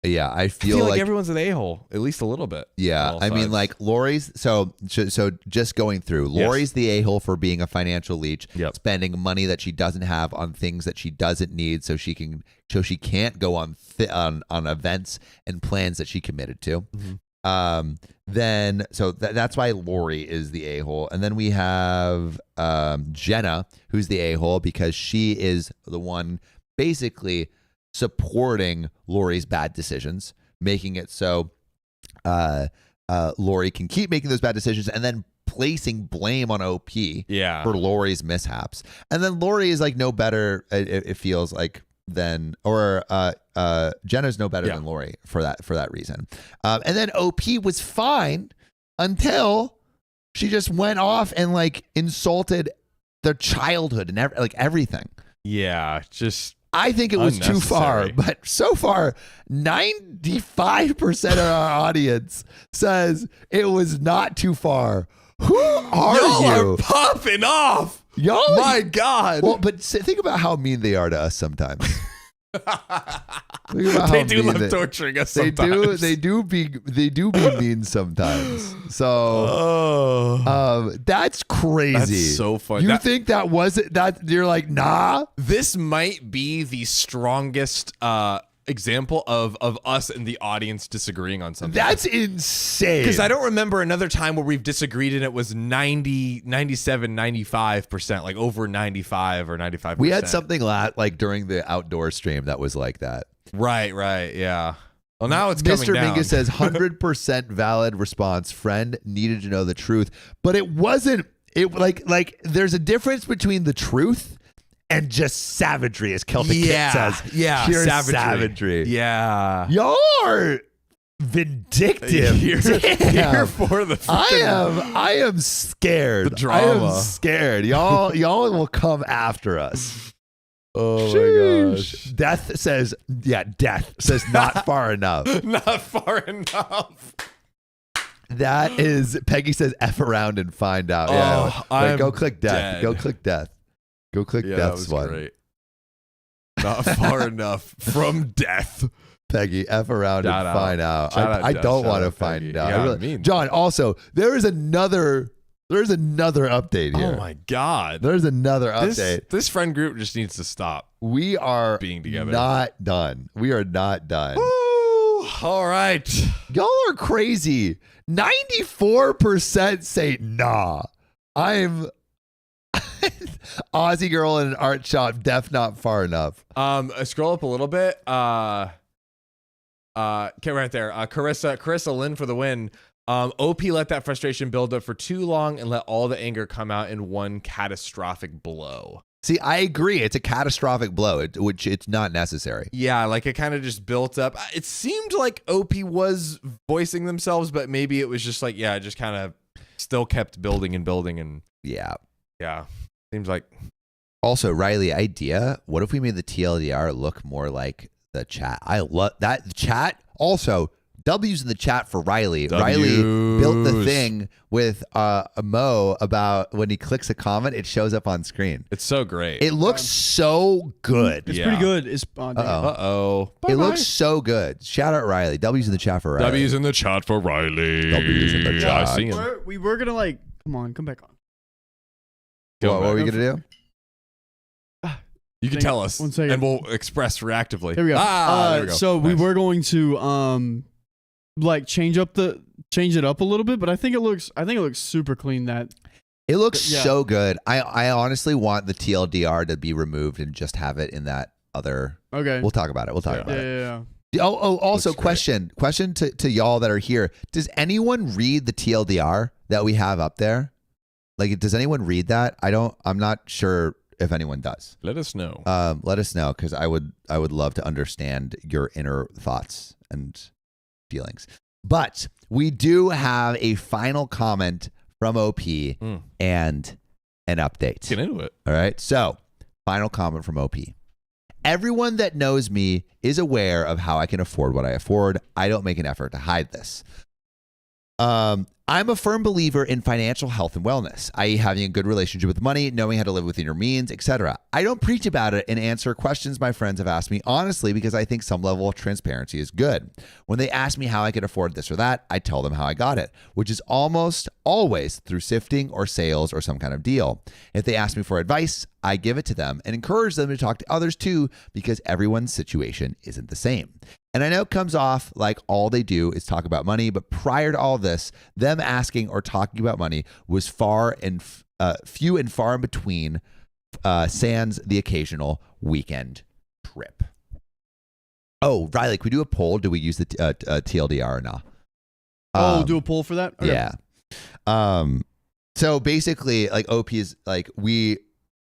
Yeah, I feel feel like everyone's an a-hole, at least a little bit. Yeah, I mean, like Lori's. So just going through, Lori's the a-hole for being a financial leech, spending money that she doesn't have on things that she doesn't need, so she can't go on events and plans that she committed to. Mm-hmm. Then that's why Lori is the a-hole, and then we have Jenna, who's the a-hole because she is the one basically supporting Lori's bad decisions, making it so Lori can keep making those bad decisions and then placing blame on OP for Lori's mishaps. And then Lori is like no better, it feels like, or Jenna's no better than Lori for that reason. And then OP was fine until she just went off and like insulted their childhood and everything. Yeah, just I think it was too far, but so far, 95% of our audience says it was not too far. Who are Y'all you? are popping off. Y'all, my God. Well, but think about how mean they are to us sometimes. They do love torturing us sometimes. They do be mean sometimes. So that's crazy. That's so funny. You think that wasn't that you're like, nah? This might be the strongest example of us and the audience disagreeing on something. That's insane. Because I don't remember another time where we've disagreed and it was 90, 97, 95%, like over 95 or 95%. We had something like during the outdoor stream that was like that. Right, yeah. Well, now it's Mr. coming down. Mingus says 100% valid response. Friend needed to know the truth, but it wasn't. It like there's a difference between the truth and just savagery, as Celtic Kid says. Yeah, pure savagery. Yeah, y'all are vindictive. Here for the. I am scared. The drama. I am scared. Y'all will come after us. Oh my gosh. Death says not far enough. Not far enough. That is, Peggy says F around and find out. Go click death. Dead. Go click death. Go click death's one. Great. Not far enough from death. Peggy, F around and find out. I don't want to find out. Yeah, John, also, there is another update here. Oh my God. There's another update. This friend group just needs to stop. We are being together. Not done. We are not done. Woo! All right. Y'all are crazy. 94% say nah. I'm Aussie girl in an art shop, deaf not far enough. Scroll up a little bit. Okay, right there. Carissa Lynn for the win. OP let that frustration build up for too long and let all the anger come out in one catastrophic blow. See, I agree. It's a catastrophic blow, which it's not necessary. Yeah, like it kind of just built up. It seemed like OP was voicing themselves, but maybe it was just like, yeah, it just kind of still kept building and building. And Yeah. Seems like. Also, Riley, idea. What if we made the TLDR look more like the chat? I love that chat. Also, W's in the chat for Riley. W's. Riley built the thing with a Mo about when he clicks a comment, it shows up on screen. It's so great. It looks so good. It's Yeah. pretty good. It's Uh-oh. It looks so good. Shout out Riley. W's in the chat for Riley. W's in the chat for Riley. W's in the Yeah, chat. I see him. We were gonna like. Come on, come back on. What are we going to do? You can tell us, 1 second. and we'll express reactively. There we go. There we go. So we Nice. were going to like change it up a little bit, but I think it looks super clean. That It looks Yeah. so good. I honestly want the TLDR to be removed and just have it in that other. okay. We'll talk about it. We'll talk Yeah. about it. Yeah. Also, Looks great. question to y'all that are here. Does anyone read the TLDR that we have up there? Like, does anyone read that? I'm not sure if anyone does. Let us know. Let us know, because I would love to understand your inner thoughts and feelings. But we do have a final comment from OP and an update. Get into it. All right. So, final comment from OP. Everyone that knows me is aware of how I can afford what I afford. I don't make an effort to hide this. I'm a firm believer in financial health and wellness, i.e. having a good relationship with money, knowing how to live within your means, etc. I don't preach about it and answer questions my friends have asked me honestly because I think some level of transparency is good. When they ask me how I could afford this or that, I tell them how I got it, which is almost always through sifting or sales or some kind of deal. If they ask me for advice, I give it to them and encourage them to talk to others too, because everyone's situation isn't the same. And I know it comes off like all they do is talk about money, but prior to all this, them asking or talking about money was few and far in between, sans the occasional weekend trip. Oh, Riley, can we do a poll? Do we use the TLDR or not? Do a poll for that? Okay. Yeah. So basically, like OP is like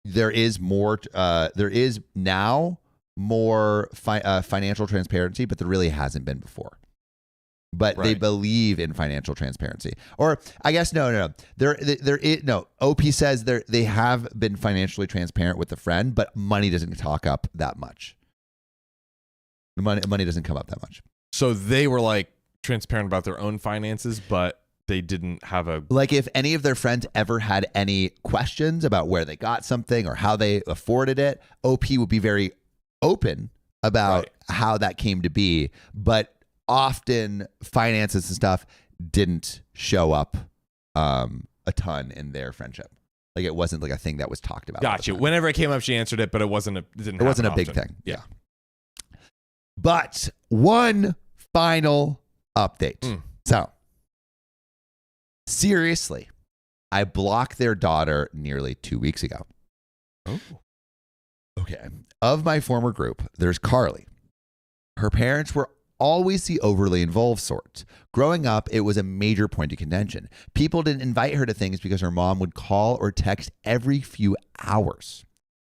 there is now more financial transparency, but there really hasn't been before. But they Right. believe in financial transparency, or I guess no. OP says they have been financially transparent with a friend, but money doesn't talk up that much. Money doesn't come up that much. So they were like transparent about their own finances, but they didn't have a. Like if any of their friends ever had any questions about where they got something or how they afforded it, OP would be very open about how that came to be, but often finances and stuff didn't show up a ton in their friendship. Like it wasn't like a thing that was talked about. Got you. Whenever it came up, she answered it, but it wasn't a big often. thing. Yeah. But one final update. So seriously, I blocked their daughter nearly 2 weeks ago. Oh. Okay. Of my former group, there's Carly. Her parents were always the overly involved sort. Growing up, it was a major point of contention. People didn't invite her to things because her mom would call or text every few hours.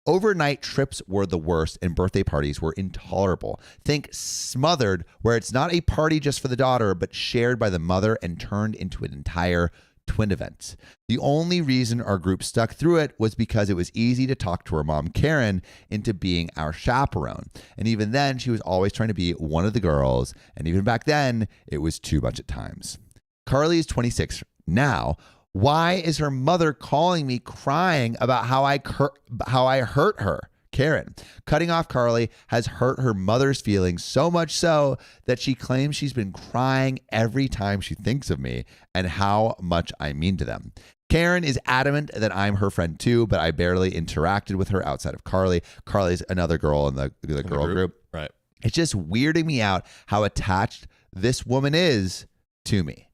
Overnight trips were the worst, and birthday parties were intolerable. Think Smothered, where it's not a party just for the daughter, but shared by the mother and turned into an entire twin event. The only reason our group stuck through it was because it was easy to talk to her mom, Karen, into being our chaperone. And even then, she was always trying to be one of the girls. And even back then, it was too much at times. Carly is 26 now. Why is her mother calling me crying about how I hurt her? Karen. Cutting off Carly has hurt her mother's feelings so much so that she claims she's been crying every time she thinks of me and how much I mean to them. Karen is adamant that I'm her friend too, but I barely interacted with her outside of Carly. Carly's another girl in the girl group. Right. It's just weirding me out how attached this woman is to me.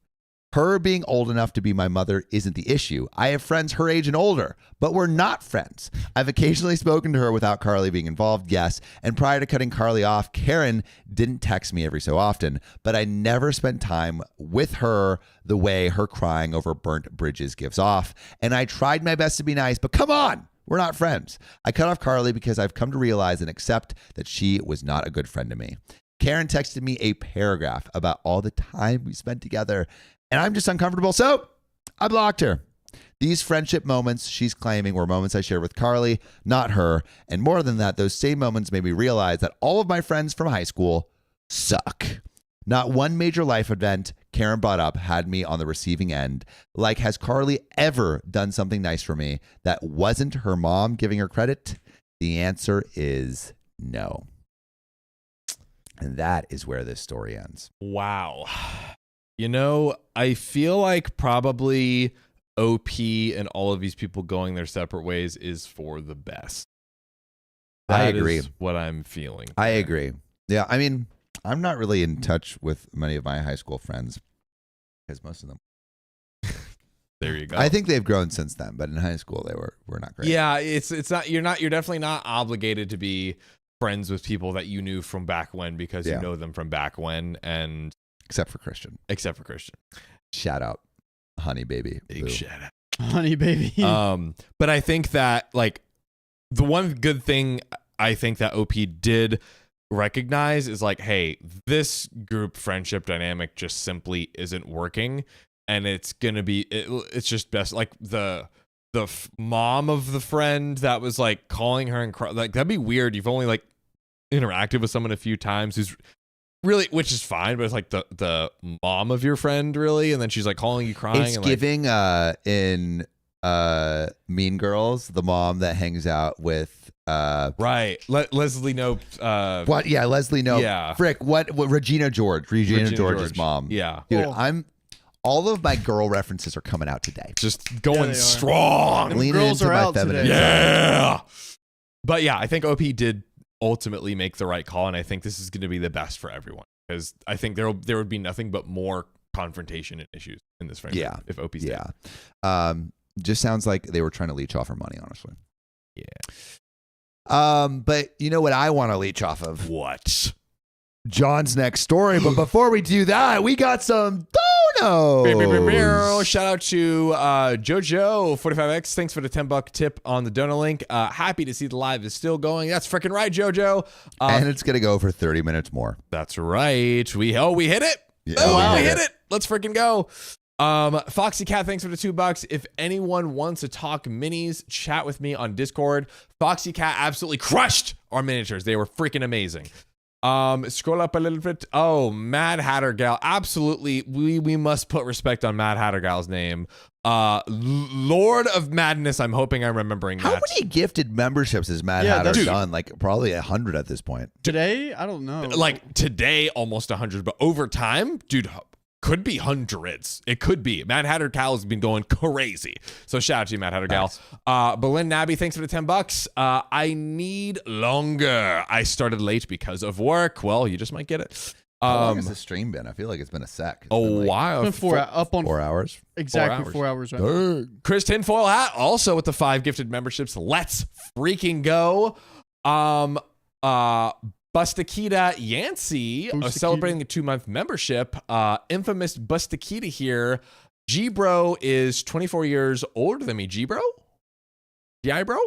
Her being old enough to be my mother isn't the issue. I have friends her age and older, but we're not friends. I've occasionally spoken to her without Carly being involved, yes. And prior to cutting Carly off, Karen didn't text me every so often, but I never spent time with her the way her crying over burnt bridges gives off. And I tried my best to be nice, but come on, we're not friends. I cut off Carly because I've come to realize and accept that she was not a good friend to me. Karen texted me a paragraph about all the time we spent together, and I'm just uncomfortable, so I blocked her. These friendship moments she's claiming were moments I shared with Carly, not her. And more than that, those same moments made me realize that all of my friends from high school suck. Not one major life event Karen brought up had me on the receiving end. Like, has Carly ever done something nice for me that wasn't her mom giving her credit? The answer is no. And that is where this story ends. Wow. You know, I feel like probably OP and all of these people going their separate ways is for the best. I That agree. is what I'm feeling. I agree. Yeah, I mean, I'm not really in touch with many of my high school friends because most of them. There you go. I think they've grown since then, but in high school they were not great. Yeah, it's not you're definitely not obligated to be friends with people that you knew from back when because you know them from back when, and Except for Christian. Shout out, honey baby. Big Boo. shout out. Honey baby. But I think that like the one good thing I think that OP did recognize is like, hey, this group friendship dynamic just simply isn't working, and it's gonna be it's just best like the mom of the friend that was like calling her and like that'd be weird. You've only like interacted with someone a few times who's really, which is fine, but it's like the mom of your friend really, and then she's like calling you crying. It's and giving in Mean Girls, the mom that hangs out with right Leslie Knope. What? Yeah, Leslie Knope. Yeah. Frick. What? Regina George's George. mom. Yeah, Dude, Oh. all of my girl references are coming out today. just Yeah, going they are. strong. Them Leaning girls into are my out feminine today. Yeah. But yeah, I think OP did ultimately make the right call, and I think this is going to be the best for everyone because I think there would be nothing but more confrontation and issues in this framework. Yeah. If OP stayed. Yeah. Just sounds like they were trying to leech off her money, honestly. Yeah. But you know what I want to leech off of? What? John's next story. But before we do that, we got some donos. Shout out to Jojo45X. Thanks for the $10 tip on the donor link. Happy to see the live is still going. That's freaking right, Jojo. And it's going to go for 30 minutes more. That's right. We hit it. Yeah, Oh, we we hit hit it. Let's freaking go. Foxy Cat, thanks for the $2. If anyone wants to talk minis, chat with me on Discord. Foxy Cat absolutely crushed our miniatures. They were freaking amazing. Scroll up a little bit. Oh, Mad Hatter Gal. Absolutely. We must put respect on Mad Hatter Gal's name. Lord of Madness. I'm hoping I'm remembering How that. many gifted memberships has Mad Yeah, Hatter dude. done? Like probably 100 at this point. Today, I don't know. Like today, almost 100, but over time, dude, could be hundreds. It could be. Mad Hatter Gal has been going crazy. So shout out to you, Mad Hatter Gal. Berlin Nabby, thanks for the $10. I need longer. I started late because of work. Well, you just might get it. How long has this stream been? I feel like it's been a sec. It's A been like while. It's been up on 4 hours. exactly 4 4 hours right now. Chris Tinfoil Hat also with the 5 gifted memberships. Let's freaking go. Bustakita Yancey celebrating a 2-month membership. Infamous Bustakita here. G-Bro is 24 years older than me. G-Bro? G-Bro?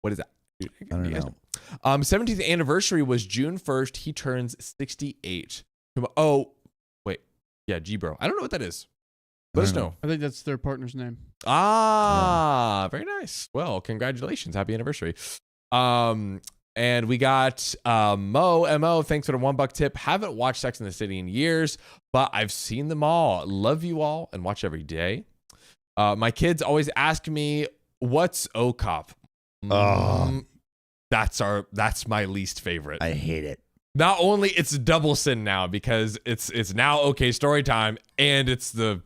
What is that? I don't know. 17th anniversary was June 1st. He turns 68. Oh, wait. Yeah, G-Bro. I don't know what that is. Let us know. I think that's their partner's name. Very nice. Well, congratulations. Happy anniversary. And we got Mo. Thanks for the $1 tip. Haven't watched Sex and the City in years, but I've seen them all. Love you all and watch every day. My kids always ask me, what's OKOP? That's my least favorite. I hate it. Not only it's double sin now because it's now okay story time and it's the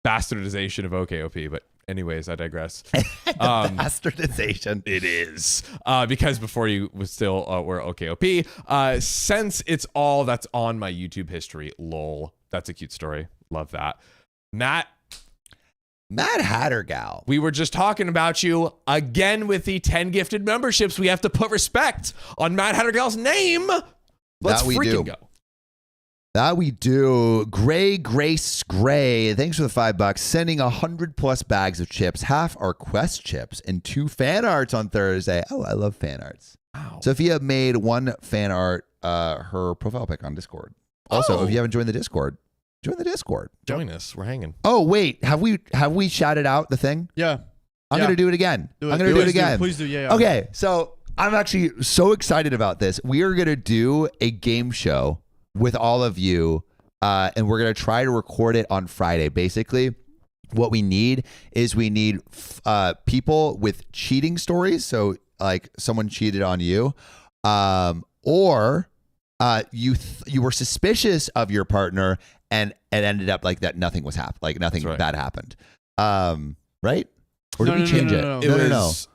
bastardization of OKOP, but anyways, I digress. Bastardization. It is because before you was still were OKOP. Since it's all that's on my YouTube history, lol. That's a cute story. Love that. Mad Hatter Gal. We were just talking about you again with the 10 gifted memberships. We have to put respect on Mad Hatter Gal's name. Let's That we freaking do. go. That we do. Grace Gray. Thanks for the $5. Sending 100+ bags of chips, half are Quest chips, and 2 fan arts on Thursday. Oh, I love fan arts. Wow. Sophia made 1 fan art, her profile pic on Discord. Also, if you haven't joined the Discord, join the Discord. Join us. We're hanging. Oh, wait. Have we shouted out the thing? Yeah. I'm going to do it again. I'm going to do it again. Please do. Yeah. Okay. So I'm actually so excited about this. We are going to do a game show with all of you, and we're going to try to record it on Friday. Basically, what we need is people with cheating stories. So like someone cheated on you, or you were suspicious of your partner and it ended up like that nothing was like nothing bad happened. Right? Or did we change it? No. It was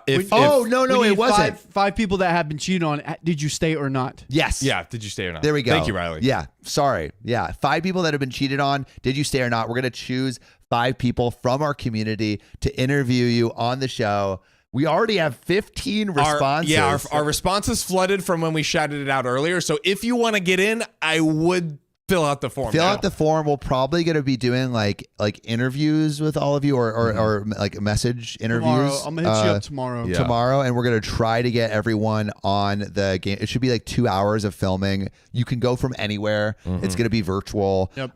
it wasn't. Five people that have been cheated on. Did you stay or not? Yes. Yeah. Did you stay or not? There we go. Thank you, Riley. Yeah. Sorry. Yeah. 5 people that have been cheated on. Did you stay or not? We're going to choose 5 people from our community to interview you on the show. We already have 15 responses. Our responses flooded from when we shouted it out earlier. So if you want to get in, I would fill out the form. Fill out the form. We're probably going to be doing like interviews with all of you, or like message interviews. Tomorrow. I'm gonna hit you up tomorrow. Yeah. Tomorrow, and we're going to try to get everyone on the game. It should be like 2 hours of filming. You can go from anywhere. It's going to be virtual. Yep.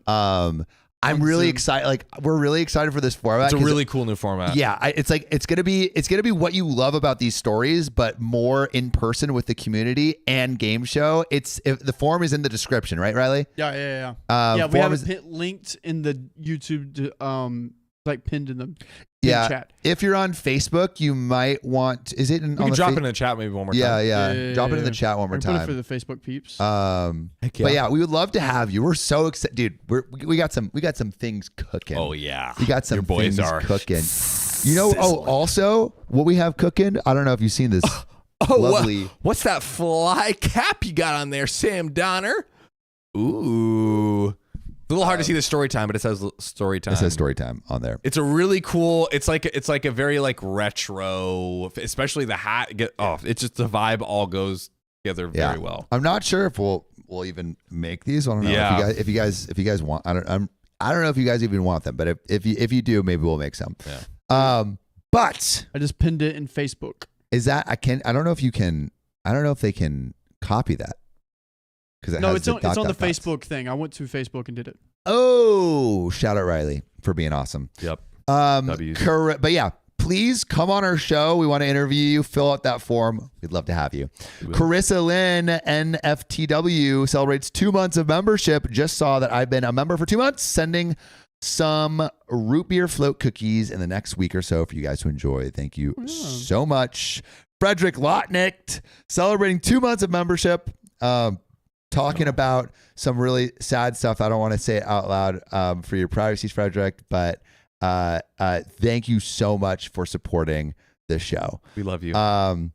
I'm really excited. Like, we're really excited for this format. It's a really cool new format. Yeah, it's gonna be what you love about these stories, but more in person with the community and game show. The form is in the description, right, Riley? Yeah. We form have it linked in the YouTube, like pinned in the chat. If you're on Facebook, you might want. Is it? We can drop it in the chat maybe one more time. Yeah. Drop it in the chat one more time. Put it for the Facebook peeps. But yeah, we would love to have you. We're so excited, dude. We got some things cooking. Oh yeah, we got some Your boys things are cooking. You know. Oh, also, what we have cooking. I don't know if you've seen this. Lovely. What's that fly cap you got on there, Sam Donner? Ooh. It's a little hard to see the story time, but it says story time. It says story time on there. It's a really cool. It's like a very like retro, especially the hat. It's just the vibe all goes together very well. I'm not sure if we'll even make these. I don't know if you guys want. I don't know if you guys even want them, but if you do, maybe we'll make some. Yeah. But I just pinned it in Facebook. Is that I don't know if you can. I don't know if they can copy that. It's on the Facebook thing. I went to Facebook and did it. Oh, shout out Riley for being awesome. Yep. Correct. But yeah, please come on our show. We want to interview you. Fill out that form. We'd love to have you. Carissa Lynn, NFTW, celebrates 2 months of membership. Just saw that I've been a member for 2 months. Sending some root beer float cookies in the next week or so for you guys to enjoy. Thank you so much. Frederick Lotnick, celebrating 2 months of membership. Talking about some really sad stuff. I don't want to say it out loud for your privacy, Frederick, but thank you so much for supporting this show. We love you. And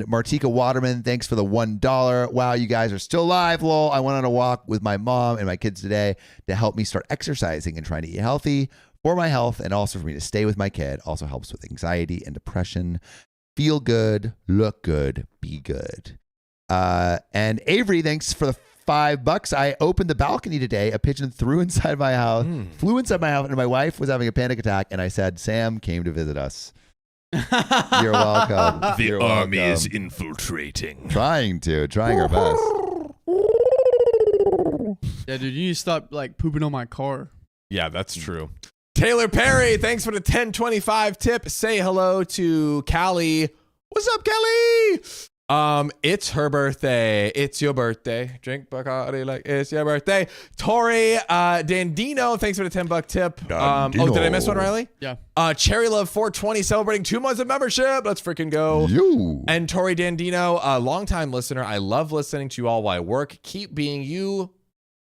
Martika Waterman, thanks for the $1. Wow, you guys are still alive, lol. I went on a walk with my mom and my kids today to help me start exercising and trying to eat healthy for my health and also for me to stay with my kid. Also helps with anxiety and depression. Feel good, look good, be good. And Avery, thanks for the $5. I opened the balcony today. A pigeon flew inside my house, and my wife was having a panic attack. And I said, Sam came to visit us. You're welcome. The army is infiltrating. Trying our best. Yeah, dude, you need to stop like pooping on my car. Yeah, that's true. Taylor Perry, thanks for the 1025 tip. Say hello to Callie. What's up, Kelly? It's her birthday. It's your birthday. Drink Bacardi like it's your birthday. Tori Dandino, thanks for the $10 tip. Did I miss one, Riley? Yeah. Cherry Love 420 celebrating 2 months of membership. Let's freaking go. You. And Tori Dandino, a longtime listener. I love listening to you all while I work. Keep being you.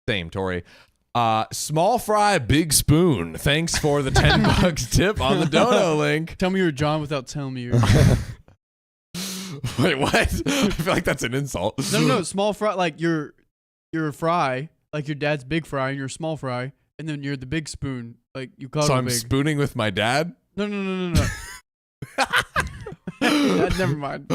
Same, Tori. Small fry, big spoon. Thanks for the $10 tip on the dono link. Tell me you're John without telling me you're. Wait, what? I feel like that's an insult. No, small fry. Like you're a fry. Like your dad's big fry, and you're a small fry, and then you're the big spoon. Like you call. So it I'm big. spooning with my dad. No. What Never mind.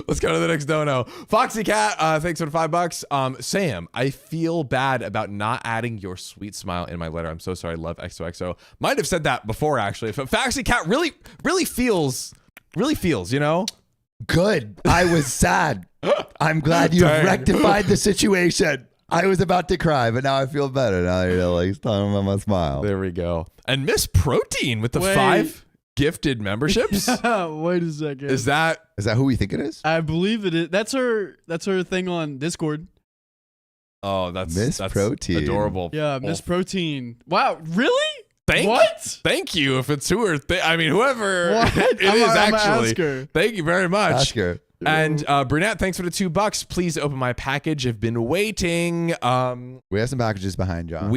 Let's go to the next dono. Foxy Cat, thanks for the $5. Sam, I feel bad about not adding your sweet smile in my letter. I'm so sorry. Love XOXO. Might have said that before, actually. But Foxy Cat really feels, you know? Good. I was sad. I'm glad you Dang. rectified the situation. I was about to cry, but now I feel better. Now you're like talking about my smile. There we go. And Miss Protein with the Wait. 5 gifted memberships. Wait a second. Is that who we think it is? I believe it is. That's her thing on Discord. that's Miss Protein. adorable. Yeah, Miss Protein. Wow, really? What? What? Thank you. If it's who or I mean, whoever What? it is I'ma actually. ask her. Thank you very much. Ask her. And Brunette, thanks for the $2. Please open my package. I've been waiting. We have some packages behind John. I'm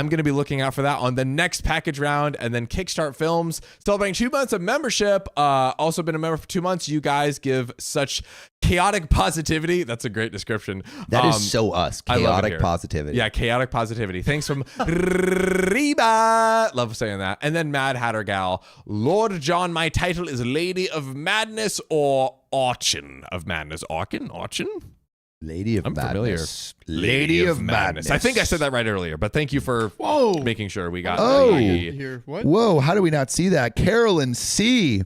going to be looking out for that on the next package round, and then Kickstart Films celebrating 2 months of membership. Also been a member for 2 months. You guys give such chaotic positivity. That's a great description. That is so us. I love it Chaotic here. positivity. Yeah, chaotic positivity. Thanks from Reba. Love saying that. And then Mad Hatter Gal. Lord John, my title is Lady of Madness or Auction of Madness. Auction? Lady of I'm Madness. familiar. Lady of Madness. I think I said that right earlier, but thank you for making sure we got Oh. Here, what? Whoa, how do we not see that? Carolyn C.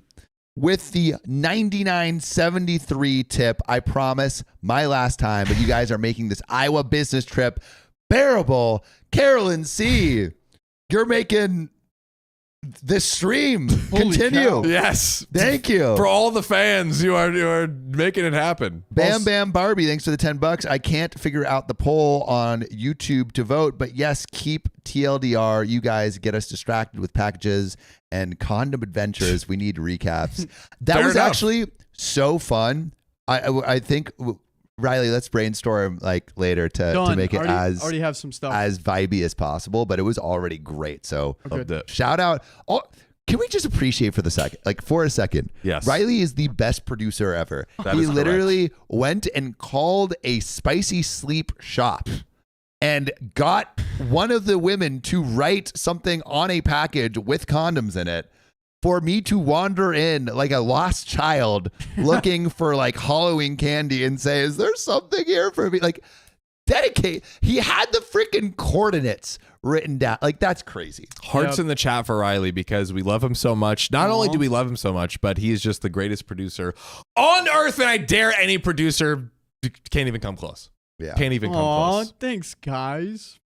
with the 99.73 tip. I promise my last time, but you guys are making this Iowa business trip bearable. Carolyn C. You're making this stream continue. cow. Yes. Thank you. For all the fans, you are making it happen. Bam Bam Barbie, thanks for the $10. I can't figure out the poll on YouTube to vote, but yes, keep TLDR. You guys get us distracted with packages and condom adventures. We need recaps. That Fair was enough. actually so fun. I think Riley, let's brainstorm like later to Done. make it already have some stuff. as vibey as possible, but it was already great. So Loved it. shout out. Oh, can we just appreciate for a second? Yes. Riley is the best producer ever. That He is correct. literally went and called a spicy sleep shop and got one of the women to write something on a package with condoms in it for me to wander in like a lost child looking for like Halloween candy and say, is there something here for me? Like, dedicate. He had the freaking coordinates written down. Like, that's crazy. Hearts Yep. in the chat for Riley because we love him so much. Not only do we love him so much, but he is just the greatest producer on earth, and I dare any producer can't even come close. Yeah. Can't even come Aw, close. thanks, guys.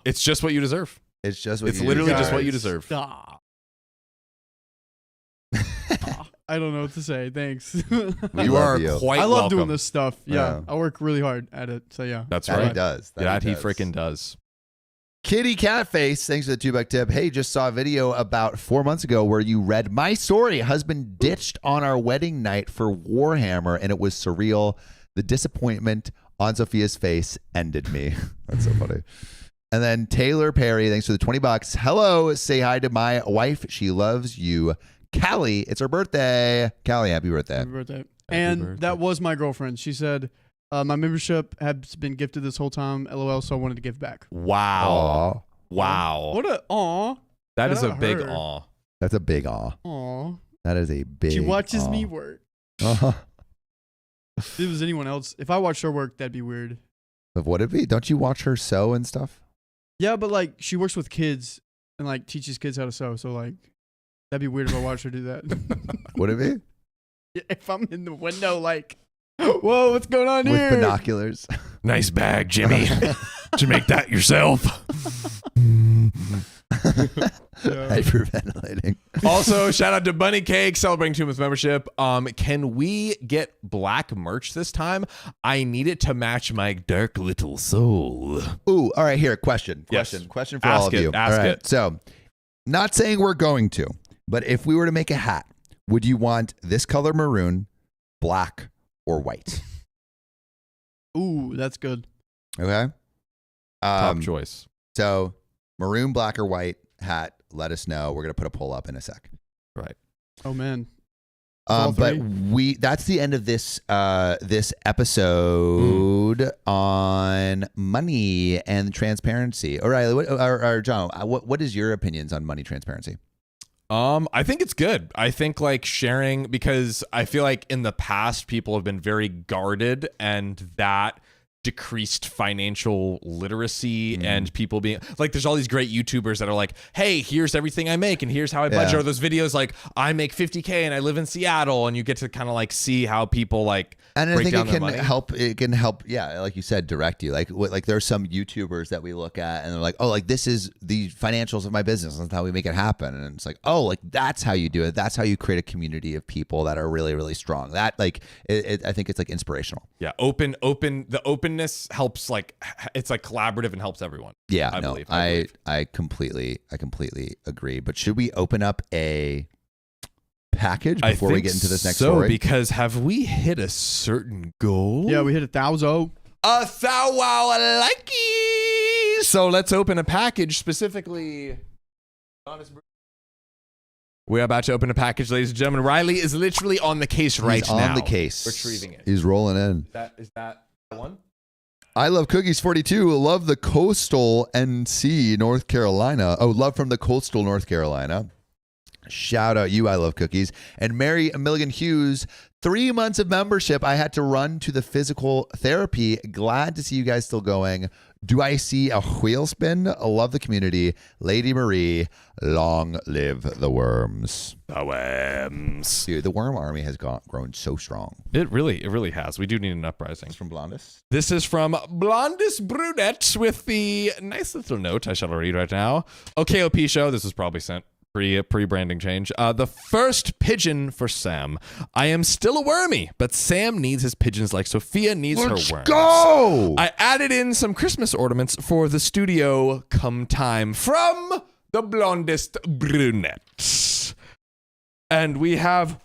It's just what you deserve. It's just what It's you literally do, just what guys. you deserve. Stop. I don't know what to say. Thanks. We You love are you. quite I love doing welcome. this stuff. Yeah, Yeah. I work really hard at it. So yeah. That's That he right. does. That he does. freaking does. Kitty Catface, thanks for the $2 tip. Hey, just saw a video about 4 months ago where you read my story. Husband ditched on our wedding night for Warhammer, and it was surreal. The disappointment on Sophia's face ended me. That's so funny. And then Taylor Perry, thanks for the $20. Hello, say hi to my wife. She loves you. Callie, it's her birthday. Callie, happy birthday. Happy birthday. And birthday. that was my girlfriend. She said, my membership has been gifted this whole time. LOL. So I wanted to give back. Wow. Aw, Wow. What a aw. That is a Shout out big her. awe. that's a big aw. Aw. That is a big She watches aw. me work. Uh-huh. If it was anyone else, if I watched her work, that'd be weird. But would it be? Don't you watch her sew and stuff? Yeah, but like she works with kids and like teaches kids how to sew. So like that'd be weird if I watched her do that. Would it be? Yeah, if I'm in the window, like, whoa, what's going on With here? binoculars. Nice bag, Jimmy. Did you make that yourself? Yeah. Hyperventilating. Also, shout out to Bunny Cake celebrating 2 months membership. Can we get black merch this time? I need it to match my dark little soul. Ooh, all right, here, question. Yes. Question for Ask all of it, you. ask all right, it. so not saying we're going to, but if we were to make a hat, would you want this color maroon, black, or white? Ooh, that's good. Okay. Top choice. So maroon, black, or white hat, let us know. We're going to put a poll up in a sec. Right. Oh man. All But three? that's the end of this this episode on money and transparency. O'Reilly, or John, what is your opinions on money transparency? I think it's good. I think like sharing, because I feel like in the past people have been very guarded, and that decreased financial literacy and people being like, there's all these great YouTubers that are like, hey, here's everything I make and here's how I budget. Or those videos like, I make $50K and I live in Seattle, and you get to kind of like see how people like And I break think down it their can money. help. It can help. Yeah, like you said, direct you. Like there's some YouTubers that we look at and they're like, oh, like this is the financials of my business. That's how we make it happen. And it's like, oh, like that's how you do it. That's how you create a community of people that are really, really strong. That like, I think it's like inspirational. Yeah, the openness helps, like it's like collaborative and helps everyone. Yeah, I no, believe. I completely agree. But should we open up a package before we get into this next story? Because have we hit a certain goal? Yeah, we hit 1,000. So let's open a package specifically. We're about to open a package, ladies and gentlemen. Riley is literally on the case right now. He's on the case. Retrieving it. He's rolling in. Is that the one? I love cookies 42. Love the coastal NC North Carolina. Oh, love from the coastal North Carolina. Shout out you, I love cookies. And Mary Milligan Hughes, 3 months of membership. I had to run to the physical therapy. Glad to see you guys still going. Do I see a wheel spin? Love the community. Lady Marie, long live the worms. The worms. Dude, the worm army has grown so strong. It really has. We do need an uprising. From Blondus. This is from Blondus Brunette with the nice little note I shall read right now. OKOP show. This was probably sent pre-branding change. The first pigeon for Sam. I am still a wormy, but Sam needs his pigeons like Sophia needs her worms. Let's go! I added in some Christmas ornaments for the studio come time from the Blondest Brunette. And we have...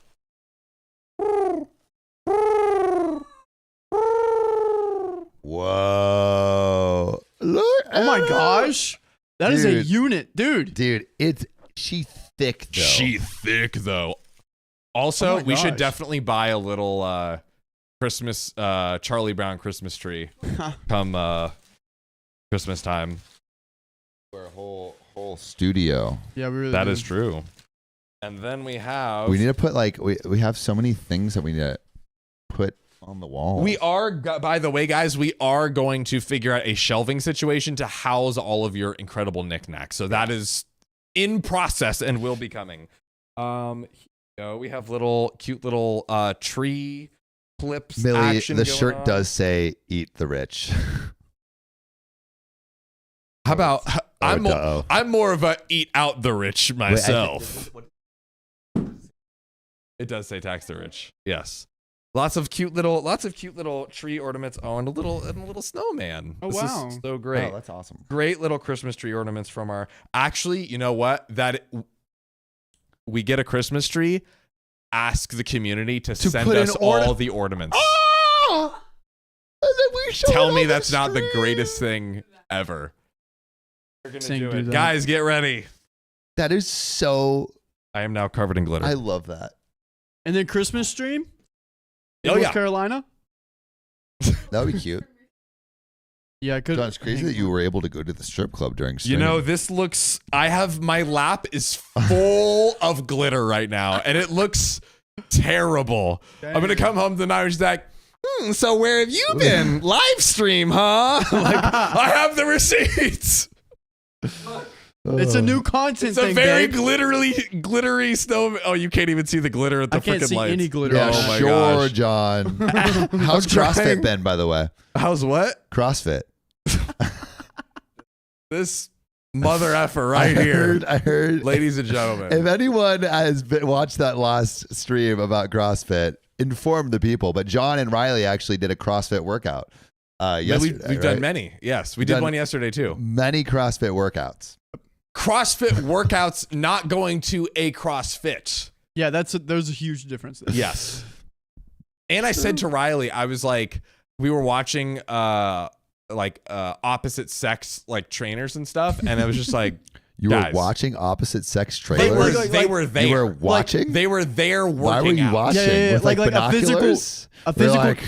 Whoa. Look. Oh my gosh. That is a Dude. unit, dude. Dude, she's thick though. She thick though. Also, Oh my we should gosh. definitely buy a little Christmas Charlie Brown Christmas tree come Christmas time. For a whole studio. Yeah, we really That do. is true. And then we have We need to put like we have so many things that we need to put on the wall. we are, by the way, guys, we are going to figure out a shelving situation to house all of your incredible knickknacks. So that is in process and will be coming. Here we go. We have cute little tree clips. Millie, action the going shirt on. does say "Eat the Rich." How about uh-oh. I'm more of a eat out the rich myself. It does say tax the rich. Yes. Lots of cute little tree ornaments. Oh, and a little snowman. Oh, This wow. is so great. Oh, that's awesome. Great little Christmas tree ornaments from our. Actually, you know what? We get a Christmas tree. Ask the community to send put us in all the ornaments. Oh! And then we show Tell it me on that's the not the stream. greatest thing ever. We're gonna Saying do do it, that. guys. Get ready. That is so. I am now covered in glitter. I love that. And then Christmas stream in Oh, North yeah. Carolina. That would be cute. Yeah, I could. John, it's crazy that you were able to go to the strip club during stream. You know, this looks. My lap is full of glitter right now, and it looks terrible. I'm gonna come home tonight and she's like, so where have you been? Live stream, huh? Like, I have the receipts. It's a new content It's a thing, very babe. glittery snow. Oh, you can't even see the glitter at the I can't freaking see lights. any glitter. Yeah, Oh my sure, gosh. John. How's I'm trying. CrossFit been, by the way? How's what? CrossFit. This mother effer right here, I heard. ladies and gentlemen. If anyone has watched that last stream about CrossFit, inform the people. But John and Riley actually did a CrossFit workout yesterday. We've done many. Yes, we did one yesterday too. Many CrossFit workouts. CrossFit workouts, not going to a CrossFit. Yeah, there's a huge difference there. Yes. And I said to Riley, I was like, we were watching opposite sex like trainers and stuff, and I was just like, You guys, were watching opposite sex They were, trailers? they were there. You were watching? They were there working Why were you out. watching? Yeah, With like a binoculars? a They're physical- like,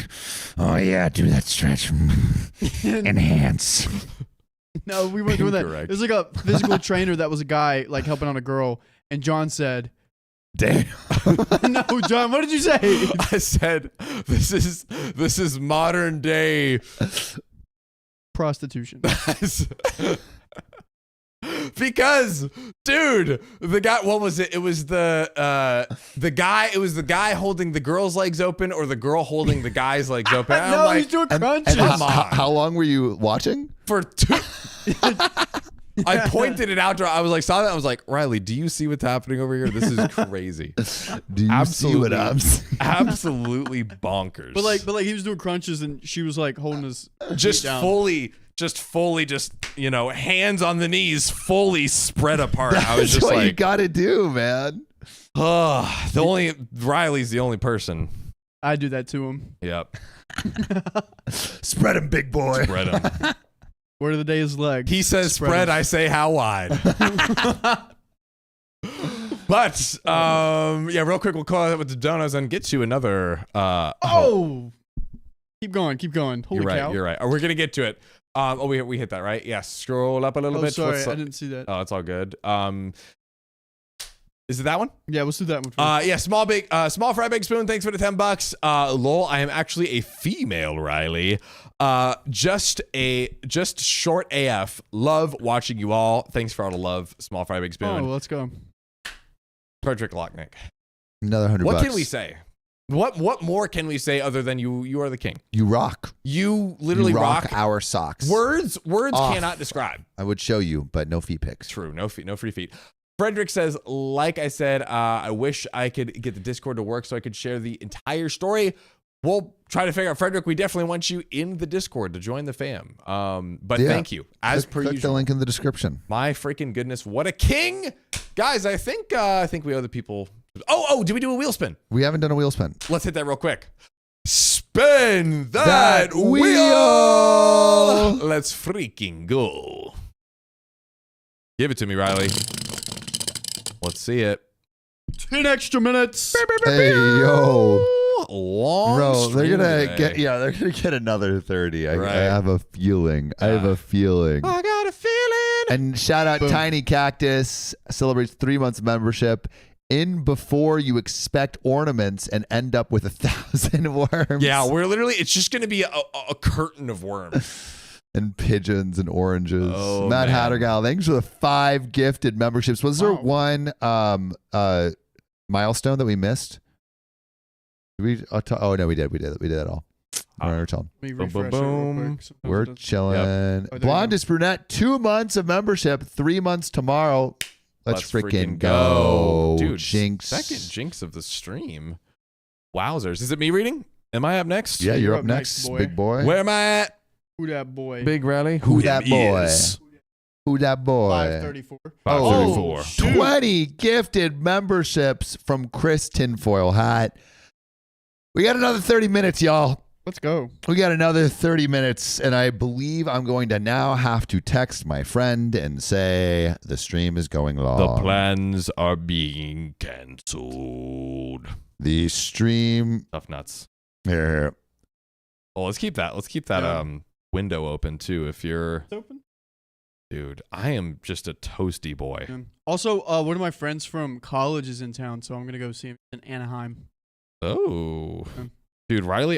oh yeah, do that stretch. Enhance. No, we weren't doing that. Incorrect. It was like a physical trainer that was a guy like helping on a girl, and John said, Damn. "No, John, what did you say?" I said, this is modern day Prostitution. Because, dude, the guy, what was it? It was the guy holding the girl's legs open, or the girl holding the guy's legs open. And I'm No, like, he's doing And crunches. Come on. how long were you watching? for two. I pointed it out to her. I was like, saw that. I was like, Riley, do you see what's happening over here? This is crazy. Do you see what Absolutely. I'm seeing? Absolutely bonkers. But like he was doing crunches, and she was like holding his just feet down. fully, hands on the knees, fully spread apart. I was That's just what you like, gotta do, man. Riley's the only person. I do that to him. Yep. Spread him, big boy. Spread him. Word of the day is leg. He says spread, him. I say how wide. But real quick, we'll call it with the donuts and get you another. Oh, keep going. Holy you're right. cow! You're right. We gonna get to it. We hit that right. Yeah. Scroll up a little Oh, bit. sorry, What's I up? didn't see that. Oh, it's all good. Is it that one? Yeah, let's do that one first. Yeah, small fry, big spoon. Thanks for the $10. Lol, I am actually a female, Riley. Just short AF. Love watching you all. Thanks for all the love. Small fry, big spoon. Oh, let's go. Frederick Lochnick. Another $100. What can we say? What more can we say other than you are the king? You rock. You literally You rock. our socks. Words Off. cannot describe. I would show you, but no feet pics. True. No free feet. Frederick says, like I said, I wish I could get the Discord to work so I could share the entire story. We'll try to figure out, Frederick, we definitely want you in the Discord to join the fam. But Yeah. thank you, as per Click usual. the link in the description. My freaking goodness, what a king. Guys, I think we owe the people. Oh, did we do a wheel spin? We haven't done a wheel spin. Let's hit that real quick. Spin that wheel. wheel. Let's freaking go. Give it to me, Riley. Let's see it. 10 extra minutes. Hey, yo. Long Bro, they're stream gonna today. they're gonna get another 30. I Right. have a feeling. I have a feeling. I got a feeling. And shout out Tiny Cactus, celebrates 3 months membership. In before you expect ornaments and end up with 1,000 worms. Yeah, it's just going to be a curtain of worms. And pigeons and oranges. Oh, Matt man. Hattergal, thanks for the 5 gifted memberships. Was there one milestone that we missed? Did we? Oh no, we did. We did it all. We're chilling. Let me Boom, boom, refresh it real boom. quick. Sometimes We're it doesn't- chilling. Oh, there you Blondest Brunette, 2 months of membership, 3 months tomorrow. Let's freaking go. Dude, Jinx. second jinx of the stream. Wowzers. Is it me reading? Am I up next? Yeah, you're up next, boy. big boy. Where am I at? Who that boy? Big Rally? Who that boy? is? Who that boy? 534. 534. Oh, shoot. 20 gifted memberships from Chris Tinfoil Hat. We got another 30 minutes, y'all. Let's go. We got another 30 minutes, and I believe I'm going to now have to text my friend and say the stream is going long. The plans are being canceled. The stream. Tough nuts. Here. Well, let's keep that. Let's keep that Yeah. window open too. If you're, It's open. dude, I am just a toasty boy. Yeah. Also, one of my friends from college is in town, so I'm gonna go see him in Anaheim. Oh, Yeah. dude, Riley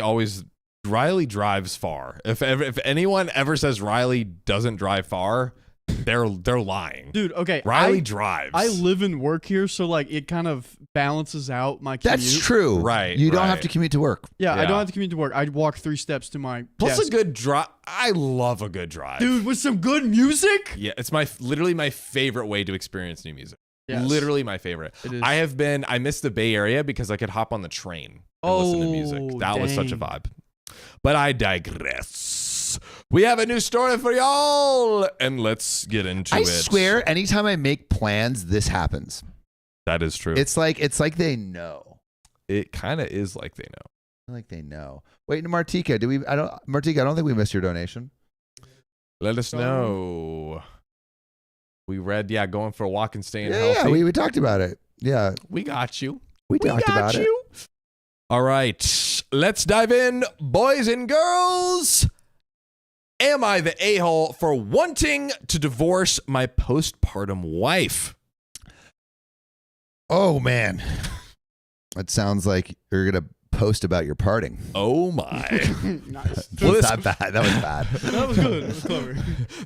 drives far. If anyone ever says Riley doesn't drive far, they're lying. Dude, okay. Riley drives. I live and work here, so like it kind of balances out my commute. That's true. Right, You don't right. have to commute to work. Yeah, I Yeah. don't have to commute to work. I walk 3 steps to my Plus desk. a good drive. I love a good drive. Dude, with some good music. Yeah, it's literally my favorite way to experience new music. Yes. Literally my favorite. It is. I miss the Bay Area because I could hop on the train and listen to music. That was such a dang. vibe. But I digress. We have a new story for y'all, and let's get into I it. swear, anytime I make plans, this happens. That is true. It's like they know. It kind of is like they know. Like they know. Wait, Martika, Martika, I don't think we missed your donation. Let us know. We read, going for a walk and staying Yeah, healthy. we talked about it. Yeah, We got you. we talked about it. All right, let's dive in, boys and girls. Am I the a-hole for wanting to divorce my postpartum wife? Oh, man. It sounds like you're going to post about your parting. Oh, my. Nice. Well, this- That bad. That was bad. That was good. That was clever.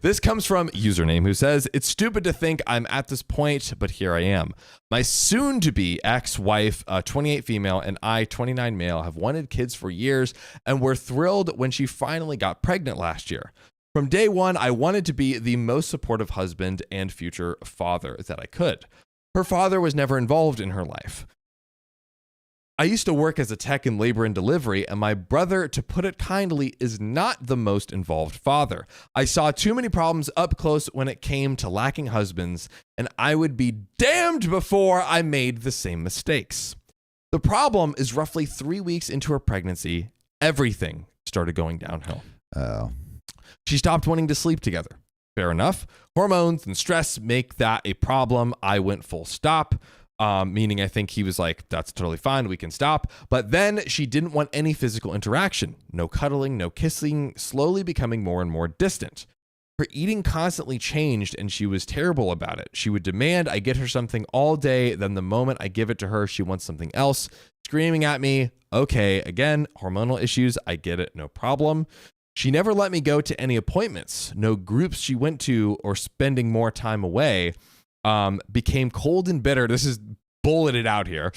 This comes from username who says, it's stupid to think I'm at this point, but here I am. My soon-to-be ex-wife, 28 female, and I, 29 male, have wanted kids for years and were thrilled when she finally got pregnant last year. From day one, I wanted to be the most supportive husband and future father that I could. Her father was never involved in her life. I used to work as a tech in labor and delivery, and my brother, to put it kindly, is not the most involved father. I saw too many problems up close when it came to lacking husbands, and I would be damned before I made the same mistakes. The problem is roughly 3 weeks into her pregnancy, everything started going downhill. Oh. She stopped wanting to sleep together. Fair enough. Hormones and stress make that a problem. I went full stop. Meaning I think he was like, that's totally fine, we can stop. But then she didn't want any physical interaction. No cuddling, no kissing, slowly becoming more and more distant. Her eating constantly changed and she was terrible about it. She would demand I get her something all day, then the moment I give it to her, she wants something else, screaming at me. Okay, again, hormonal issues, I get it, no problem. She never let me go to any appointments, no groups she went to or spending more time away. Became cold and bitter. This is bulleted out here.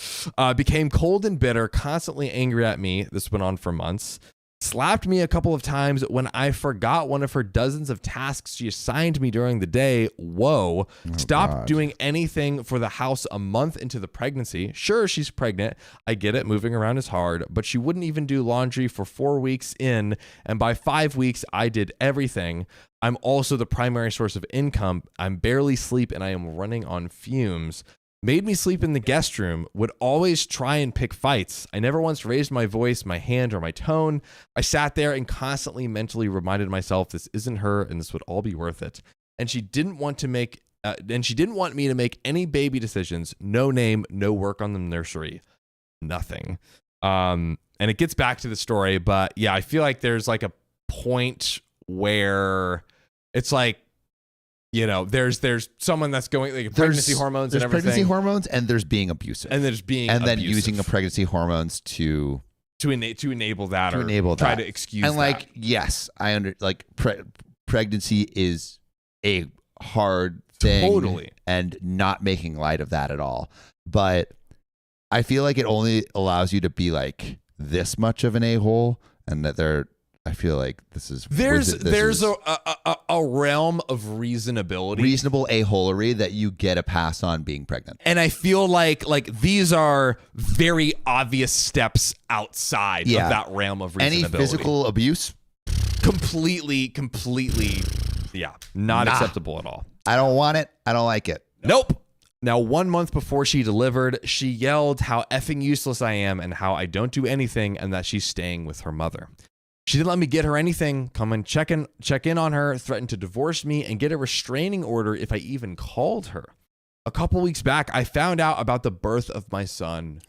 Became cold and bitter, constantly angry at me. This went on for months. Slapped me a couple of times when I forgot one of her dozens of tasks she assigned me during the day. Whoa. Stopped doing anything for the house a month into the pregnancy. Sure, she's pregnant. I get it. Moving around is hard, but she wouldn't even do laundry for 4 weeks in. And by 5 weeks, I did everything. I'm also the primary source of income. I'm barely sleep and I am running on fumes. Made me sleep in the guest room, would always try and pick fights. I never once raised my voice, my hand, or my tone. I sat there and constantly mentally reminded myself this isn't her and this would all be worth it. And she didn't want me to make any baby decisions. No name, no work on the nursery, nothing. And it gets back to the story, but yeah, I feel like there's like a point where it's like, you know, there's someone that's going like pregnancy hormones and everything. Pregnancy hormones, and there's being abusive, and there's being and abusive. then using a pregnancy hormones to enable that, to or enable try that. to excuse and that. like yes, I pregnancy is a hard thing, Totally, and not making light of that at all. But I feel like it only allows you to be like this much of an a-hole, and that I feel like there's a realm of reasonability, reasonable a-holery that you get a pass on being pregnant. and I feel like these are very obvious steps outside of that realm of reasonability. Any physical abuse, completely, yeah, not acceptable at all. I don't want it. I don't like it. Nope. Now, 1 month before she delivered, she yelled how effing useless I am and how I don't do anything and that she's staying with her mother. She didn't let me get her anything, come and check in on her, threatened to divorce me and get a restraining order if I even called her. A couple weeks back, I found out about the birth of my son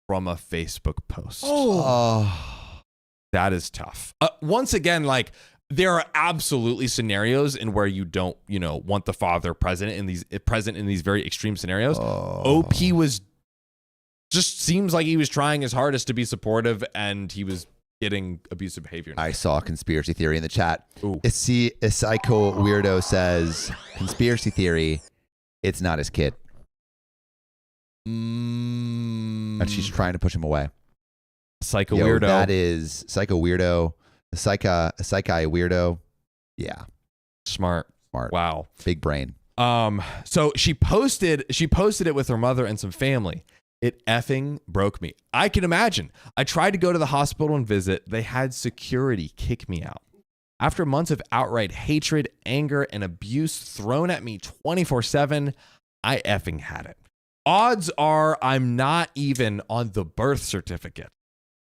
from a Facebook post. Oh. That is tough. Once again, like, there are absolutely scenarios in where you don't, want the father present in these very extreme scenarios. OP seems like he was trying his hardest to be supportive, and he was getting abusive behavior. I saw a conspiracy theory in the chat. Ooh. A psycho weirdo says, conspiracy theory, it's not his kid. And she's trying to push him away. Psycho weirdo. That is psycho weirdo. A psychi weirdo. Yeah. Smart. Wow. Big brain. So she posted it with her mother and some family. It effing broke me. I can imagine. I tried to go to the hospital and visit. They had security kick me out. After months of outright hatred, anger, and abuse thrown at me 24/7, I effing had it. Odds are I'm not even on the birth certificate.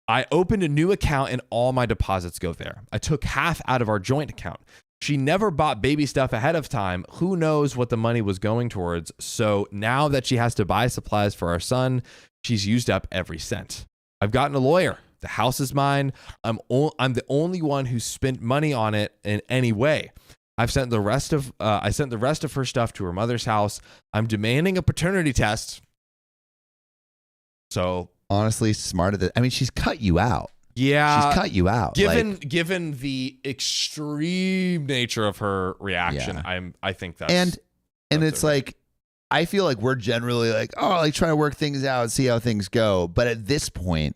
I opened a new account and all my deposits go there. I took half out of our joint account. She never bought baby stuff ahead of time. Who knows what the money was going towards? So now that she has to buy supplies for our son, she's used up every cent. I've gotten a lawyer. The house is mine. I'm the only one who spent money on it in any way. I sent the rest of her stuff to her mother's house. I'm demanding a paternity test. So honestly, smarter than, I mean, she's cut you out. Yeah, she's cut you out. Given the extreme nature of her reaction, I think that's and it's like, I feel like we're generally like, oh, like trying to work things out, see how things go. But at this point,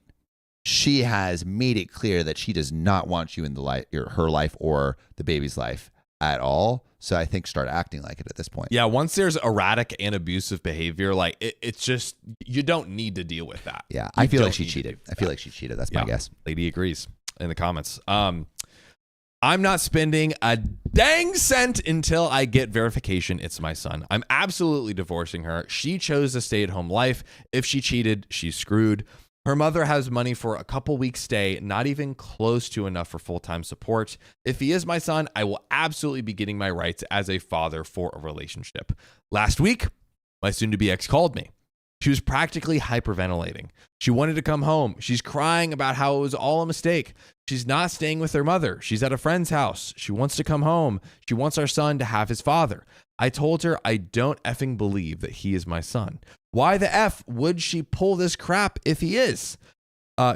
she has made it clear that she does not want you in her life or the baby's life at all. So I think start acting like it at this point. Yeah, once there's erratic and abusive behavior, like it's just, you don't need to deal with that. Yeah, I feel like she cheated. I feel like she cheated. That's my guess. Lady agrees in the comments. I'm not spending a dang cent until I get verification it's my son. I'm absolutely divorcing her. She chose a stay-at-home life. If she cheated, she's screwed. Her mother has money for a couple weeks stay, not even close to enough for full-time support. If he is my son, I will absolutely be getting my rights as a father for a relationship. Last week, my soon-to-be ex called me. She was practically hyperventilating. She wanted to come home. She's crying about how it was all a mistake. She's not staying with her mother. She's at a friend's house. She wants to come home. She wants our son to have his father. I told her I don't effing believe that he is my son. Why the F would she pull this crap if he is?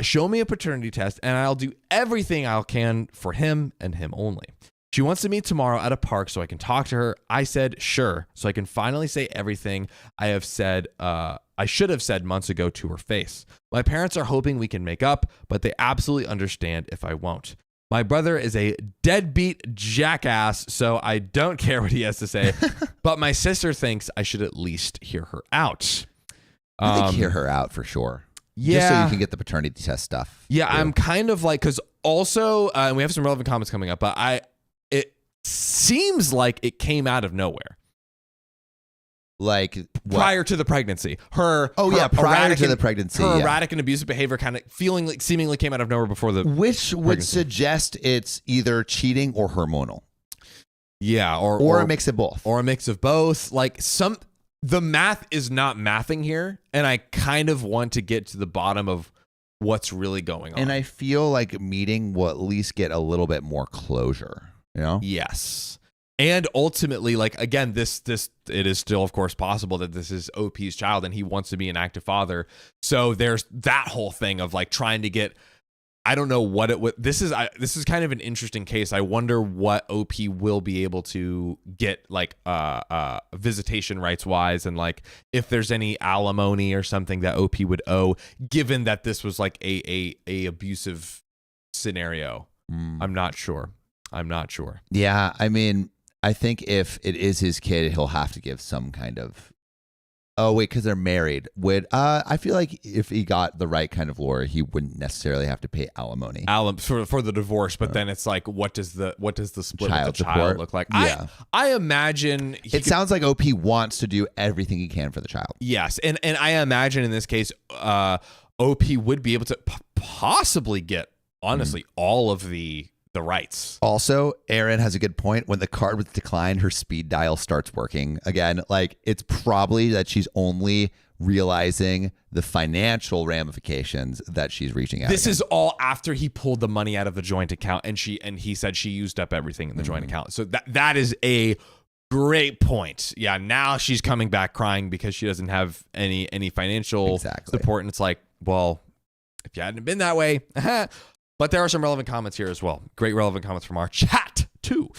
Show me a paternity test and I'll do everything I can for him and him only. She wants to meet tomorrow at a park so I can talk to her. I said, sure, so I can finally say everything I should have said months ago to her face. My parents are hoping we can make up, but they absolutely understand if I won't. My brother is a deadbeat jackass, so I don't care what he has to say. But my sister thinks I should at least hear her out. I think hear her out for sure. Yeah. Just so you can get the paternity test stuff. Yeah, I'm kind of like, because also, and we have some relevant comments coming up, but it seems like it came out of nowhere. Like what? Prior to the pregnancy, prior to the pregnancy, her erratic and abusive behavior kind of seemingly came out of nowhere before the which would suggest it's either cheating or hormonal. Yeah, or a mix of both, or a mix of both. Like the math is not mathing here, and I kind of want to get to the bottom of what's really going on. And I feel like meeting will at least get a little bit more closure. You know? Yes. And ultimately, like, again, it is still, of course, possible that this is OP's child and he wants to be an active father. So there's that whole thing of like trying to get, I don't know what it would, this is kind of an interesting case. I wonder what OP will be able to get, like, visitation rights wise, and like if there's any alimony or something that OP would owe, given that this was like a abusive scenario. I'm not sure. Yeah, I mean, I think if it is his kid, he'll have to give some kind of. Oh wait, because they're married. I feel like if he got the right kind of lawyer, he wouldn't necessarily have to pay alimony. For the divorce, but then it's like, what does the split child with the support child look like? Yeah. I imagine it sounds like OP wants to do everything he can for the child. Yes, and I imagine in this case, OP would be able to possibly get honestly all of the rights. Also, Erin has a good point. When the card was declined, her speed dial starts working again. Like, it's probably that she's only realizing the financial ramifications that she's reaching out. This is all after he pulled the money out of the joint account, and he said she used up everything in the joint account. So that is a great point. Yeah, now she's coming back crying because she doesn't have any financial support, and it's like, well, if you hadn't been that way. But there are some relevant comments here as well. Great relevant comments from our chat too.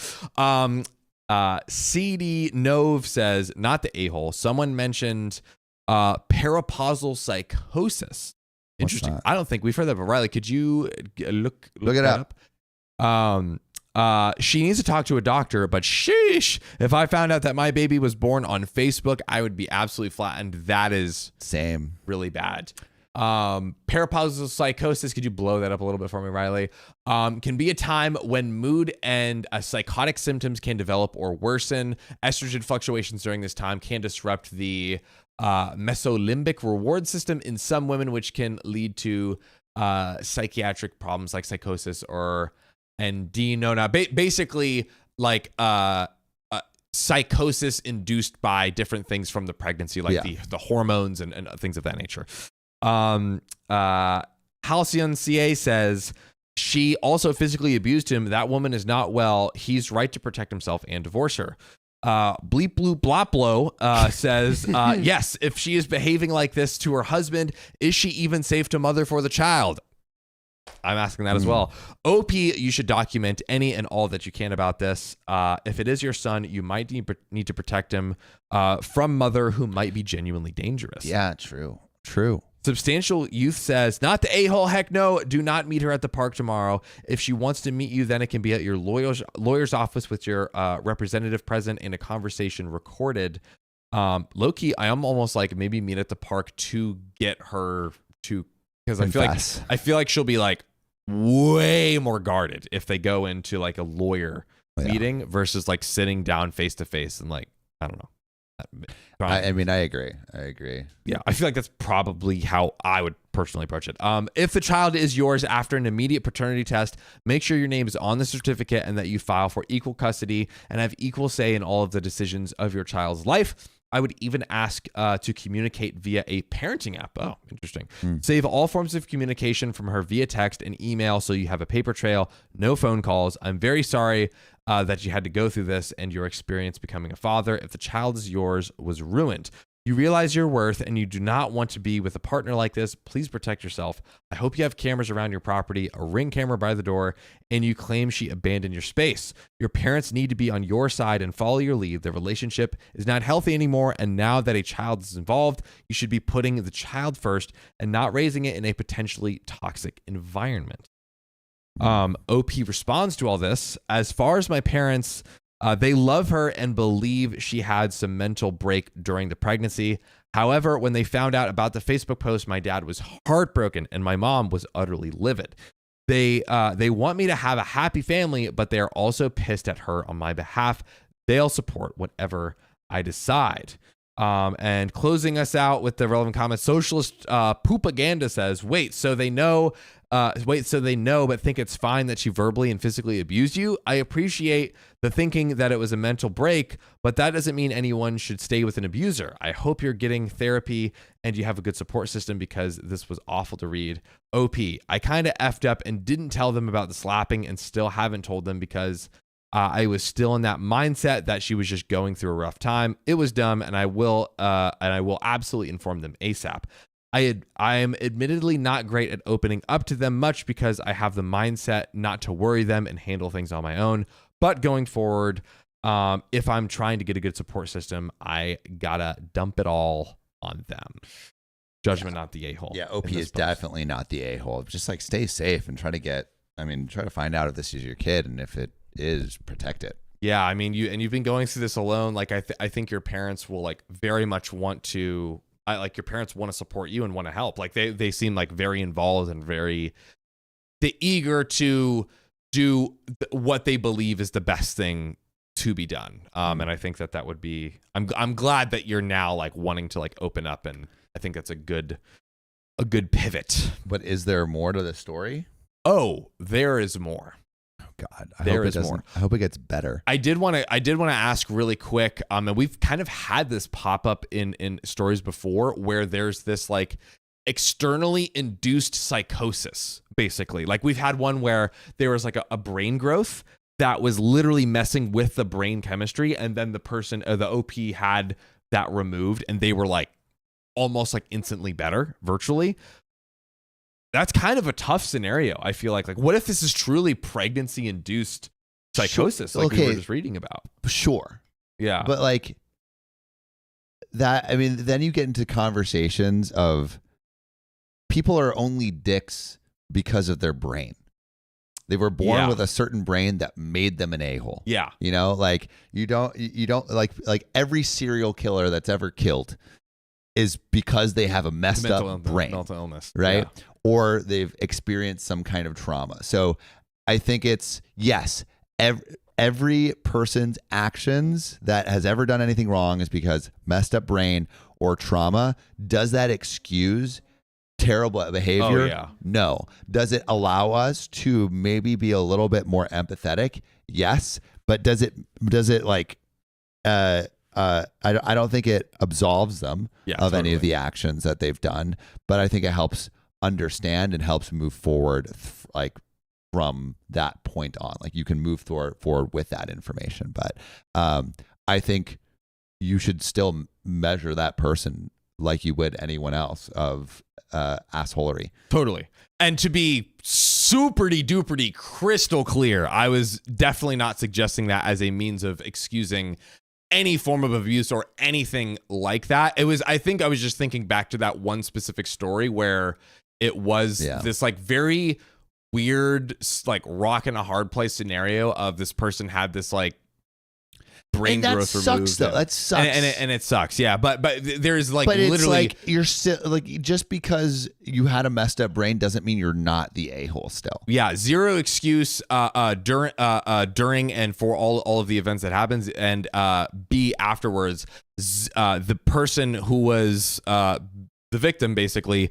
CD Nove says, not the a-hole. Someone mentioned parapausal psychosis. Interesting. I don't think we've heard that, but Riley, could you look it up? She needs to talk to a doctor, but sheesh, if I found out that my baby was born on Facebook, I would be absolutely flattened. That is really bad. Parapausal psychosis, could you blow that up a little bit for me, Riley? Can be a time when mood and psychotic symptoms can develop or worsen. Estrogen fluctuations during this time can disrupt the mesolimbic reward system in some women, which can lead to psychiatric problems like psychosis or basically like psychosis induced by different things from the pregnancy, like the hormones and things of that nature. Halcyon CA says she also physically abused him. That woman is not well. He's right to protect himself and divorce her. Bleep Blue Bloplo says, yes, if she is behaving like this to her husband, is she even safe to mother for the child? I'm asking that as well. OP, you should document any and all that you can about this. If it is your son, you might need to protect him from mother who might be genuinely dangerous. Yeah, true. Substantial Youth says, not the a-hole, heck no. Do not meet her at the park tomorrow. If she wants to meet you, then it can be at your lawyer's office with your representative present and a conversation recorded. Low-key, I am almost like maybe meet at the park to get her to, because I feel like she'll be like way more guarded if they go into like a lawyer meeting versus like sitting down face to face and like, I don't know. I mean, I agree. Yeah, I feel like that's probably how I would personally approach it. If the child is yours after an immediate paternity test, make sure your name is on the certificate and that you file for equal custody and have equal say in all of the decisions of your child's life. I would even ask to communicate via a parenting app. Oh, interesting. Save all forms of communication from her via text and email so you have a paper trail, no phone calls. I'm very sorry that you had to go through this and your experience becoming a father. If the child is yours was ruined. You realize your worth and you do not want to be with a partner like this. Please protect yourself. I hope you have cameras around your property, a Ring camera by the door, and you claim she abandoned your space. Your parents need to be on your side and follow your lead. The relationship is not healthy anymore, and now that a child is involved, you should be putting the child first and not raising it in a potentially toxic environment. OP responds to all this. As far as my parents, they love her and believe she had some mental break during the pregnancy. However, when they found out about the Facebook post, my dad was heartbroken and my mom was utterly livid. They want me to have a happy family, but they are also pissed at her on my behalf. They'll support whatever I decide. And closing us out with the relevant comments, Socialist Poopaganda says, wait, so they know, but think it's fine that she verbally and physically abused you? I appreciate the thinking that it was a mental break, but that doesn't mean anyone should stay with an abuser. I hope you're getting therapy and you have a good support system because this was awful to read. OP, I kind of effed up and didn't tell them about the slapping and still haven't told them because I was still in that mindset that she was just going through a rough time. It was dumb, and I will absolutely inform them ASAP. I am admittedly not great at opening up to them much because I have the mindset not to worry them and handle things on my own. But going forward, if I'm trying to get a good support system, I gotta dump it all on them. Judgment, not the a-hole. Yeah, OP is definitely not the a-hole. Just like stay safe and try to find out if this is your kid, and if it is, protect it. Yeah, I mean, you've been going through this alone. Like I think your parents will like very much want to. Like your parents want to support you and want to help. Like they seem like very involved and very eager to do what they believe is the best thing to be done. And I think that would be. I'm glad that you're now like wanting to like open up, and I think that's a good pivot. But is there more to the story? Oh, there is more. God, I hope it gets better. I did want to ask really quick. And we've kind of had this pop up in stories before where there's this like externally induced psychosis, basically. Like we've had one where there was like a brain growth that was literally messing with the brain chemistry, and then the person, the OP, had that removed, and they were like almost like instantly better virtually. That's kind of a tough scenario. I feel like what if this is truly pregnancy induced psychosis, like we were just reading about? Sure. Yeah. But like that, I mean, then you get into conversations of people are only dicks because of their brain. They were born with a certain brain that made them an a-hole. Yeah. You know, like you don't like every serial killer that's ever killed is because they have a messed up brain. Mental illness. Right? Yeah. Or they've experienced some kind of trauma. So I think it's, yes, every person's actions that has ever done anything wrong is because messed up brain or trauma. Does that excuse terrible behavior? Oh, yeah. No. Does it allow us to maybe be a little bit more empathetic? Yes. But does it like, I don't think it absolves them of any of the actions that they've done, but I think it helps understand and helps move forward like from that point on. Like you can move forward with that information. But I think you should still measure that person like you would anyone else of assholery. Totally. And to be super-duper crystal clear, I was definitely not suggesting that as a means of excusing any form of abuse or anything like that. I think I was just thinking back to that one specific story where it was this like very weird, like rock in a hard place scenario of this person had this like brain growth removed. That sucks. And it sucks. Yeah. But there's like but literally it's like you're still like, just because you had a messed up brain doesn't mean you're not the a-hole still. Yeah. Zero excuse during and for all of the events that happens. And B, afterwards, the person who was the victim basically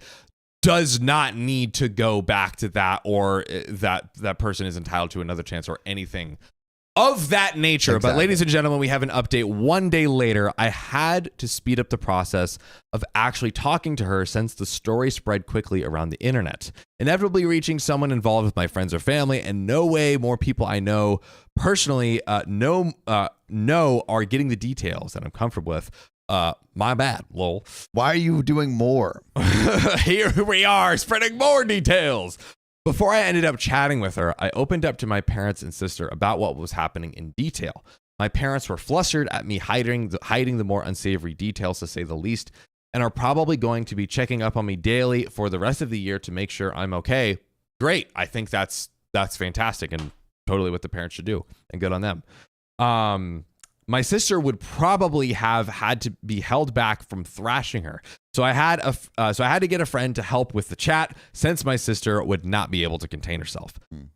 does not need to go back to that, or that person is entitled to another chance or anything of that nature. Exactly. But ladies and gentlemen, we have an update. One day later, I had to speed up the process of actually talking to her since the story spread quickly around the internet, inevitably reaching someone involved with my friends or family, and no way more people I know personally know are getting the details that I'm comfortable with. My bad, lol. Why are you doing more? Here we are, spreading more details. Before I ended up chatting with her, I opened up to my parents and sister about what was happening in detail. My parents were flustered at me hiding the more unsavory details, to say the least, and are probably going to be checking up on me daily for the rest of the year to make sure I'm okay. Great. I think that's fantastic and totally what the parents should do, and good on them. My sister would probably have had to be held back from thrashing her. So I had to get a friend to help with the chat, since my sister would not be able to contain herself.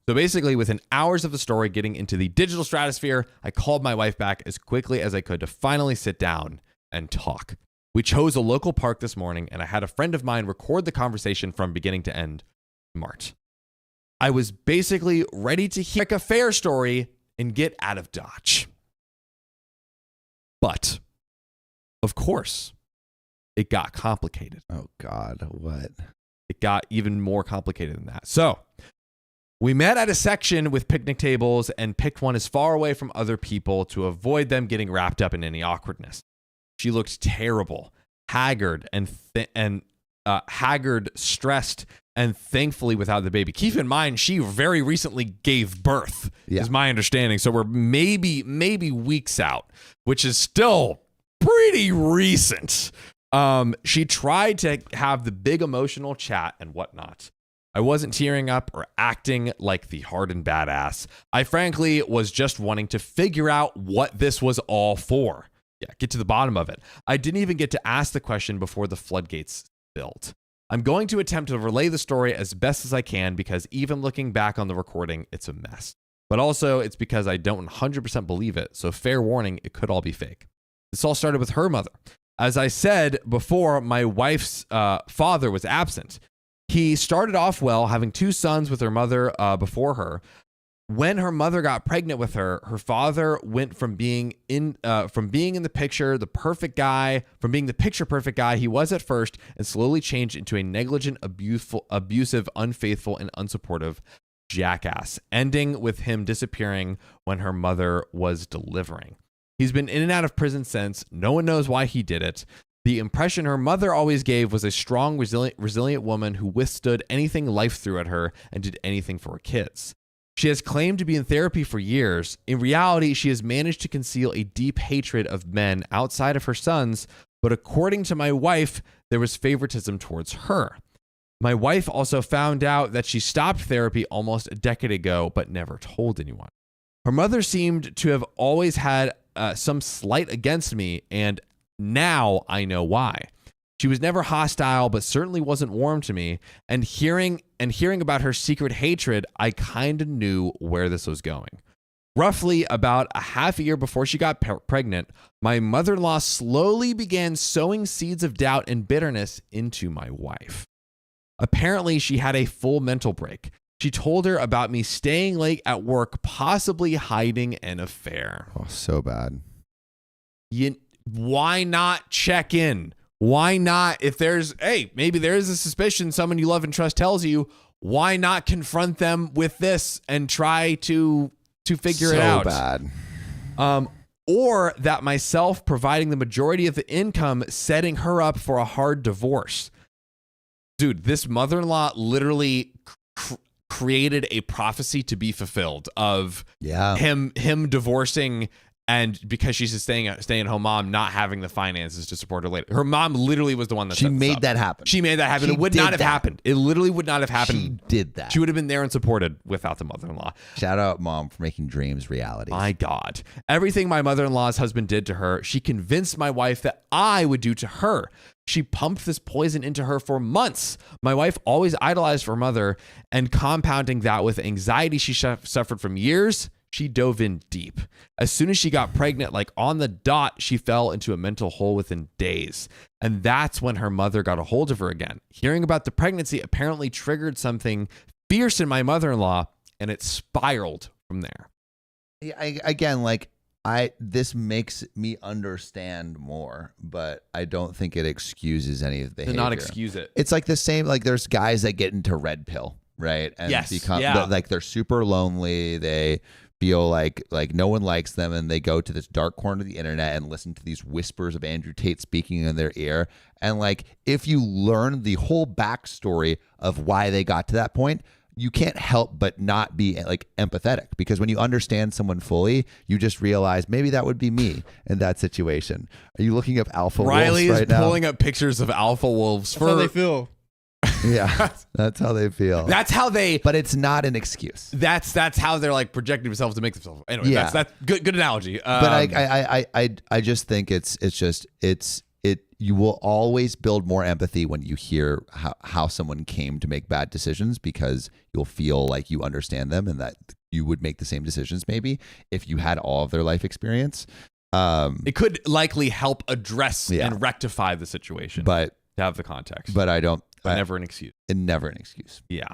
So basically, within hours of the story getting into the digital stratosphere, I called my wife back as quickly as I could to finally sit down and talk. We chose a local park this morning, and I had a friend of mine record the conversation from beginning to end. Smart. I was basically ready to hear a fair story and get out of Dodge. But, of course, it got complicated. Oh, God, what? It got even more complicated than that. So, we met at a section with picnic tables and picked one as far away from other people to avoid them getting wrapped up in any awkwardness. She looked terrible, haggard, stressed, and thankfully without the baby. Keep in mind, she very recently gave birth, is my understanding. So we're maybe weeks out, which is still pretty recent. She tried to have the big emotional chat and whatnot. I wasn't tearing up or acting like the hardened badass. I frankly was just wanting to figure out what this was all for. Yeah, get to the bottom of it. I didn't even get to ask the question before the floodgates filled. I'm going to attempt to relay the story as best as I can, because even looking back on the recording, it's a mess. But also, it's because I don't 100% believe it, so fair warning, it could all be fake. This all started with her mother. As I said before, my wife's father was absent. He started off well, having 2 sons with her mother before her. When her mother got pregnant with her, her father went from being in the picture perfect guy he was at first, and slowly changed into a negligent, abusive, unfaithful, and unsupportive jackass, ending with him disappearing when her mother was delivering. He's been in and out of prison since. No one knows why he did it. The impression her mother always gave was a strong, resilient woman who withstood anything life threw at her and did anything for her kids. She has claimed to be in therapy for years. In reality, she has managed to conceal a deep hatred of men outside of her sons, but according to my wife, there was favoritism towards her. My wife also found out that she stopped therapy almost a decade ago, but never told anyone. Her mother seemed to have always had some slight against me, and now I know why. She was never hostile, but certainly wasn't warm to me. And hearing about her secret hatred, I kind of knew where this was going. Roughly about a half a year before she got pregnant, my mother-in-law slowly began sowing seeds of doubt and bitterness into my wife. Apparently, she had a full mental break. She told her about me staying late at work, possibly hiding an affair. Oh, so bad. Why not check in? Why not? If there's, hey, maybe there is a suspicion someone you love and trust tells you, why not confront them with this and try to figure it out? So bad. Or that myself providing the majority of the income, setting her up for a hard divorce. Dude, this mother-in-law literally created a prophecy to be fulfilled of him divorcing, and because she's a stay-at-home mom, not having the finances to support her later. Her mom literally was the one that She made that happen. She made that happen. It would not have happened. It literally would not have happened. She did that. She would have been there and supported without the mother-in-law. Shout out, Mom, for making dreams realities. My God. Everything my mother-in-law's husband did to her, she convinced my wife that I would do to her. She pumped this poison into her for months. My wife always idolized her mother, and compounding that with anxiety she suffered from years, she dove in deep. As soon as she got pregnant, like on the dot, she fell into a mental hole within days. And that's when her mother got a hold of her again. Hearing about the pregnancy apparently triggered something fierce in my mother-in-law, and it spiraled from there. This makes me understand more, but I don't think it excuses any of the behavior. To not excuse it. It's like the same, like there's guys that get into red pill, right? And become like they're super lonely. They feel like no one likes them, and they go to this dark corner of the internet and listen to these whispers of Andrew Tate speaking in their ear. And like, if you learn the whole backstory of why they got to that point, you can't help but not be like empathetic, because when you understand someone fully, you just realize maybe that would be me in that situation. Are you looking up alpha Riley wolves right now? is pulling up pictures of alpha wolves. That's how they feel. Yeah, that's how they feel. That's how they. But it's not an excuse. That's how they're like projecting themselves to make themselves. Anyway, Yeah. that's good analogy. But I just think it's you will always build more empathy when you hear how someone came to make bad decisions, because you'll feel like you understand them and that you would make the same decisions maybe if you had all of their life experience. It could likely help address and rectify the situation, but to have the context. But I don't. But never an excuse. Never an excuse. Yeah.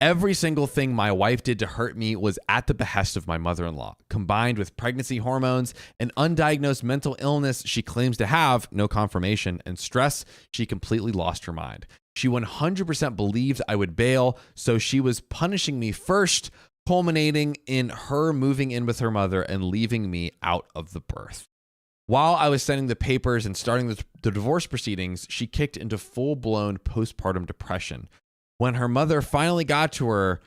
Every single thing my wife did to hurt me was at the behest of my mother-in-law, combined with pregnancy hormones, an undiagnosed mental illness she claims to have, no confirmation, and stress. She completely lost her mind. She 100% believed I would bail, so she was punishing me first, culminating in her moving in with her mother and leaving me out of the birth. While I was sending the papers and starting the divorce proceedings, she kicked into full-blown postpartum depression. When her mother finally got to her,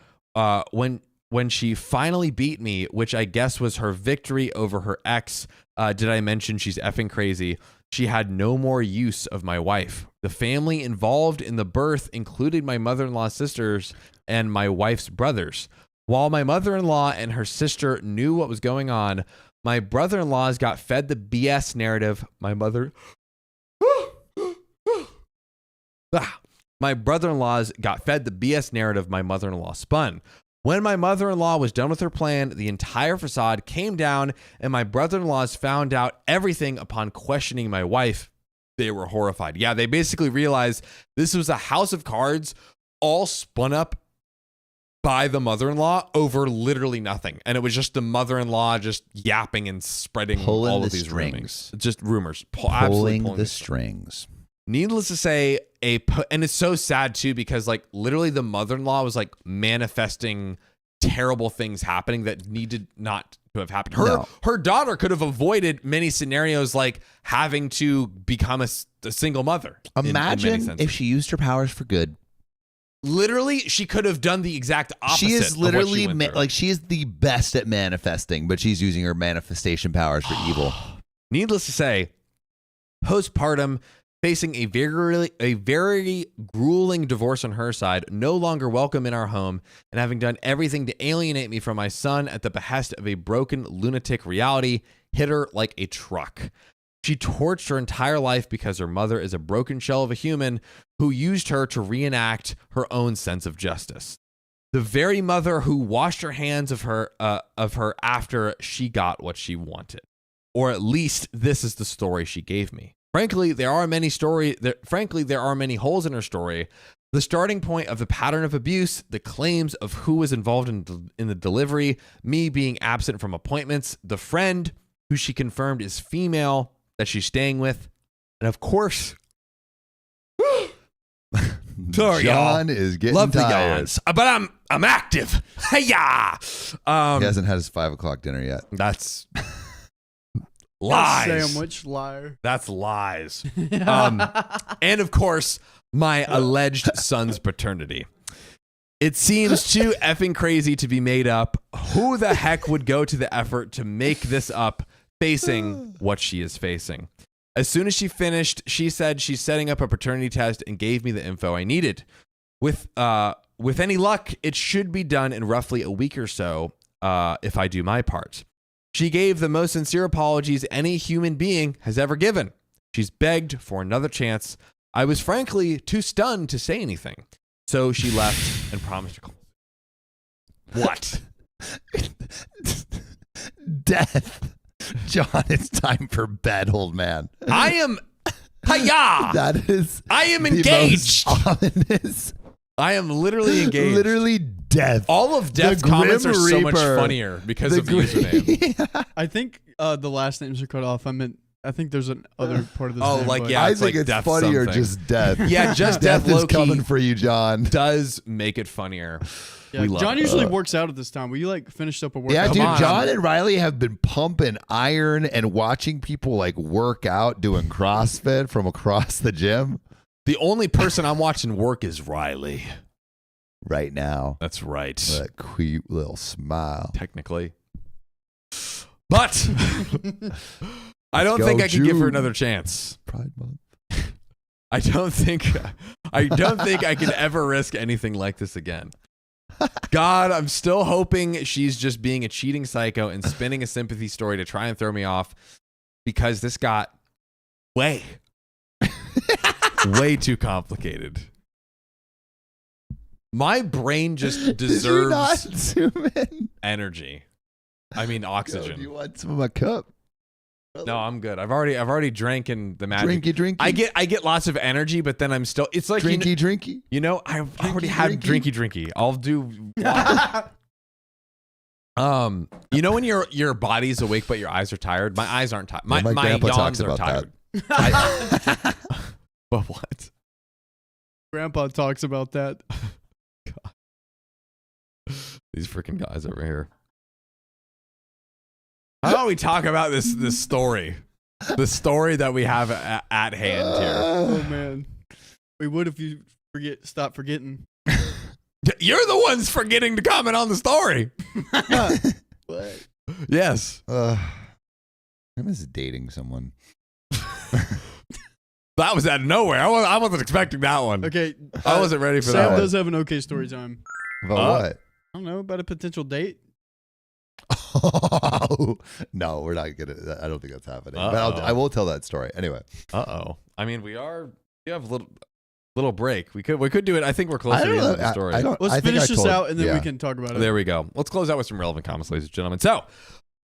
when she finally beat me, which I guess was her victory over her ex, did I mention she's effing crazy? She had no more use of my wife. The family involved in the birth included my mother-in-law's sisters and my wife's brothers. While my mother-in-law and her sister knew what was going on, my brother-in-laws got fed the BS narrative my brother-in-laws got fed the BS narrative my mother-in-law spun. When my mother-in-law was done with her plan, the entire facade came down, and my brother-in-laws found out everything upon questioning my wife. They were horrified. Yeah, they basically realized this was a house of cards all spun up by the mother-in-law over literally nothing. And it was just the mother-in-law just yapping and spreading all of these rumors. Just rumors. Pulling the strings. Needless to say, and it's so sad too, because like literally the mother-in-law was like manifesting terrible things happening that needed not to have happened. Her daughter could have avoided many scenarios, like having to become a single mother. Imagine if she used her powers for good. Literally, she could have done the exact opposite. She is literally she is the best at manifesting, but she's using her manifestation powers for evil. Needless to say, postpartum, facing a very grueling divorce on her side, no longer welcome in our home, and having done everything to alienate me from my son at the behest of a broken lunatic reality, hit her like a truck. She torched her entire life because her mother is a broken shell of a human who used her to reenact her own sense of justice. The very mother who washed her hands of her after she got what she wanted. Or at least this is the story she gave me. Frankly, there are many holes in her story. The starting point of the pattern of abuse, the claims of who was involved in the delivery, me being absent from appointments, the friend who she confirmed is female that she's staying with, And of course, sorry, John y'all. is getting Love the tired. yawns, but I'm active. Hey-ya! He hasn't had his 5 o'clock dinner yet. That's lies. Sandwich liar. That's lies. And of course, my alleged son's paternity. It seems too effing crazy to be made up. Who the heck would go to the effort to make this up facing what she is facing? As soon as she finished, she said she's setting up a paternity test and gave me the info I needed. With any luck, it should be done in roughly a week or so if I do my part. She gave the most sincere apologies any human being has ever given. She's begged for another chance. I was frankly too stunned to say anything. So she left and promised to call. What? Death. John, it's time for bed, old man. I am. Hiya! That is. I am the engaged. most ominous. I am literally engaged. Literally death. All of Death's The comments are Grim so much Reaper. funnier because of the username. I think the last names are cut off. I think there's an other part of this. Oh, name, like, but- yeah. I it's think like it's death funnier something. just death. Yeah, just Death is low-key coming for you, John. does make it funnier. Yeah, We love John it. usually works out at this time. We like finished up a workout. Yeah, Come dude, on. John and Riley have been pumping iron and watching people like work out doing CrossFit from across the gym The only person I'm watching work is Riley. right now. That's right. That cute little smile. Technically. But I don't go, think I can give her June. another chance. Pride Month. I don't think I can ever risk anything like this again. God, I'm still hoping she's just being a cheating psycho and spinning a sympathy story to try and throw me off because this got way too complicated. My brain just Did you not deserves zoom in? energy. I mean Yo, oxygen. do you want some of my cup? No, I'm good. I've already drank in the magic. Drinky. I get lots of energy, but then I'm still. It's like drinky. You know, I've already had drinky. I'll do. You know when your body's awake but your eyes are tired. My eyes aren't tired. My grandpa talks yawns are about tired. But what? Grandpa talks about that. These freaking guys over here. How about we talk about this story? The story that we have at hand here. Oh man, we would if you stop forgetting. You're the ones forgetting to comment on the story. What? Yes. I was dating someone. That was out of nowhere. I wasn't expecting that one. Okay, I wasn't ready for Sam that one. does have an okay story time. About what? I don't know about a potential date. No, we're not gonna. I don't think that's happening. Uh-oh. But I will tell that story anyway. Uh-oh. I mean, we have a little break. We could do it. I think we're close to the end of the story. Let's finish this out and then we can talk about it. There we go. Let's close out with some relevant comments, ladies and gentlemen. So,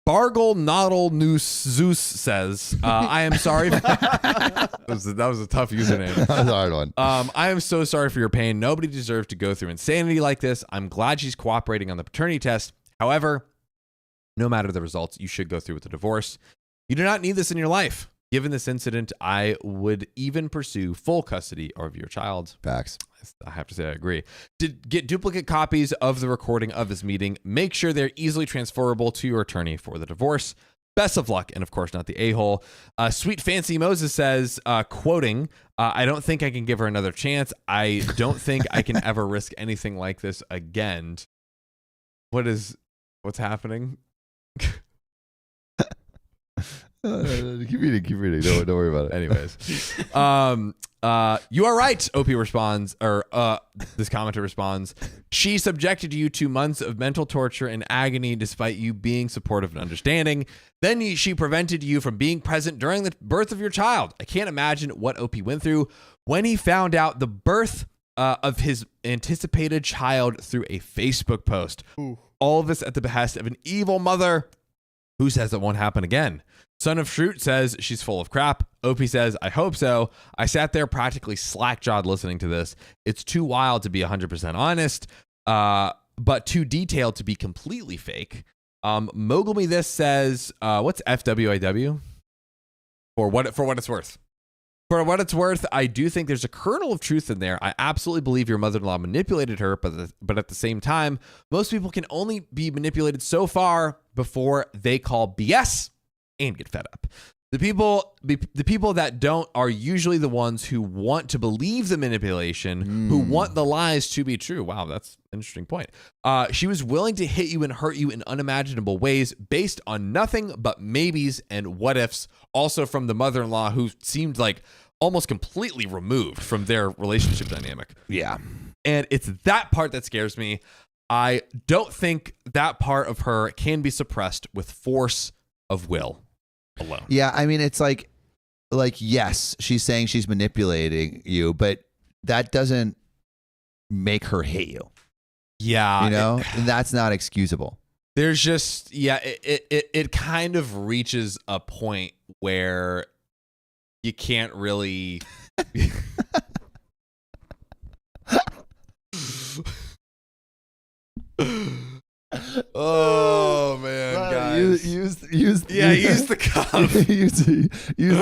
Bargle Noddle Noose Zeus says, I am sorry. That was a tough username. That's a hard one. I am so sorry for your pain. Nobody deserves to go through insanity like this. I'm glad she's cooperating on the paternity test. However, no matter the results, you should go through with the divorce. You do not need this in your life. Given this incident, I would even pursue full custody of your child. Facts. I have to say I agree. Get duplicate copies of the recording of this meeting. Make sure they're easily transferable to your attorney for the divorce. Best of luck, and of course, not the a-hole. Sweet Fancy Moses says, quoting, I don't think I can give her another chance. I don't think I can ever risk anything like this again. What's happening? Keep reading. Don't worry about it. Anyways, you are right. OP responds, or this commenter responds. She subjected you to months of mental torture and agony, despite you being supportive and understanding. Then she prevented you from being present during the birth of your child. I can't imagine what OP went through when he found out the birth of his anticipated child through a Facebook post. Ooh. All of this at the behest of an evil mother who says it won't happen again. Son of Shroot says she's full of crap. OP says, I hope so. I sat there practically slack-jawed listening to this. It's too wild to be 100% honest, but too detailed to be completely fake. Mogul Me This says, what's FWIW? For what it's worth. For what it's worth, I do think there's a kernel of truth in there. I absolutely believe your mother-in-law manipulated her, but at the same time, most people can only be manipulated so far before they call BS and get fed up. The people that don't are usually the ones who want to believe the manipulation, who want the lies to be true. Wow, that's an interesting point. She was willing to hit you and hurt you in unimaginable ways based on nothing but maybes and what ifs. Also from the mother-in-law, who seemed like almost completely removed from their relationship dynamic. Yeah. And it's that part that scares me. I don't think that part of her can be suppressed with force of will alone. Yeah, I mean, it's like yes, she's saying she's manipulating you, but that doesn't make her hate you. Yeah, You know, and that's not excusable. there's just it kind of reaches a point where you can't really. Oh man, guys! Use use the cup. use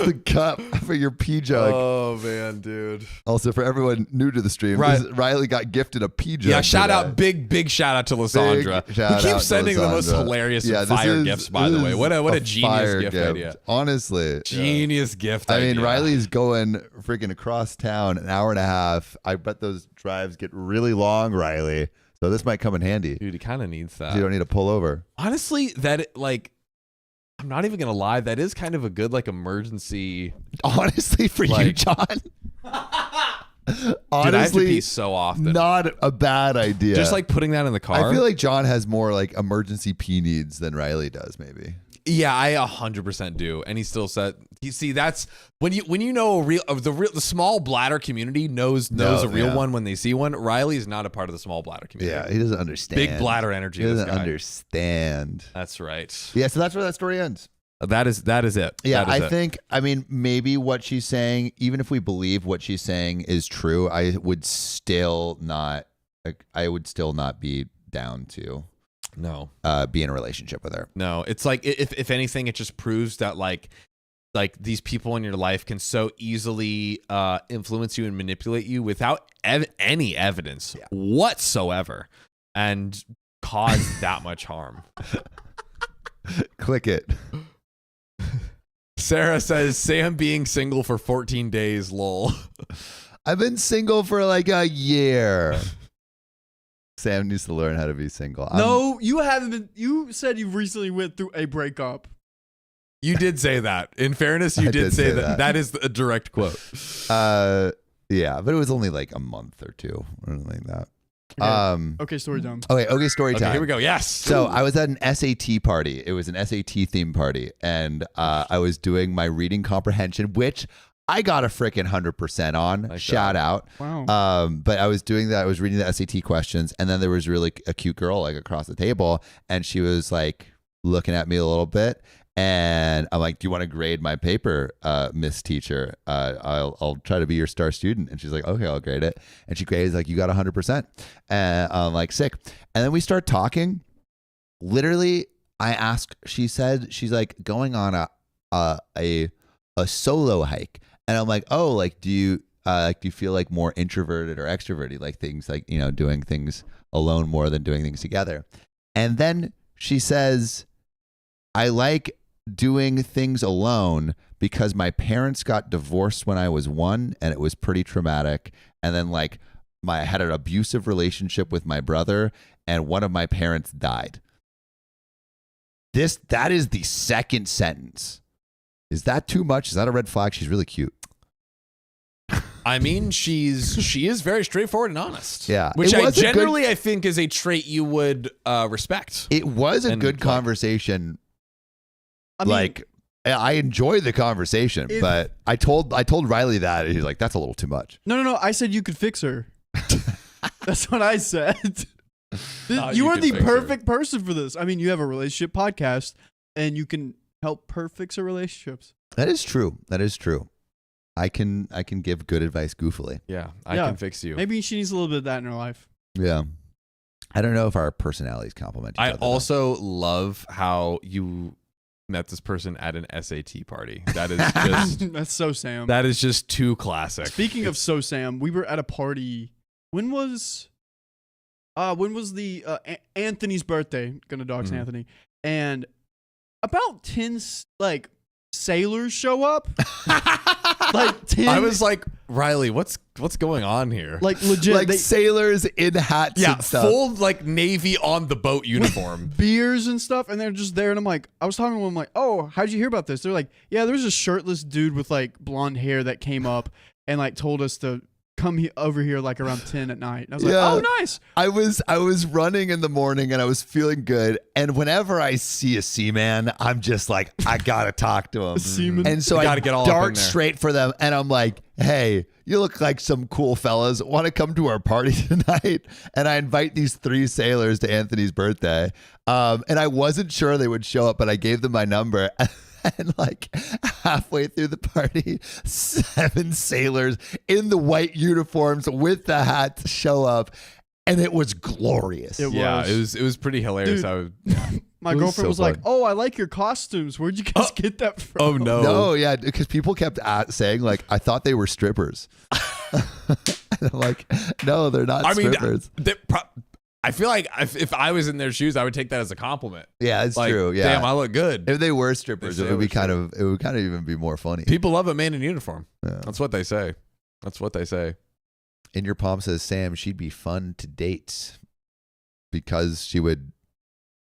the cup for your pee jug. Oh man, dude! Also, for everyone new to the stream, Right. Riley got gifted a pee jug. Yeah, shout today. out, big shout out to Lysandra. Big shout Who out keeps to sending the most Lysandra. hilarious Yeah, and this fire is- gifts, by the this way. is What a a genius fire gift idea. Honestly, Genius gift I idea. mean, Riley's going freaking across town an hour and a half. I bet those drives get really long, Riley. So this might come in handy. Dude, he kind of needs that. You don't need to pull over. Honestly, I'm not even gonna lie. That is kind of a good emergency. Honestly, for you, John. Dude, I have to Honestly, pee so often. not a bad idea. Just putting that in the car. I feel like John has more emergency pee needs than Riley does, maybe. Yeah, I 100% do. And he still said, you see, that's when you know the small bladder community knows a real one when they see one. Riley is not a part of the small bladder community. Yeah, he doesn't understand. Big bladder energy. He This doesn't guy. understand. That's right. Yeah, so that's where that story ends. That is it. Yeah, That is it. think, maybe what she's saying, even if we believe what she's saying is true, I would still not be down to No. be in a relationship with her. No, it's if anything, it just proves that like these people in your life can so easily influence you and manipulate you without any evidence whatsoever, and cause that much harm. Click it. Sarah says Sam being single for 14 days. Lol. I've been single for a year. Sam needs to learn how to be single. No, you haven't been. You said you recently went through a breakup. You did say that. In fairness, you I did say that. that. That is a direct quote. Yeah, but it was only a month or two or something like that. Okay. Okay, story time. Okay, story time. Okay, here we go. Yes. So I was at an SAT party. It was an SAT theme party, and I was doing my reading comprehension, which I got a freaking 100% on. Nice Shout out. Wow. But I was doing that. I was reading the SAT questions, and then there was really a cute girl across the table, and she was looking at me a little bit. And I'm like, do you want to grade my paper, Miss Teacher? I'll try to be your star student. And she's like, okay, I'll grade it. And she grades you got 100%. And I'm like, sick. And then we start talking. Literally, I asked, she said she's going on a solo hike. And I'm like, oh, do you feel more introverted or extroverted? Things doing things alone more than doing things together. And then she says, I like doing things alone because my parents got divorced when I was 1 and it was pretty traumatic. And then I had an abusive relationship with my brother and one of my parents died. That is the second sentence. Is that too much? Is that a red flag? She's really cute. I mean, she is very straightforward and honest. Yeah. Which It was a I think is a trait you would respect. It was a And good conversation. I mean, I enjoyed the conversation, but I told Riley that, and he's like, that's a little too much. no. I said you could fix her. That's what I said. You You are could the fix her. perfect person for this. I mean, you have a relationship podcast, and you can help her fix her relationships. That is true. I can give good advice goofily. Yeah, I Yeah. can fix you. Maybe she needs a little bit of that in her life. Yeah. I don't know if our personalities complement each I other. though. also love how you met this person at an SAT party. That is just That's so Sam. that is just too classic. Speaking of so Sam, we were at a party. When was the Anthony's birthday? Gonna dox Mhm. Anthony. And about 10 like sailors show up. Like 10. I was like, Riley, what's going on here? like legit Like sailors in hats yeah, and stuff. full like Navy on the boat uniform. beers and stuff, and they're just there. And I'm like, I was talking to them like, oh, how'd you hear about this? They're like, yeah, there was a shirtless dude with like blonde hair that came up and like told us to come over here like around 10 at night. And I was like, Yeah. oh, nice. I was running in the morning and I was feeling good. And whenever I see a seaman, I'm just like, I gotta talk to him. Seaman. And so You I gotta get all up in dart there. straight for them, and I'm like, "Hey, you look like some cool fellas. Want to come to our party tonight?" And I invite these 3 sailors to Anthony's birthday. And I wasn't sure they would show up, but I gave them my number. And like halfway through the party, 7 sailors in the white uniforms with the hats show up, and it was glorious. It Yeah, was. it was pretty hilarious. Dude. My It was girlfriend so was like, fun. oh, I like your costumes. Where'd you guys get that from? Oh no. No, yeah, because people kept saying like, I thought they were strippers. And I'm like, no, they're not I mean, strippers. I feel like if I was in their shoes, I would take that as a compliment. Yeah, it's Like, true. Yeah, damn, I look good. if they were strippers, If it they would be were kind of even be more funny. People love a man in uniform. Yeah. That's what they say. That's what they say. In your palm says Sam, she'd be fun to date because she would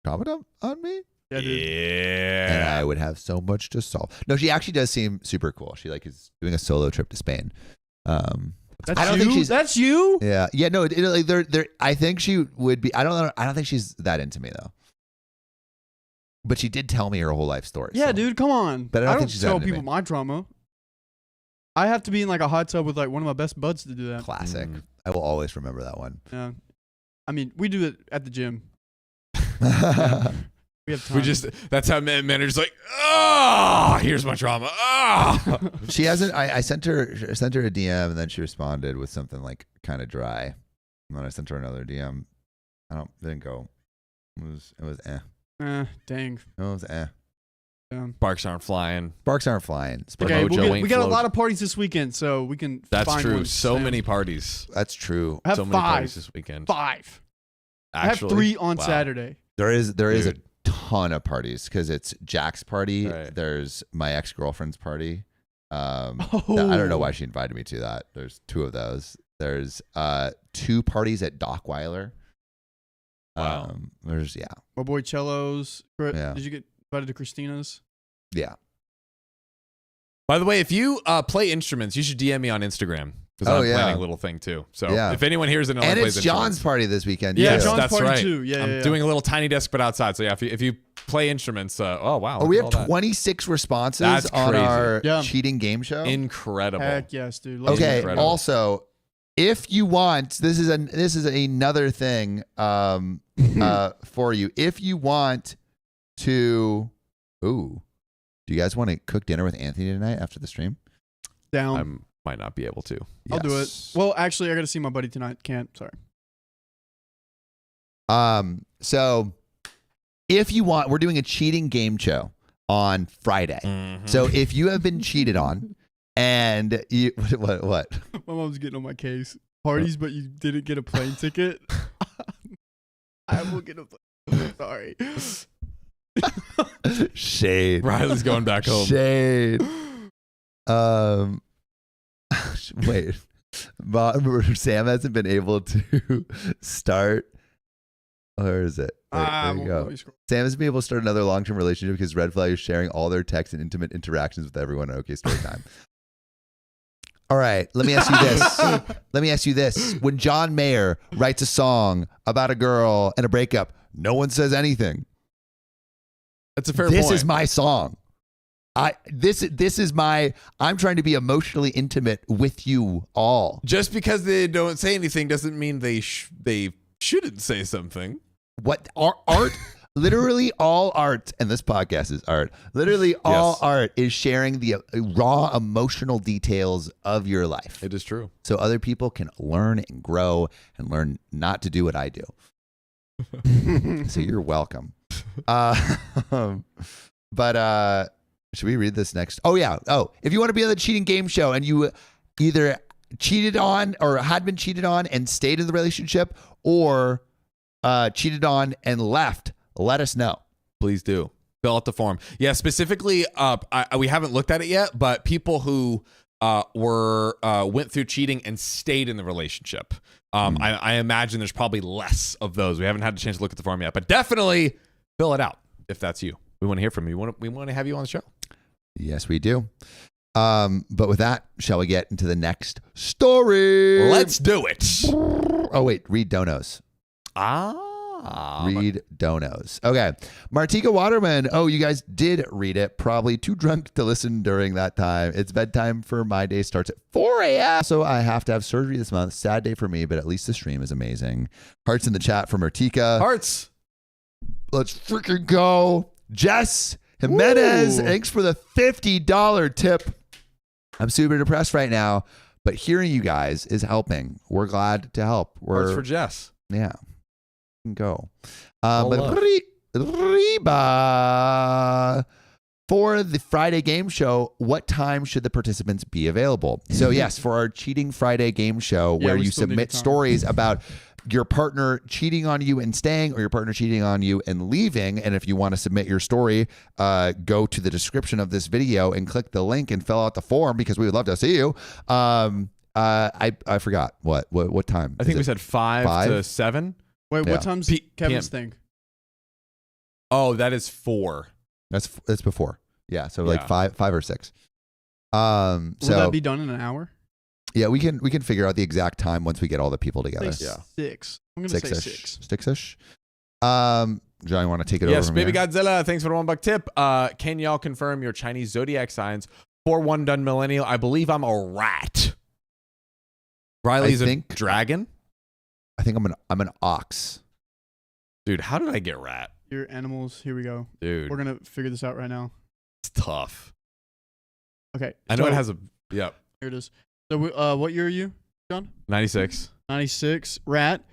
comment on me, Yeah, dude. and I would have so much to solve. No, she actually does seem super cool. She like is doing a solo trip to Spain. That's I don't you? think she's. That's you? Yeah, yeah. No, like they're. I think she would be. I don't know. I don't think she's that into me though. But she did tell me her whole life story. Yeah, so. dude, come on. But I don't think she's tell that into people me. my drama. I have to be in like a hot tub with like one of my best buds to do that. Classic. Mm. I will always remember that one. Yeah. I mean, we do it at the gym. We have time. That's how men are just like, oh, here's my trauma. Oh. She hasn't. I sent her a DM, and then she responded with something like kind of dry. And then I sent her another DM. It didn't go. It was Dang. It was Yeah. Sparks aren't flying. Sparks aren't flying. Okay, mojo we ain't got a float. lot of parties this weekend, so we can That's find true. one. So Sam. many parties. That's true. I have So many 5. parties this weekend. 5. Actually, I have 3 on wow. Saturday. There is a Dude. ton of parties because it's Jack's party. Right. There's my ex-girlfriend's party. I Oh. don't know why she invited me to that. There's 2 of those. There's 2 parties at Dockweiler. Wow. There's My boy Cello's. Yeah. Did you get invited to Christina's? yeah. By the way, if you play instruments, you should DM me on Instagram because Oh, I'm yeah. planning a little thing too. So Yeah. if anyone hears it and And plays it's John's instruments, party this weekend. Yeah, too. John's that's party right. too. Yeah, I'm yeah. doing a little tiny desk but outside. So yeah, if you play instruments, oh wow, Oh, we look have at all that. 26 responses That's on crazy. our Yeah. cheating game show. Incredible. Heck yes, dude. Let's Okay. Incredible. Also, if you want, this is another thing for you. If you want to, do you guys want to cook dinner with Anthony tonight after the stream? down. I might not be able to. I'll do it. Yes. Well, actually, I got to see my buddy tonight. Can't. Sorry. So if you want, we're doing a cheating game show on Friday. Mm-hmm. So if you have been cheated on, and you what? My mom's getting on my case. Parties, but you didn't get a plane ticket. I will get a plane. Sorry. Shade. Riley's going back home. Shade. Wait. Sam hasn't been able to start. Where is it? Wait, there you go. Sam hasn't been able to start another long-term relationship because Red Flag is sharing all their text and intimate interactions with everyone at OK Storytime. All right, let me ask you this. When John Mayer writes a song about a girl and a breakup, no one says anything. That's a fair This point. is my song. This is my. I'm trying to be emotionally intimate with you all. Just because they don't say anything doesn't mean they shouldn't say something. What art? Literally all art, and this podcast is art. Literally all Yes. art is sharing the raw emotional details of your life, It is true. so other people can learn and grow and learn not to do what I do. So you're welcome. But should we read this next? Oh yeah. Oh, if you want to be on the cheating game show and you either cheated on or had been cheated on and stayed in the relationship, or cheated on and left, let us know. Please do. Fill out the form. Yeah, specifically, we haven't looked at it yet, but people who went through cheating and stayed in the relationship. I imagine there's probably less of those. We haven't had a chance to look at the form yet, but definitely fill it out if that's you. We want to hear from you. We want to have you on the show. Yes, we do. But with that, shall we get into the next story? Let's do it. Oh wait, read donos. Read donos. Okay. Martika Waterman. Oh, you guys did read it. Probably too drunk to listen during that time. It's bedtime for my day starts at 4 a.m. So I have to have surgery this month. Sad day for me, but at least the stream is amazing. Hearts in the chat for Martika. Hearts. Let's freaking go. Jess Jimenez. Ooh. Thanks for the $50 tip. I'm super depressed right now, but hearing you guys is helping. We're glad to help. Hearts for Jess. Yeah. Go. Well, But Reba, for the Friday game show, what time should the participants be available? So yes, for our Cheating Friday game show, where we you still need submit time. stories about your partner cheating on you and staying, or your partner cheating on you and leaving. And if you want to submit your story, go to the description of this video and click the link and fill out the form, because we would love to see you. I forgot what time. I think we said 5 to 7. Wait, Yeah. what time's Kevin's thing? Oh, that is 4. That's before. Yeah, so Yeah. like 5 or 6. Will So that be done in an hour? yeah, we can figure out the exact time once we get all the people together. Say Yeah. 6. I'm gonna say 6-ish. 6. 6-ish. John, you want to take it over? Yes, from Baby here? Godzilla. Thanks for the $1 tip. Can y'all confirm your Chinese zodiac signs? 4-1 done millennial. I believe I'm a rat. Riley's a dragon. I think I'm an ox. Dude, how did I get rat? Your animals. Here we go. Dude, We're gonna figure this out right now. it's tough. Okay. I know so it has a Here it is. So, what year are you, John? 96. 96. Rat.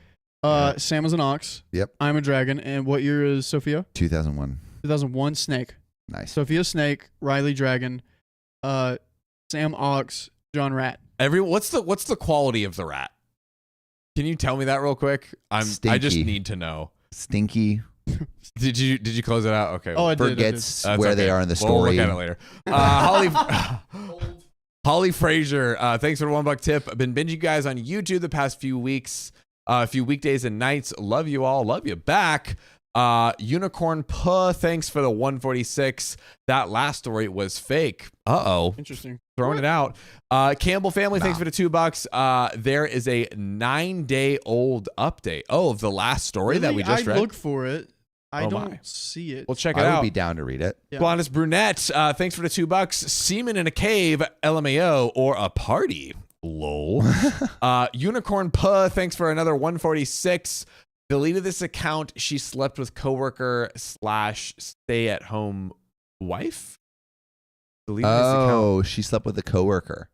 Sam is an ox. Yep. I'm a dragon. And what year is Sophia? 2001. 2001. Snake. Nice. Sophia snake. Riley dragon. Sam ox. John rat. What's the quality of the rat? Can you tell me that real quick? I just Stinky. need to know. Stinky. Did you close it out? Okay. Oh, I did. Forgets That's where okay. they are in the We'll story. look at it later. Holly Frazier, thanks for the $1 tip. I've been binging you guys on YouTube the past few weeks, a few weekdays and nights. Love you all. Love you back. Unicorn Puh, thanks for the 146. That last story was fake. Uh-oh. Interesting. Throwing it out. Campbell family, thanks for the $2. There is a 9-day-old update. Oh, of the last story that we just read. I look for it. I Oh don't my. see it. We'll check it I would out. be down to read it. Yeah. Blondest Brunette, thanks for the $2. Semen in a cave, LMAO, or a party. Lol. Unicorn Puh, thanks for another 146. Deleted this account. She slept with coworker / stay-at-home wife. Deleted this account. Oh, she slept with a coworker.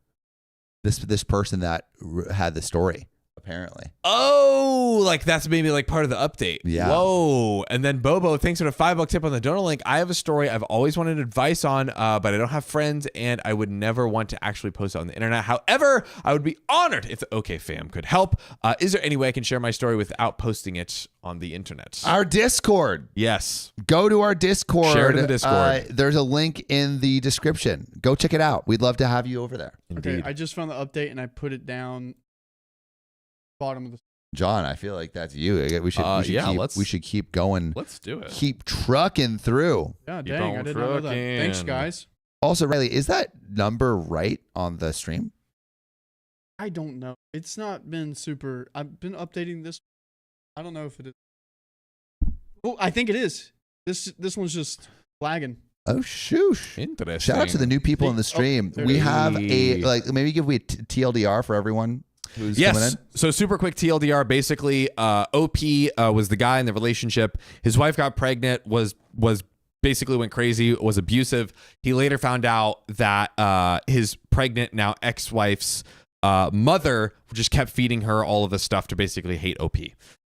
This person that had the story, apparently. Oh, like that's maybe like part of the update. Yeah. Whoa. And then Bobo, thanks for the $5 tip on the donor link. I have a story I've always wanted advice on, but I don't have friends and I would never want to actually post it on the internet. However, I would be honored if the OK fam could help. Is there any way I can share my story without posting it on the internet? Our Discord. Yes. Go to our Discord. Share it in the Discord. There's a link in the description. Go check it out. We'd love to have you over there. Indeed. Okay, I just found the update and I put it down bottom of the. John, I feel like that's you. We should keep going. Let's do it. Keep trucking through. Yeah, Keep dang, I on did not know that. Thanks, trucking. guys. Also, Riley, is that number right on the stream? I don't know. It's not been super. I've been updating this. I don't know if it is. Oh, I think it is. This one's just lagging. Oh, shoosh. Interesting. Shout out to the new people in the stream. there We it is. have maybe give we a TLDR for everyone who's coming Yes. in. So super quick TLDR. Basically, OP was the guy in the relationship. His wife got pregnant. Was basically went crazy. Was abusive. He later found out that his pregnant now ex-wife's mother just kept feeding her all of this stuff to basically hate OP.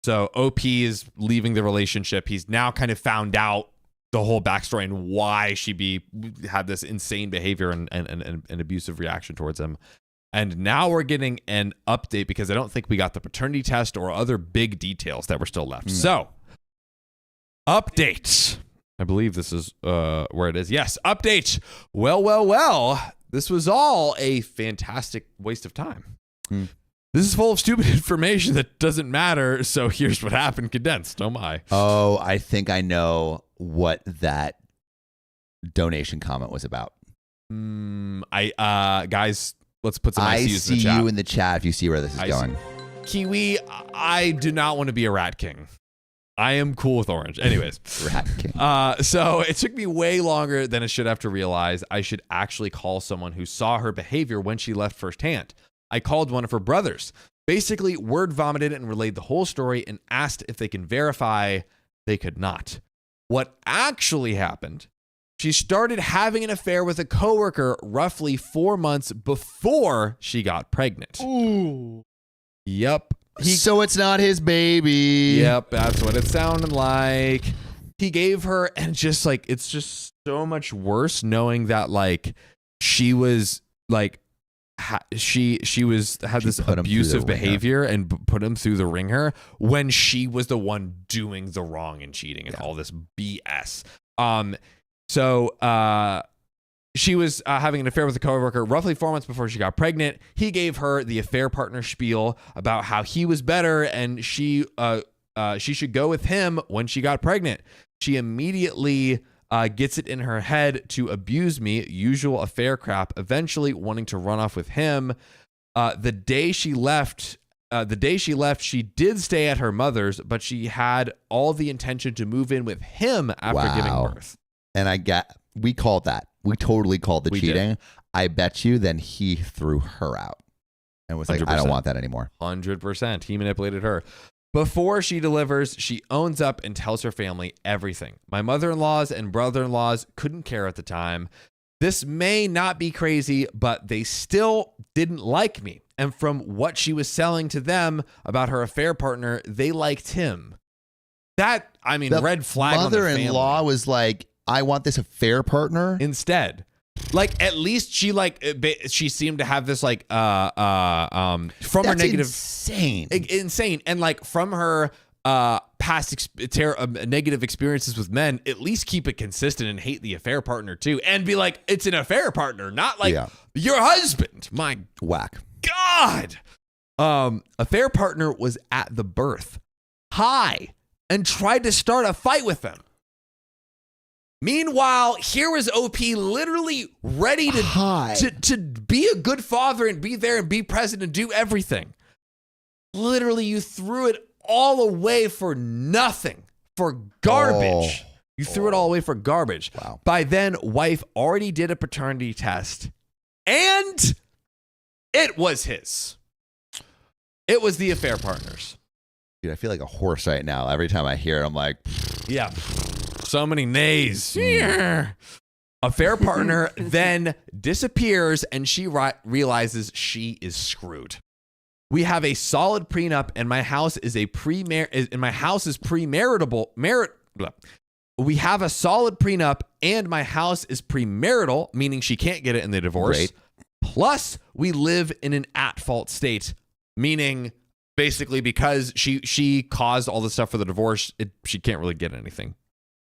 So OP is leaving the relationship. He's now kind of found out the whole backstory and why she had this insane behavior and abusive reaction towards him. And now we're getting an update because I don't think we got the paternity test or other big details that were still left. So, update. I believe this is where it is. Yes, update. Well. This was all a fantastic waste of time. This is full of stupid information that doesn't matter. So here's what happened condensed. Oh my. Oh, I think I know what that donation comment was about. Guys, let's put some ICUs I in see the chat. you in the chat if you see where this is going. Kiwi, I do not want to be a rat king. I am cool with orange. Anyways. Rat king. So it took me way longer than I should have to realize I should actually call someone who saw her behavior when she left firsthand. I called one of her brothers, basically word vomited and relayed the whole story and asked if they can verify. They could not. What actually happened, she started having an affair with a coworker roughly 4 months before she got pregnant. Ooh. Yep. So it's not his baby. Yep, that's what it sounded like. He gave her, and just like, it's just so much worse knowing that like she was like, she had this abusive behavior and put him through the ringer when she was the one doing the wrong and cheating and all this BS. So she was having an affair with a coworker roughly 4 months before she got pregnant. He gave her the affair partner spiel about how he was better and she should go with him when she got pregnant. She immediately gets it in her head to abuse me, usual affair crap, eventually wanting to run off with him. The day she left, she did stay at her mother's, but she had all the intention to move in with him after giving birth. And we called that. We totally called the cheating. Did. I bet you then he threw her out and was like, 100%. I don't want that anymore. 100%. He manipulated her. Before she delivers, she owns up and tells her family everything. My mother-in-laws and brother-in-laws couldn't care at the time. This may not be crazy, but they still didn't like me. And from what she was selling to them about her affair partner, they liked him. That, I mean, The red flag on the mother-in-law family. was like, I want this affair partner. Instead, like at least she seemed to have this like from That's her negative insane and like from her past negative experiences with men, at least keep it consistent and hate the affair partner too, and be like, it's an affair partner, not like your husband. My whack. God. Affair partner was at the birth, high, and tried to start a fight with them. Meanwhile, here was OP literally ready to be a good father and be there and be present and do everything. Literally, you threw it all away for nothing, for garbage. You threw it all away for garbage. Wow. By then, wife already did a paternity test, and it was his. It was the affair partner's. Dude, I feel like a horse right now. Every time I hear it, I'm like, yeah. So many nays. Affair partner then disappears and she realizes she is screwed. We have a solid prenup and my house is premarital. We have a solid prenup and my house is premarital, meaning she can't get it in the divorce. Great. Plus, we live in an at-fault state, meaning basically because she caused all the stuff for the divorce, she can't really get anything.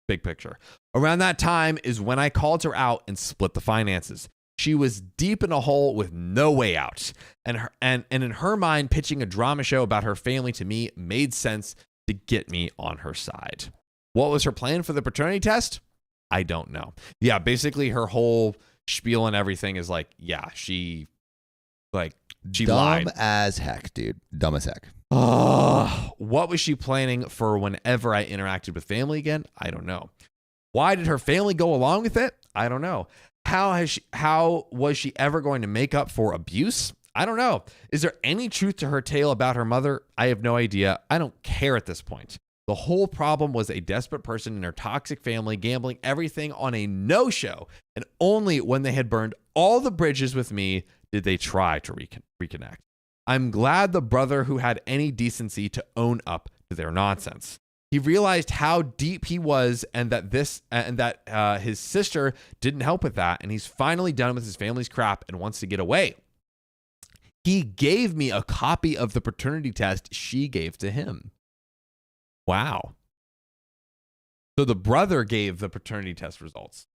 Big picture. Around that time is when I called her out and split the finances. She was deep in a hole with no way out. And in her mind, pitching a drama show about her family to me made sense to get me on her side. What was her plan for the paternity test? I don't know. Yeah, basically her whole spiel and everything is like, yeah, she lied. dumb as heck, dude. Dumb as heck. What was she planning for whenever I interacted with family again? I don't know. Why did her family go along with it? I don't know. How was she ever going to make up for abuse? I don't know. Is there any truth to her tale about her mother? I have no idea. I don't care at this point. The whole problem was a desperate person in her toxic family gambling everything on a no-show, and only when they had burned all the bridges with me did they try to reconnect. I'm glad the brother who had any decency to own up to their nonsense. He realized how deep he was and that his sister didn't help with that. And he's finally done with his family's crap and wants to get away. He gave me a copy of the paternity test she gave to him. Wow. So the brother gave the paternity test results.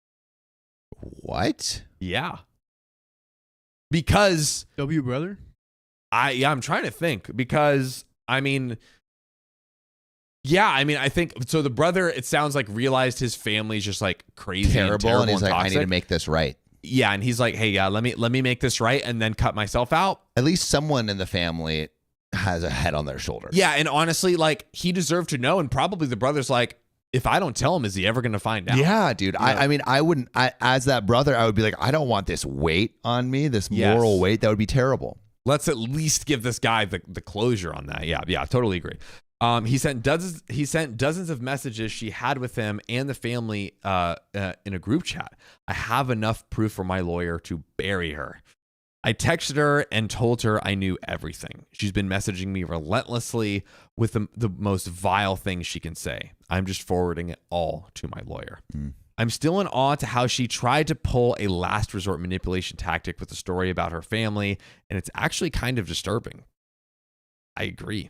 What? Yeah. Because W brother? I'm trying to think because I think so. The brother, it sounds like, realized his family's just like crazy, Terrible, and he's like, toxic. I need to make this right. Yeah, and he's like, hey, yeah, let me make this right, and then cut myself out. At least someone in the family has a head on their shoulders. Yeah, and honestly, like, he deserved to know, and probably the brother's like, if I don't tell him, is he ever going to find out? Yeah, dude. I mean, I wouldn't. As that brother, I would be like, I don't want this weight on me, this moral weight. That would be terrible. Let's at least give this guy the closure on that. Yeah, totally agree. He sent dozens of messages she had with him and the family in a group chat. I have enough proof for my lawyer to bury her. I texted her and told her I knew everything. She's been messaging me relentlessly with the most vile things she can say. I'm just forwarding it all to my lawyer. I'm still in awe to how she tried to pull a last resort manipulation tactic with a story about her family, and it's actually kind of disturbing. I agree.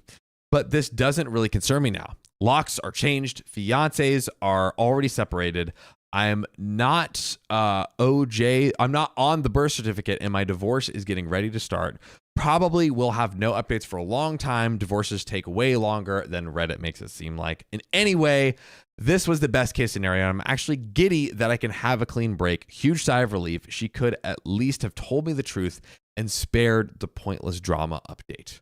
But this doesn't really concern me now. Locks are changed. Fiancés are already separated. I'm not OJ. I'm not on the birth certificate, and my divorce is getting ready to start. Probably will have no updates for a long time. Divorces take way longer than Reddit makes it seem like. In any way, this was the best case scenario. I'm actually giddy that I can have a clean break. Huge sigh of relief. She could at least have told me the truth and spared the pointless drama update.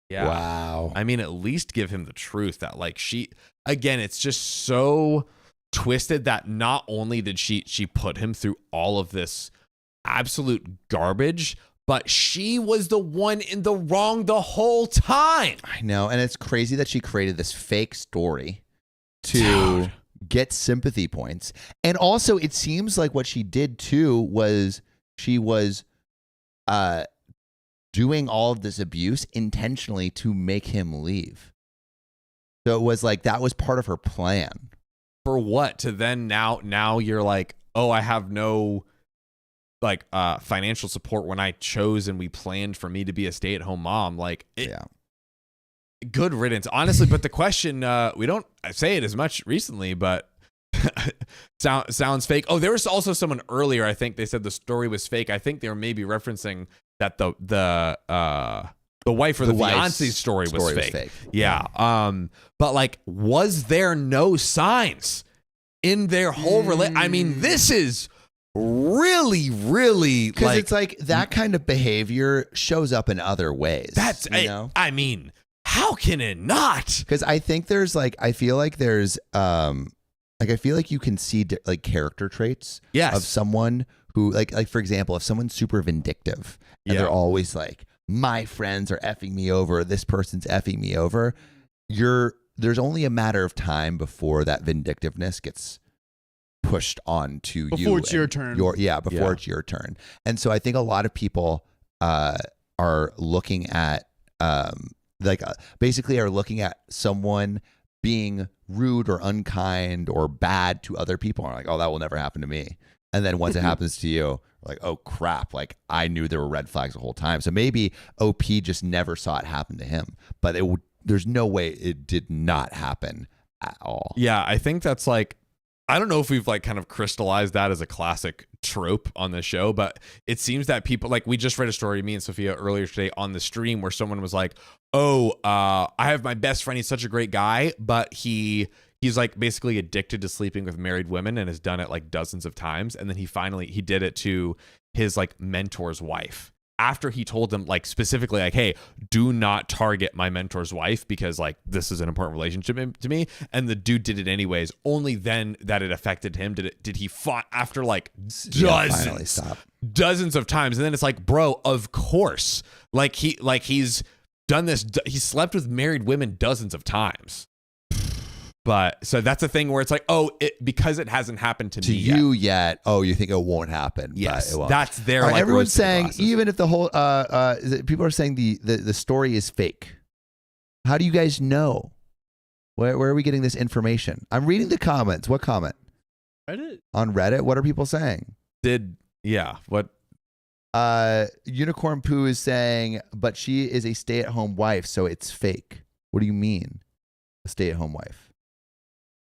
Yeah. Wow. I mean, at least give him the truth that, like, again, it's just so twisted that not only did she put him through all of this absolute garbage, but she was the one in the wrong the whole time. I know. And it's crazy that she created this fake story to get sympathy points. And also, it seems like what she did too was she was doing all of this abuse intentionally to make him leave. So it was like that was part of her plan. For what? To then now you're like, oh, I have no like financial support when I chose and we planned for me to be a stay-at-home mom. Like, good riddance, honestly. But the question, we don't say it as much recently, but sounds fake. Oh, there was also someone earlier, I think they said the story was fake. I think they were maybe referencing that the wife or the fiance's story was fake. Yeah. But like, was there no signs in their whole I mean, this is really, really, because like, it's like that kind of behavior shows up in other ways. That's, I mean, how can it not? Because I think there's like, I feel like there's, like, I feel like you can see like character traits of someone who like, for example, if someone's super vindictive and they're always like, my friends are effing me over, this person's effing me over, there's only a matter of time before that vindictiveness gets pushed onto you. Before it's your turn. Before it's your turn. And so I think a lot of people are looking at basically are looking at someone being rude or unkind or bad to other people and are like, oh, that will never happen to me. And then once it happens to you, like, oh crap, like I knew there were red flags the whole time. So maybe OP just never saw it happen to him, but there's no way it did not happen at all. Yeah, I think that's like, I don't know if we've like kind of crystallized that as a classic trope on the show, but it seems that people, like, we just read a story, me and Sophia, earlier today on the stream where someone was like, oh, I have my best friend, he's such a great guy, but he's like basically addicted to sleeping with married women and has done it like dozens of times. And then he did it to his like mentor's wife after he told them like specifically like, hey, do not target my mentor's wife because like this is an important relationship to me. And the dude did it anyways. Only then that it affected him did he fought after like dozens of times. And then it's like, bro, of course, like he's done this. He slept with married women dozens of times. But so that's a thing where it's like, oh, because it hasn't happened to me you yet. Oh, you think it won't happen? Yes, but it won't. that's their. Like, everyone's saying even if the whole people are saying the story is fake. How do you guys know? Where are we getting this information? I'm reading the comments. What comment? Reddit? On Reddit? What are people saying? What? Unicorn Poo is saying, but she is a stay-at-home wife, so it's fake. What do you mean, a stay-at-home wife?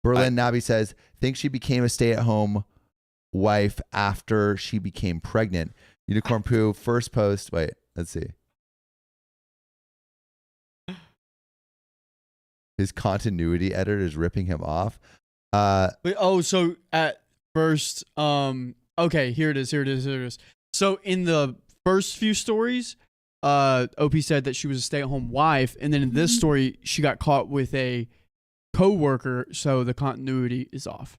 Berlin Nabi says, think she became a stay-at-home wife after she became pregnant. Unicorn Poo, first post. Wait, let's see. His continuity editor is ripping him off. So at first, okay, here it is. So in the first few stories, OP said that she was a stay-at-home wife, and then in this story, she got caught with a co-worker, so the continuity is off.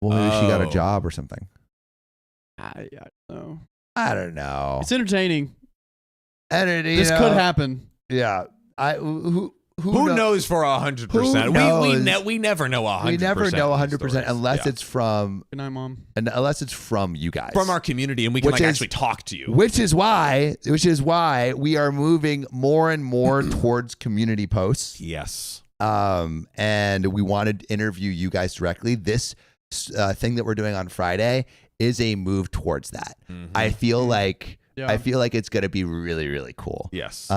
Well, maybe she got a job or something. I don't know. I don't know. It's entertaining. And This could happen. Yeah. Who knows for 100%? We never know 100%. We never know 100% unless it's from. Good night, Mom. And unless it's from you guys, from our community, and we can actually talk to you. Which is why we are moving more and more towards community posts. Yes. And we want to interview you guys directly. This thing that we're doing on Friday is a move towards that. Mm-hmm. I feel like it's going to be really, really cool. Yes.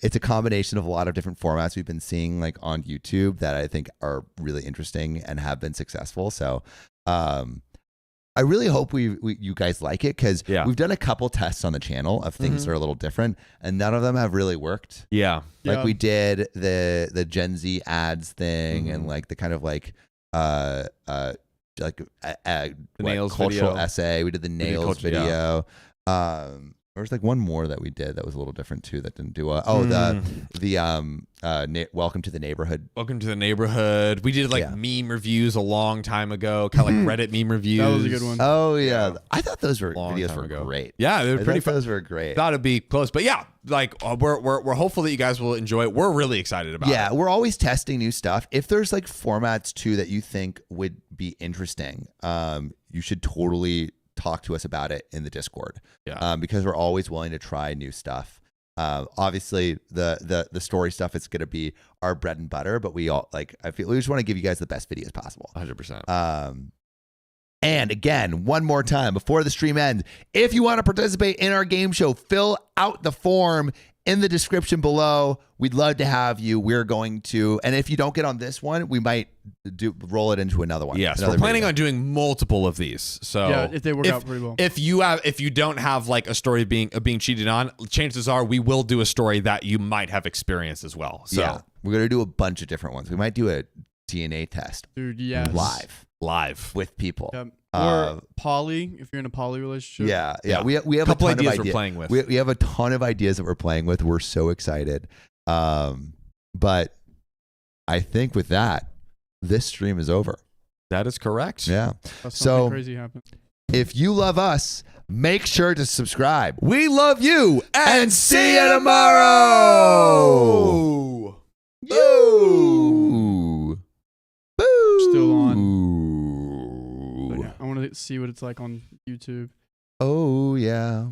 It's a combination of a lot of different formats we've been seeing like on YouTube that I think are really interesting and have been successful. So, I really hope you guys like it, because we've done a couple tests on the channel of things that are a little different, and none of them have really worked. Yeah. Like we did the Gen Z ads thing, and like the kind of like nails cultural video. essay. We did the nails video. There was like one more that we did that was a little different too that didn't do well. Welcome to the Neighborhood. Welcome to the Neighborhood. We did like meme reviews a long time ago, kind of like Reddit meme reviews. That was a good one. Oh yeah. I thought those videos were great. Yeah, they were pretty fun. Those were great. Thought it'd be close, but yeah, like we're hopeful that you guys will enjoy it. We're really excited about it. Yeah, we're always testing new stuff. If there's like formats too that you think would be interesting, you should totally talk to us about it in the Discord. Yeah. Because we're always willing to try new stuff. Obviously the story stuff is going to be our bread and butter, but we just want to give you guys the best videos possible. 100%. And again, one more time before the stream ends, if you want to participate in our game show, fill out the form in the description below. We'd love to have you. We're going to, and if you don't get on this one, we might roll it into another one. Yes, we're planning on doing multiple of these. So yeah, if they work out pretty well. If you don't have like a story being cheated on, chances are we will do a story that you might have experienced as well. So yeah, we're gonna do a bunch of different ones. We might do a DNA test, dude. Yes, live with people. Yep. Or poly, if you're in a poly relationship. Yeah. We have a couple a ton ideas of we're playing with. We have a ton of ideas that we're playing with. We're so excited. But I think with that, this stream is over. That is correct. Yeah. So crazy happened. If you love us, make sure to subscribe. We love you, and see you tomorrow. Boo. Boo. Still on. I want to see what it's like on YouTube. Oh, yeah.